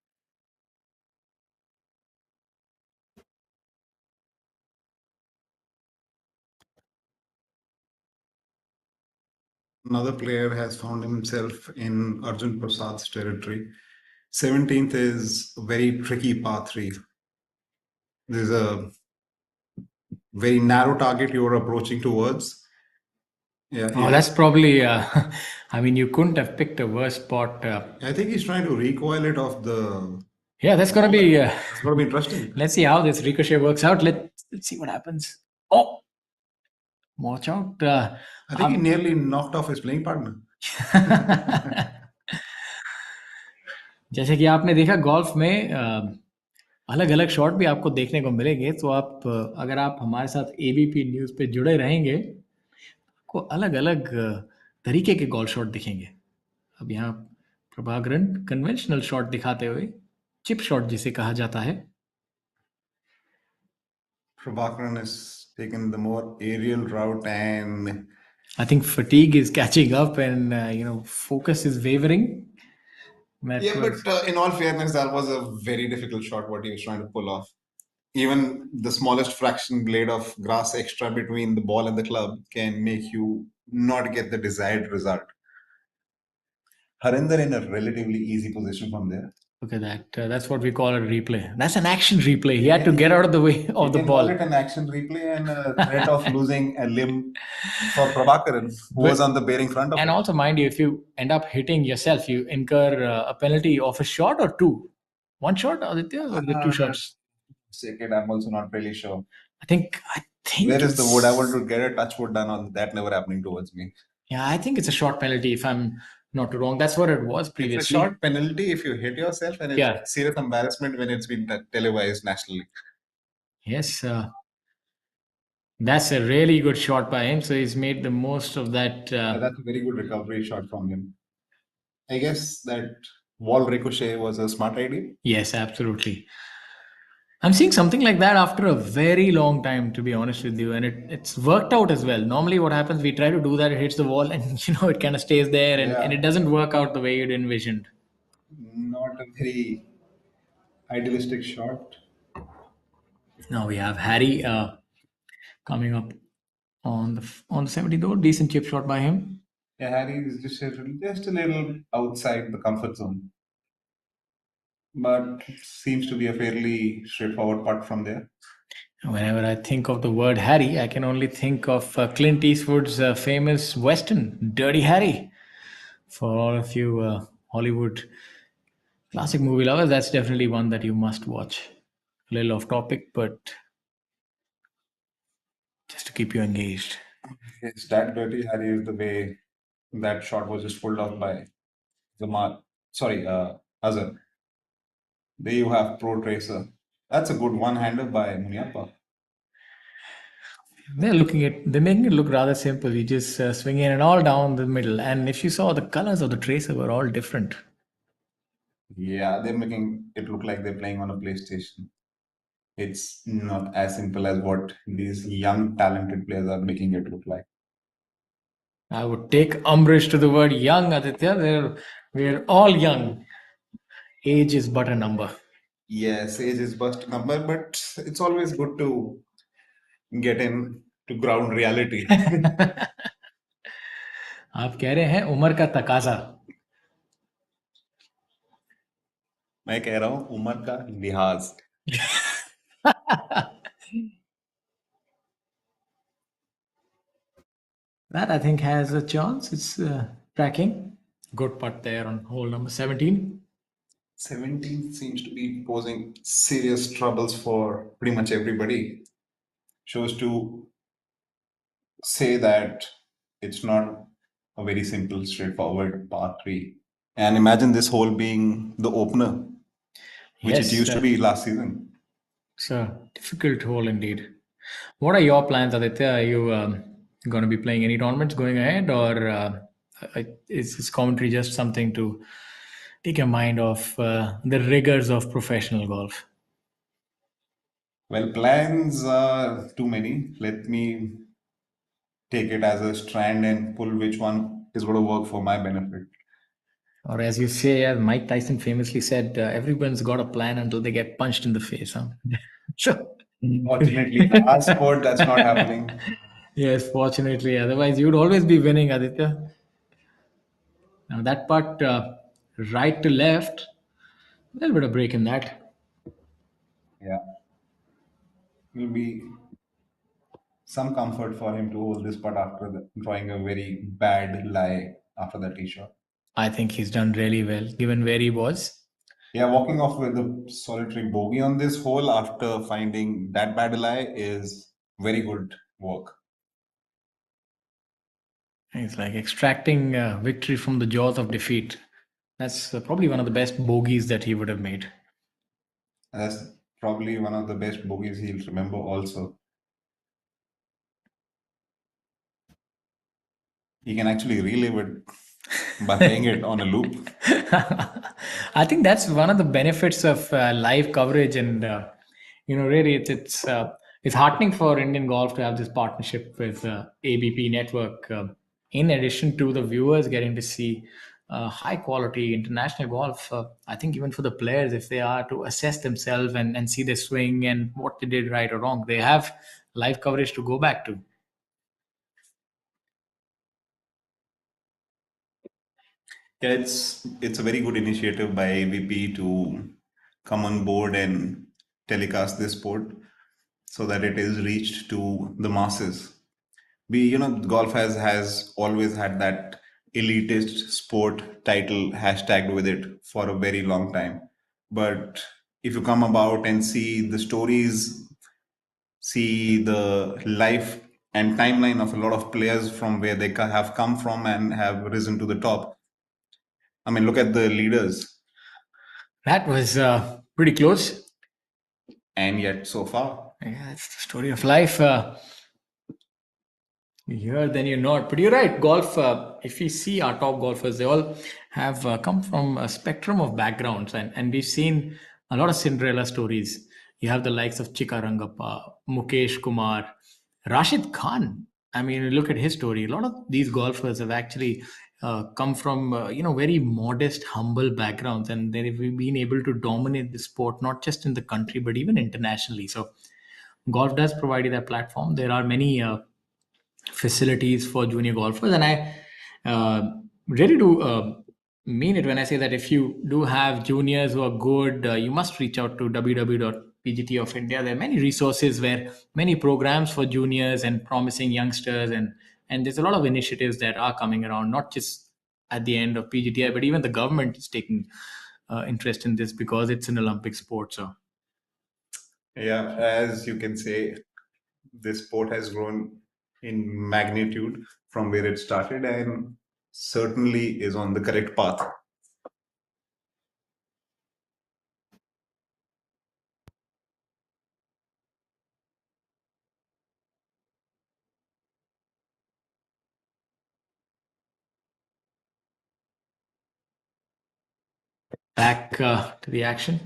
Another player has found himself in Arjun Prasad's territory. 17th is a very tricky par 3. There's a very narrow target you're approaching towards. Yeah, Oh, that's probably, I mean, you couldn't have picked a worse spot. I think he's trying to recoil it off the. Yeah, that's going to be, It's going to be interesting. let's see how this ricochet works out. Let's see what happens. Oh, watch out. I think he nearly knocked off his playing partner. जैसे कि आपने देखा golf में अलग अलग shot भी आपको देखने को मिलेंगे, तो आप अगर आप हमारे साथ एबीपी न्यूज़ पे जुड़े रहेंगे, आपको अलग अलग तरीके के गोल्फ शॉट दिखेंगे. अब यहाँ प्रभाकरन कन्वेंशनल शॉट दिखाते हुए, चिप शॉट जिसे कहा जाता है. Prabhakaran has taken the more aerial route, and I think fatigue is catching up, and focus is wavering. yeah, but in all fairness, that was a very difficult shot what he was trying to pull off. Even the smallest fraction blade of grass extra between the ball and the club can make you not get the desired result. Harinder in a relatively easy position from there. Look at that. That's what we call a replay. That's an action replay. He had to get out of the way of the You can ball. call it an action replay and a threat of losing a limb for Prabhakaran, who was on the bearing front of And it. also, mind you, if you end up hitting yourself, you incur a penalty of a shot or two. One shot, Aditya, or the two shots? Second, I'm also not really sure. I think. Where is the wood? I want to get a touch wood done on that. Never happening towards me. Yeah, I think it's a short penalty if I'm not wrong. That's what it was previously. It's a short penalty if you hit yourself, and it's serious embarrassment when it's been televised nationally. Yes, that's a really good shot by him. So he's made the most of that. That's a very good recovery shot from him. I guess that wall ricochet was a smart idea. Yes, absolutely. I'm seeing something like that after a very long time, to be honest with you, and it's worked out as well. Normally, what happens, we try to do that, it hits the wall, and it kind of stays there, and it doesn't work out the way you'd envisioned. Not a very idealistic shot. Now we have Harry coming up on the 70th hole. Decent chip shot by him. Yeah, Harry is just a little outside the comfort zone, but seems to be a fairly straightforward putt from there. Whenever I think of the word Harry, I can only think of Clint Eastwood's famous Western, Dirty Harry. For all of you Hollywood classic movie lovers, that's definitely one that you must watch. A little off topic, but just to keep you engaged. It's that Dirty Harry is the way that shot was just pulled off by Azhar. There you have Pro Tracer. That's a good one-hander by Munyappa. They're making it look rather simple. You just swing in and all down the middle. And if you saw, the colors of the tracer were all different. Yeah, they're making it look like they're playing on a PlayStation. It's not as simple as what these young, talented players are making it look like. I would take umbrage to the word young, Aditya. We're all young. Age is but a number. Yes, age is but a number, but it's always good to get in to ground reality. आप कह रहे हैं उम्र का तकाजा. मैं कह रहा हूँ उम्र का लिहाज. That I think has a chance. It's tracking. Good putt there on hole number 17. 17 seems to be posing serious troubles for pretty much everybody. Shows to say that it's not a very simple, straightforward par 3. And imagine this hole being the opener, which it used to be last season. It's a difficult hole indeed. What are your plans, Aditya? Are you going to be playing any tournaments going ahead, or is this commentary just something to take your mind off the rigors of professional golf? Well, plans are too many. Let me take it as a strand and pull which one is going to work for my benefit. Or as you say, as Mike Tyson famously said, everyone's got a plan until they get punched in the face. Huh? So, fortunately, in our sport, that's not happening. Yes, fortunately. Otherwise, you'd always be winning, Aditya. Now that putt, right to left, a little bit of break in that. Yeah, will be some comfort for him to hold this putt after drawing a very bad lie after the tee shot. I think he's done really well given where he was. Yeah, walking off with a solitary bogey on this hole after finding that bad lie is very good work. He's like extracting victory from the jaws of defeat. That's probably one of the best bogeys that he would have made. That's probably one of the best bogeys he'll remember also. He can actually relive it by playing it on a loop. I think that's one of the benefits of live coverage, and really, it's heartening for Indian golf to have this partnership with ABP Network. In addition to the viewers getting to see high quality international golf, I think even for the players, if they are to assess themselves and see their swing and what they did right or wrong, they have live coverage to go back to. Yeah, it's a very good initiative by ABP to come on board and telecast this sport so that it is reached to the masses. Golf has always had that elitist sport title hashtagged with it for a very long time. But if you come about and see the stories, see the life and timeline of a lot of players from where they have come from and have risen to the top. I mean, look at the leaders, That was pretty close. and yet so far. Yeah, it's the story of life. You're here, then you're not. But you're right. Golf, if we see our top golfers, they all have come from a spectrum of backgrounds. And we've seen a lot of Cinderella stories. You have the likes of Chika Rangappa, Mukesh Kumar, Rashid Khan. I mean, look at his story. A lot of these golfers have actually come from, very modest, humble backgrounds. And they've been able to dominate the sport, not just in the country, but even internationally. So golf does provide you that platform. There are many facilities for junior golfers, and I really do mean it when I say that if you do have juniors who are good, you must reach out to www.pgt of India. There are many resources where many programs for juniors and promising youngsters, and there's a lot of initiatives that are coming around, not just at the end of PGTI, but even the government is taking interest in this because it's an Olympic sport. So Yeah, as you can say, this sport has grown in magnitude from where it started and certainly is on the correct path. back to the action.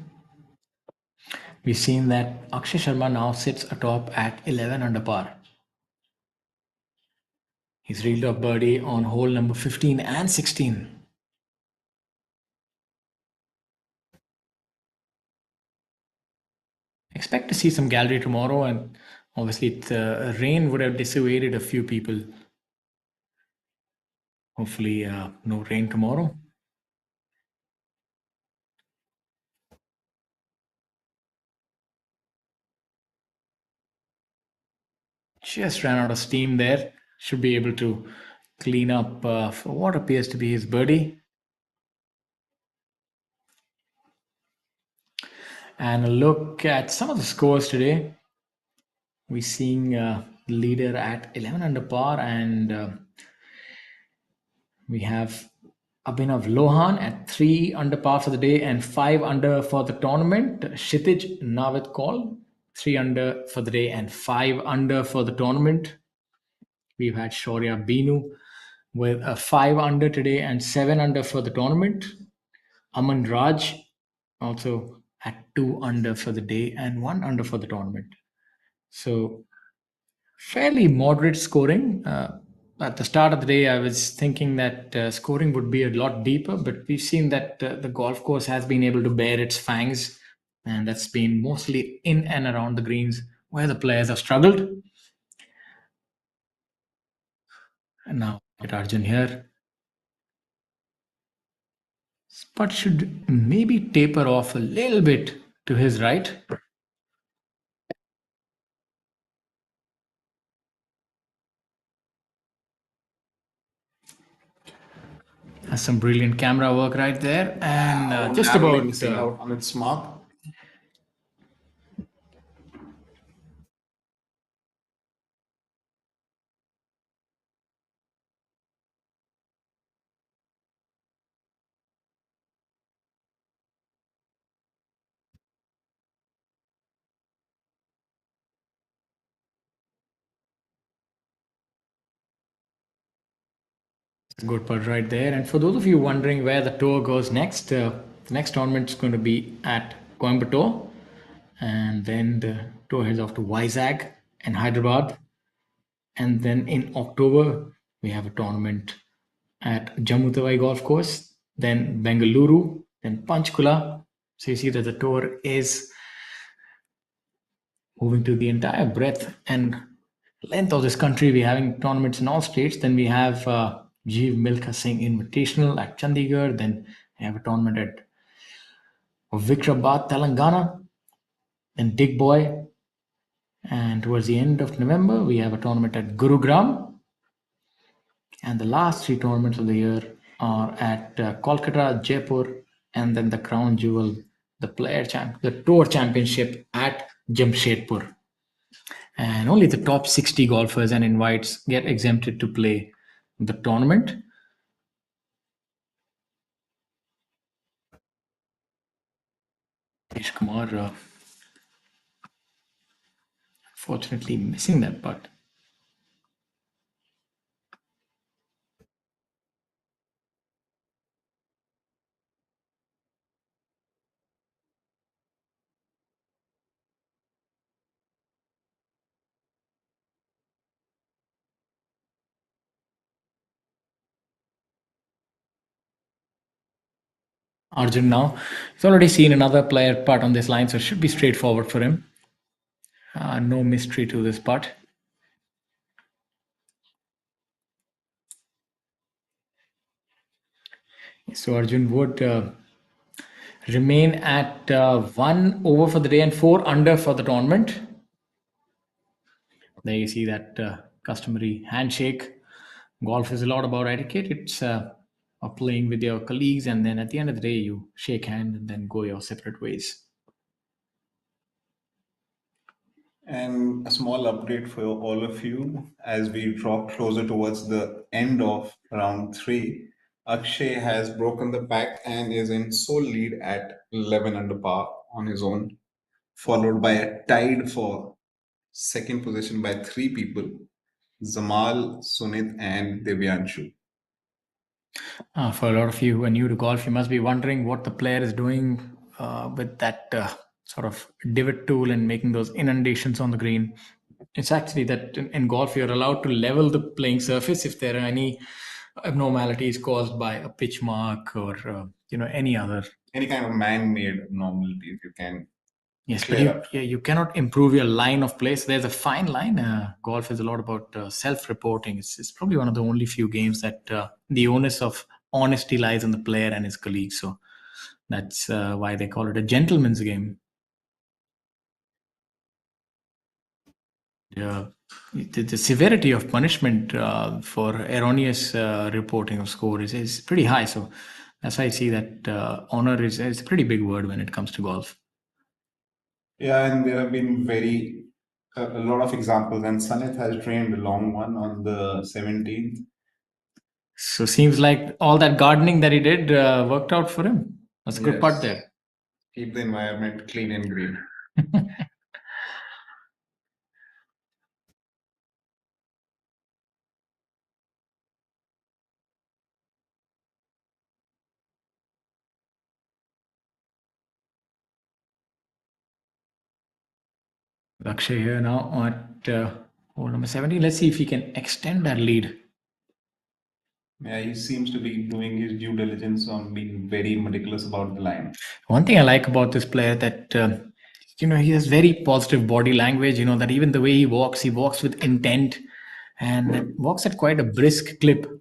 We've seen that Akshay Sharma now sits atop at 11 under par. He's reeled off birdie on hole number 15 and 16. Expect to see some gallery tomorrow, and obviously rain would have dissuaded a few people. Hopefully, no rain tomorrow. Just ran out of steam there. Should be able to clean up for what appears to be his birdie. And a look at some of the scores today. We're seeing the leader at 11 under par, and we have Abhinav Lohan at 3 under par for the day and 5 under for the tournament. Kshitij Navatkol, 3 under for the day and 5 under for the tournament. We've had Shaurya Binu with a 5 under today and 7 under for the tournament. Aman Raj also at 2 under for the day and 1 under for the tournament. So fairly moderate scoring. At the start of the day, I was thinking that scoring would be a lot deeper, but we've seen that the golf course has been able to bear its fangs, and that's been mostly in and around the greens where the players have struggled. And now at Arjun here. But should maybe taper off a little bit to his right. Has some brilliant camera work right there, and just Narrowly about missing out on its mark. good putt right there. And for those of you wondering where the tour goes next, the next tournament is going to be at Coimbatore, and then the tour heads off to Vizag and Hyderabad. And then in October, we have a tournament at Jammu Tawai Golf Course, then Bengaluru, then Panchkula. So you see that the tour is moving to the entire breadth and length of this country. We're having tournaments in all states. Then we have Jeev Milkha Singh Invitational at Chandigarh. Then we have a tournament at Vikrabad, Telangana. Then Dig Boy. And towards the end of November, we have a tournament at Gurugram. And the last three tournaments of the year are at Kolkata, Jaipur, and then the crown jewel, the Tour Championship at Jamshedpur. And only the top 60 golfers and invites get exempted to play the tournament. Nish Kumar, fortunately missing that putt. Arjun now. He's already seen another player putt on this line, so it should be straightforward for him. No mystery to this putt. So Arjun would remain at 1 over for the day and 4 under for the tournament. There you see that customary handshake. Golf is a lot about etiquette. It's playing with your colleagues, and then at the end of the day, you shake hands and then go your separate ways. And a small update for all of you as we draw closer towards the end of round 3. Akshay has broken the pack and is in sole lead at 11 under par on his own, followed by a tied for second position by 3 people, Zamal, Sunit, and Divyanshu. For a lot of you who are new to golf, you must be wondering what the player is doing with that sort of divot tool and making those inundations on the green. It's actually that in golf, you're allowed to level the playing surface if there are any abnormalities caused by a pitch mark or any other. Any kind of man-made abnormalities you can. Yes, but you cannot improve your line of play. So there's a fine line. Golf is a lot about self-reporting. It's probably one of the only few games that the onus of honesty lies on the player and his colleagues. So that's why they call it a gentleman's game. The severity of punishment for erroneous reporting of score is pretty high. So that's why I see that honor is a pretty big word when it comes to golf. Yeah, and there have been a lot of examples, and Sanit has drained a long one on the 17th. So seems like all that gardening that he did worked out for him. That's a good part there. Keep the environment clean and green. Akshay here now at hole number 17. Let's see if he can extend that lead. Yeah, he seems to be doing his due diligence on being very meticulous about the line. One thing I like about this player that he has very positive body language. That even the way he walks with intent and walks at quite a brisk clip.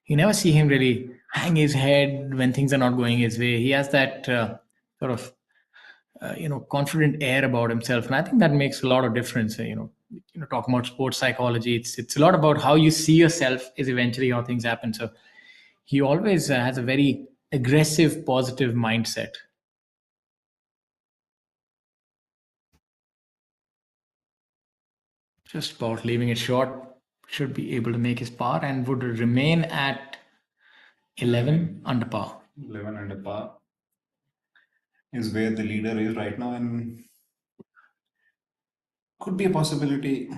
You never see him really hang his head when things are not going his way. He has that sort of confident air about himself, and I think that makes a lot of difference. Talking about sports psychology, it's a lot about how you see yourself is eventually how things happen. So he always has a very aggressive, positive mindset. Just about leaving it short. Should be able to make his par and would remain at 11 under par. 11 under par is where the leader is right now, and could be a possibility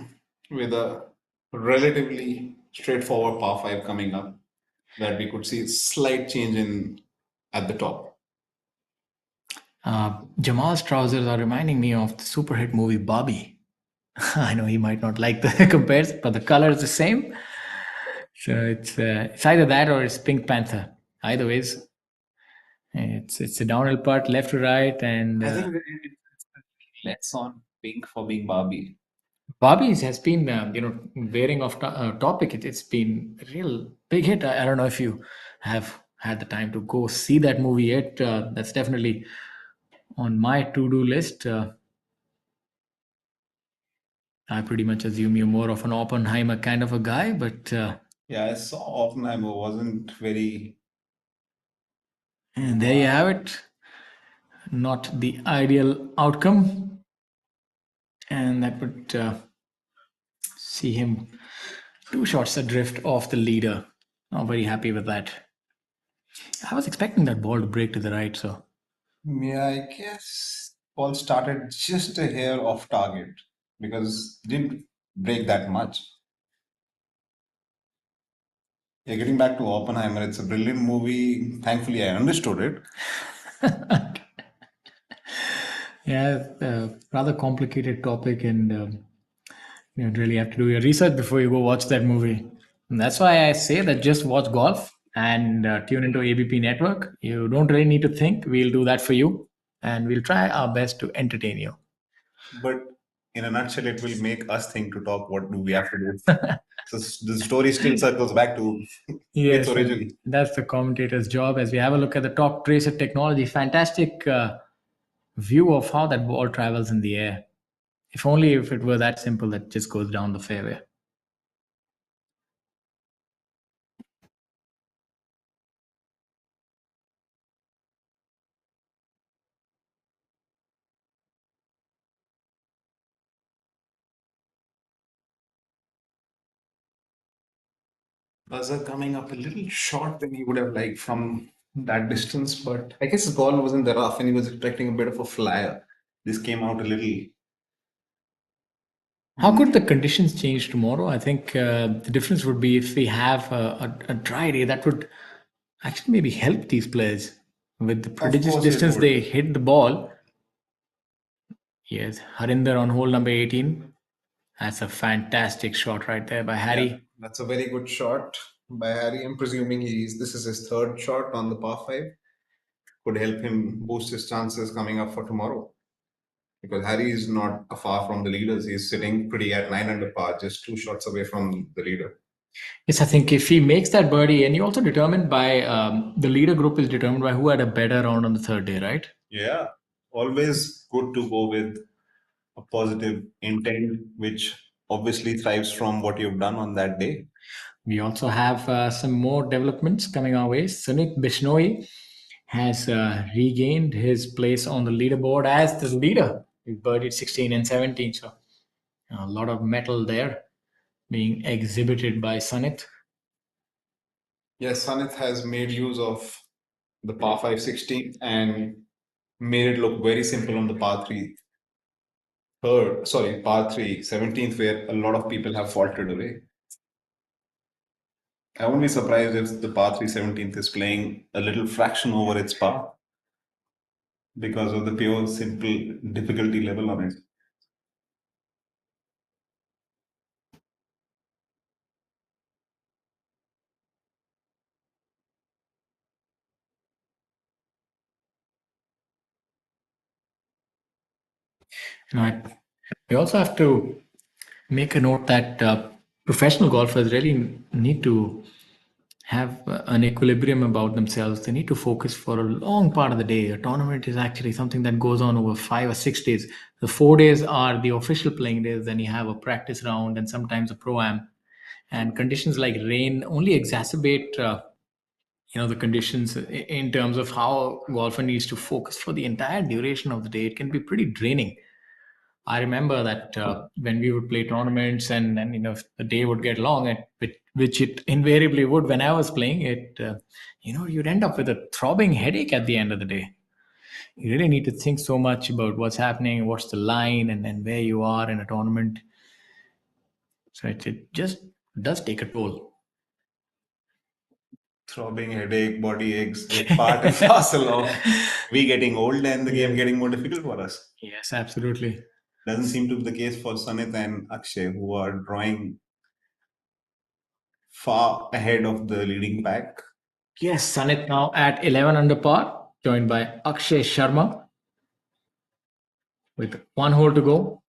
with a relatively straightforward par 5 coming up that we could see a slight change in at the top. Jamal's trousers are reminding me of the super hit movie Barbie. I know he might not like the comparison, but the color is the same. So it's either that or it's Pink Panther. Either ways, it's a downhill putt, left to right, and I think it's less on pink for being Barbie. Barbie's has been veering off topic. It's been a real big hit. I don't know if you have had the time to go see that movie yet. That's definitely on my to-do list. I pretty much assume you're more of an Oppenheimer kind of a guy, but Yeah, I saw Oppenheimer, wasn't very. and there you have it. Not the ideal outcome, and that would see him 2 shots adrift off the leader. Not very happy with that. I was expecting that ball to break to the right, so Yeah, I guess Paul started just a hair off target because it didn't break that much. Yeah, getting back to Oppenheimer, it's a brilliant movie. Thankfully, I understood it. yeah, rather complicated topic, and you really have to do your research before you go watch that movie. And that's why I say that just watch golf and tune into ABP Network. You don't really need to think. We'll do that for you, and we'll try our best to entertain you. But in a nutshell, it will make us think to talk what do we have to do. So the story still circles back to Yes, its origin. that's the commentator's job. As we have a look at the top tracer technology, fantastic view of how that ball travels in the air. If only if it were that simple that just goes down the fairway. Buzzer coming up a little short than he would have liked from that distance, but I guess his ball was in the rough and he was expecting a bit of a flyer. This came out a little. How could the conditions change tomorrow? I think the difference would be if we have a dry day. That would actually maybe help these players with the prodigious course it distance would. they hit the ball. Yes, Harinder on hole number 18. That's a fantastic shot right there by Harry. Yeah, that's a very good shot by Harry. I'm presuming this is his third shot on the par 5. Could help him boost his chances coming up for tomorrow. Because Harry is not far from the leaders. He's sitting pretty at 9 under par, just 2 shots away from the leader. Yes, I think if he makes that birdie, and you also determined by the leader group is determined by who had a better round on the third day, right? Yeah, always good to go with a positive intent, which obviously thrives from what you've done on that day. We also have some more developments coming our way. Sunit Bishnoi has regained his place on the leaderboard as the leader. He birdied 16 and 17, so a lot of metal there being exhibited by Sunit. Yes, Sanith has made use of the par 5 16 and made it look very simple on the par 3 par 3 17th, where a lot of people have faltered away. I won't be surprised if the par 3 17th is playing a little fraction over its par because of the pure simple difficulty level on it. We also have to make a note that professional golfers really need to have an equilibrium about themselves. They need to focus for a long part of the day. A tournament is actually something that goes on over 5 or 6 days. The 4 days are the official playing days. Then you have a practice round and sometimes a pro-am. And conditions like rain only exacerbate the conditions in terms of how golfer needs to focus for the entire duration of the day. It can be pretty draining. I remember that when we would play tournaments and the day would get long, which it invariably would when I was playing it, you'd end up with a throbbing headache at the end of the day. You really need to think so much about what's happening, what's the line, and where you are in a tournament. So it just does take a toll. Throbbing headache, body aches, the part and parcel of we getting old and the game getting more difficult for us. Yes, absolutely. Doesn't seem to be the case for Sanit and Akshay, who are drawing far ahead of the leading pack. Yes, Sanit now at 11 under par, joined by Akshay Sharma with one hole to go.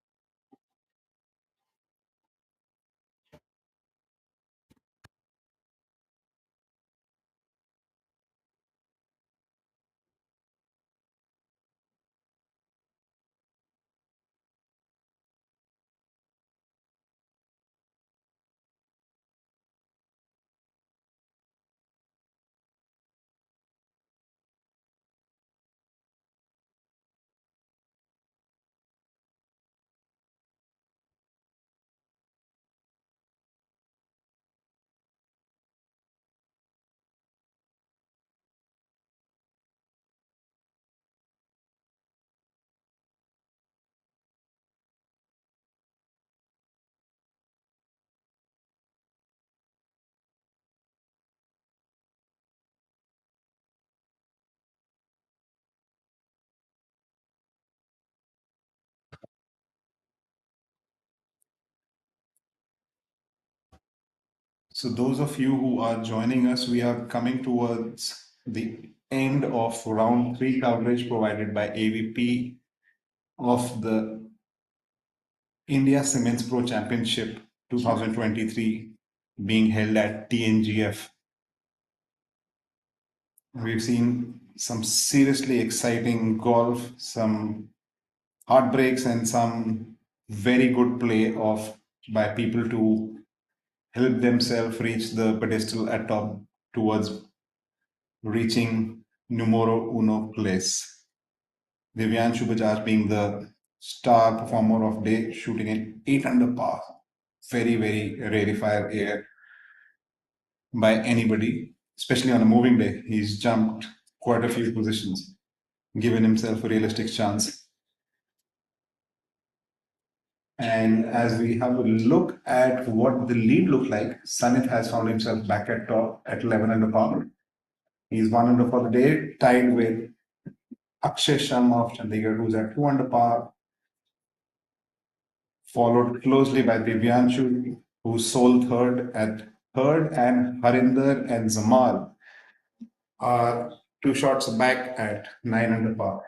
So, those of you who are joining us, we are coming towards the end of round 3 coverage provided by ABP of the India Cements Pro Championship 2023 being held at TNGF. We've seen some seriously exciting golf, some heartbreaks, and some very good play of by people to help themselves reach the pedestal at top towards reaching numero uno place. Divyanshu Bajaj being the star performer of day, shooting an 8 under par. Very, very rarefied air by anybody, especially on a moving day. He's jumped quite a few positions, given himself a realistic chance. And as we have a look at what the lead looked like, Sanit has found himself back at top at 11 under par. He's 1 under for the day, tied with Akshay Sharma of Chandigarh, who's at 2 under par, followed closely by Divyanshu, who's sole third at third, and Harinder and Zamal are 2 shots back at 9 under par.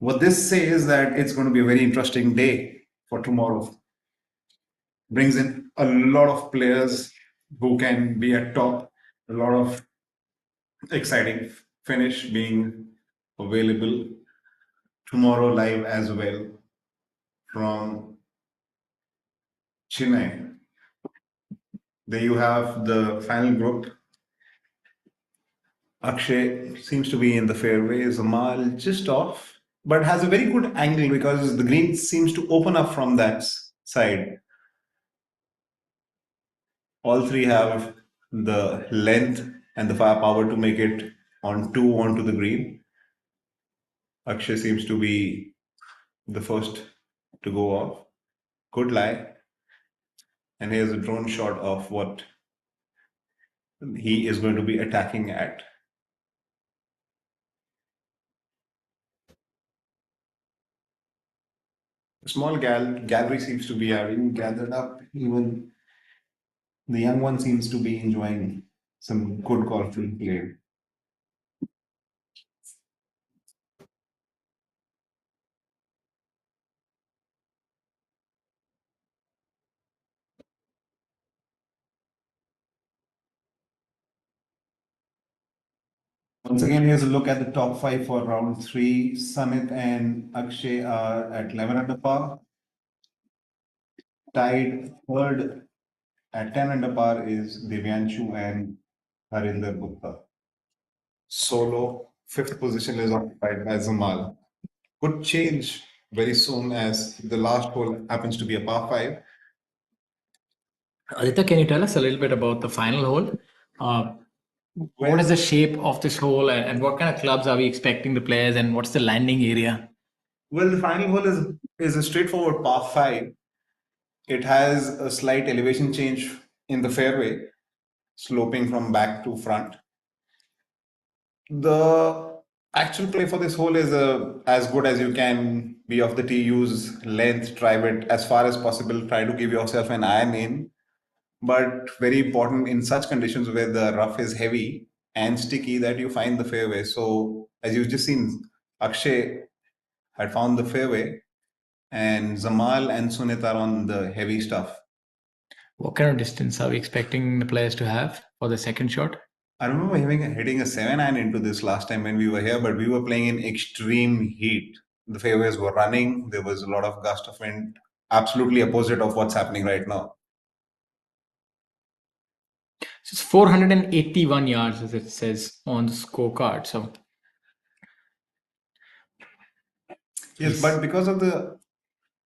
What this says that it's going to be a very interesting day for tomorrow. Brings in a lot of players who can be at top, a lot of exciting finish being available tomorrow live as well from Chennai. There you have the final group. Akshay seems to be in the fairway, Zamal just off, but has a very good angle because the green seems to open up from that side. All three have the length and the firepower to make it on 2 onto the green. Akshay seems to be the first to go off. Good lie. And here's a drone shot of what he is going to be attacking at. A small gallery seems to be having gathered up. Even the young one seems to be enjoying some good golf being played. Once again, here's a look at the top five for round three. Sanit and Akshay are at 11 under par. Tied third at 10 under par is Divyanshu and Harinder Gupta. Solo, fifth position is occupied by Zamal. Could change very soon as the last hole happens to be a par five. Aditya, can you tell us a little bit about the final hole? What is the shape of this hole, and what kind of clubs are we expecting the players, and what's the landing area? Well, the final hole is a straightforward par five. It has a slight elevation change in the fairway, sloping from back to front. The actual play for this hole is as good as you can be off the tee. Use length, drive it as far as possible. Try to give yourself an iron in. But very important in such conditions where the rough is heavy and sticky that you find the fairway. So as you've just seen, Akshay had found the fairway and Zamal and Sunit are on the heavy stuff. What kind of distance are we expecting the players to have for the second shot? I remember hitting a 7-iron into this last time when we were here, but we were playing in extreme heat. The fairways were running. There was a lot of gust of wind, absolutely opposite of what's happening right now. So it's 481 yards, as it says on the scorecard. So yes, but because of the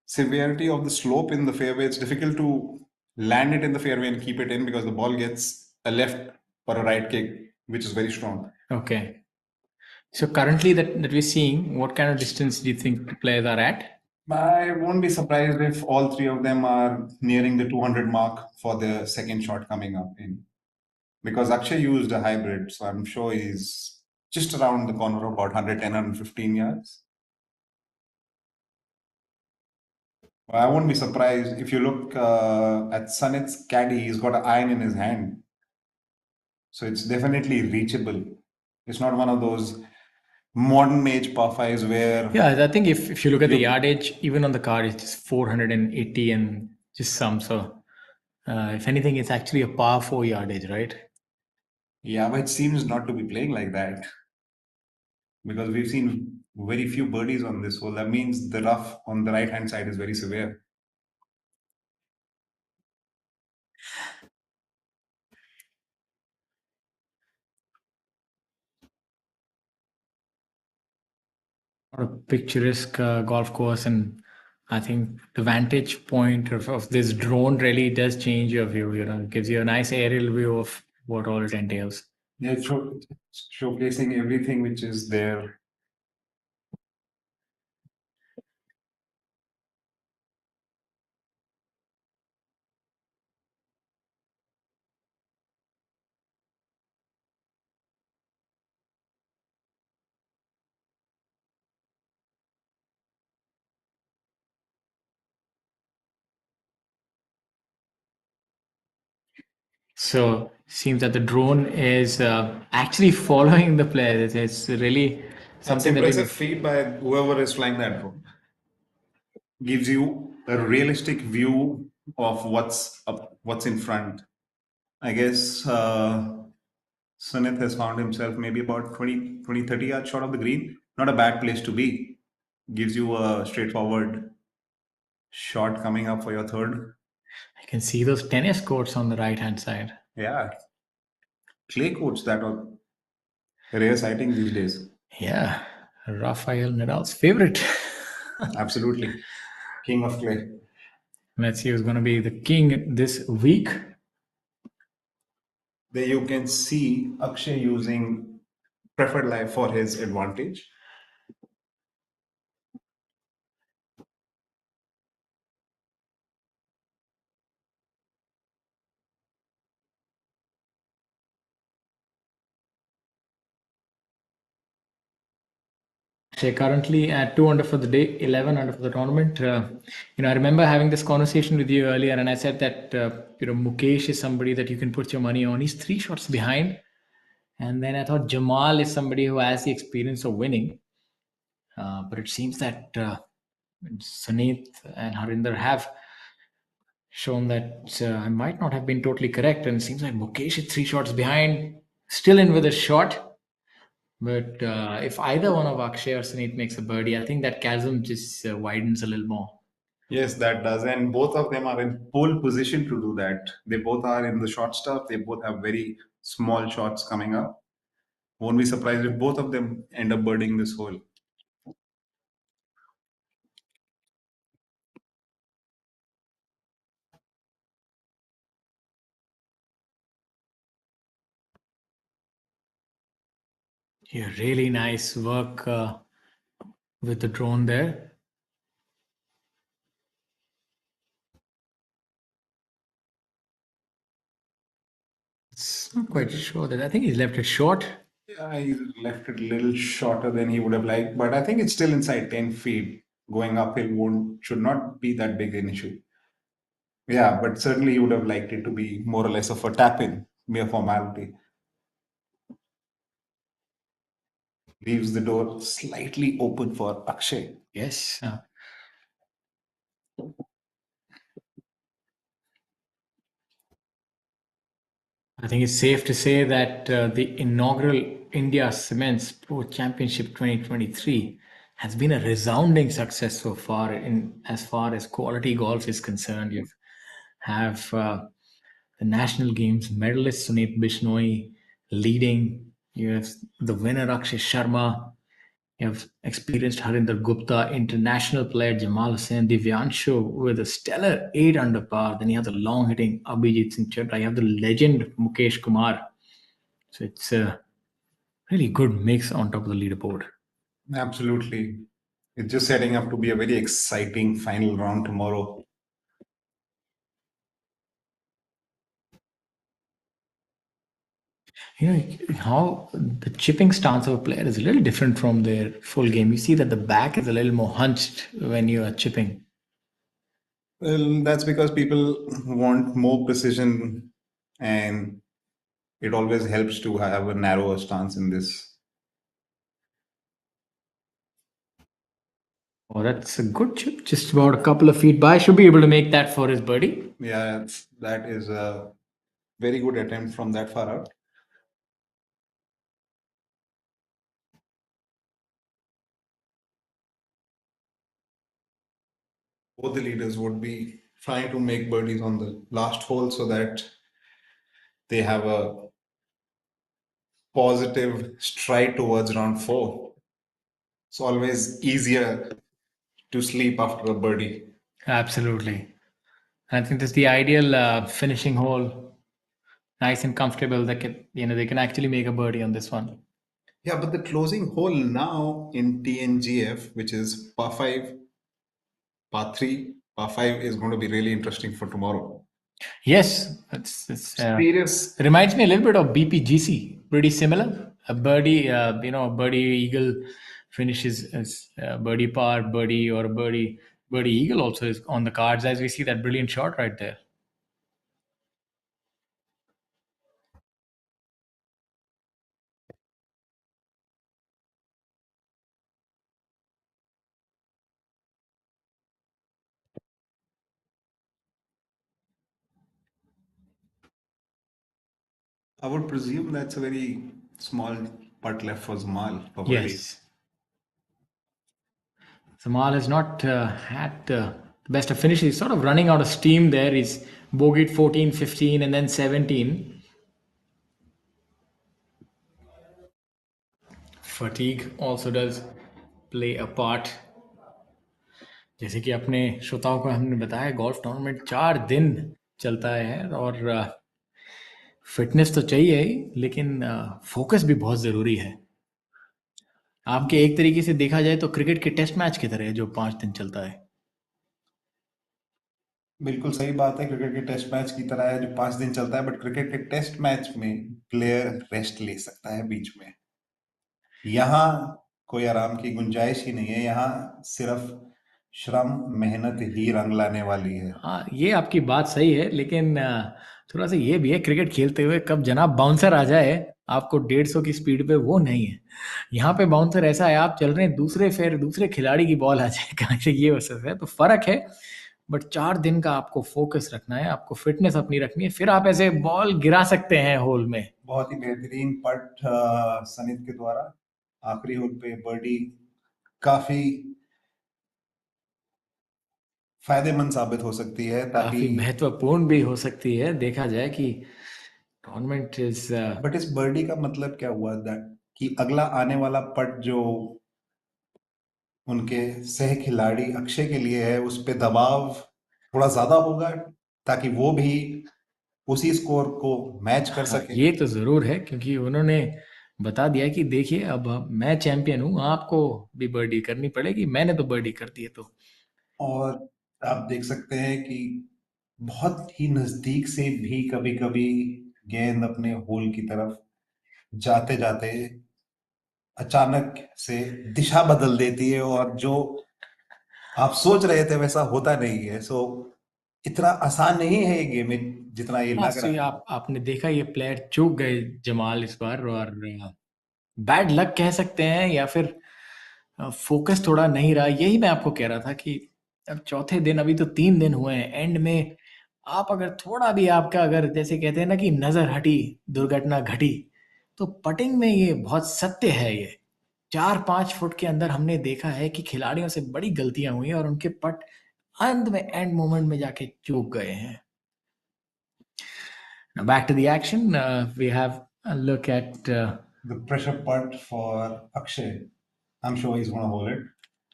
severity of the slope in the fairway, it's difficult to land it in the fairway and keep it in because the ball gets a left or a right kick, which is very strong. okay. So currently that we're seeing, what kind of distance do you think the players are at? I won't be surprised if all three of them are nearing the 200 mark for the second shot coming up in. Because Akshay used a hybrid, so I'm sure he's just around the corner of about 110, 115 yards. I won't be surprised if you look at Sanit's caddy, he's got an iron in his hand. So it's definitely reachable. It's not one of those modern age par fives where. Yeah, I think if you look at the yardage, even on the card, it's just 480 and just some. So if anything, it's actually a par 4 yardage, right? Yeah, but it seems not to be playing like that. Because we've seen very few birdies on this hole. That means the rough on the right-hand side is very severe. What a picturesque golf course, and I think the vantage point of this drone really does change your view. It gives you a nice aerial view of what all it entails. Yeah, it's showcasing everything which is there. So seems that the drone is actually following the players. It's really something That's impressive feat by whoever is flying that drone. Gives you a realistic view of what's up, what's in front. I guess Sunith has found himself maybe about 20, 30 yards short of the green. Not a bad place to be. Gives you a straightforward shot coming up for your third. I can see those tennis courts on the right hand side. Yeah. Clay courts that are a rare sighting these days. Yeah. Rafael Nadal's favorite. Absolutely. King of clay. Let's see who's going to be the king this week. There you can see Akshay using preferred life for his advantage. Currently at 2 under for the day, 11 under for the tournament. I remember having this conversation with you earlier, and I said that Mukesh is somebody that you can put your money on. He's 3 shots behind, and then I thought Jamal is somebody who has the experience of winning. But it seems that Sunit and Harinder have shown that I might not have been totally correct, and it seems like Mukesh is 3 shots behind, still in with a shot. But if either one of Akshay or Sunit makes a birdie, I think that chasm just widens a little more. Yes, that does. And both of them are in pole position to do that. They both are in the short stuff. They both have very small shots coming up. Won't be surprised if both of them end up birding this hole. Yeah, really nice work with the drone there. It's not quite sure that I think he's left it short. Yeah, he left it a little shorter than he would have liked, but I think it's still inside 10 feet. Going uphill should not be that big an issue. Yeah, but certainly he would have liked it to be more or less of a tap in, mere formality. Leaves the door slightly open for Akshay. Yes. I think it's safe to say that the inaugural India Cements Pro Championship 2023 has been a resounding success so far in as far as quality golf is concerned. You have the national games medalist Sunit Bishnoi leading. You have the winner Akshay Sharma. You have experienced Harinder Gupta, international player Jamal Hussain, Divyanshu with a stellar 8 under par. Then you have the long hitting Abhijit Singh Chadha. You have the legend Mukesh Kumar. So it's a really good mix on top of the leaderboard. Absolutely. It's just setting up to be a very exciting final round tomorrow. You know how the chipping stance of a player is a little different from their full game. You see that the back is a little more hunched when you are chipping. Well, that's because people want more precision, and it always helps to have a narrower stance in this. Oh, that's a good chip. Just about a couple of feet by. Should be able to make that for his birdie. Yeah, that is a very good attempt from that far out. Both the leaders would be trying to make birdies on the last hole so that they have a positive stride towards round 4. It's always easier to sleep after a birdie. Absolutely. I think that's the ideal finishing hole. Nice and comfortable. They can actually make a birdie on this one. Yeah, but the closing hole now in TNGF, which is par 5, par 3, par 5 is going to be really interesting for tomorrow. Yes, it's Serious. reminds me a little bit of BPGC. Pretty similar. A birdie, a birdie eagle finishes as birdie par, birdie or a birdie eagle also is on the cards as we see that brilliant shot right there. I would presume that's a very small putt left for Zamal for birdie. Yes. Samal has not had the best of finishes. He's sort of running out of steam there. He's bogeyed 14, 15, and then 17. Fatigue also does play a part. जैसे कि अपने श्रोताओं को हमने बताया golf tournament 4 दिन चलता है और फिटनेस तो चाहिए ही लेकिन फोकस भी बहुत ज़रूरी है आपके एक तरीके से देखा जाए तो क्रिकेट के टेस्ट मैच की तरह है जो 5 दिन चलता है बिल्कुल सही बात है क्रिकेट के टेस्ट मैच की तरह है जो 5 दिन चलता है बट क्रिकेट के टेस्ट मैच में प्लेयर रेस्ट ले सकता है बीच में यहाँ कोई आराम की गुंजाइश ही नहीं है यहाँ सिर्फ श्रम मेहनत ही रंग लाने वाली है हाँ ये आपकी बात सही है लेकिन थोड़ा सा ये भी है क्रिकेट खेलते हुए कब जनाब बाउंसर आ जाए आपको 150 की स्पीड पे वो नहीं है यहाँ पे बाउंसर ऐसा है आप चल रहे हैं दूसरे खिलाड़ी की बॉल आ जाए कहाँ से ये हो सकता है तो फर्क है बट 4 दिन का आपको फोकस रखना है आपको फिटनेस अपनी रखनी है फिर आप ऐसे बॉल गिरा सकते हैं होल में बहुत ही बेहतरीन पट सनित के द्वारा आखिरी होल पे बर्डी काफी फायदेमंद साबित हो सकती है, ताकि काफी महत्वपूर्ण भी हो सकती है। देखा जाए कि टूर्नामेंट इज बट इस बर्डी का मतलब क्या हुआ, दैट कि अगला आने वाला पट जो उनके सह खिलाड़ी अक्षय के लिए है, उस पे दबाव थोड़ा ज्यादा होगा, ताकि वो भी उसी स्कोर को मैच कर हाँ, सके। ये तो जरूर है, क्योंकि उन्होंने बता दिया कि देखिए अब मैं चैंपियन हूँ, आपको भी बर्डी करनी पड़ेगी, मैंने तो बर्डी कर दी है। तो और आप देख सकते हैं कि बहुत ही नजदीक से भी कभी कभी गेंद अपने होल की तरफ जाते जाते अचानक से दिशा बदल देती है, और जो आप सोच रहे थे वैसा होता नहीं है। सो इतना आसान नहीं है ये गेम, जितना ये हाँ, लग सो ये रहा है। आपने देखा, ये प्लेयर चूक गए जमाल इस बार, और बैड लक कह सकते हैं, या फिर फोकस थोड़ा नहीं रहा। यही मैं आपको कह रहा था कि अब चौथे दिन, अभी तो 3 दिन हुए हैं, एंड में आप अगर थोड़ा भी आपका, अगर जैसे कहते हैं ना कि नजर हटी, दुर्घटना घटी, तो पटिंग में ये बहुत सत्य है। ये 4-5 फुट के अंदर हमने देखा है कि खिलाड़ियों से बड़ी गलतियां हुई हैं, और उनके पट अंत में, एंड मोमेंट में जाके चूक गए हैं। Now back to the action. We have a look at. The pressure putt for Akshay. I'm sure he's going to hold it.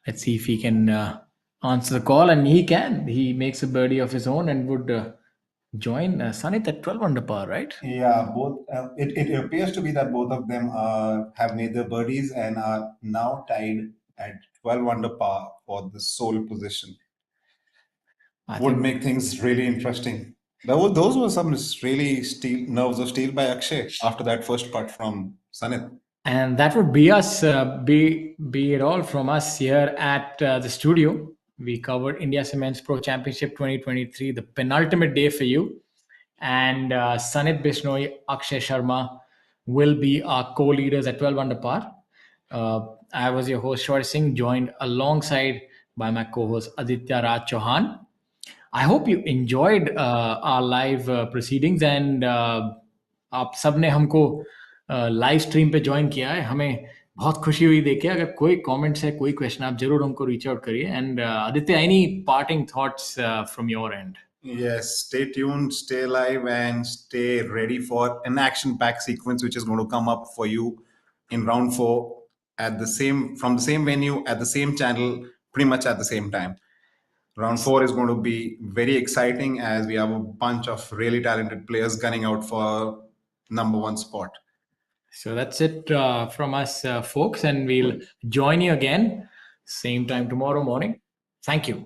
Let's see if he can answer the call, and he can. He makes a birdie of his own and would join Sanit at 12 under par, right? Yeah, both. It appears to be that both of them have made their birdies and are now tied at 12 under par for the sole position. I Would think, make things really interesting. Those were some really nerves of steel by Akshay after that first putt from Sanit. and that would be us. Be it all from us here at the studio. We covered India Cements Pro Championship 2023, the penultimate day for you. And Sanit Bishnoi, Akshay Sharma will be our co-leaders at 12 under par. I was your host, Shwar Singh, joined alongside by my co-host Aditya Raj Chauhan. I hope you enjoyed our live proceedings, and आप सब ने हमको live stream पे join किया है। हमें बहुत खुशी हुई देखे। अगर कोई कमेंट्स है, कोई क्वेश्चन, आप जरूर हमको रीच आउट करिए। And Aditya, any parting thoughts from your end? Yes, stay tuned, stay live, and stay ready for an action-packed sequence which is going to come up for you in round 4 from the same venue at the same channel, pretty much at the same time. Round 4 is going to be very exciting, as we have a bunch of really talented players gunning out for #1 spot. So that's it from us, folks, and we'll join you again same time tomorrow morning. Thank you.